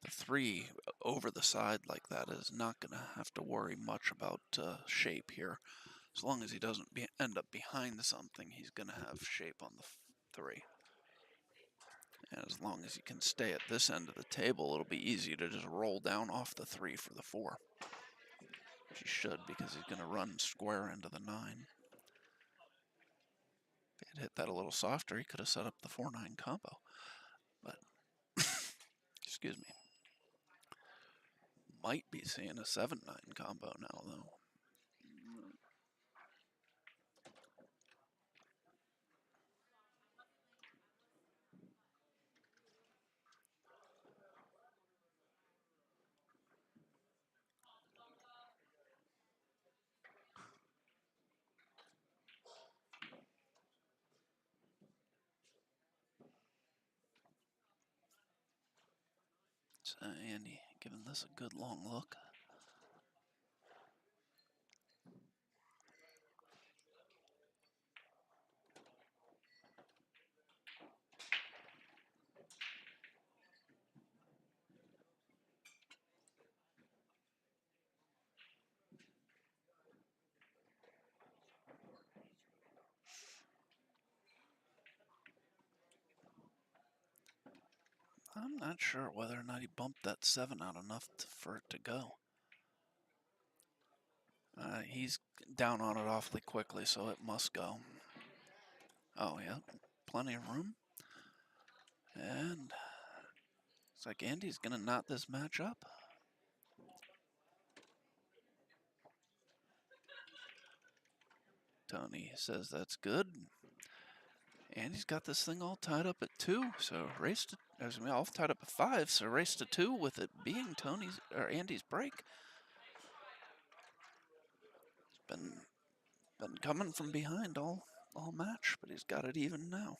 The 3 over the side like that is not going to have to worry much about shape here. As long as he doesn't end up behind something, he's going to have shape on the 3. And as long as he can stay at this end of the table, it'll be easy to just roll down off the 3 for the 4. Which he should, because he's going to run square into the 9. If he had hit that a little softer, he could have set up the 4-9 combo. But, excuse me. Might be seeing a 7-9 combo now, though. So Andy giving this a good long look. I'm not sure whether or not he bumped that 7 out enough for it to go. He's down on it awfully quickly, so it must go. Oh, yeah, plenty of room. And it's like Andy's going to knot this match up. Tony says that's good. Andy's got this thing all tied up at 2, so all tied up at 5, so race to 2 with it being Andy's break. It's been coming from behind all match, but he's got it even now.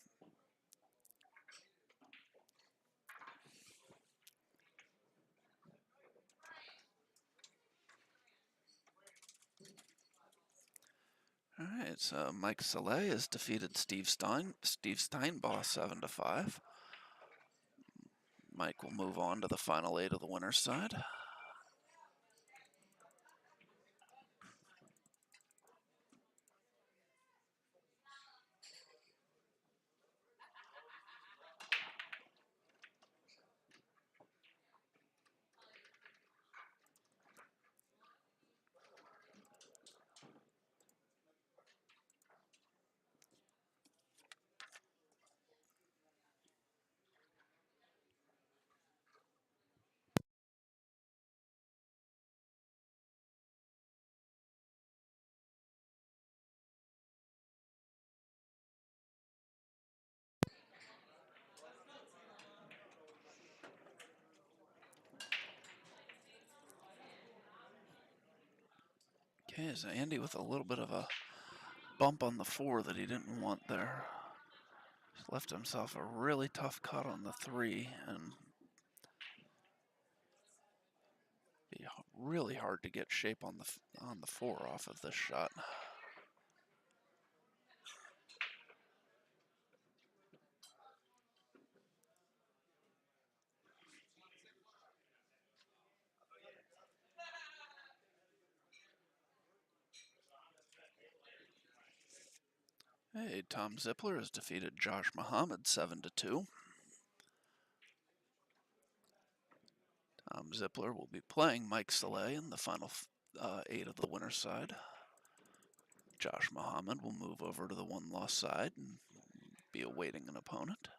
All right, so Mike Saleh has defeated Steve Steinbaugh 7-5. Mike will move on to the final 8 of the winner's side. Okay, so Andy with a little bit of a bump on the 4 that he didn't want there. Just left himself a really tough cut on the 3, and be really hard to get shape on the 4 off of this shot. Hey, Tom Zippler has defeated Josh Muhammad 7-2. Tom Zippler will be playing Mike Saleh in the final 8 of the winner's side. Josh Muhammad will move over to the one-loss side and be awaiting an opponent.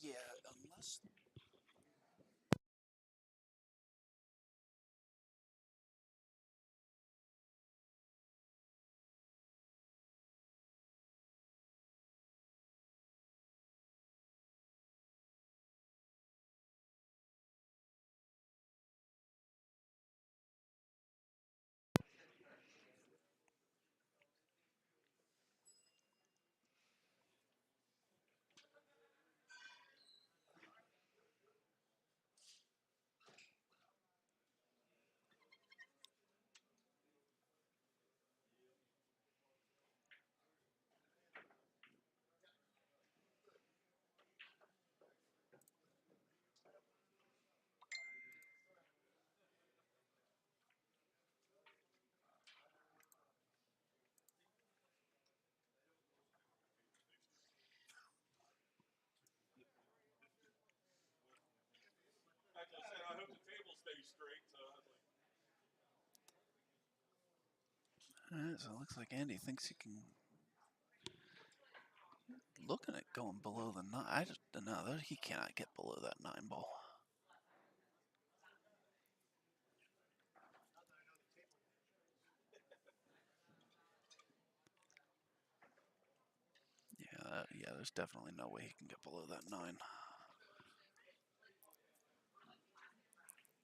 Yeah, unless... Actually, I said I hope the table stays straight. So I was like, Alright, so it looks like Andy thinks he can... Looking at going below the 9. I just don't know. He cannot get below that 9 ball. Yeah, there's definitely no way he can get below that 9.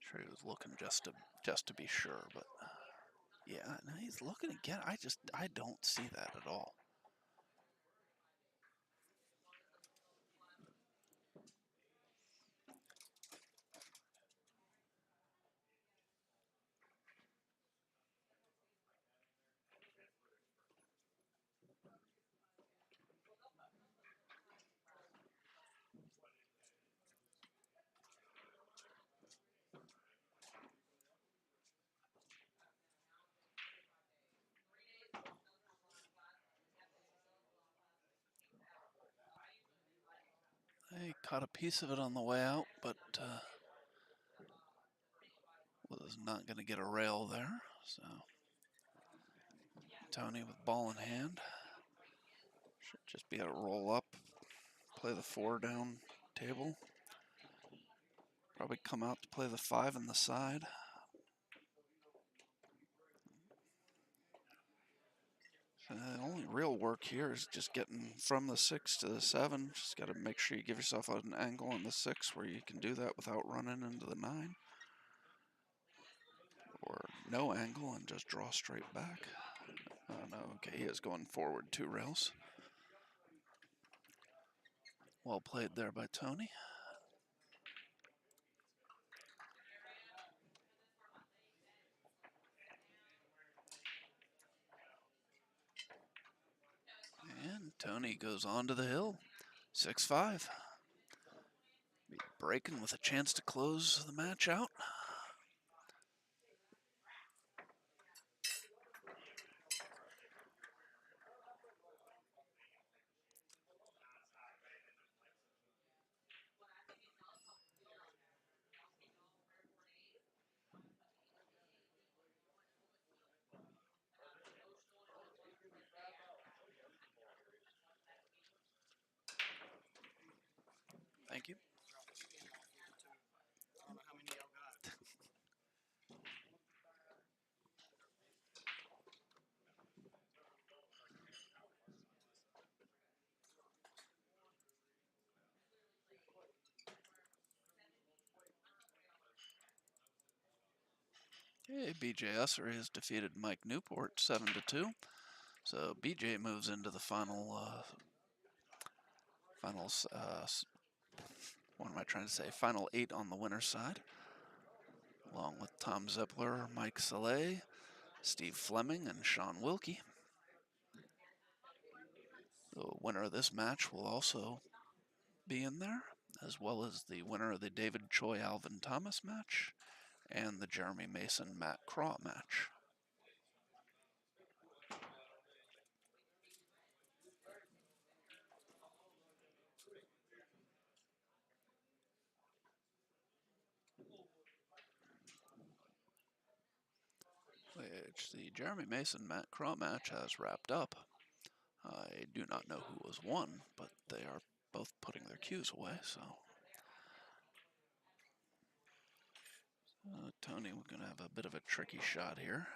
Sure, he was looking just to be sure, but yeah, no, he's looking again. I don't see that at all. He caught a piece of it on the way out, but was not going to get a rail there. So Tony with ball in hand. Should just be able to roll up, play the 4 down table. Probably come out to play the 5 in the side. The only real work here is just getting from the 6 to the 7. Just got to make sure you give yourself an angle on the 6 where you can do that without running into the 9. Or no angle and just draw straight back. Oh no, okay, he is going forward 2 rails. Well played there by Tony. And Tony goes on to the hill, 6-5. Be breaking with a chance to close the match out. Thank you. I don't know how many y'all got. Okay, BJ Ussery has defeated Mike Newport 7-2. So BJ moves into the what am I trying to say? Final 8 on the winner's side, along with Tom Zippler, Mike Saleh, Steve Fleming, and Sean Wilkie. The winner of this match will also be in there, as well as the winner of the David Choi Alvin Thomas match and the Jeremy Mason Matt Craw match. Which the Jeremy Mason Matt Craw match has wrapped up. I do not know who was won, but they are both putting their cues away, so. Tony, we're going to have a bit of a tricky shot here.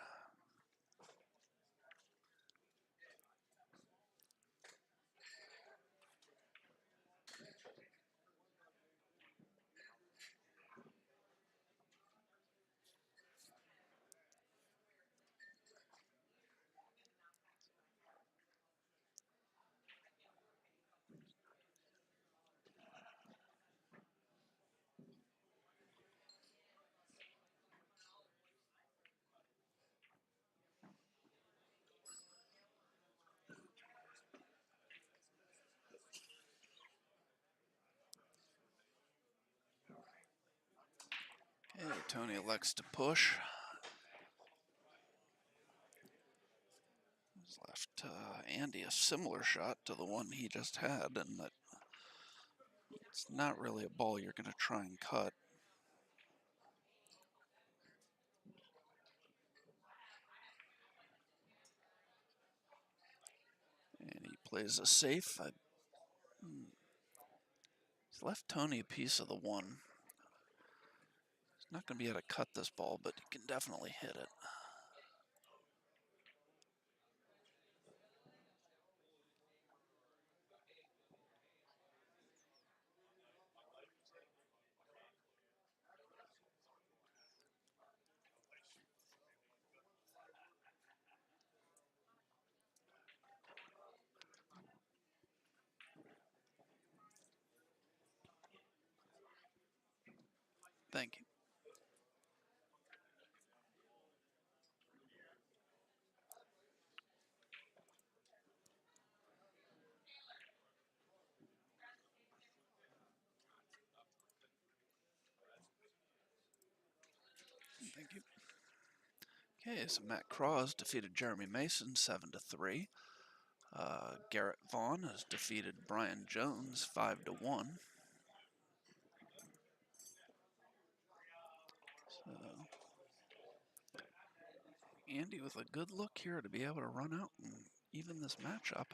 Okay, Tony elects to push. He's left Andy a similar shot to the one he just had, and that it's not really a ball you're going to try and cut. And he plays a safe. He's left Tony a piece of the one. He's not going to be able to cut this ball, but he can definitely hit it. Thank you. Thank you. Okay, so Matt Cross defeated Jeremy Mason 7-3. Garrett Vaughn has defeated Brian Jones 5-1. So Andy with a good look here to be able to run out and even this matchup.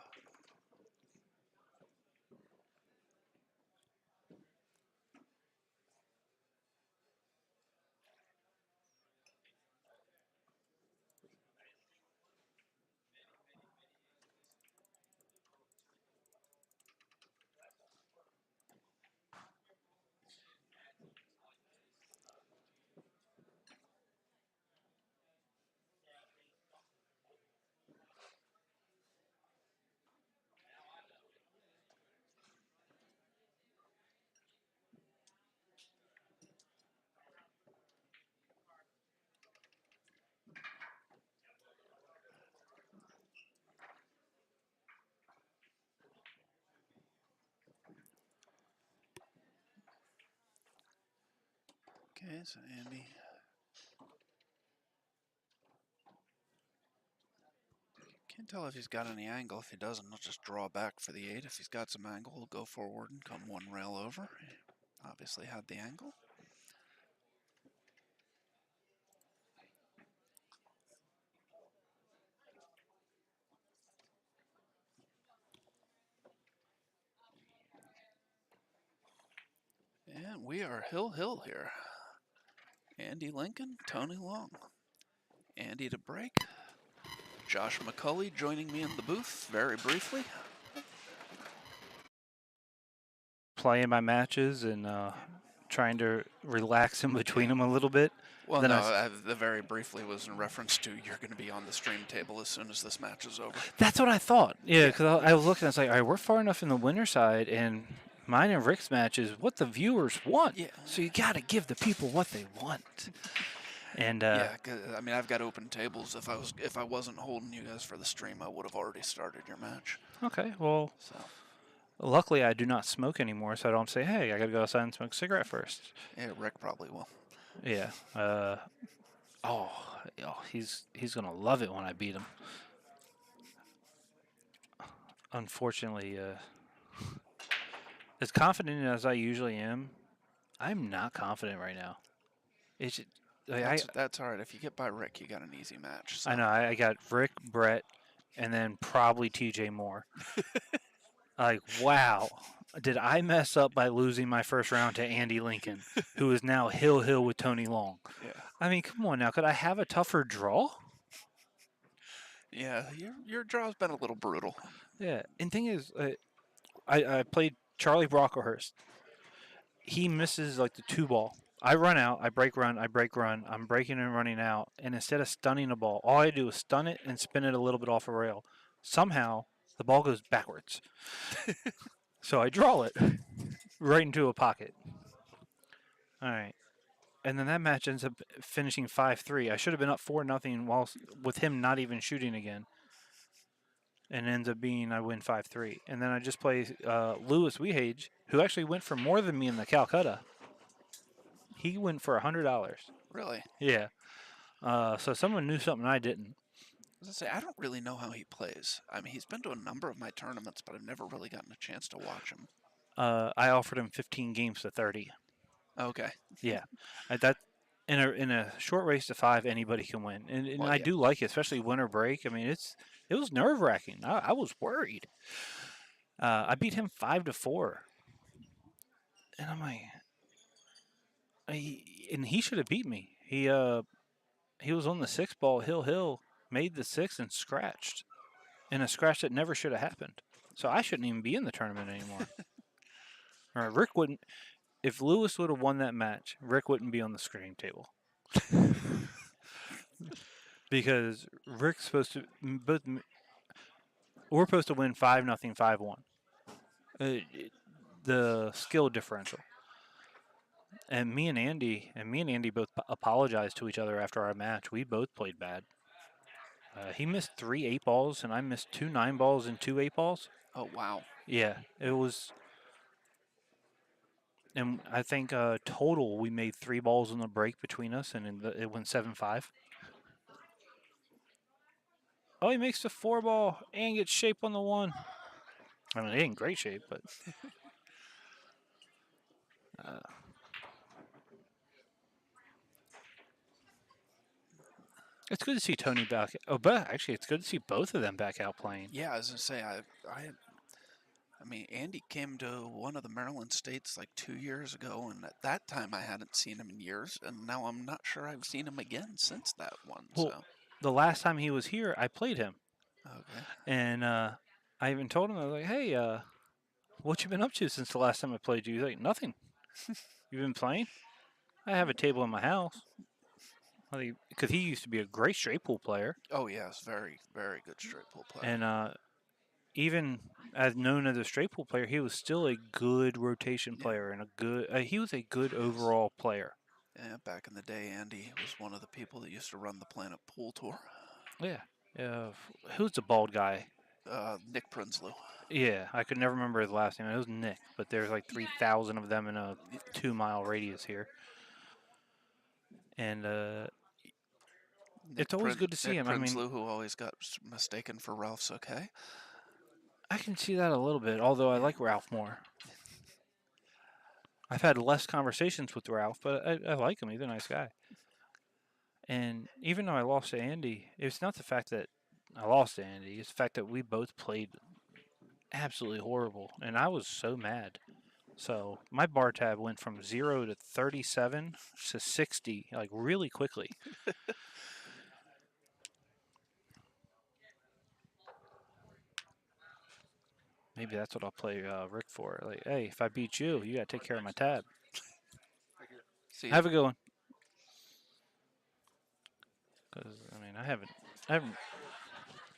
Okay, so Andy. Can't tell if he's got any angle. If he doesn't, he'll just draw back for the 8. If he's got some angle, he'll go forward and come one rail over. He obviously had the angle. And we are hill here. Andy Lincoln, Tony Long. Andy to break. Josh McCulley joining me in the booth very briefly. Playing my matches and trying to relax in between them a little bit. Well, Then no, I the very briefly was in reference to you're going to be on the stream table as soon as this match is over. That's what I thought. Yeah, Yeah. because I was looking. I was like, all right, we're far enough in the winner side, and mine and Rick's match is what the viewers want. Yeah. So you got to give the people what they want. And Yeah, 'cause, I mean, I've got open tables. If I wasn't holding you guys for the stream, I would have already started your match. okay, well, So luckily I do not smoke anymore, so I don't say, hey, I got to go outside and smoke a cigarette first. yeah, Rick probably will. Yeah. He's gonna love it when I beat him. Unfortunately, as confident as I usually am, I'm not confident right now. It's just, like, That's all right. If you get by Rick, you got an easy match. So. I know I got Rick, Brett, and then probably TJ Moore. Like, wow, did I mess up by losing my first round to Andy Lincoln, who is now Hill with Tony Long? Yeah. I mean, come on now, could I have a tougher draw? Yeah, your draw's been a little brutal. Yeah, and thing is, I played Charlie Brocklehurst. He misses like the 2 ball. I run out, I break run, I break run. I'm breaking and running out, and instead of stunning the ball, all I do is stun it and spin it a little bit off a rail. Somehow, the ball goes backwards. So I draw it right into a pocket. All right. And then that match ends up finishing 5-3. I should have been up 4-0 while with him not even shooting again. And ends up being I win 5-3. And then I just play Lewis Wehage, who actually went for more than me in the Calcutta. He went for $100. Really? Yeah. So someone knew something I didn't. As I say, I don't really know how he plays. I mean, he's been to a number of my tournaments, but I've never really gotten a chance to watch him. I offered him 15 games to 30. Okay. Yeah. That in a short race to 5, anybody can win, and Well, I yeah. do like it, especially winter break. I mean, it was nerve wracking. I was worried. I beat him 5-4, and I'm like, and he should have beat me. He was on the 6 ball. Hill made the 6 and scratched, in a scratch that never should have happened. So I shouldn't even be in the tournament anymore. All right, Rick wouldn't. If Lewis would have won that match, Rick wouldn't be on the screening table. Because Rick's supposed to we're supposed to win 5-0, 5-1. The skill differential. And me and Andy both apologized to each other after our match. We both played bad. He missed 3 8-balls, and I missed 2 9-balls and 2 8-balls. Oh, wow. Yeah, it was. And I think total we made 3 balls in the break between us, and it went 7-5. Oh, he makes the 4-ball and gets shape on the 1. I mean, he ain't great shape, but it's good to see Tony back. Oh, but actually, it's good to see both of them back out playing. Yeah, as I say, I mean, Andy came to one of the Maryland states like 2 years ago, and at that time I hadn't seen him in years, and now I'm not sure I've seen him again since that one. Well, So, the last time he was here, I played him, okay. and I even told him, I was like, "Hey, what you been up to since the last time I played you?" He's like, "Nothing." You been playing? I have a table in my house. Because he used to be a great straight pool player, Oh, yes, very, very good straight pool player. and even as known as a straight pool player, he was still a good rotation player and a good. He was a good overall player. Yeah, back in the day, Andy was one of the people that used to run the Planet Pool Tour. Yeah. Who's the bald guy? Nick Prinsloo. Yeah, I could never remember his last name. It was Nick, but there's like 3,000 of them in a 2-mile radius here. And it's always good to see Nick him. I mean, Prinsloo, who always got mistaken for Ralph Soke. I can see that a little bit, although I like Ralph more. I've had less conversations with Ralph, but I like him. He's a nice guy. And even though I lost to Andy, it's not the fact that I lost to Andy. It's the fact that we both played absolutely horrible, and I was so mad. So my bar tab went from 0 to 37 to 60, like really quickly. Maybe that's what I'll play Rick for. Like, hey, if I beat you, you got to take care of my tab. See ya. Have a good one. Because I mean, I haven't.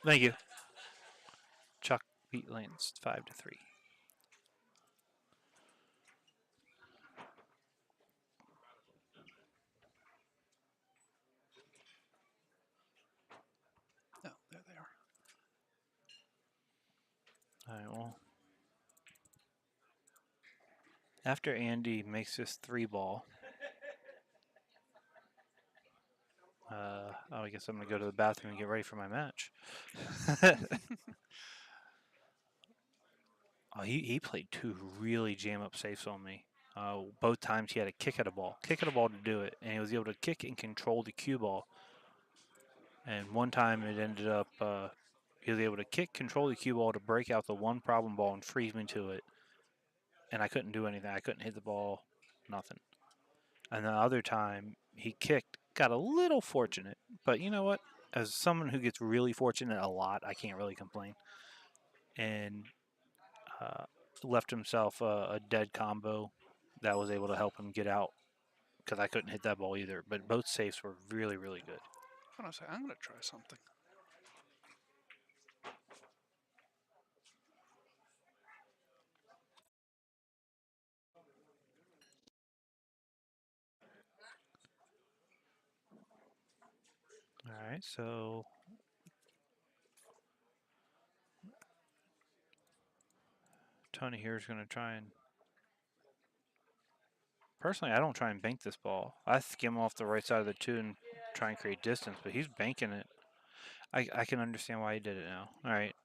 Thank you. Chuck beat Lance 5-3. No, there they are. All right. Well, after Andy makes this 3-ball, I guess I'm gonna go to the bathroom and get ready for my match. Oh, he played 2 really jam-up safes on me. Both times he had to kick at a ball to do it, and he was able to kick and control the cue ball. And one time it ended up he was able to kick, control the cue ball to break out the one problem ball and freeze me to it, and I couldn't do anything. I couldn't hit the ball, nothing. And the other time he kicked, got a little fortunate, but you know what? As someone who gets really fortunate a lot, I can't really complain. And uh, left himself a dead combo that was able to help him get out because I couldn't hit that ball either. But both safes were really, really good. Hold on a second. I'm going to try something. All right, so Tony here is going to try and. Personally, I don't try and bank this ball. I skim off the right side of the 2 and try and create distance, but he's banking it. I can understand why he did it now. All right.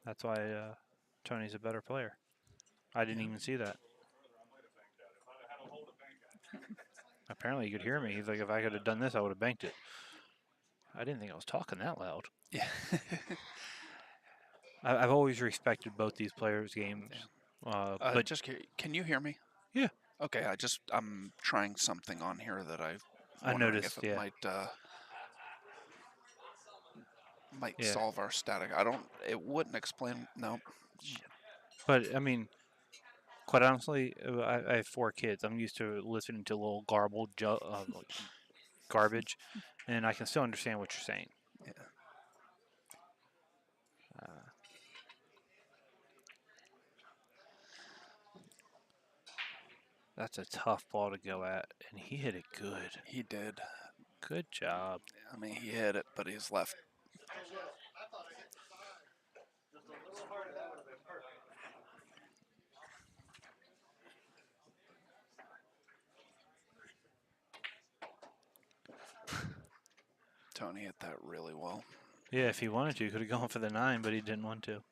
That's why Tony's a better player. I didn't even see that. Apparently, you could hear me. He's like, if I could have done this, I would have banked it. I didn't think I was talking that loud. Yeah. I've always respected both these players' games. But just can you hear me? Yeah. Okay, I'm trying something on here that I wondering noticed, if it yeah. might Yeah. solve our static. It wouldn't explain. No. But I mean, quite honestly, I have 4 kids. I'm used to listening to a little garbage, and I can still understand what you're saying. Yeah. That's a tough ball to go at, and he hit it good. He did. Good job. I mean, he hit it, but he's left. Tony hit that really well. Yeah, if he wanted to, he could have gone for the 9, but he didn't want to.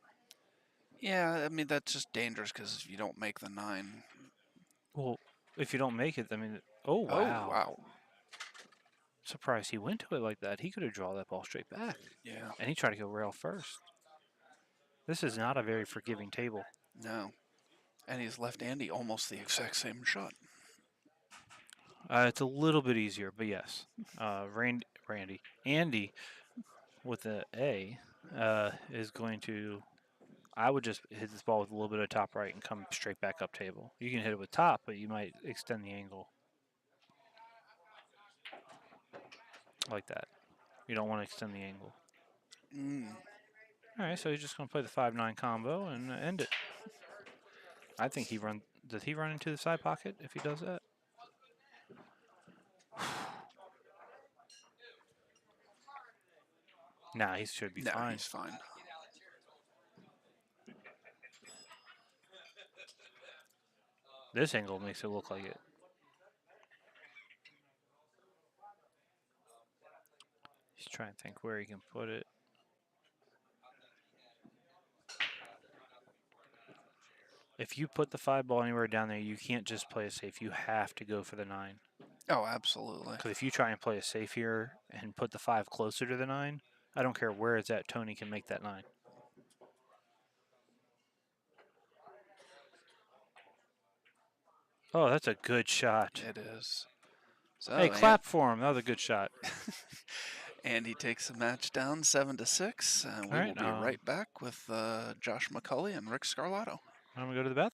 Yeah, I mean, that's just dangerous because if you don't make the 9. Well, if you don't make it, I mean, oh, wow. Oh, wow. Surprised he went to it like that. He could have drawn that ball straight back. Yeah. And he tried to go rail first. This is not a very forgiving table. No. And he's left Andy almost the exact same shot. It's a little bit easier, but yes. Andy with the A is going to. I would just hit this ball with a little bit of top right and come straight back up table. You can hit it with top, but you might extend the angle. Like that. You don't want to extend the angle. All right, so he's just going to play the 5-9 combo and end it. I think he run. Does he run into the side pocket if he does that? Nah, he should be fine. He's fine. This angle makes it look like it. He's trying to think where he can put it. If you put the 5 ball anywhere down there, you can't just play it safe. You have to go for the 9. Oh, absolutely. Because if you try and play it safe here and put the 5 closer to the 9, I don't care where it's at, Tony can make that 9. Oh, that's a good shot. It is. So, Hey, clap for him. That was a good shot. Andy takes the match down 7-6, and we will be right back with Josh McCulley and Rick Scarlato. I'm going to go to the bathroom.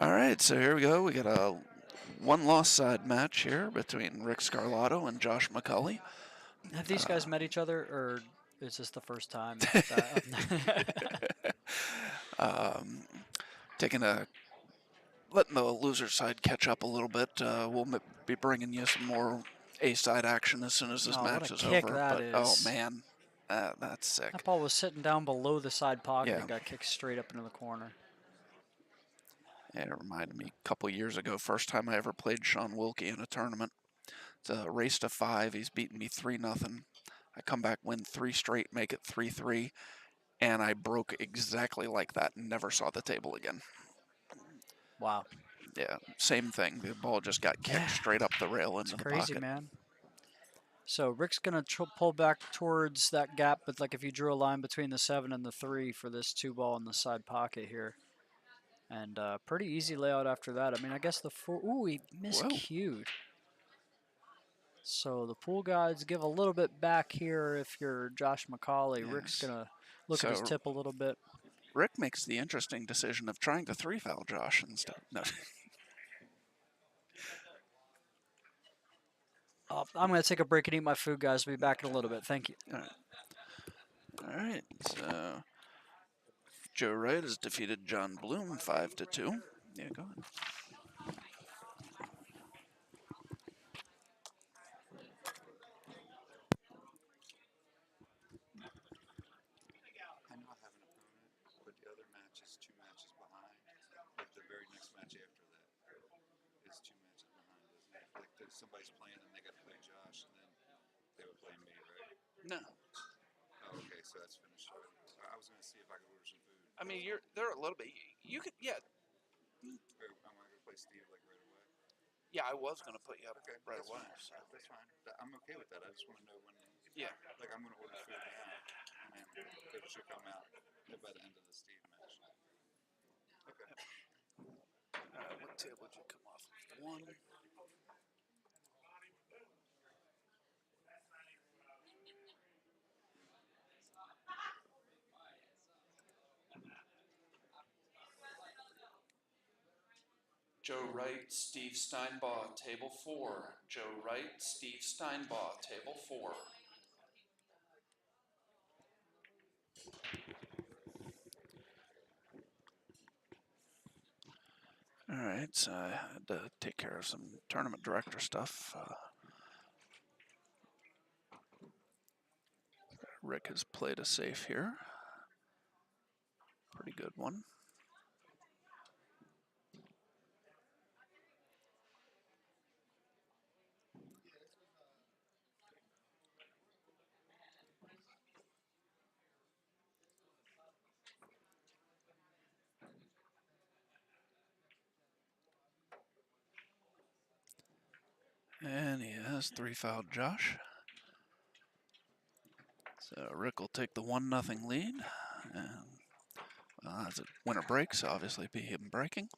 All right, so here we go. We got a one-loss side match here between Rick Scarlato and Josh McCulley. Have these guys met each other, or is this the first time? Taking a letting the loser side catch up a little bit. We'll be bringing you some more A-side action as soon as this Oh, what match a is kick over. that But oh is. man, that's sick. That ball was sitting down below the side pocket Yeah. and got kicked straight up into the corner. Yeah, it reminded me a couple years ago, first time I ever played Sean Wilkie in a tournament. It's a race to 5. He's beaten me 3-0. I come back, win 3 straight, make it 3-3, and I broke exactly like that and never saw the table again. Wow. Yeah, same thing. The ball just got kicked Yeah. straight up the rail It's into the crazy, pocket. man. So Rick's going to pull back towards that gap, but like if you drew a line between the 7 and the 3 for this 2 ball in the side pocket here. And pretty easy layout after that. I mean, I guess the 4... Ooh, he miscued. So the pool guides give a little bit back here if you're Josh McCauley. Yes. Rick's going to look at his tip a little bit. Rick makes the interesting decision of trying to 3-foul Josh instead. No. I'm going to take a break and eat my food, guys. We'll be back in a little bit. Thank you. All right. So Joe Wright has defeated John Bloom 5-2. Yeah, go ahead. I know I have an opponent, but the other match is 2 matches behind. But the very next match after that is 2 matches behind, isn't it? Like somebody's playing and they got to play Josh, and then they would play me, right? No. Oh, okay, so that's finished already. I was gonna see if I could order some food. I mean, you're there a little bit. You could, yeah. Or am I gonna play Steve like right away? Yeah, I was gonna put you up Okay, right that's away. fine. So. That's fine. I'm okay with that. I just want to know when. Yeah. Like I'm gonna order food now, and then it should come out by the end of the Steve match. Okay. What table did you come off? 1. Joe Wright, Steve Steinbaugh, table 4. Joe Wright, Steve Steinbaugh, table 4. All right, so I had to take care of some tournament director stuff. Rick has played a safe here. Pretty good one. And he has 3-fouled Josh. So Rick will take the 1-0 lead. And as a winner breaks, obviously be him breaking.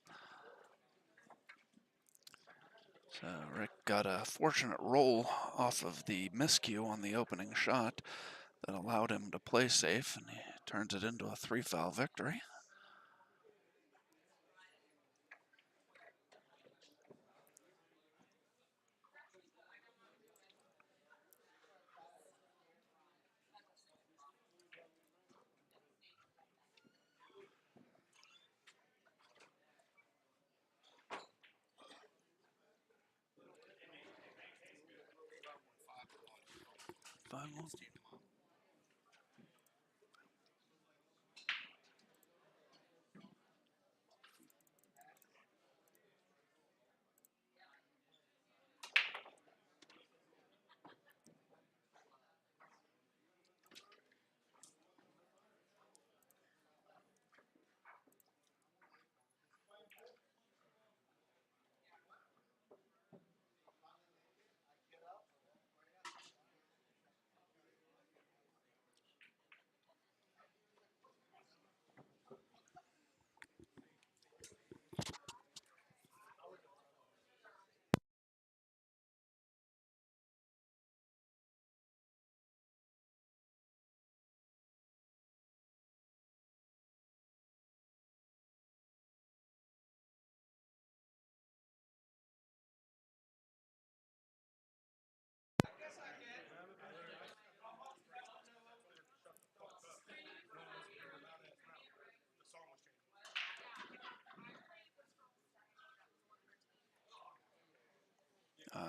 So Rick got a fortunate roll off of the miscue on the opening shot that allowed him to play safe, and he turns it into a 3-foul victory. Five more.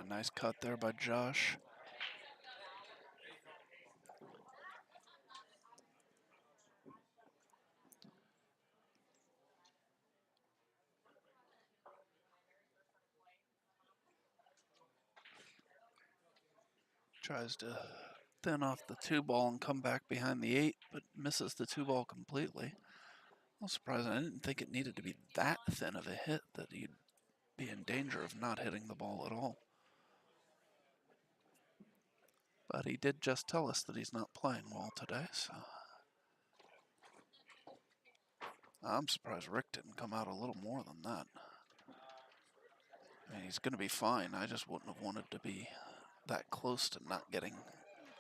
Nice cut there by Josh. Tries to thin off the 2-ball and come back behind the 8, but misses the 2-ball completely. Well, surprising. I didn't think it needed to be that thin of a hit that you'd be in danger of not hitting the ball at all. But he did just tell us that he's not playing well today, so I'm surprised Rick didn't come out a little more than that. I mean, he's going to be fine. I just wouldn't have wanted to be that close to not getting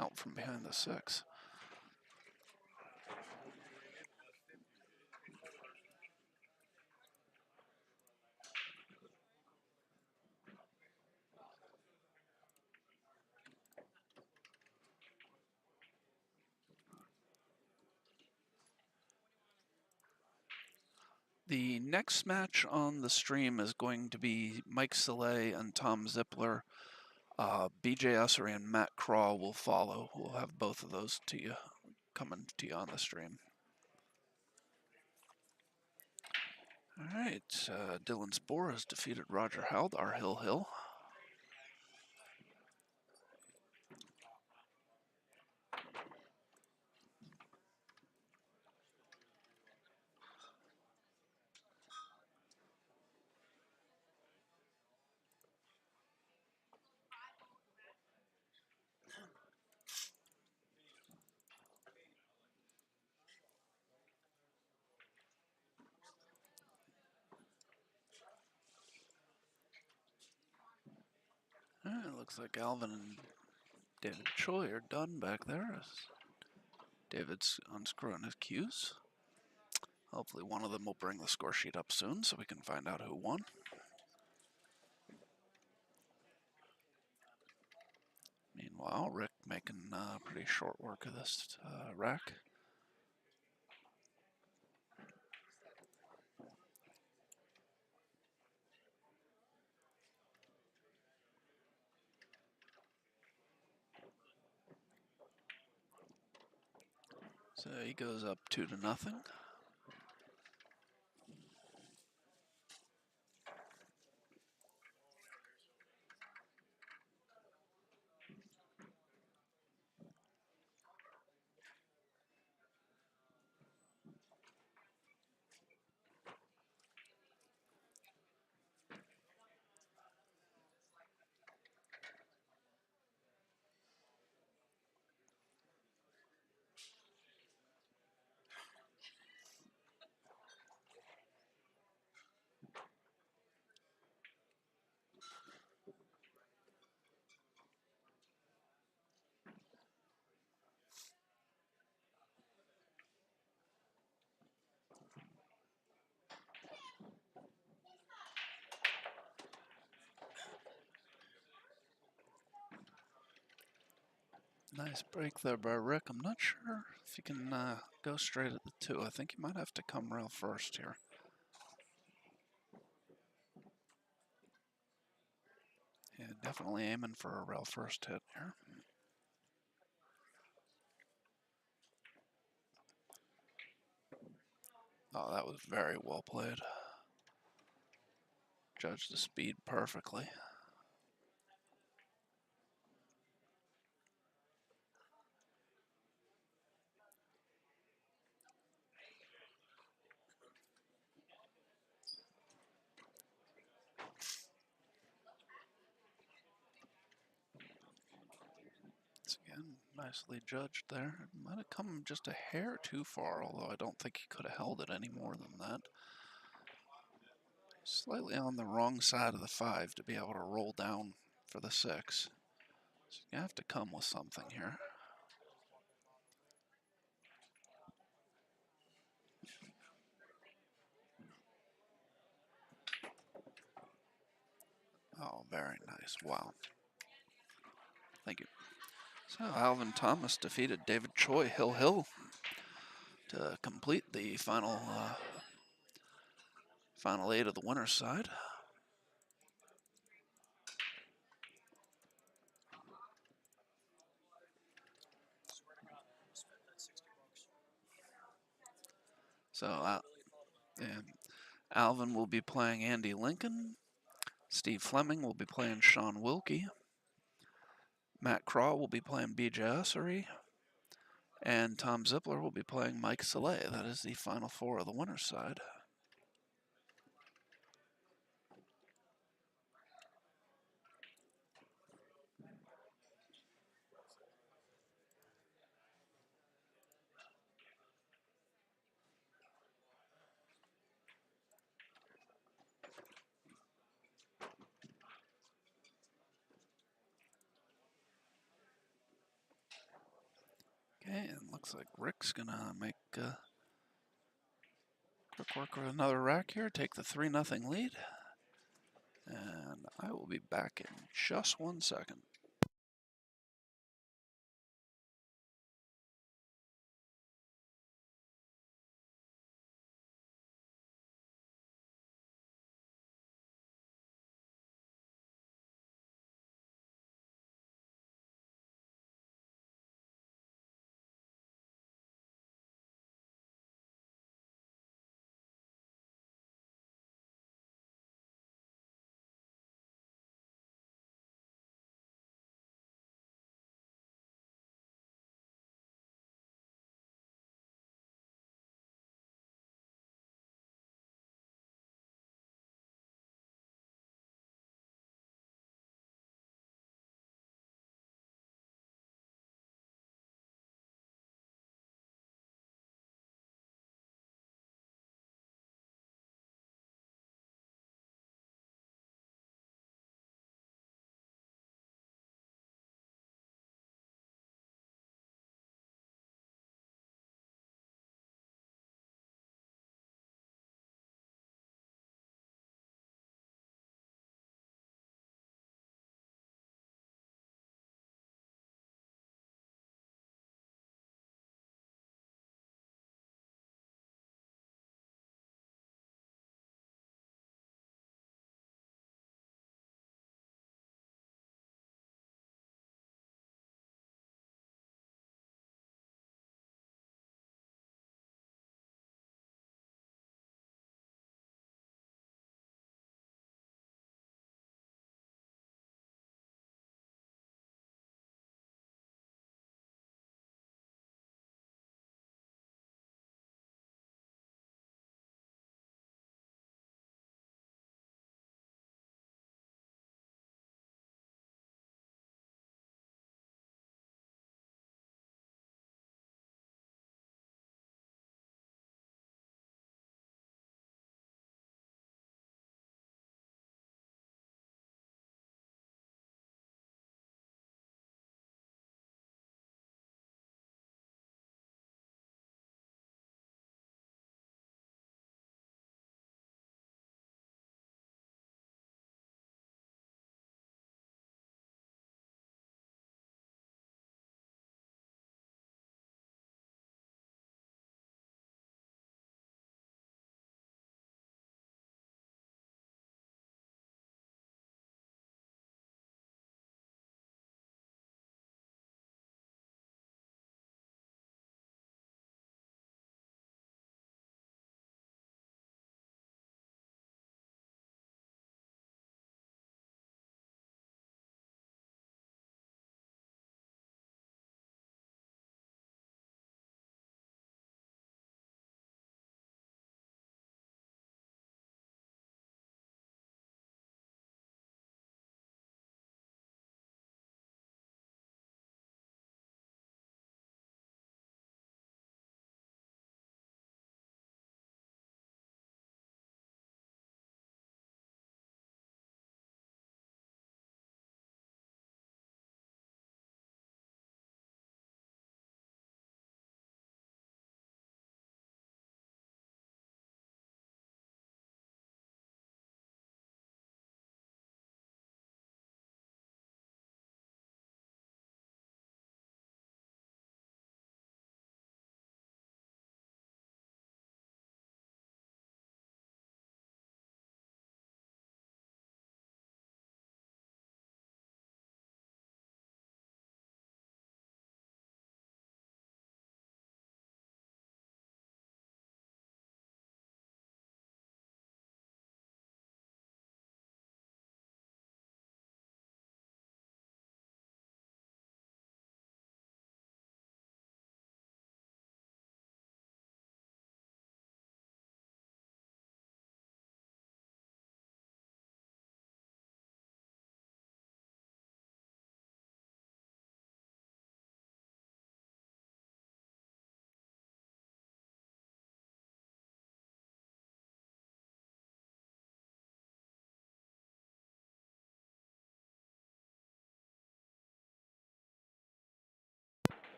out from behind the 6. The next match on the stream is going to be Mike Soleil and Tom Zippler. BJ Ussery and Matt Craw will follow. We'll have both of those to you coming to you on the stream. All right, Dylan Spohr has defeated Roger Howell, our Hill. It looks like Alvin and David Choi are done back there as David's unscrewing his cues. Hopefully one of them will bring the score sheet up soon so we can find out who won. Meanwhile, Rick making pretty short work of this rack. So he goes up 2-0. Nice break there by Rick. I'm not sure if he can go straight at the 2. I think he might have to come rail first here. Yeah, definitely aiming for a rail first hit here. Oh, that was very well played. Judged the speed perfectly. Again, nicely judged there. It might have come just a hair too far, although I don't think he could have held it any more than that. Slightly on the wrong side of the 5 to be able to roll down for the 6. So you have to come with something here. Oh, very nice. Wow. Thank you. So Alvin Thomas defeated David Choi, Hill, to complete the final 8 of the winner's side. So, and Alvin will be playing Andy Lincoln. Steve Fleming will be playing Sean Wilkie. Matt Craw will be playing BJ Ussery. And Tom Zippler will be playing Mike Soleil. That is the final four of the winner's side. Okay, and looks like Rick's gonna make quick work with another rack here, take the 3-0 lead. And I will be back in just 1 second.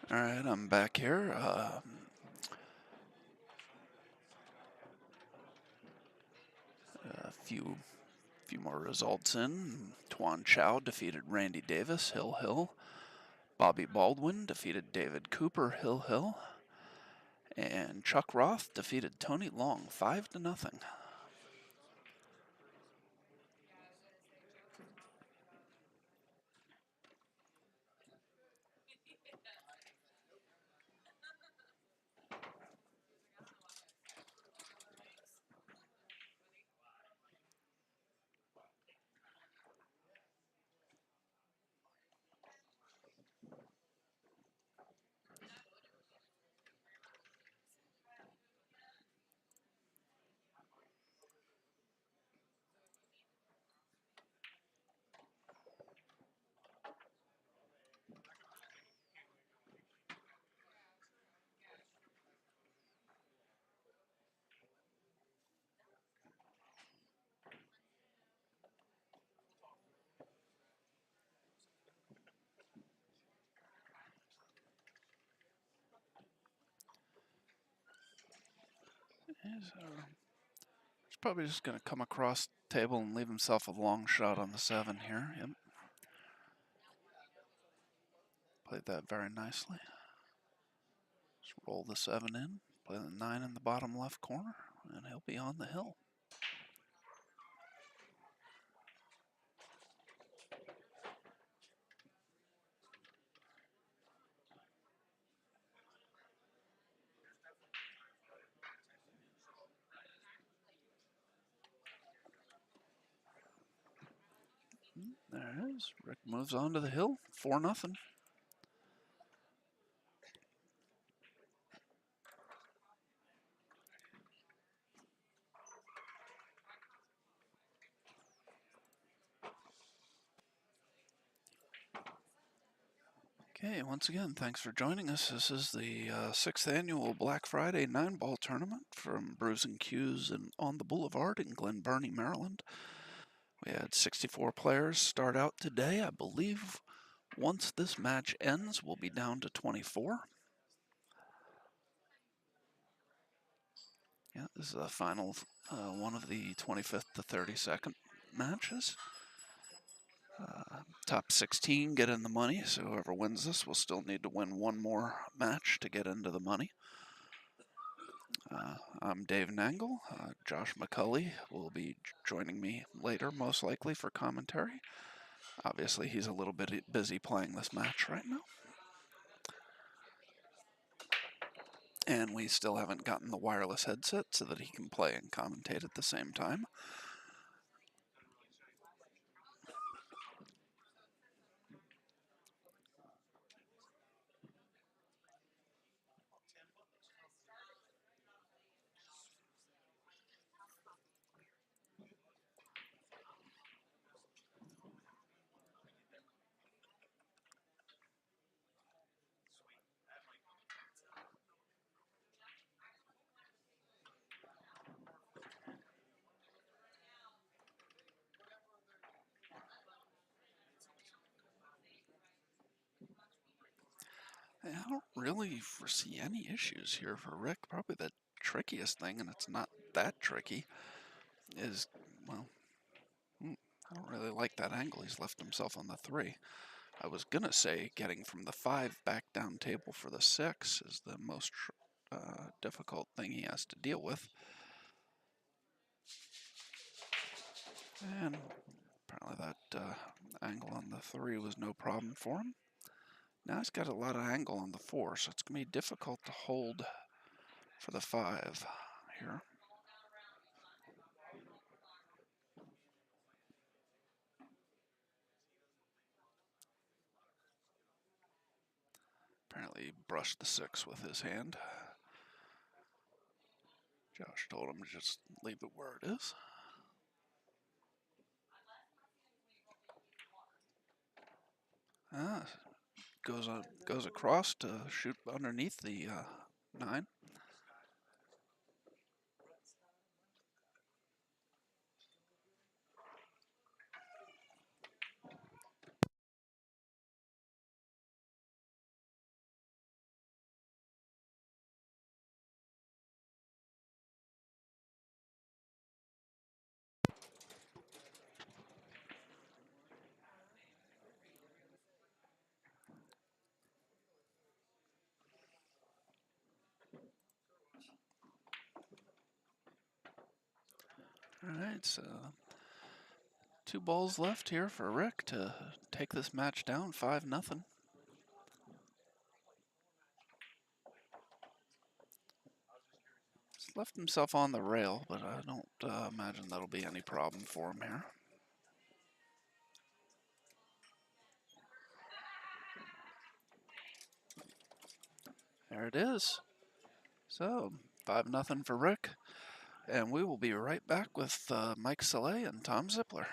All right, I'm back here. A few more results in. Tuan Chow defeated Randy Davis, Hill Hill. Bobby Baldwin defeated David Cooper, Hill Hill. And Chuck Roth defeated Tony Long, 5-0. He's probably just going to come across the table and leave himself a long shot on the 7 here. Yep. Played that very nicely. Just roll the 7 in, play the 9 in the bottom left corner, and he'll be on the hill. There it is. Rick moves on to the hill, 4-0. Okay, once again, thanks for joining us. This is the 6th annual Black Friday 9-ball tournament from Brews and Q's and on the Boulevard in Glen Burnie, Maryland. We had 64 players start out today. I believe once this match ends, we'll be down to 24. Yeah, this is the final one of the 25th to 32nd matches. Top 16 get in the money, so whoever wins this will still need to win one more match to get into the money. I'm Dave Nangle. Josh McCulley will be joining me later, most likely, for commentary. Obviously, he's a little bit busy playing this match right now. And we still haven't gotten the wireless headset so that he can play and commentate at the same time. I don't really foresee any issues here for Rick. Probably the trickiest thing, and it's not that tricky, is, well, I don't really like that angle he's left himself on the 3. I was going to say getting from the 5 back down table for the 6 is the most difficult thing he has to deal with. And apparently that angle on the 3 was no problem for him. Now he's got a lot of angle on the 4, so it's going to be difficult to hold for the 5 here. Apparently he brushed the 6 with his hand. Josh told him to just leave it where it is. Goes across to shoot underneath the 9. All right, so 2 balls left here for Rick to take this match down 5-0. He's left himself on the rail, but I don't imagine that'll be any problem for him here. There it is. So 5-0 for Rick, and we will be right back with Mike Saleh and Tom Zippler.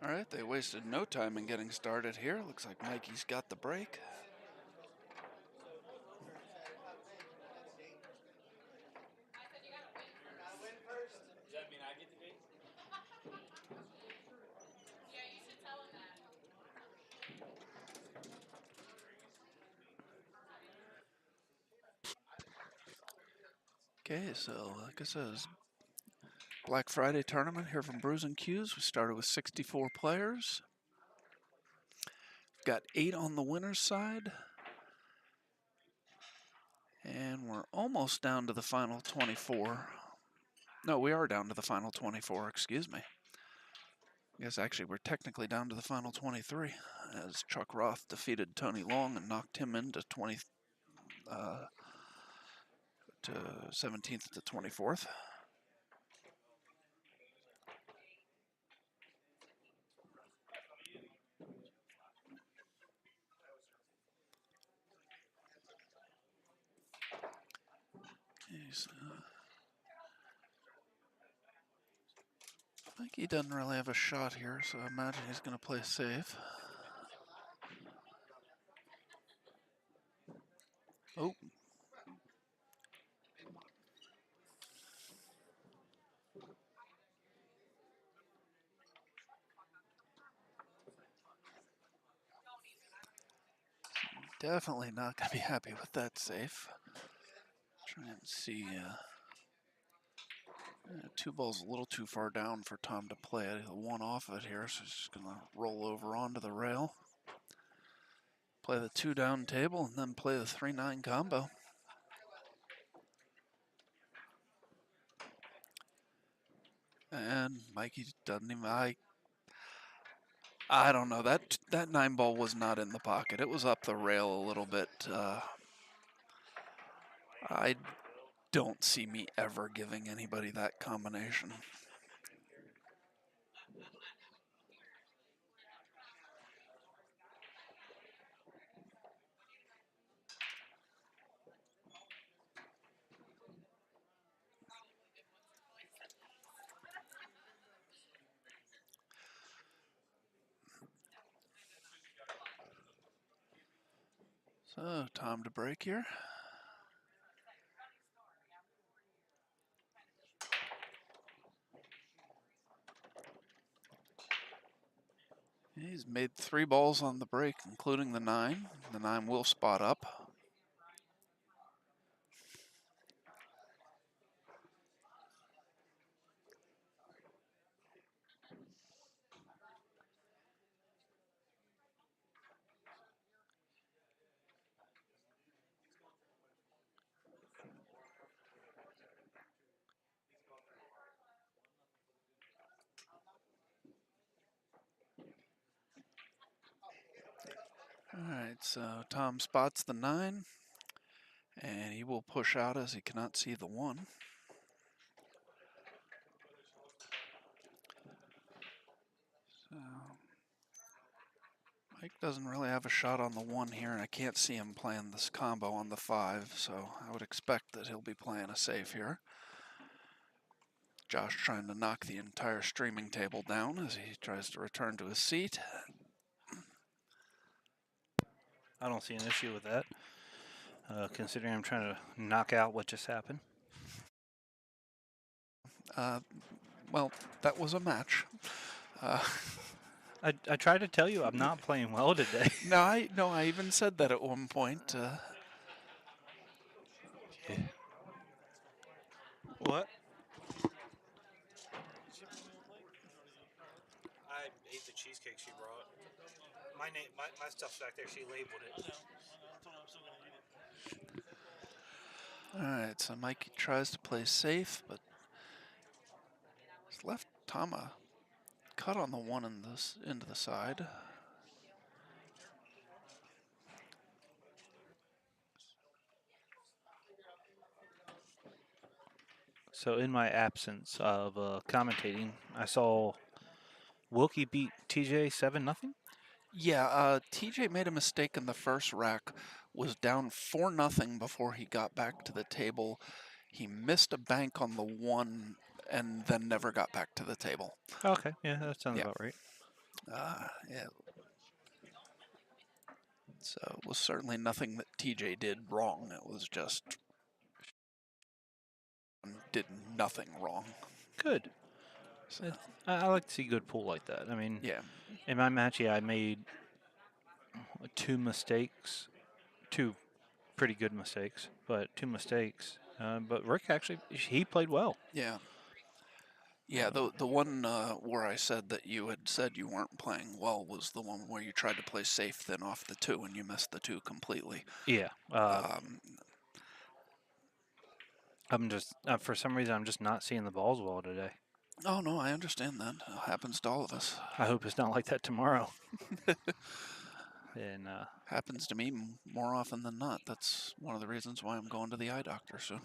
All right, they wasted no time in getting started here. Looks like Mikey's got the break. Okay, so like I said, it's Black Friday tournament here from Brews and Q's. We started with 64 players. Got 8 on the winner's side. And we're almost down to the final 24. No, we are down to the final 24, excuse me. I guess actually we're technically down to the final 23 as Chuck Roth defeated Tony Long and knocked him into 17th to 24th. I think he doesn't really have a shot here, so I imagine he's going to play safe. Oh. Definitely not going to be happy with that safe. Try and see. 2 balls a little too far down for Tom to play it. One off of it here, so he's just going to roll over onto the rail. Play the 2 down table and then play the 3-9 combo. And Mikey doesn't even. I don't know. That 9 ball was not in the pocket. It was up the rail a little bit. I don't see me ever giving anybody that combination. So, time to break here. He's made 3 balls on the break, including the 9. The 9 will spot up. Alright, so Tom spots the 9, and he will push out as he cannot see the 1. So Mike doesn't really have a shot on the 1 here, and I can't see him playing this combo on the 5, so I would expect that he'll be playing a safe here. Josh trying to knock the entire streaming table down as he tries to return to his seat. I don't see an issue with that, considering I'm trying to knock out what just happened. Well, that was a match. I tried to tell you I'm not playing well today. No, I even said that at one point. What? I ate the cheesecake she brought. My stuff's back there. She labeled it. Alright, so Mikey tries to play safe, but he's left Tom a cut on the 1 into the side. So in my absence of commentating, I saw Wilkie beat TJ 7-0. Yeah, TJ made a mistake in the first rack, was down 4-0 before he got back to the table. He missed a bank on the 1 and then never got back to the table. Okay, yeah, that sounds about right. Yeah. So it was certainly nothing that TJ did wrong. It was just did nothing wrong. Good. So, I like to see good pool like that. I mean, yeah. in my match, yeah, I made 2 mistakes, 2 pretty good mistakes, but 2 mistakes. But Rick actually, he played well. Yeah. Yeah, the one where I said that you had said you weren't playing well was the one where you tried to play safe, then off the 2, and you missed the 2 completely. Yeah. I'm just, for some reason, I'm just not seeing the balls well today. Oh, no, I understand that. It happens to all of us. I hope it's not like that tomorrow. And Happens to me more often than not. That's one of the reasons why I'm going to the eye doctor soon.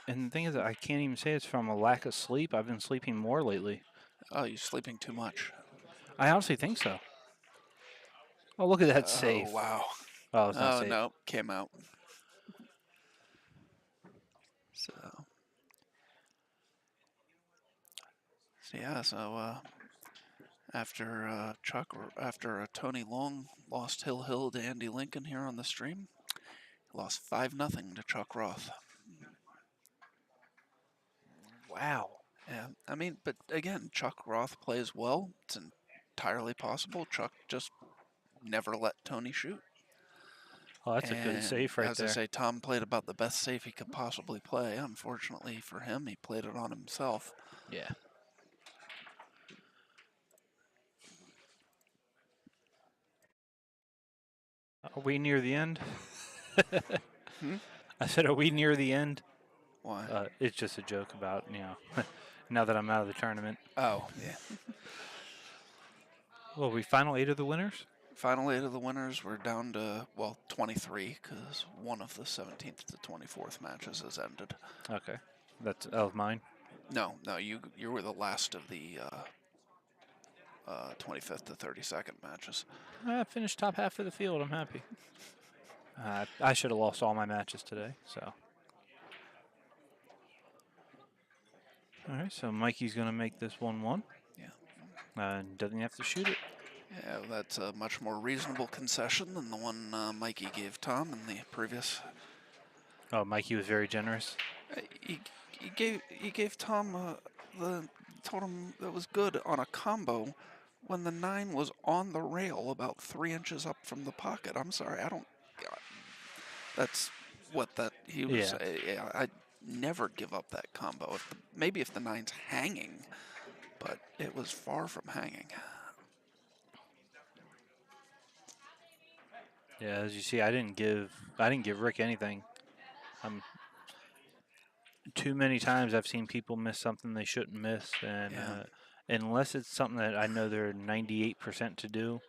And the thing is, I can't even say it's from a lack of sleep. I've been sleeping more lately. Oh, you're sleeping too much. I honestly think so. Oh, look at that safe. Oh, wow. Oh, it's not Oh, safe. no, came out. So yeah, so after after Tony Long lost Hill to Andy Lincoln here on the stream, he lost 5-0 to Chuck Roth. Wow. Yeah, I mean, but again, Chuck Roth plays well. It's entirely possible. Chuck just never let Tony shoot. Oh, that's a good save right as there. I say, Tom played about the best save he could possibly play. Unfortunately for him, he played it on himself. Yeah. Are we near the end? I said, are we near the end? Why? It's just a joke about, now that I'm out of the tournament. Oh, yeah. Well, we final 8 of the winners? Final 8 of the winners, we're down to, well, 23, because one of the 17th to 24th matches has ended. Okay. That's of mine? No, you were the last of the 25th to 32nd matches. I finished top half of the field. I'm happy. I should have lost all my matches today, so. All right, so Mikey's going to make this 1-1. Yeah. Doesn't have to shoot it. Yeah, that's a much more reasonable concession than the one Mikey gave Tom in the previous. Oh, Mikey was very generous. He gave Tom told him that was good on a combo when the 9 was on the rail about 3 inches up from the pocket. I'm sorry, I don't. That's what that he was. Yeah. I never give up that combo. Maybe if the 9's hanging, but it was far from hanging. Yeah, as you see, I didn't give Rick anything. Too many times I've seen people miss something they shouldn't miss, and Yeah. unless it's something that I know they're 98% to do,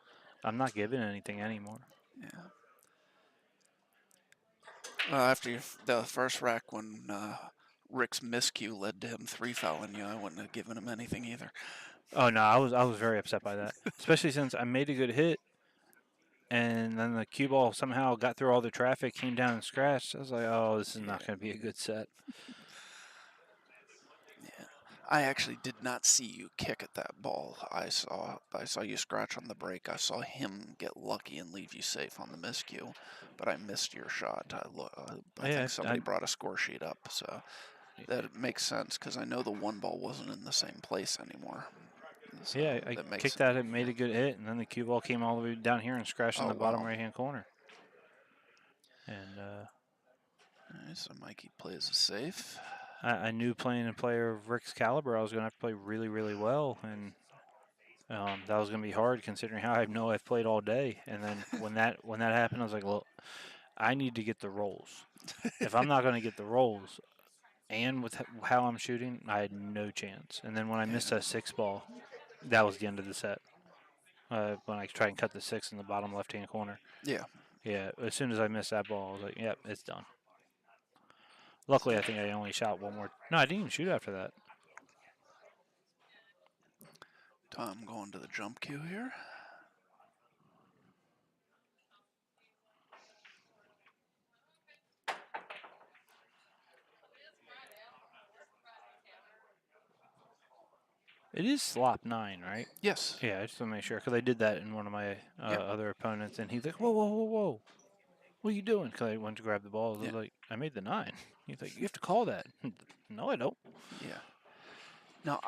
I'm not giving anything anymore. Yeah. After the first rack, when Rick's miscue led to him 3-fouling you, I wouldn't have given him anything either. Oh no, I was very upset by that, especially since I made a good hit, and then the cue ball somehow got through all the traffic, came down and scratched. I was like, oh, this is not going to be a good set. Yeah. I actually did not see you kick at that ball. I saw you scratch on the break. I saw him get lucky and leave you safe on the miscue, but I missed your shot. I Yeah, think somebody brought a score sheet up, so that makes sense because I know the one ball wasn't in the same place anymore. So yeah, I that makes kicked that and made a good hit, and then the cue ball came all the way down here and scratched in Oh, the bottom wow. right-hand corner. And Alright, so Mikey plays it safe. I knew playing a player of Rick's caliber, I was going to have to play really, really well, and that was going to be hard considering how I know I've played all day. And then when that happened, I was like, well, I need to get the rolls. If I'm not going to get the rolls, and with how I'm shooting, I had no chance. And then when I missed Yeah. a 6 ball, that was the end of the set. When I tried and cut the 6 in the bottom left-hand corner. Yeah. Yeah, as soon as I missed that ball, I was like, yep, it's done. Luckily, I think I only shot one more. No, I didn't even shoot after that. Tom going to the jump cue here. It is slop 9, right? Yes. Yeah, I just want to make sure because I did that in one of my Yep. other opponents, and he's like, "Whoa, whoa, whoa, whoa! What are you doing?" Because I went to grab the ball. I was Yeah. like, "I made the 9." He's like, "You have to call that." No, I don't. Yeah. Now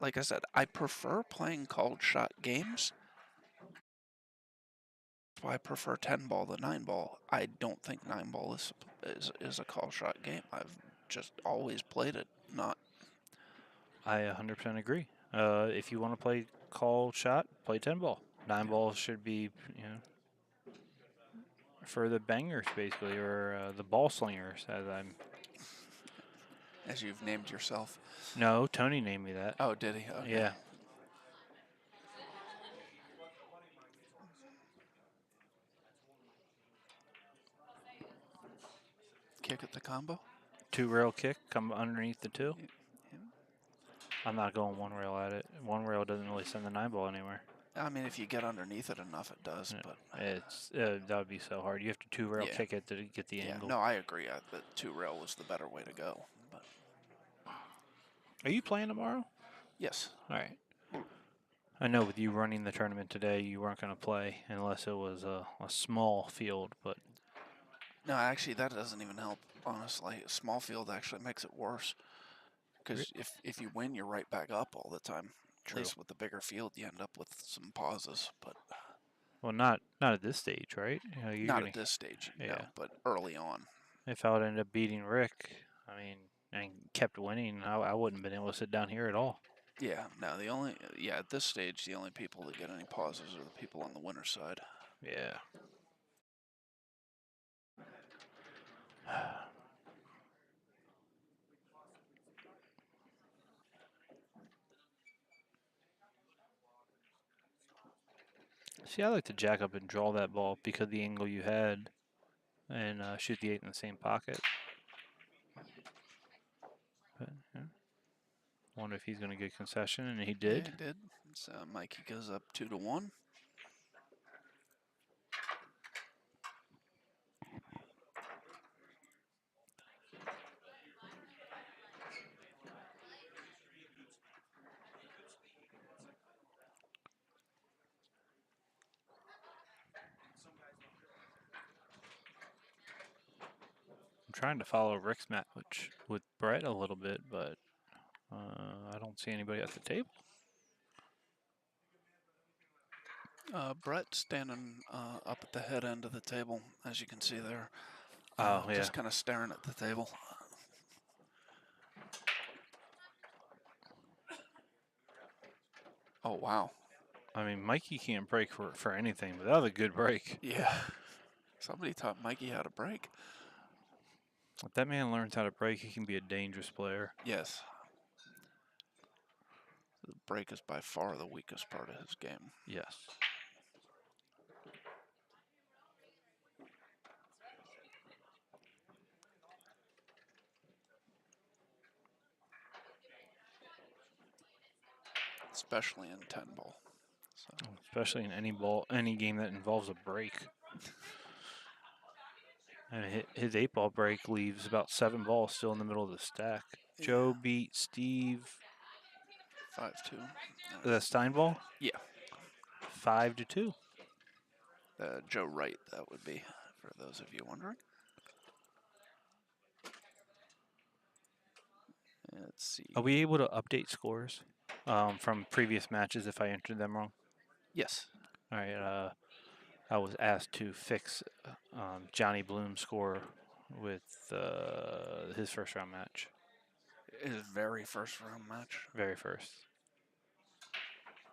like I said, I prefer playing called shot games. I prefer 10 ball to 9 ball. I don't think 9 ball is a call shot game. I've just always played it. Not. I 100% agree. If you want to play call shot, play 10 ball. 9 balls should be, for the bangers basically, or the ball slingers, as I'm. As you've named yourself. No, Tony named me that. Oh, did he? Okay. Yeah. Kick at the combo. 2-rail kick, come underneath the 2. Yeah. I'm not going 1-rail at it. 1-rail doesn't really send the 9 ball anywhere. I mean, if you get underneath it enough, it does. Yeah, But it's that would be so hard. You have to 2-rail yeah. kick it to get the Yeah. angle. No, I agree. The 2-rail was the better way to go. But Are you playing tomorrow? yes. All right. I know with you running the tournament today, you weren't going to play unless it was a small field, but No, actually, that doesn't even help. Honestly, small field actually makes it worse. Because if you win, you're right back up all the time. At least with the bigger field, you end up with some pauses. But well, not at this stage, right? You're not gonna, at this stage, yeah. no. But early on. If I would end up beating Rick, I mean, and kept winning, I wouldn't have been able to sit down here at all. Yeah, no, at this stage, the only people that get any pauses are the people on the winner's side. Yeah. See, I like to jack up and draw that ball because of the angle you had and shoot the 8 in the same pocket. But, yeah. Wonder if he's going to get concession, and he did. Yeah, he did. So Mikey goes up 2-1. I'm trying to follow Rick's match with Brett a little bit, but I don't see anybody at the table. Brett standing up at the head end of the table, as you can see there. Oh, yeah. Just kind of staring at the table. Oh, wow. I mean, Mikey can't break for anything, but that was a good break. Yeah. Somebody taught Mikey how to break. If that man learns how to break, he can be a dangerous player. Yes. The break is by far the weakest part of his game. Yes. Especially in 10 ball. So. Especially in any game that involves a break. And his 8-ball break leaves about 7 balls still in the middle of the stack. Yeah. Joe beat Steve. 5-2. The Stein ball? Yeah. 5-2. Joe Wright, that would be, for those of you wondering. Let's see. Are we able to update scores from previous matches if I entered them wrong? Yes. All right. I was asked to fix Johnny Bloom's score with his first round match. His very first round match. Very first.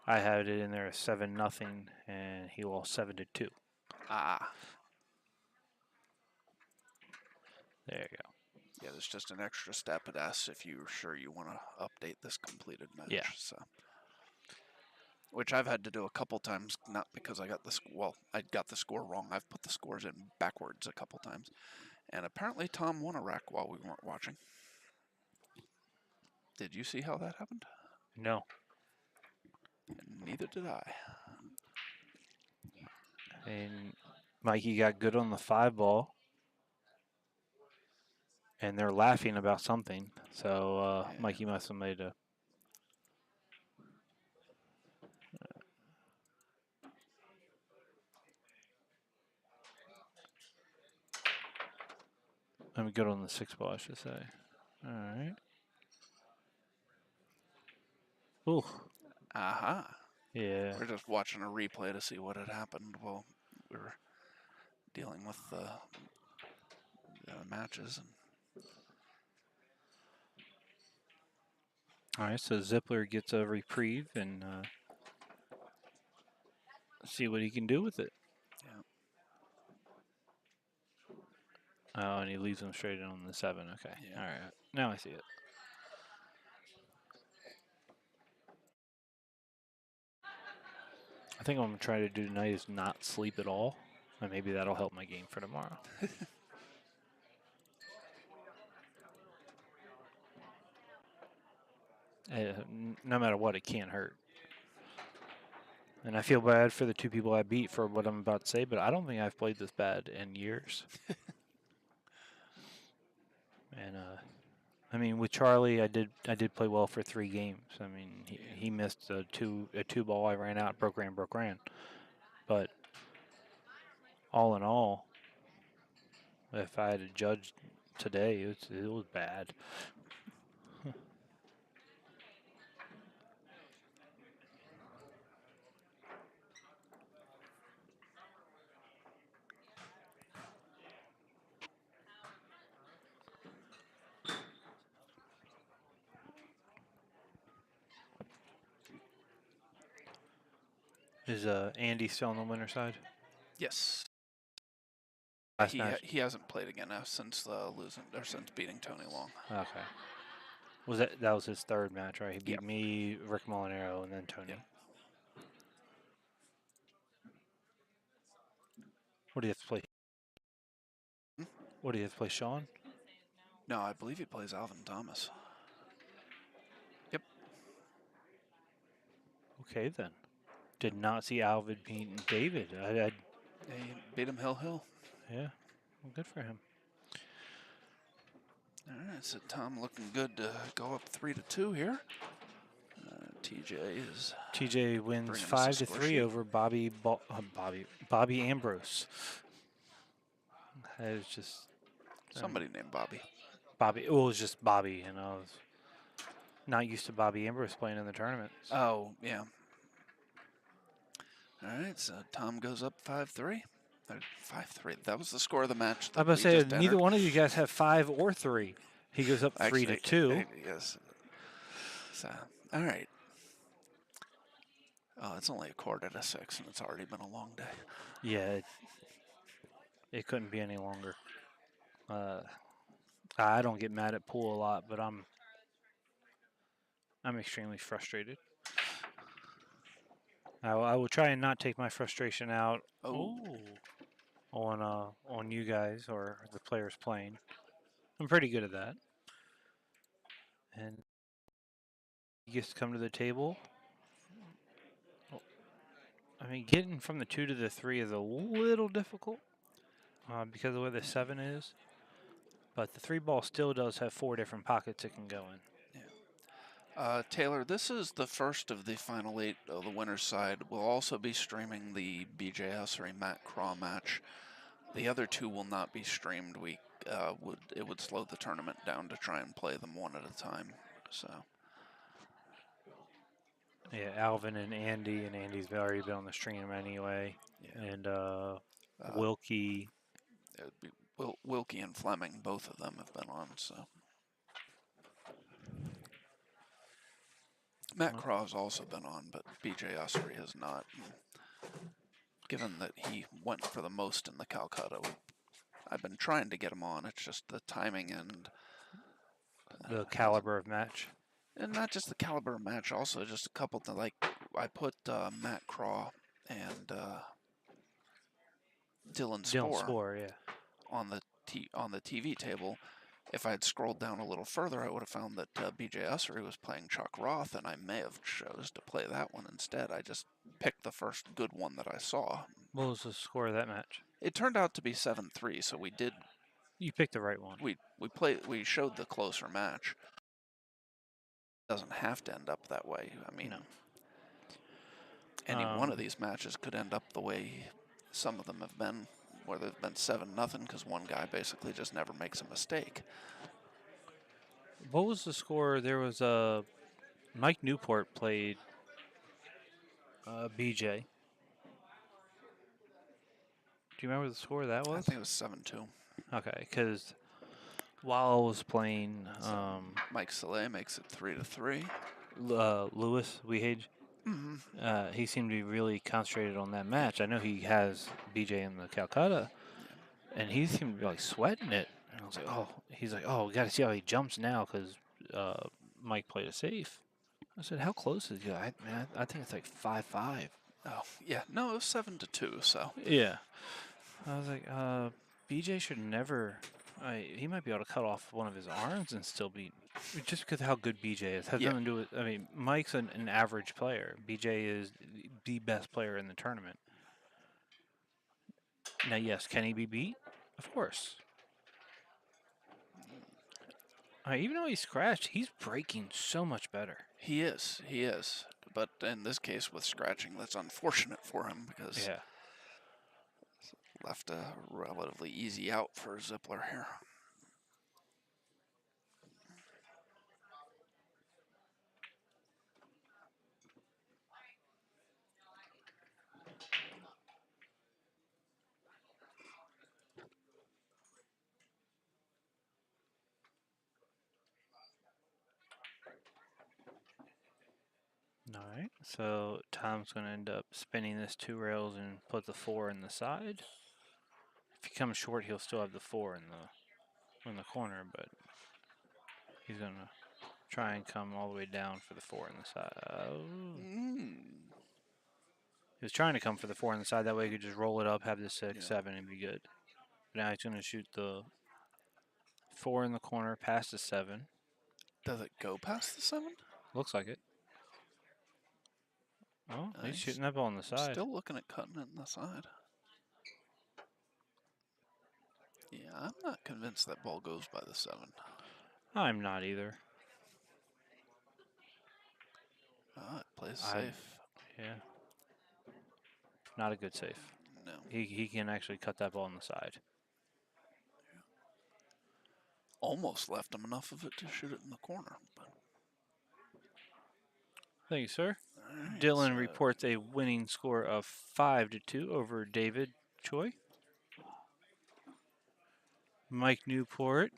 I had it in there as 7-0, and he lost 7-2. Ah. There you go. Yeah, there's just an extra step it asks if you're sure you want to update this completed match. Yeah. So. Which I've had to do a couple times, not because I got I got the score wrong. I've put the scores in backwards a couple times. And apparently Tom won a rack while we weren't watching. Did you see how that happened? No. And neither did I. And Mikey got good on the 5-ball. And they're laughing about something. So Yeah. Mikey must have made a... Let me good on the 6-ball, I should say. All right. Ooh. Aha. Yeah. We're just watching a replay to see what had happened while we were dealing with the matches. All right, so Zippler gets a reprieve and see what he can do with it. Yeah. Oh, and he leaves him straight in on the 7. Okay. Yeah. All right. Now I see it. I think what I'm going to try to do tonight is not sleep at all. And maybe that'll help my game for tomorrow. No matter what, it can't hurt. And I feel bad for the 2 people I beat for what I'm about to say, but I don't think I've played this bad in years. And I mean, with Charlie, I did play well for 3 games. I mean, he missed a 2 ball. I ran out, broke ran. But all in all, if I had to judge today, it was bad. Is Andy still on the winner side? Yes. Last match? He hasn't played again since since beating Tony Long. Okay. That was his 3rd match, right? He beat Yep. me, Rick Molinaro, and then Tony. Yep. What do you have to play? Hmm? What do you have to play, Sean? No, I believe he plays Alvin Thomas. Yep. Okay, then. Did not see Alvin beating David. He beat him hill. Yeah, well, good for him. All right, so Tom looking good to go up 3-2 here. TJ wins bringing us a 5-3 score sheet. over Bobby Ambrose. That is just Somebody named Bobby. Bobby. Oh, it was just Bobby, not used to Bobby Ambrose playing in the tournaments. Oh, yeah. All right, so Tom goes up 5-3. 5-3. That was the score of the match. I'm That about to we say just neither entered. one of you guys have 5 or 3. He goes up 3 to 2. Yes. So, all right. Oh, it's only 5:45, and it's already been a long day. Yeah, it couldn't be any longer. I don't get mad at pool a lot, but I'm extremely frustrated. I will try and not take my frustration out on you guys or the players playing. I'm pretty good at that. And he gets to come to the table. I mean, getting from the 2 to the 3 is a little difficult because of the way the 7 is. But the 3 ball still does have 4 different pockets it can go in. Taylor, this is the first of the final 8 of the winner's side. We'll also be streaming the BJ Ussery Matt Craw match. The other 2 will not be streamed. It would slow the tournament down to try and play them one at a time. So. Yeah, Alvin and Andy's already been on the stream anyway. Yeah. And Wilkie. It would be Wilkie and Fleming, both of them have been on. So. Matt Craw's also been on, but BJ Ussery has not. Given that he went for the most in the Calcutta, I've been trying to get him on. It's just the timing and the caliber of match. And not just the caliber of match, also just a couple to like. I put Matt Craw and Dylan Spoor yeah. on the TV table. If I had scrolled down a little further, I would have found that BJ Ussery was playing Chuck Roth, and I may have chose to play that one instead. I just picked the first good one that I saw. What was the score of that match? It turned out to be 7-3, so we did. You picked the right one. We showed the closer match. It doesn't have to end up that way. I mean, any one of these matches could end up the way some of them have been, where they've been 7-0 because one guy basically just never makes a mistake. What was the score? There was Mike Newport played BJ. Do you remember the score that was? I think it was 7-2. Okay, because while I was playing, Mike Saleh makes it 3-3. Lewis Wehage, he seemed to be really concentrated on that match. I know he has BJ in the Calcutta, and he seemed to be like sweating it. And I was like, he's like, we got to see how he jumps now because Mike played it safe. I said, how close is he? I think it's like 5-5. Oh, yeah. No, it was 7-2, so. Yeah. I was like, BJ should never. He might be able to cut off one of his arms and still beat. Just because of how good BJ is. Has nothing to do with. I mean, Mike's an average player. BJ is the best player in the tournament. Now, yes, can he be beat? Of course. Even though he's scratched, he's breaking so much better. He is. But in this case, with scratching, that's unfortunate for him because left a relatively easy out for Zippler here. All right, so Tom's going to end up spinning this 2 rails and put the 4 in the side. If he comes short, he'll still have the 4 in the corner, but he's going to try and come all the way down for the 4 in the side. He was trying to come for the 4 on the side. That way he could just roll it up, have the 6, 7, and be good. But now he's going to shoot the 4 in the corner, past the 7. Does it go past the 7? Looks like it. Oh, he's shooting that ball on the side. Still looking at cutting it on the side. Yeah, I'm not convinced that ball goes by the 7. I'm not either. It plays safe. Yeah. Not a good save. No. He can actually cut that ball on the side. Almost left him enough of it to shoot it in the corner. But Thank you, sir. All right, Dylan so reports a winning score of 5-2 over David Choi. Mike Newport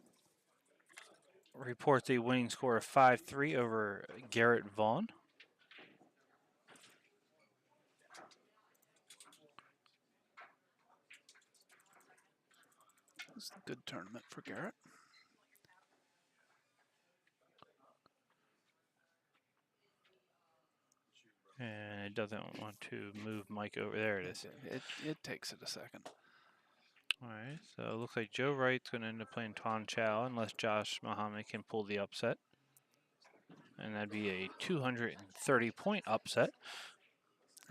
reports a winning score of 5-3 over Garrett Vaughn. this is a good tournament for Garrett. And it doesn't want to move Mike over. There it is. It takes it a second. All right, so it looks like Joe Wright's going to end up playing Ton Chow unless Josh Muhammad can pull the upset. And that'd be a 230-point upset.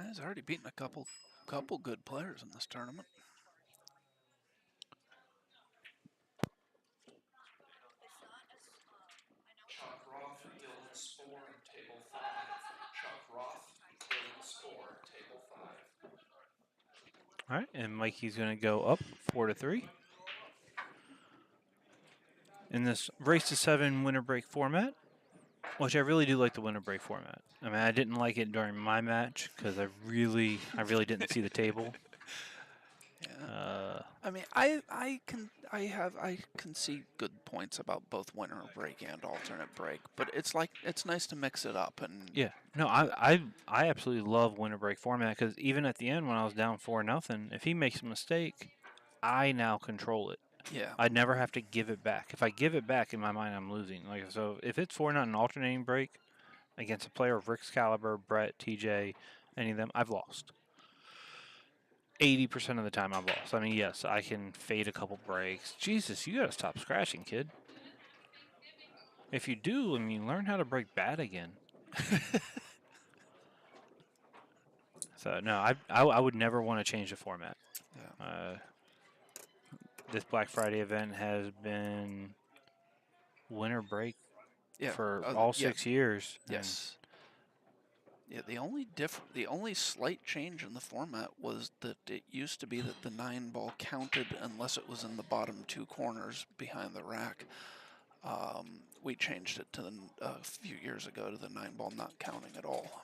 He's already beaten a couple good players in this tournament. Chuck Roth and Dylan Spohr, table 5. Chuck Roth, Dylan Spohr, table 5. All right, and Mikey's going to go up 4-3. In this race to 7 winner break format, which I really do like the winner break format. I mean, I didn't like it during my match because I really didn't see the table. Yeah. I mean, I can see good points about both winner break and alternate break, but it's nice to mix it up and Yeah, no, I absolutely love winner break format because even at the end when I was down 4-0, if he makes a mistake, I now control it. yeah. I never have to give it back. If I give it back, in my mind, I'm losing. Like so, if it's 4-0 alternating break against a player of Rick's caliber, Brett, TJ, any of them, I've lost. 80% of the time I've lost. I mean, yes, I can fade a couple breaks. Jesus, you gotta stop scratching, kid. If you do, I mean, learn how to break bad again. So no, I would never want to change the format. Yeah. This Black Friday event has been winter break Yeah. for all yeah. 6 years. Yes. Yeah, the only slight change in the format was that it used to be that the 9-ball counted unless it was in the bottom 2 corners behind the rack. We changed it to a few years ago to the 9-ball not counting at all.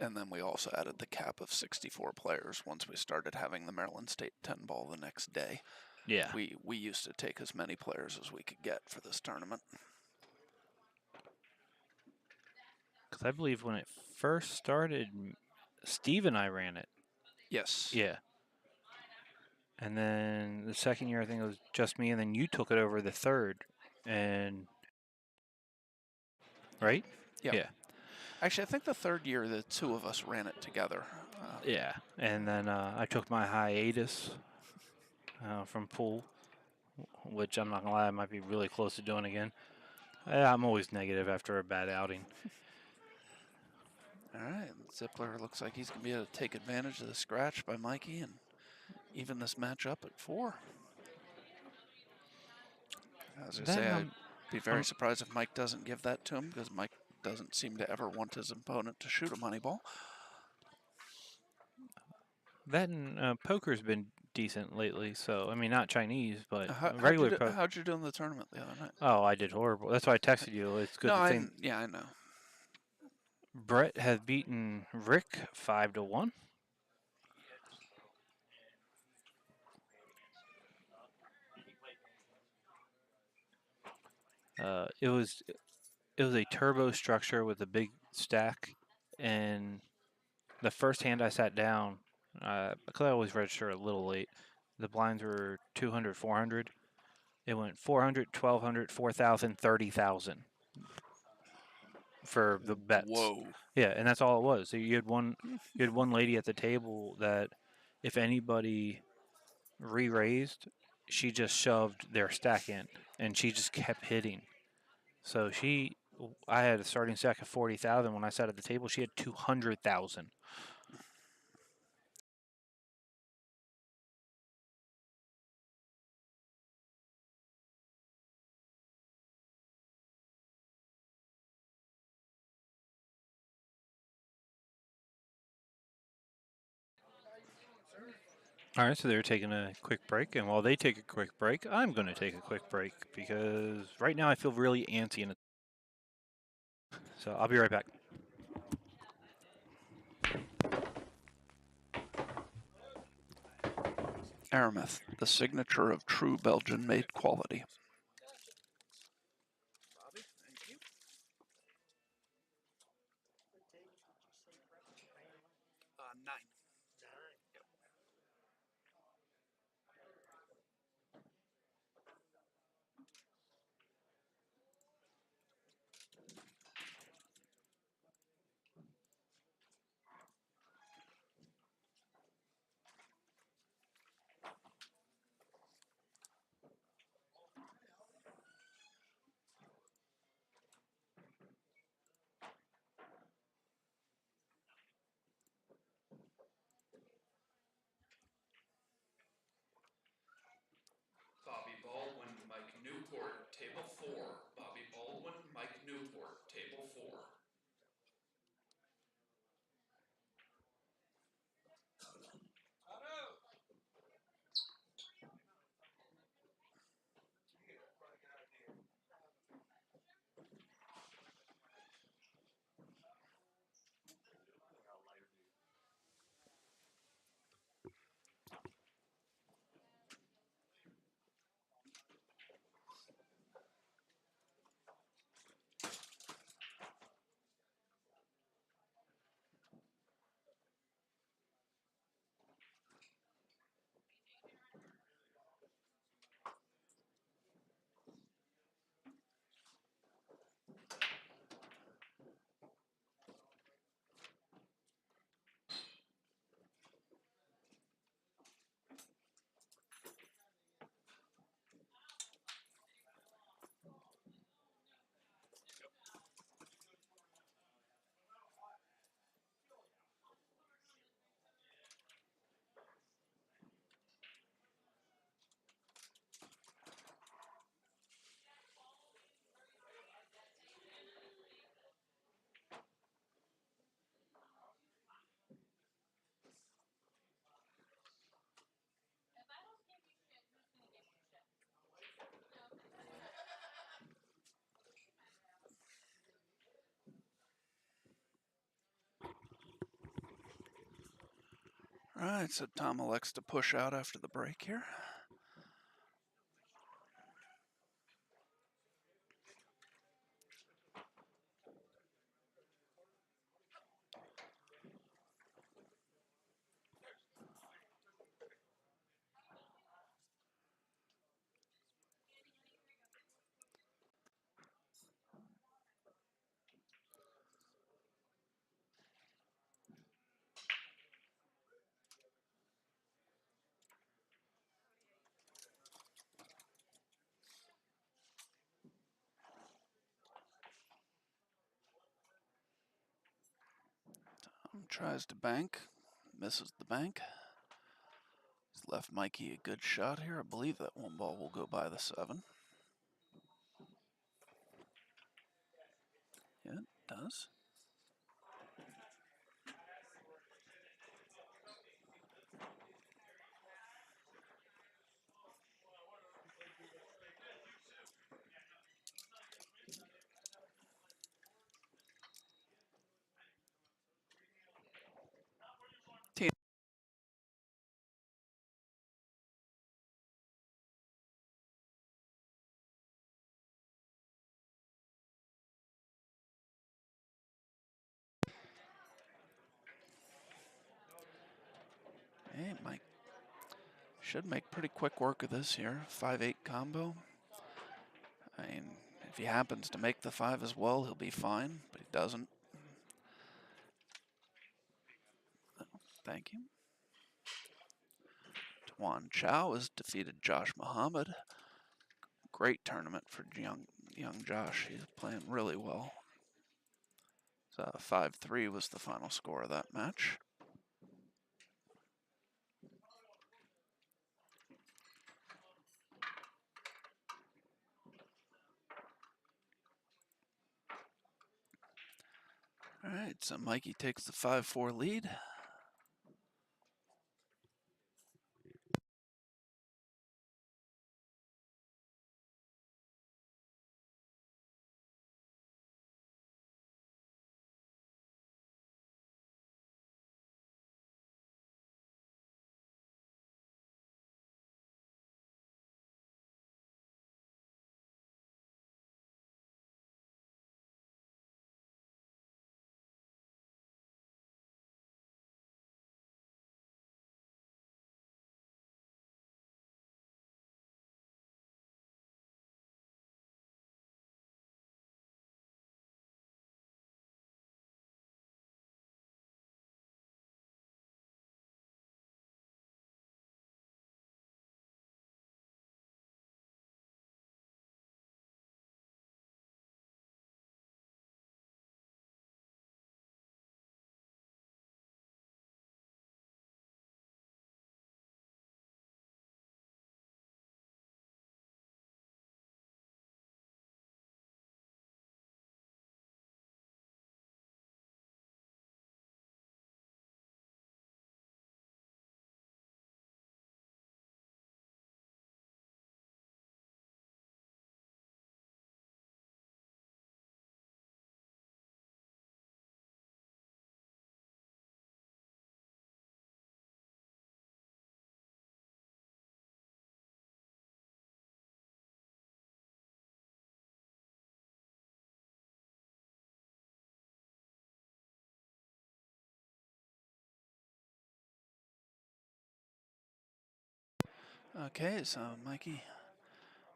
And then we also added the cap of 64 players once we started having the Maryland State 10-ball the next day. Yeah. We used to take as many players as we could get for this tournament. Because I believe when it first started, Steve and I ran it. Yes. Yeah. And then the second year, I think it was just me, and then you took it over the third. And. Right? Yep. Yeah. Actually, I think the third year the 2 of us ran it together. Yeah. And then I took my hiatus from pool, which I'm not going to lie, I might be really close to doing again. I'm always negative after a bad outing. All right, Zippler looks like he's going to be able to take advantage of the scratch by Mikey and even this match up at 4. As I say, I'd be very surprised if Mike doesn't give that to him because Mike doesn't seem to ever want his opponent to shoot a money ball. That and poker's been decent lately, so I mean not Chinese, but regular poker. How'd you do in the tournament the other night? Oh, I did horrible. That's why I texted you. It's good. No, to I think know. Brett has beaten Rick 5-1. It was a turbo structure with a big stack, and the first hand I sat down, because I always register a little late, the blinds were 200, 400. It went 400, 1,200, 4,000, 30,000 for the bets. Whoa. Yeah, and that's all it was. So you had one lady at the table that if anybody re-raised, she just shoved their stack in, and she just kept hitting. So I had a starting stack of 40,000. When I sat at the table, she had 200,000. All right, so they're taking a quick break, and while they take a quick break, I'm going to take a quick break because right now I feel really antsy in it. So I'll be right back. Aramith, the signature of true Belgian-made quality. Bobby, thank you. 9. Bobby Baldwin, Mike Newport, table 4. Bobby Baldwin, Mike Newport, table 4. All right, so Tom elects to push out after the break here. Tom tries to bank, misses the bank. He's left Mikey a good shot here. I believe that one ball will go by the 7. Yeah, it does. Hey, Mike should make pretty quick work of this here. 5-8 combo. I mean, if he happens to make the 5 as well, he'll be fine, but he doesn't. Thank you. Tuan Chow has defeated Josh Muhammad. Great tournament for young Josh. He's playing really well. So 5-3 was the final score of that match. All right, so Mikey takes the 5-4 lead. Okay, so Mikey,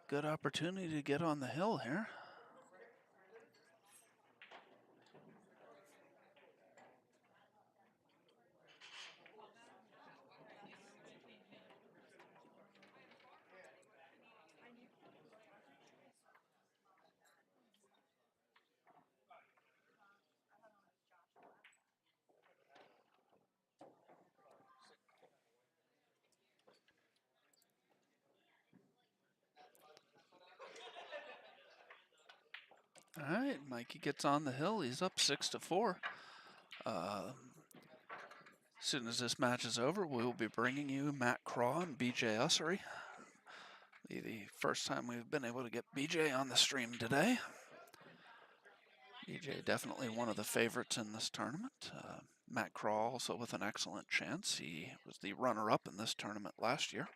good opportunity to get on the hill here. All right, Mikey gets on the hill. He's up 6-4. As soon as this match is over, we will be bringing you Matt Craw and BJ Ussery. The first time we've been able to get BJ on the stream today. BJ definitely one of the favorites in this tournament. Matt Craw also with an excellent chance. He was the runner-up in this tournament last year.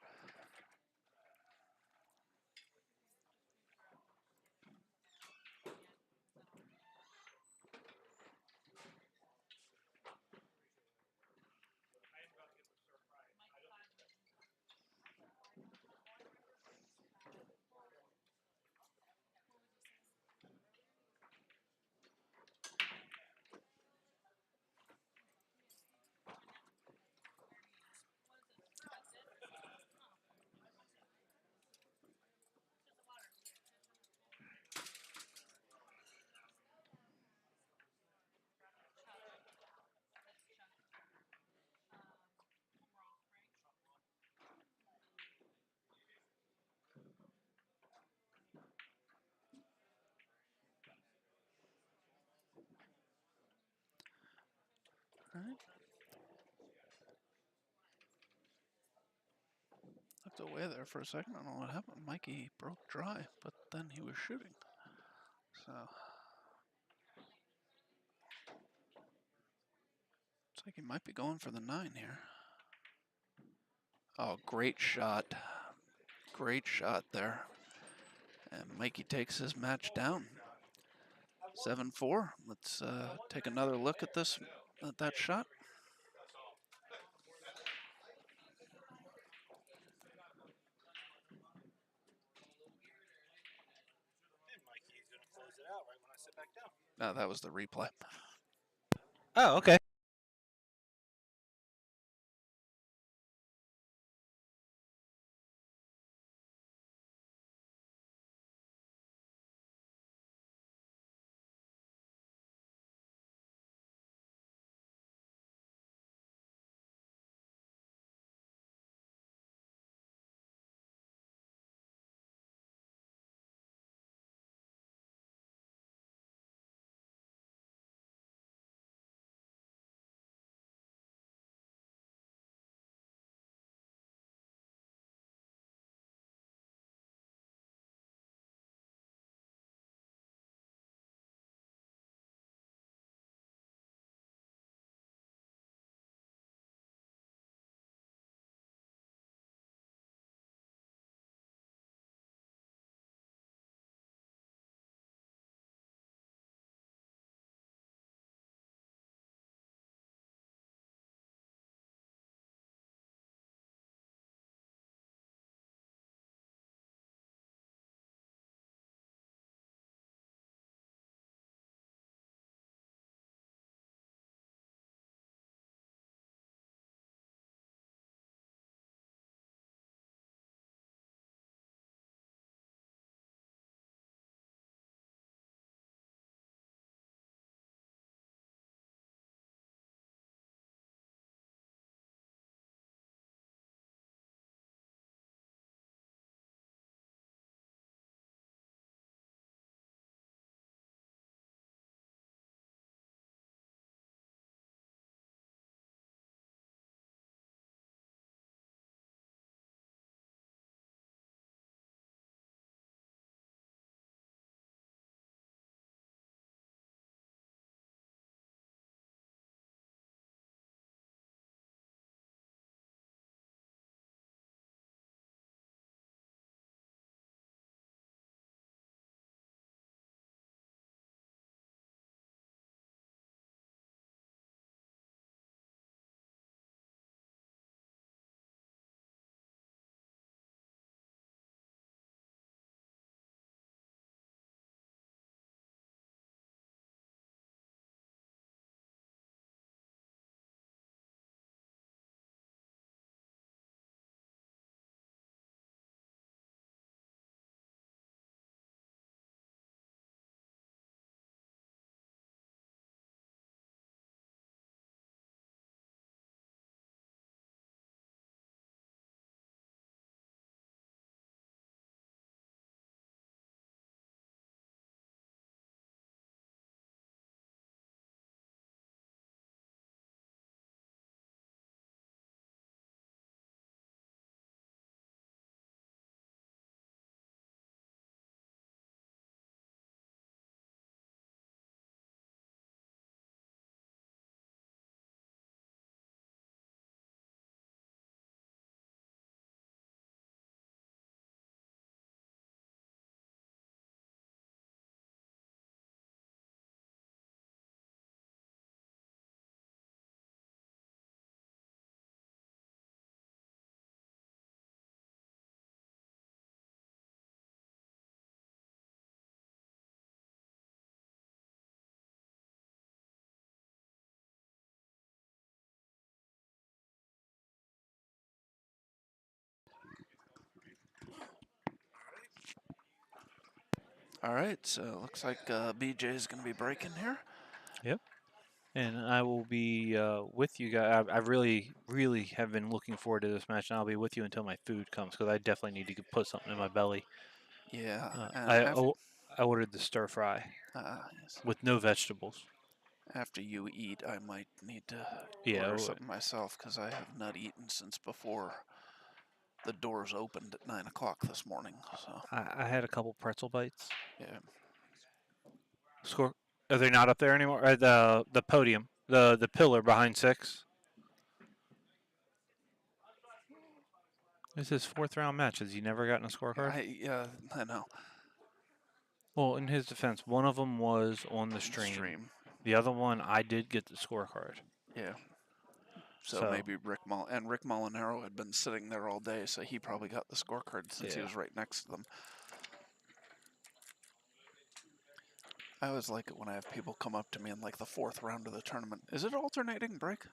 All right. Looked away there for a second. I don't know what happened. Mikey broke dry, but then he was shooting. So looks like he might be going for the 9 here. Oh, great shot. Great shot there. And Mikey takes his match down. 7-4. Let's take another look at that shot. Mikey's gonna close it out right when I sit back down. No, that was the replay. Oh, okay. All right, so looks like BJ is going to be breaking here. And I will be with you guys. I really, really have been looking forward to this match, and I'll be with you until my food comes because I definitely need to put something in my belly. Yeah, and I ordered the stir fry yes. with no vegetables. After you eat, I might need to Yeah, order something myself because I have not eaten since before the doors opened at 9 o'clock this morning. So I had a couple pretzel bites. yeah, Score. Are they not up there anymore? The podium, the pillar behind 6. This is 4th round match. Has he never gotten a scorecard? I know. Well, in his defense, one of them was on the stream. The other one, I did get the scorecard. Yeah. So, So maybe Rick Molinaro had been sitting there all day, so he probably got the scorecard since he Yeah. was right next to them. I always like it when I have people come up to me in like the 4th round of the tournament. Is it alternating break?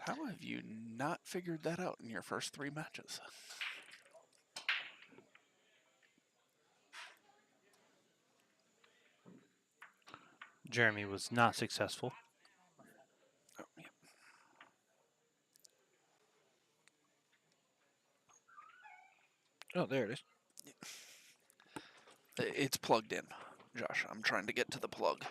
How have you not figured that out in your first 3 matches? Jeremy was not successful. Oh, yeah. Oh, there it is. It's plugged in, Josh. I'm trying to get to the plug.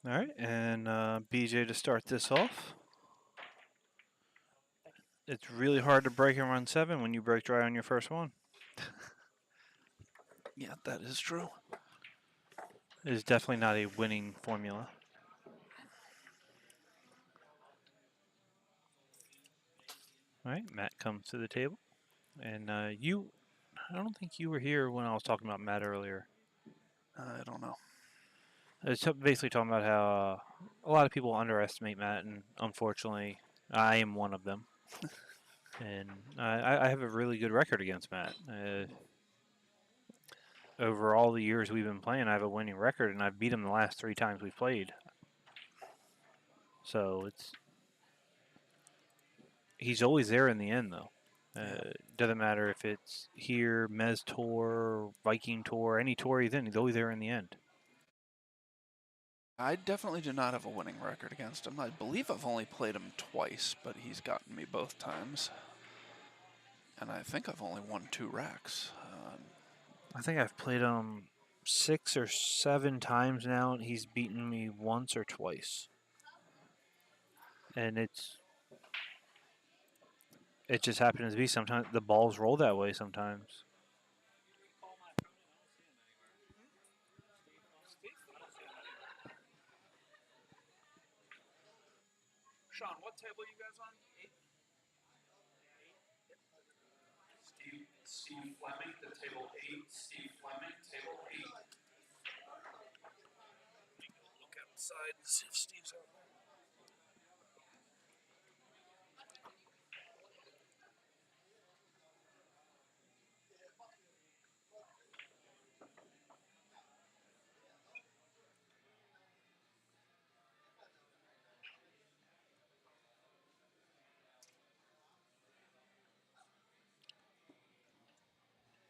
All right, and BJ to start this off. It's really hard to break in run 7 when you break dry on your first one. Yeah, that is true. It is definitely not a winning formula. All right, Matt comes to the table. And I don't think you were here when I was talking about Matt earlier. I don't know. It's basically talking about how a lot of people underestimate Matt, and unfortunately, I am one of them. And I have a really good record against Matt. Over all the years we've been playing, I have a winning record, and I've beat him the last 3 times we've played. So he's always there in the end, though. Doesn't matter if it's here, Mez Tour, Viking Tour, any tour he's in, he's always there in the end. I definitely do not have a winning record against him. I believe I've only played him twice, but he's gotten me both times. And I think I've only won 2 racks. I think I've played him 6 or 7 times now, and he's beaten me once or twice. And it just happens to be sometimes the balls roll that way sometimes. Sean, what table you guys on? 8? Steve Fleming to table 8. Steve Fleming, table 8. Look outside and see if Steve's out there.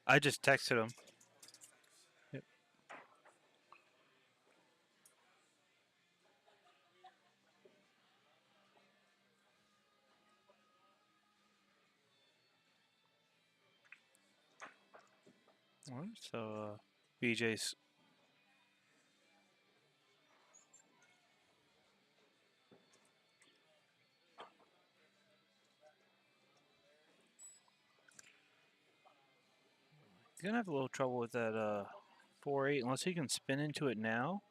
I just texted him. Yep. All right, so BJ's. He's gonna have a little trouble with that 4-8 unless he can spin into it now.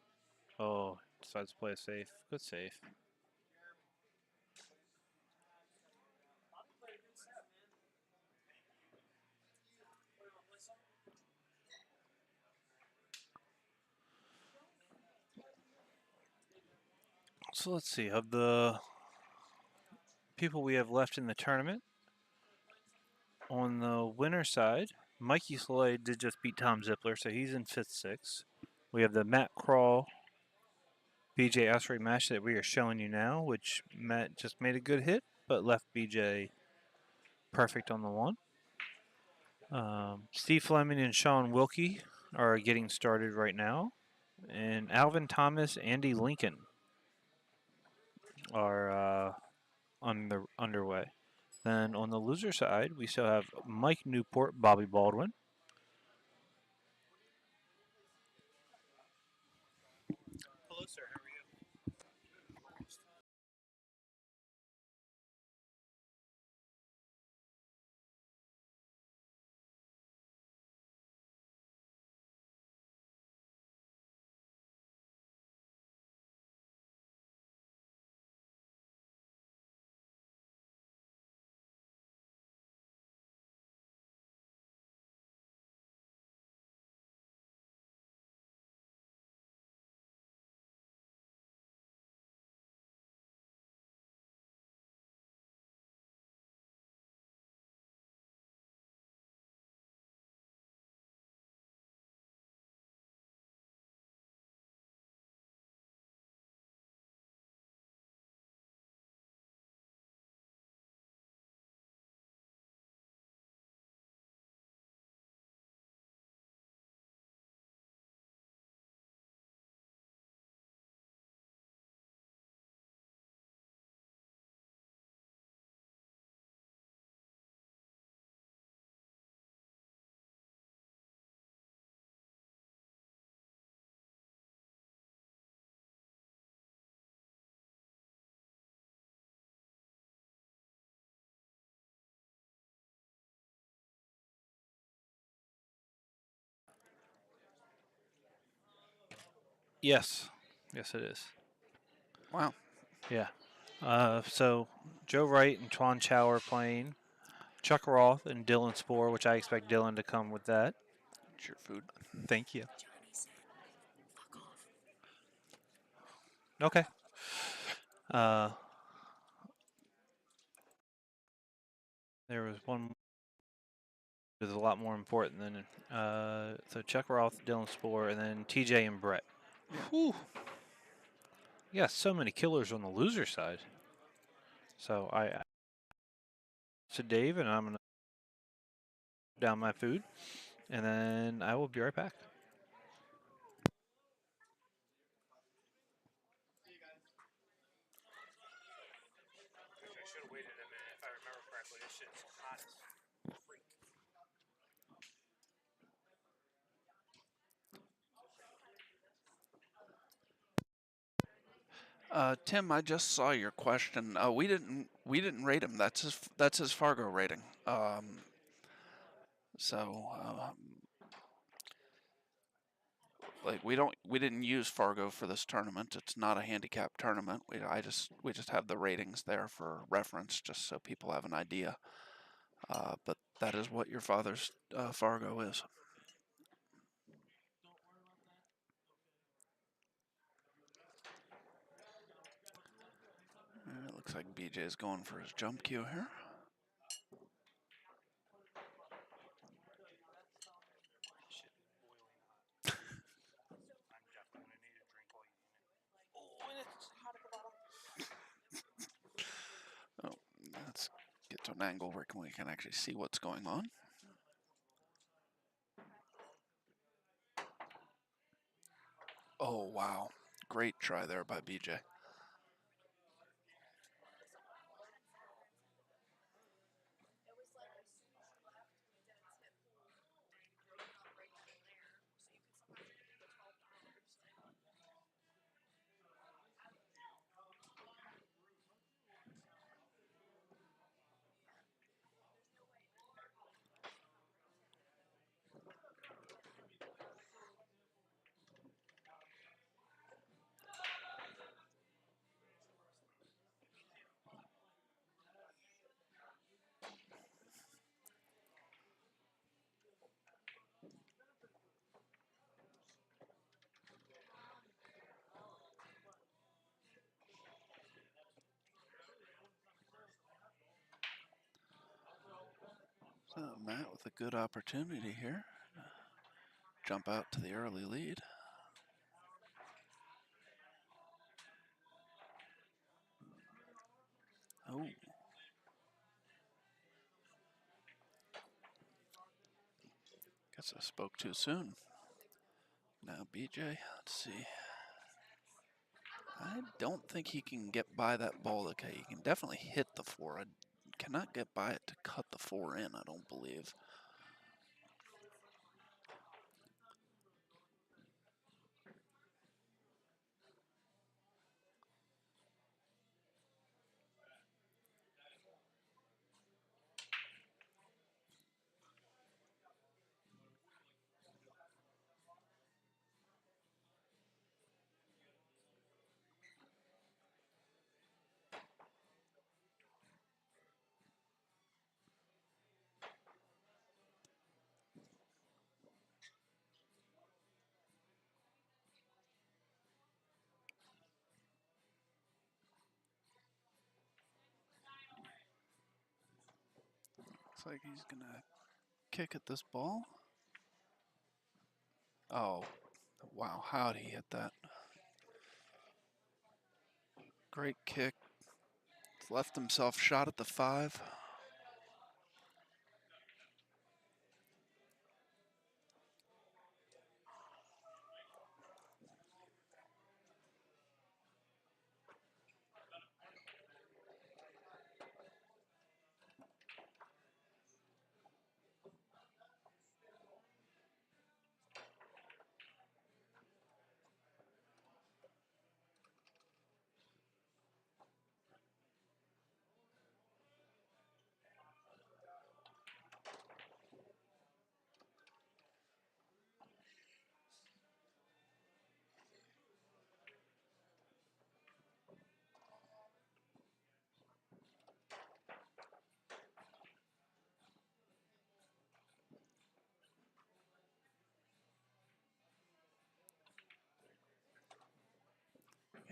Oh, decides to play it safe. Good safe. So let's see, of the people we have left in the tournament, on the winner side, Mikey Slade did just beat Tom Zippler, so he's in 5th, 6th. We have the Matt Crawl BJ Osprey match that we are showing you now, which Matt just made a good hit, but left BJ perfect on the one. Steve Fleming and Sean Wilkie are getting started right now. And Alvin Thomas, Andy Lincoln are underway. Then on the loser side, we still have Mike Newport, Bobby Baldwin. Hello, sir. How are you? Yes. Yes, it is. Wow. Yeah. So Joe Wright and Twan Chow are playing. Chuck Roth and Dylan Spoor, which I expect Dylan to come with that. It's your food. Thank you. Okay. There was one that was a lot more important than so Chuck Roth, Dylan Spoor, and then TJ and Brett. Whew. Yeah, so many killers on the loser side. So I to Dave, and I'm gonna put down my food, and then I will be right back. I should have waited a minute if I remember correctly. This shit's hot as freak. Tim, I just saw your question. We didn't rate him. That's his Fargo rating. So like we didn't use Fargo for this tournament. It's not a handicap tournament. We just have the ratings there for reference, just so people have an idea. But that is what your father's Fargo is. It looks like BJ is going for his jump cue here. I'm definitely gonna need a drink while you eat it. Oh, and it's hot at the bottom. Oh, let's get to an angle where we can actually see what's going on. Oh, wow. Great try there by BJ. So Matt with a good opportunity here. Jump out to the early lead. Guess I spoke too soon. Now BJ, let's see. I don't think he can get by that ball. Okay, he can definitely hit the 4. I cannot get by it to cut the 4 in, I don't believe. Looks like he's gonna kick at this ball. Oh, wow, how'd he hit that? Great kick. Left himself shot at the 5.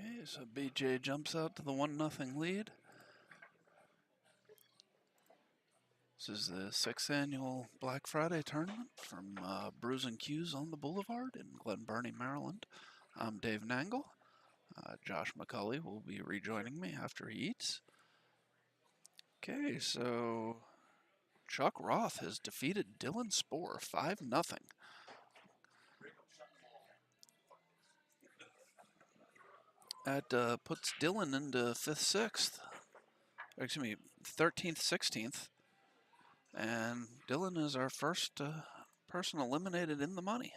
Okay, so BJ jumps out to the 1-0 lead. This is the 6th annual Black Friday tournament from Brews and Q's on the Boulevard in Glen Burnie, Maryland. I'm Dave Nangle. Josh McCulley will be rejoining me after he eats. Okay, so Chuck Roth has defeated Dylan Spohr 5-0. That puts Dylan into 5th, 6th. Excuse me, 13th, 16th. And Dylan is our first person eliminated in the money.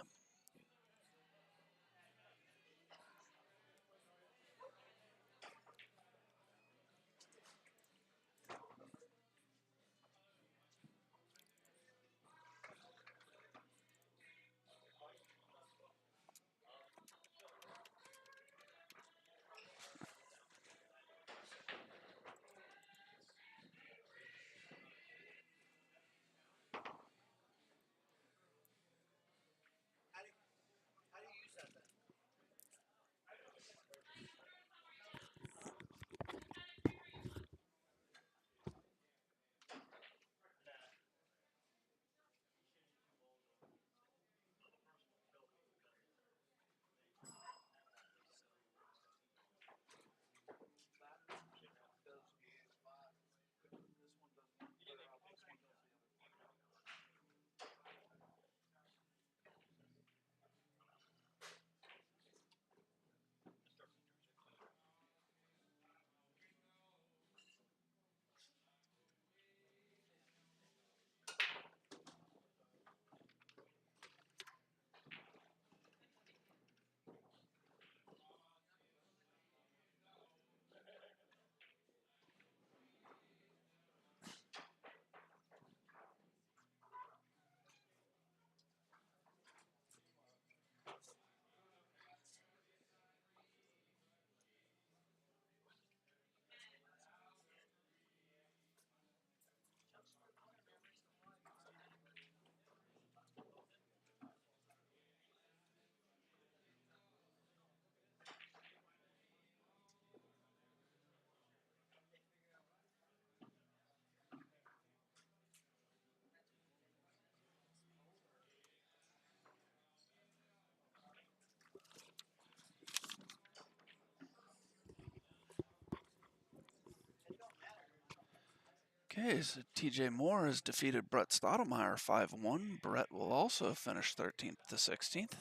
Okay, so TJ Moore has defeated Brett Stottlemyre 5-1. Brett will also finish 13th to 16th.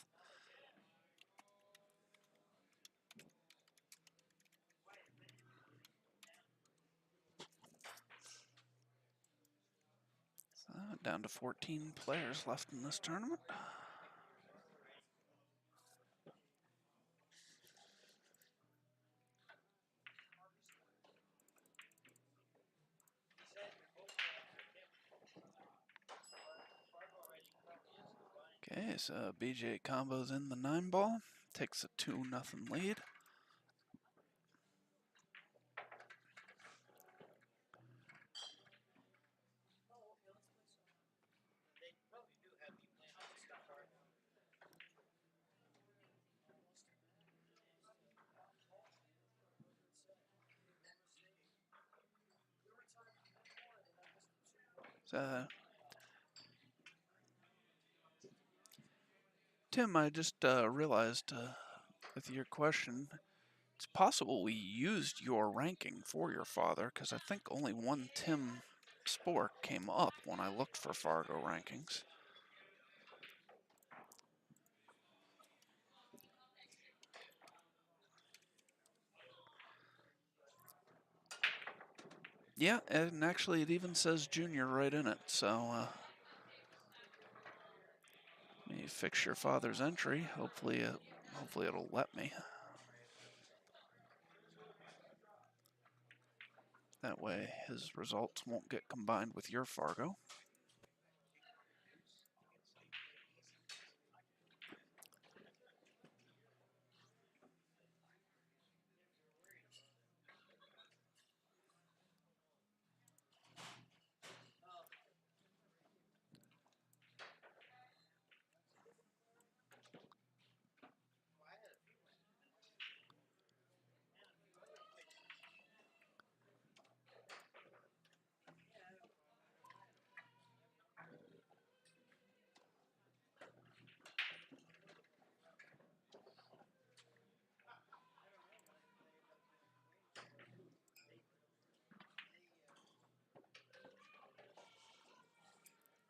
So down to 14 players left in this tournament. Okay, so BJ combos in the 9-ball, takes a 2-0 lead. So, Tim, I just realized with your question, it's possible we used your ranking for your father, because I think only one Tim Sport came up when I looked for Fargo rankings. Yeah, and actually it even says junior right in it, so let me fix your father's entry. Hopefully it'll let me. That way his results won't get combined with your Fargo.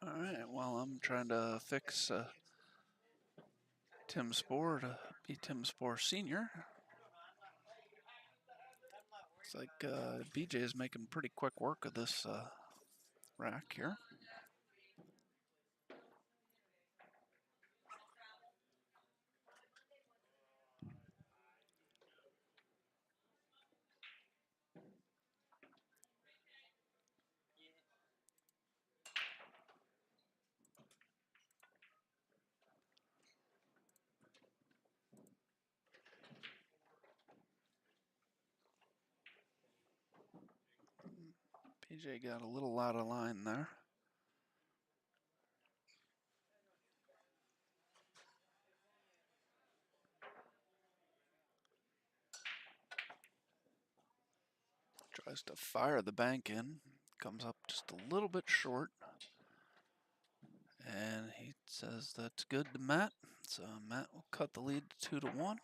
All right, well, I'm trying to fix Tim Spohr to be Tim Spohr Senior. Looks like BJ is making pretty quick work of this rack here. BJ got a little out of line there. Tries to fire the bank in, comes up just a little bit short. And he says that's good to Matt. So Matt will cut the lead to 2-1.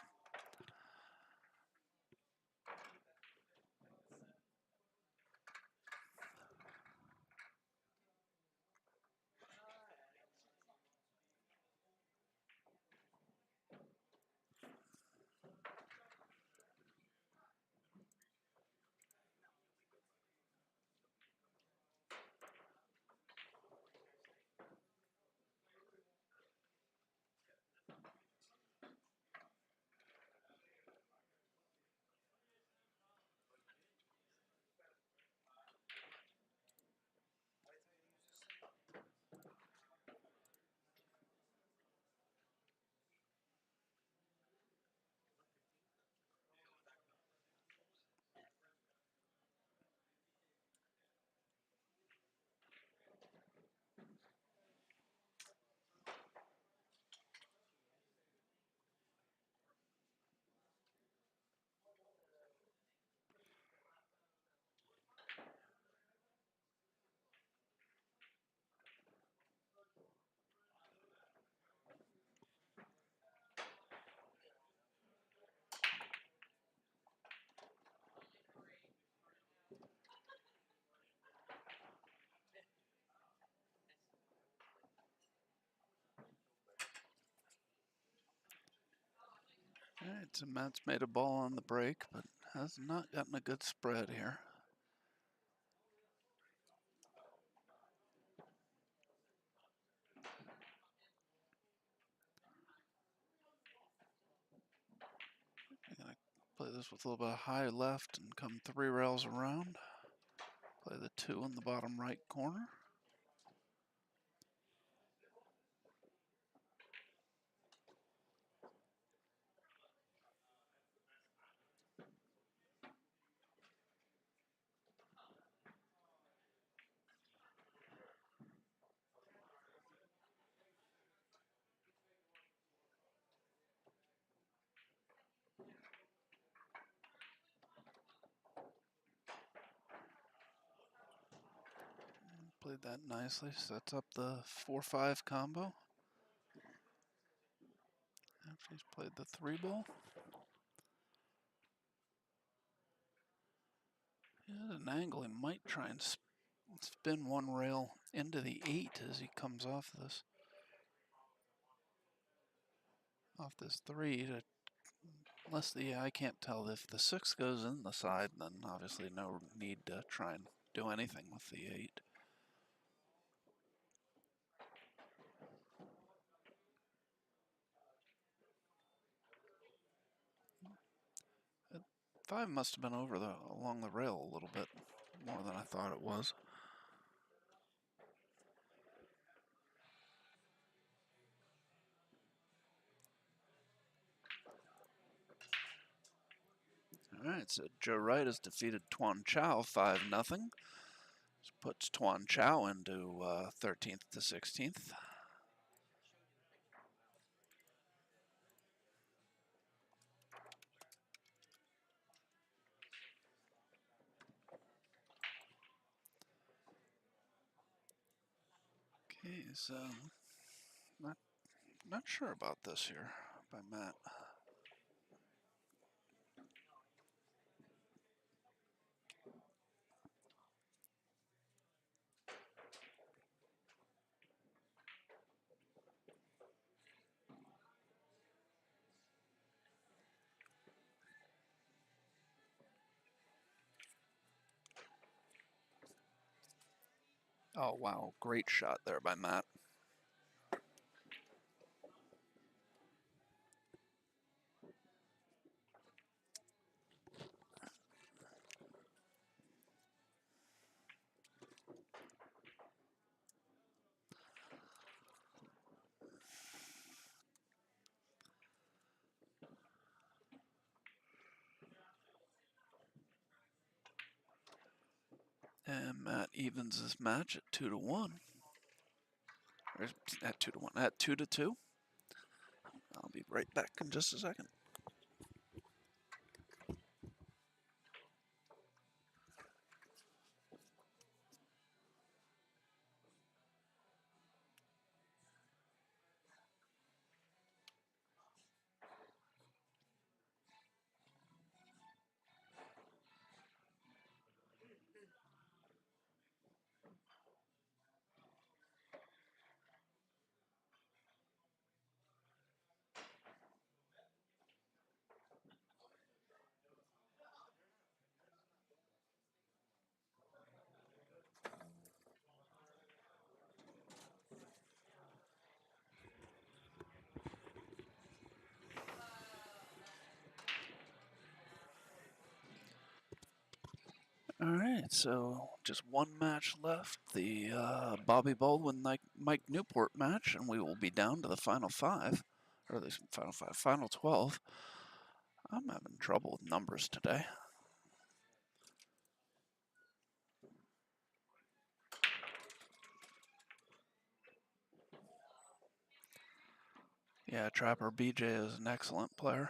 So Matt's made a ball on the break, but has not gotten a good spread here. I'm gonna play this with a little bit of high left and come 3 rails around. Play the 2 in the bottom right corner. Played that nicely, sets up the 4-5 combo. After he's played the 3 ball. At an angle, he might try and spin 1 rail into the 8 as he comes off this 3 to, unless I can't tell if the 6 goes in the side, then obviously no need to try and do anything with the 8. That 5 must have been over along the rail a little bit more than I thought it was. All right, so Joe Wright has defeated Tuan Chow 5-0. This puts Tuan Chow into 13th to 16th. Okay, so not sure about this here by Matt. Oh wow, great shot there by Matt. And Matt evens his match at 2-1. Or at 2-1, at 2-2. I'll be right back in just a second. All right, so just 1 match left, the Bobby Baldwin Mike Newport match, and we will be down to the final 5, or the final 12. I'm having trouble with numbers today. Yeah, Trapper BJ is an excellent player.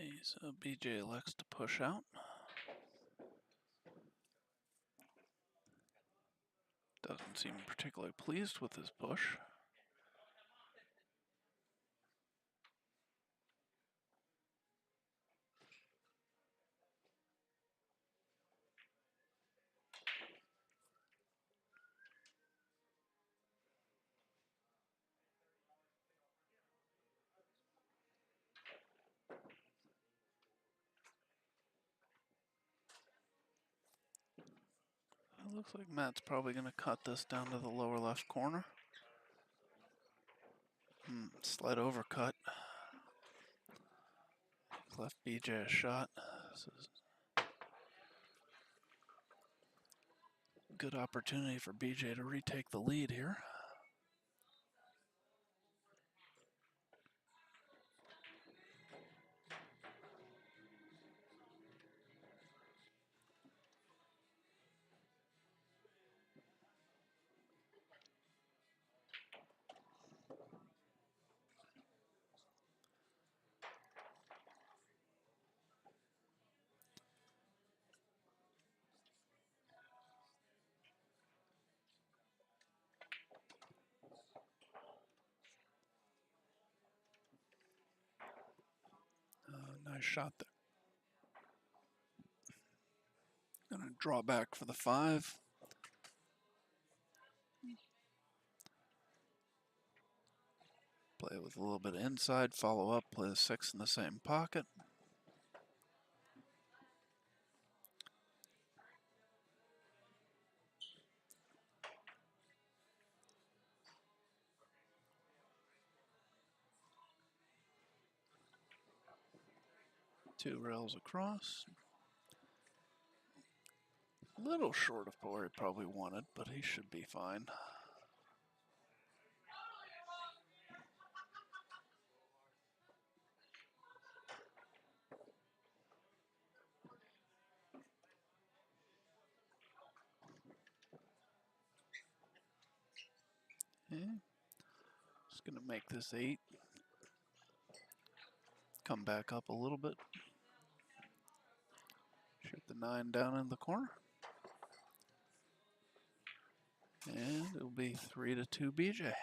Okay, so BJ elects to push out. Doesn't seem particularly pleased with his push. It looks like Matt's probably going to cut this down to the lower left corner. Slight overcut. Left BJ a shot. This is a good opportunity for BJ to retake the lead here. Nice shot there. Gonna draw back for the 5. Play with a little bit of inside, follow up, play the 6 in the same pocket. Two rails across. A little short of where he probably wanted, but he should be fine. Okay. Just gonna make this 8. Come back up a little bit. Shoot the 9 down in the corner. And it'll be 3-2 BJ.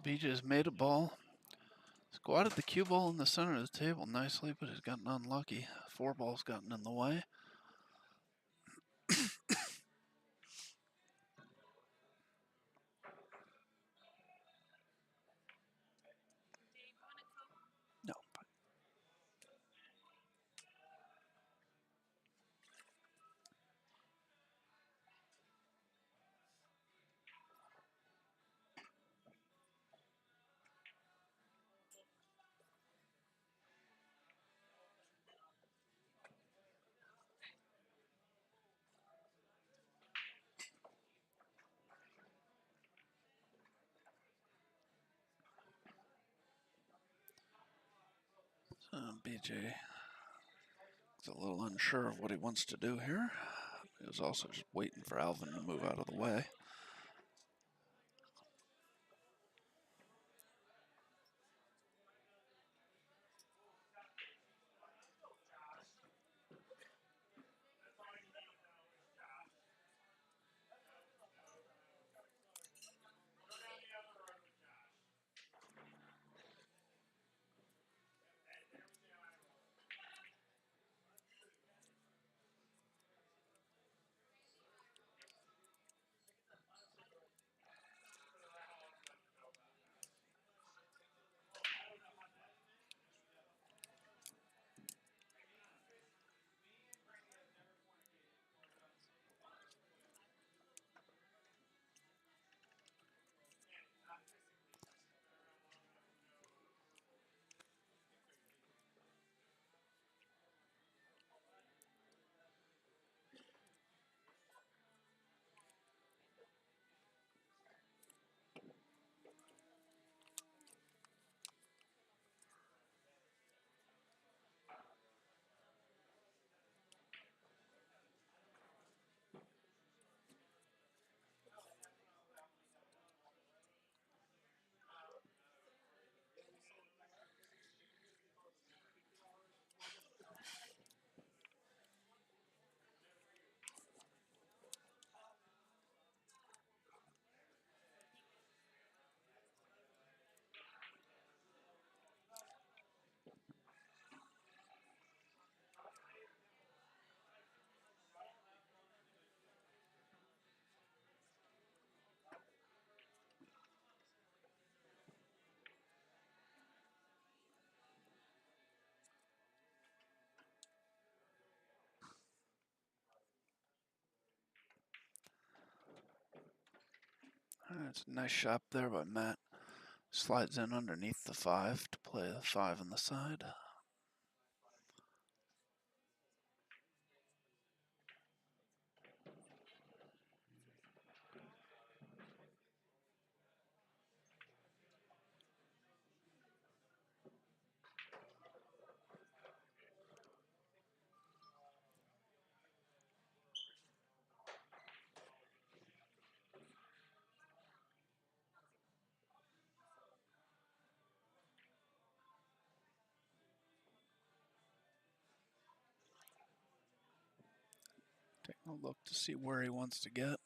BJ's made a ball. Squatted the cue ball in the center of the table nicely, but has gotten unlucky. 4 balls gotten in the way. No. BJ is a little unsure of what he wants to do here. He was also just waiting for Alvin to move out of the way. That's a nice shot there by Matt. Slides in underneath the 5 to play the 5 on the side. Taking a look to see where he wants to get.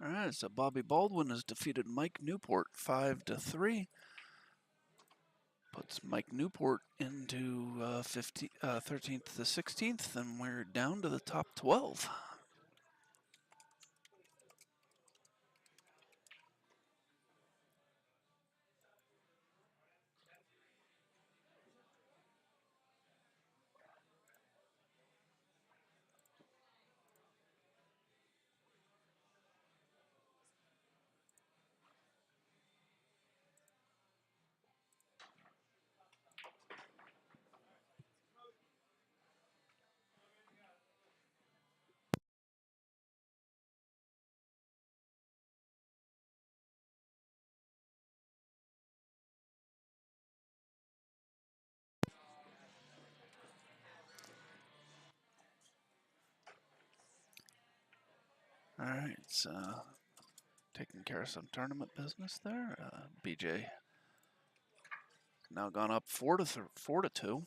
All right, so Bobby Baldwin has defeated Mike Newport 5-3. Puts Mike Newport into 13th to 16th, and we're down to the top 12. All right, so taking care of some tournament business there. BJ now gone up 4-2.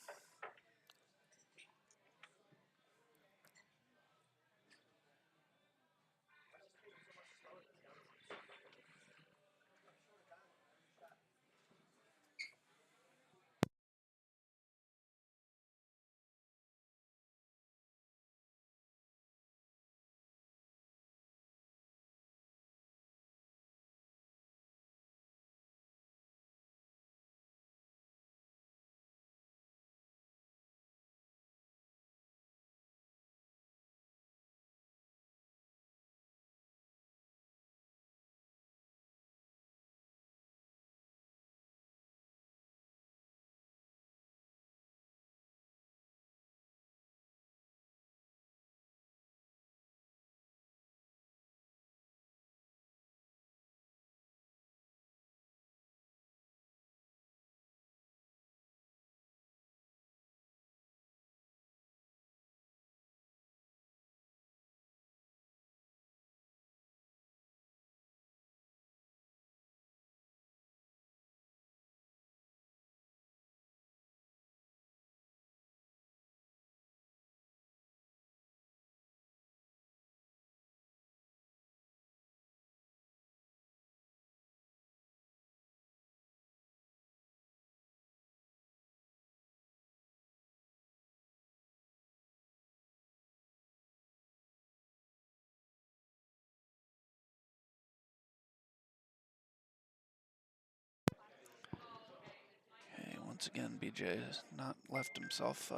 Okay, once again, BJ has not left himself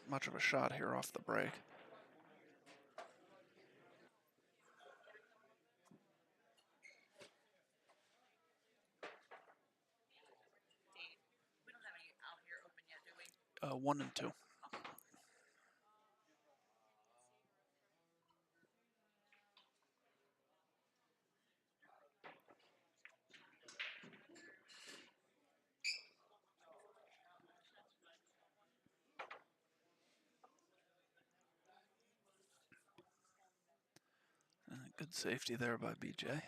much of a shot here off the break. We don't have any out here open yet, do we? 1 and 2. Good safety there by BJ.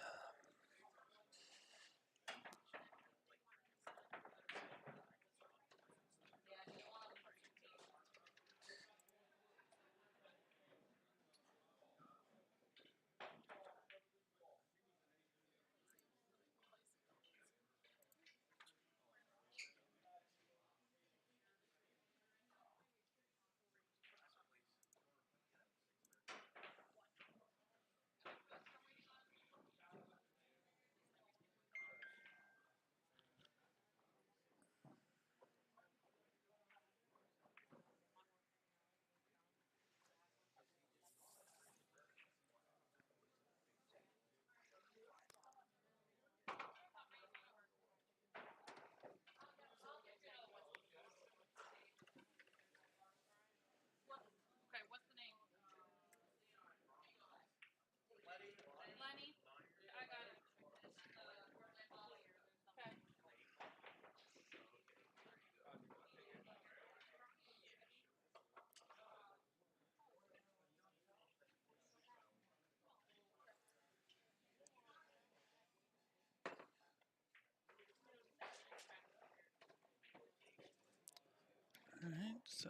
So.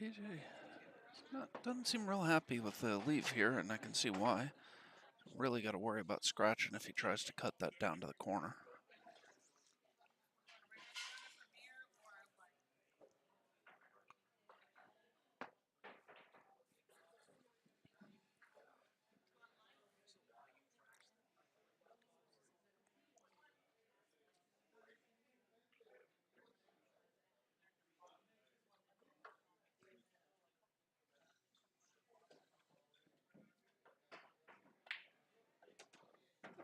BJ doesn't seem real happy with the leave here, and I can see why. Really got to worry about scratching if he tries to cut that down to the corner.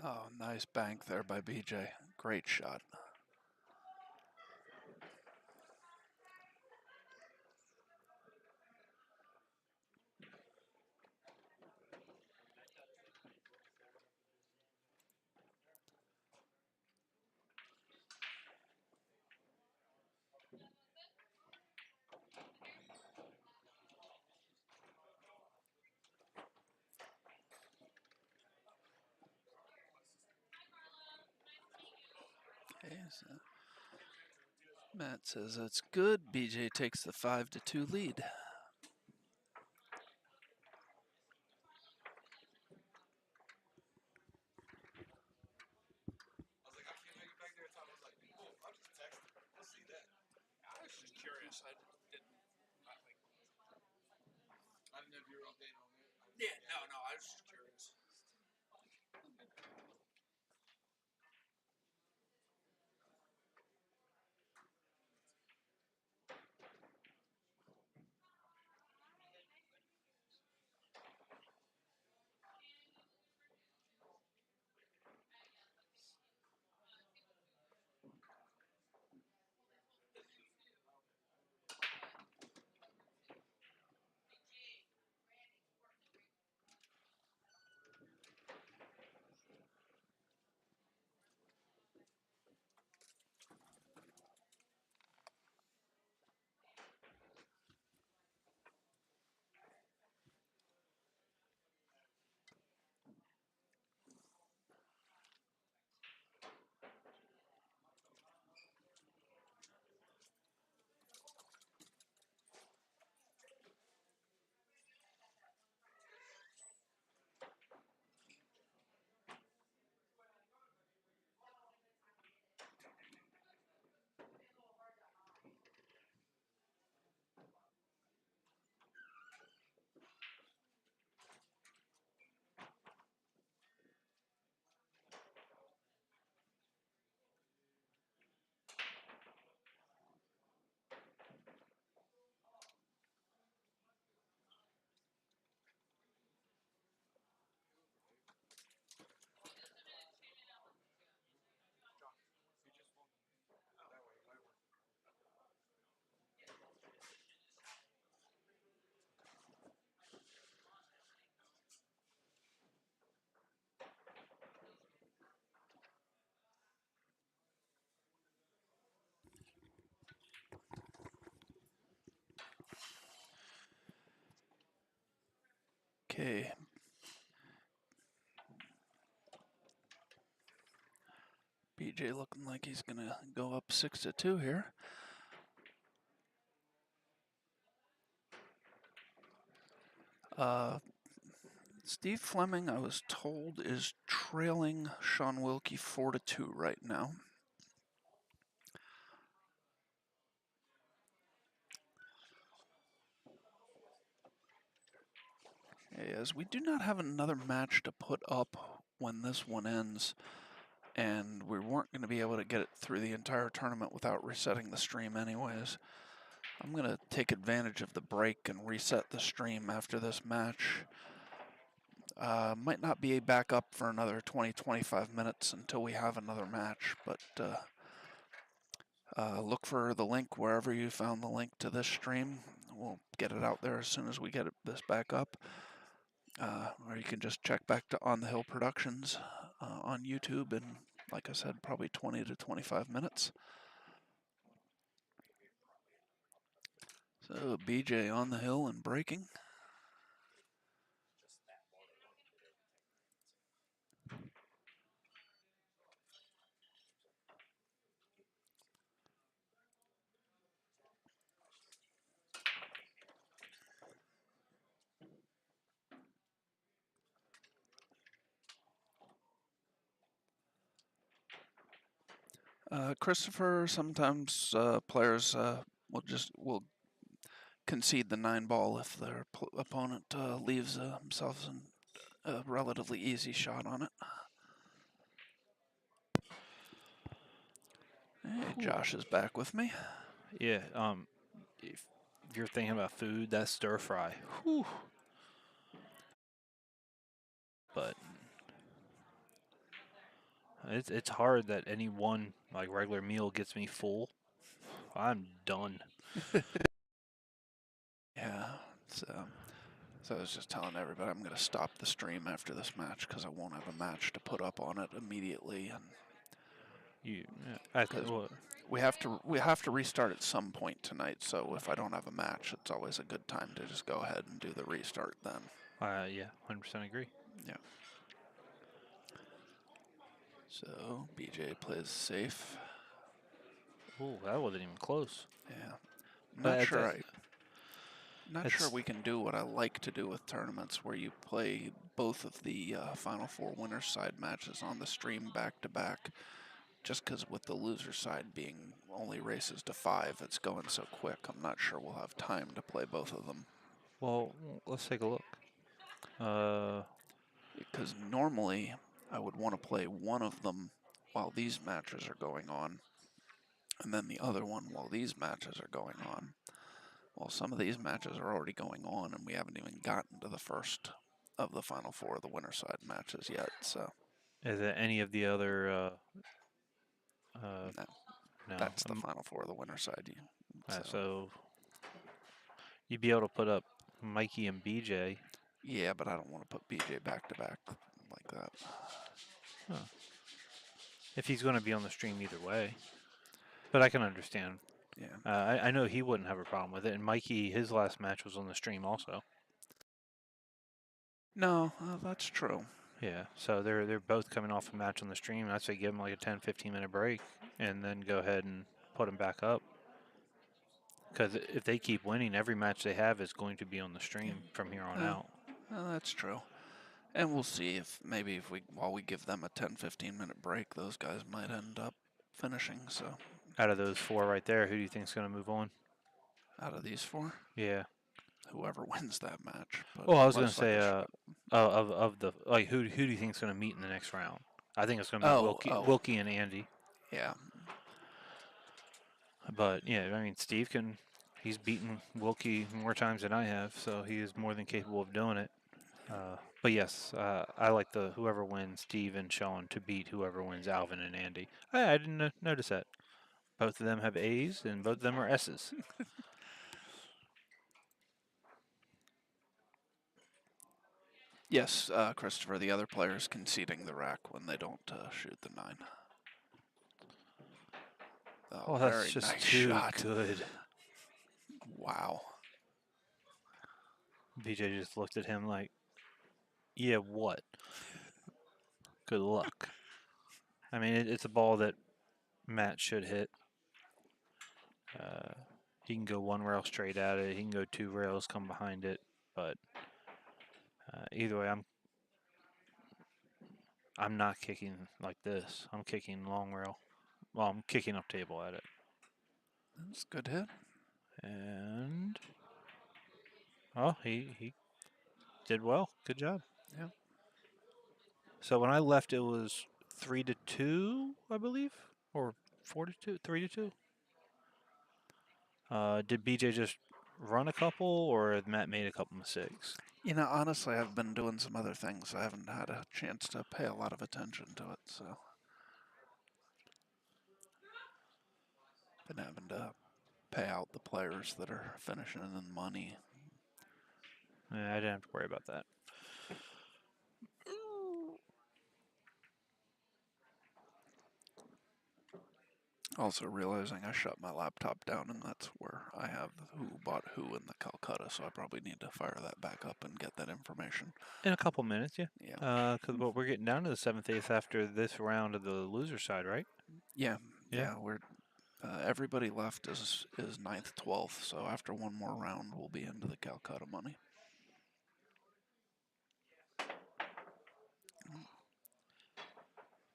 Oh, nice bank there by BJ. Great shot. Okay, so Matt says that's good. BJ takes the 5-2 lead. I was just curious. I didn't. I didn't have your update on it. Yeah, no, I was just curious. Okay. BJ looking like he's going to go up 6-2 here. Steve Fleming, I was told, is trailing Sean Wilkie 4-2 right now. As we do not have another match to put up when this one ends, and we weren't going to be able to get it through the entire tournament without resetting the stream anyways. I'm going to take advantage of the break and reset the stream after this match. Might not be back up for another 20-25 minutes until we have another match, but look for the link wherever you found the link to this stream. We'll get it out there as soon as we get this back up. Or you can just check back to On the Hill Productions on YouTube in, like I said, probably 20 to 25 minutes. So BJ on the hill and breaking. Christopher, sometimes players will concede the 9 ball if their opponent leaves themselves a relatively easy shot on it. Hey, Josh is back with me. Yeah. If you're thinking about food, that's stir fry. Whew. But it's hard that any one like regular meal gets me full. I'm done. Yeah, so I was just telling everybody I'm going to stop the stream after this match because I won't have a match to put up on it immediately, and because Well, we have to restart at some point tonight. So if I don't have a match, it's always a good time to just go ahead and do the restart then. yeah, 100% agree. Yeah. So BJ plays safe. Ooh, that wasn't even close. Yeah. But Not sure we can do what I like to do with tournaments where you play both of the Final Four winners side matches on the stream back to back. Just because with the loser side being only races to 5, it's going so quick. I'm not sure we'll have time to play both of them. Well, let's take a look. Because normally I would want to play one of them while these matches are going on, and then the other one while these matches are going on. Well, some of these matches are already going on, and we haven't even gotten to the first of the Final Four of the winner side matches yet. So, is it any of the other? no, No. that's the Final Four of the winner side. So you'd be able to put up Mikey and BJ. Yeah, but I don't want to put BJ back to back like that. Huh. If he's going to be on the stream either way. But I can understand. Yeah. I know he wouldn't have a problem with it. And Mikey, his last match was on the stream also. No, that's true. Yeah, so they're both coming off a match on the stream. I'd say give them like a 10-15 minute break and then go ahead and put them back up. Because if they keep winning, every match they have is going to be on the stream from here on out. That's true. And we'll see if maybe while we give them a 10-15 minute break, those guys might end up finishing. So Out of those 4 right there, who do you think is going to move on? out of these 4, Yeah. whoever wins that match. But Well, I was going to most likely say, of the like, who do you think is going to meet in the next round? I think it's going to be Wilkie and Andy. Yeah. But yeah, I mean, he's beaten Wilkie more times than I have, so he is more than capable of doing it. But yes, I like the whoever wins, Steve and Sean, to beat whoever wins, Alvin and Andy. I didn't notice that. Both of them have A's and both of them are S's. Yes, Christopher, the other player's conceding the rack when they don't shoot the 9. Oh, That's very just nice too shot. good. Wow. BJ just looked at him like, yeah, what? Good luck. I mean, it's a ball that Matt should hit. He can go 1 rail straight at it. He can go 2 rails, come behind it. But either way, I'm not kicking like this. I'm kicking long rail. Well, I'm kicking up table at it. That's a good hit. And he did well. Good job. Yeah. So when I left, it was 3-2, I believe, or 4-2, 3-2. Did BJ just run a couple, or Matt made a couple mistakes? You know, honestly, I've been doing some other things. I haven't had a chance to pay a lot of attention to it, so. Been having to pay out the players that are finishing in money. I didn't have to worry about that. Also realizing I shut my laptop down, and that's where I have who bought who in the Calcutta, so I probably need to fire that back up and get that information. In a couple minutes, yeah. Yeah. Because we're getting down to the 7th, 8th after this round of the loser side, right? Yeah. Yeah. We're everybody left is 9th, 12th, so after one more round, we'll be into the Calcutta money.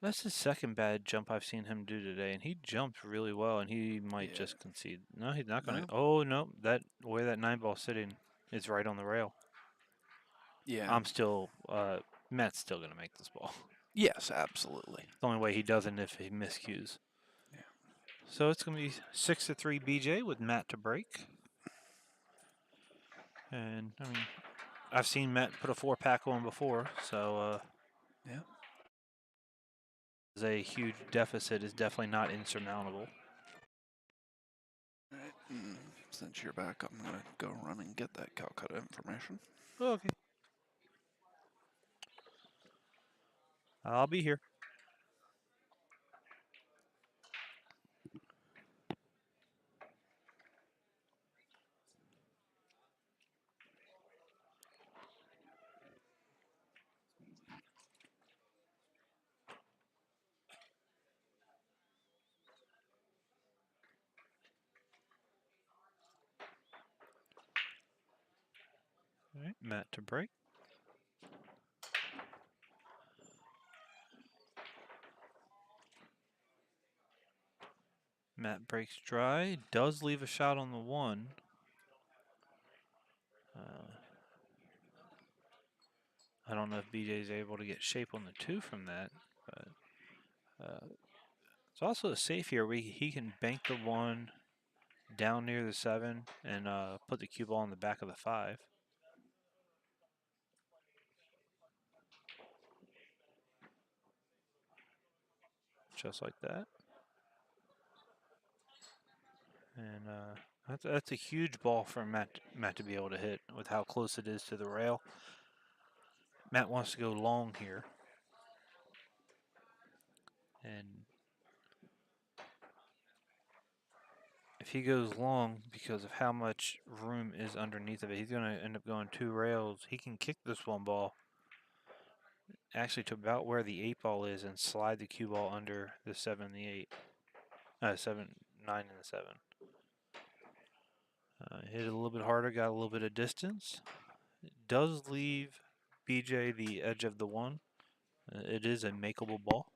That's the second bad jump I've seen him do today, and he jumped really well, and he might Yeah. just concede. No, he's not going No. to. Oh, no. That where that 9-ball's sitting is right on the rail. Yeah. I'm still, Matt's still going to make this ball. Yes, absolutely. The only way he doesn't if he miscues. Yeah. So it's going to be 6-3 BJ with Matt to break. And, I mean, I've seen Matt put a 4-pack on before, so Yeah. a huge deficit is definitely not insurmountable. Alright, since you're back, I'm gonna go run and get that Calcutta information. Okay. I'll be here. All right, Matt to break. Matt breaks dry, does leave a shot on the 1. I don't know if BJ's able to get shape on the 2 from that, but it's also a safe here where he can bank the 1 down near the 7 and put the cue ball in the back of the 5. Just like that. And that's a huge ball for Matt to be able to hit with how close it is to the rail. Matt wants to go long here. And if he goes long, because of how much room is underneath of it, he's going to end up going 2 rails. He can kick this 1 ball actually to about where the 8 ball is and slide the cue ball under the 7 and the 8. 7, 9 and the 7. Hit it a little bit harder, got a little bit of distance. It does leave BJ the edge of the 1. It is a makeable ball.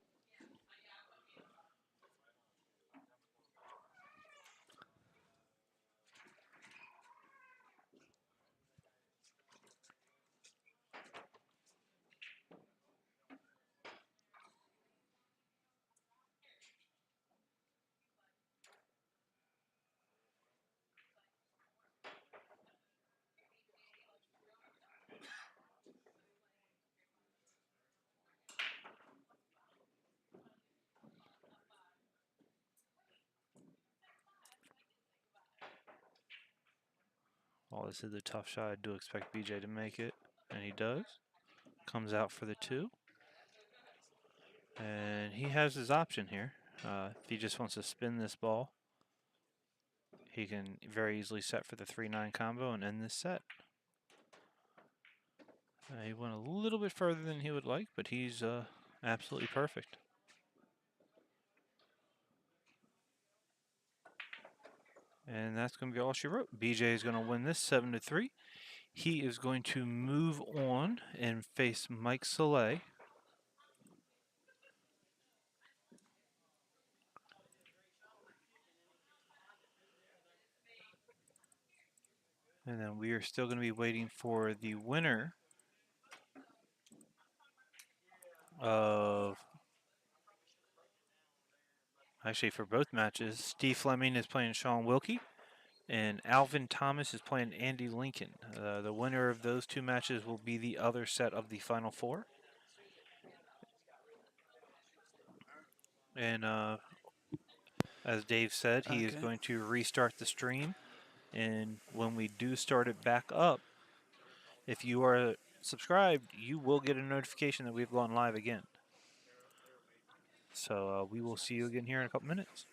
While this is a tough shot, I do expect BJ to make it, and he does. Comes out for the 2. And he has his option here. If he just wants to spin this ball, he can very easily set for the 3-9 combo and end this set. He went a little bit further than he would like, but he's absolutely perfect. And that's going to be all she wrote. BJ is going to win this 7-3. He is going to move on and face Mike Soleil. And then we are still going to be waiting for the winner of, actually for both matches, Steve Fleming is playing Sean Wilkie, and Alvin Thomas is playing Andy Lincoln. The winner of those 2 matches will be the other set of the Final 4. And as Dave said, he is Okay. going to restart the stream. And when we do start it back up, if you are subscribed, you will get a notification that we've gone live again. So we will see you again here in a couple minutes.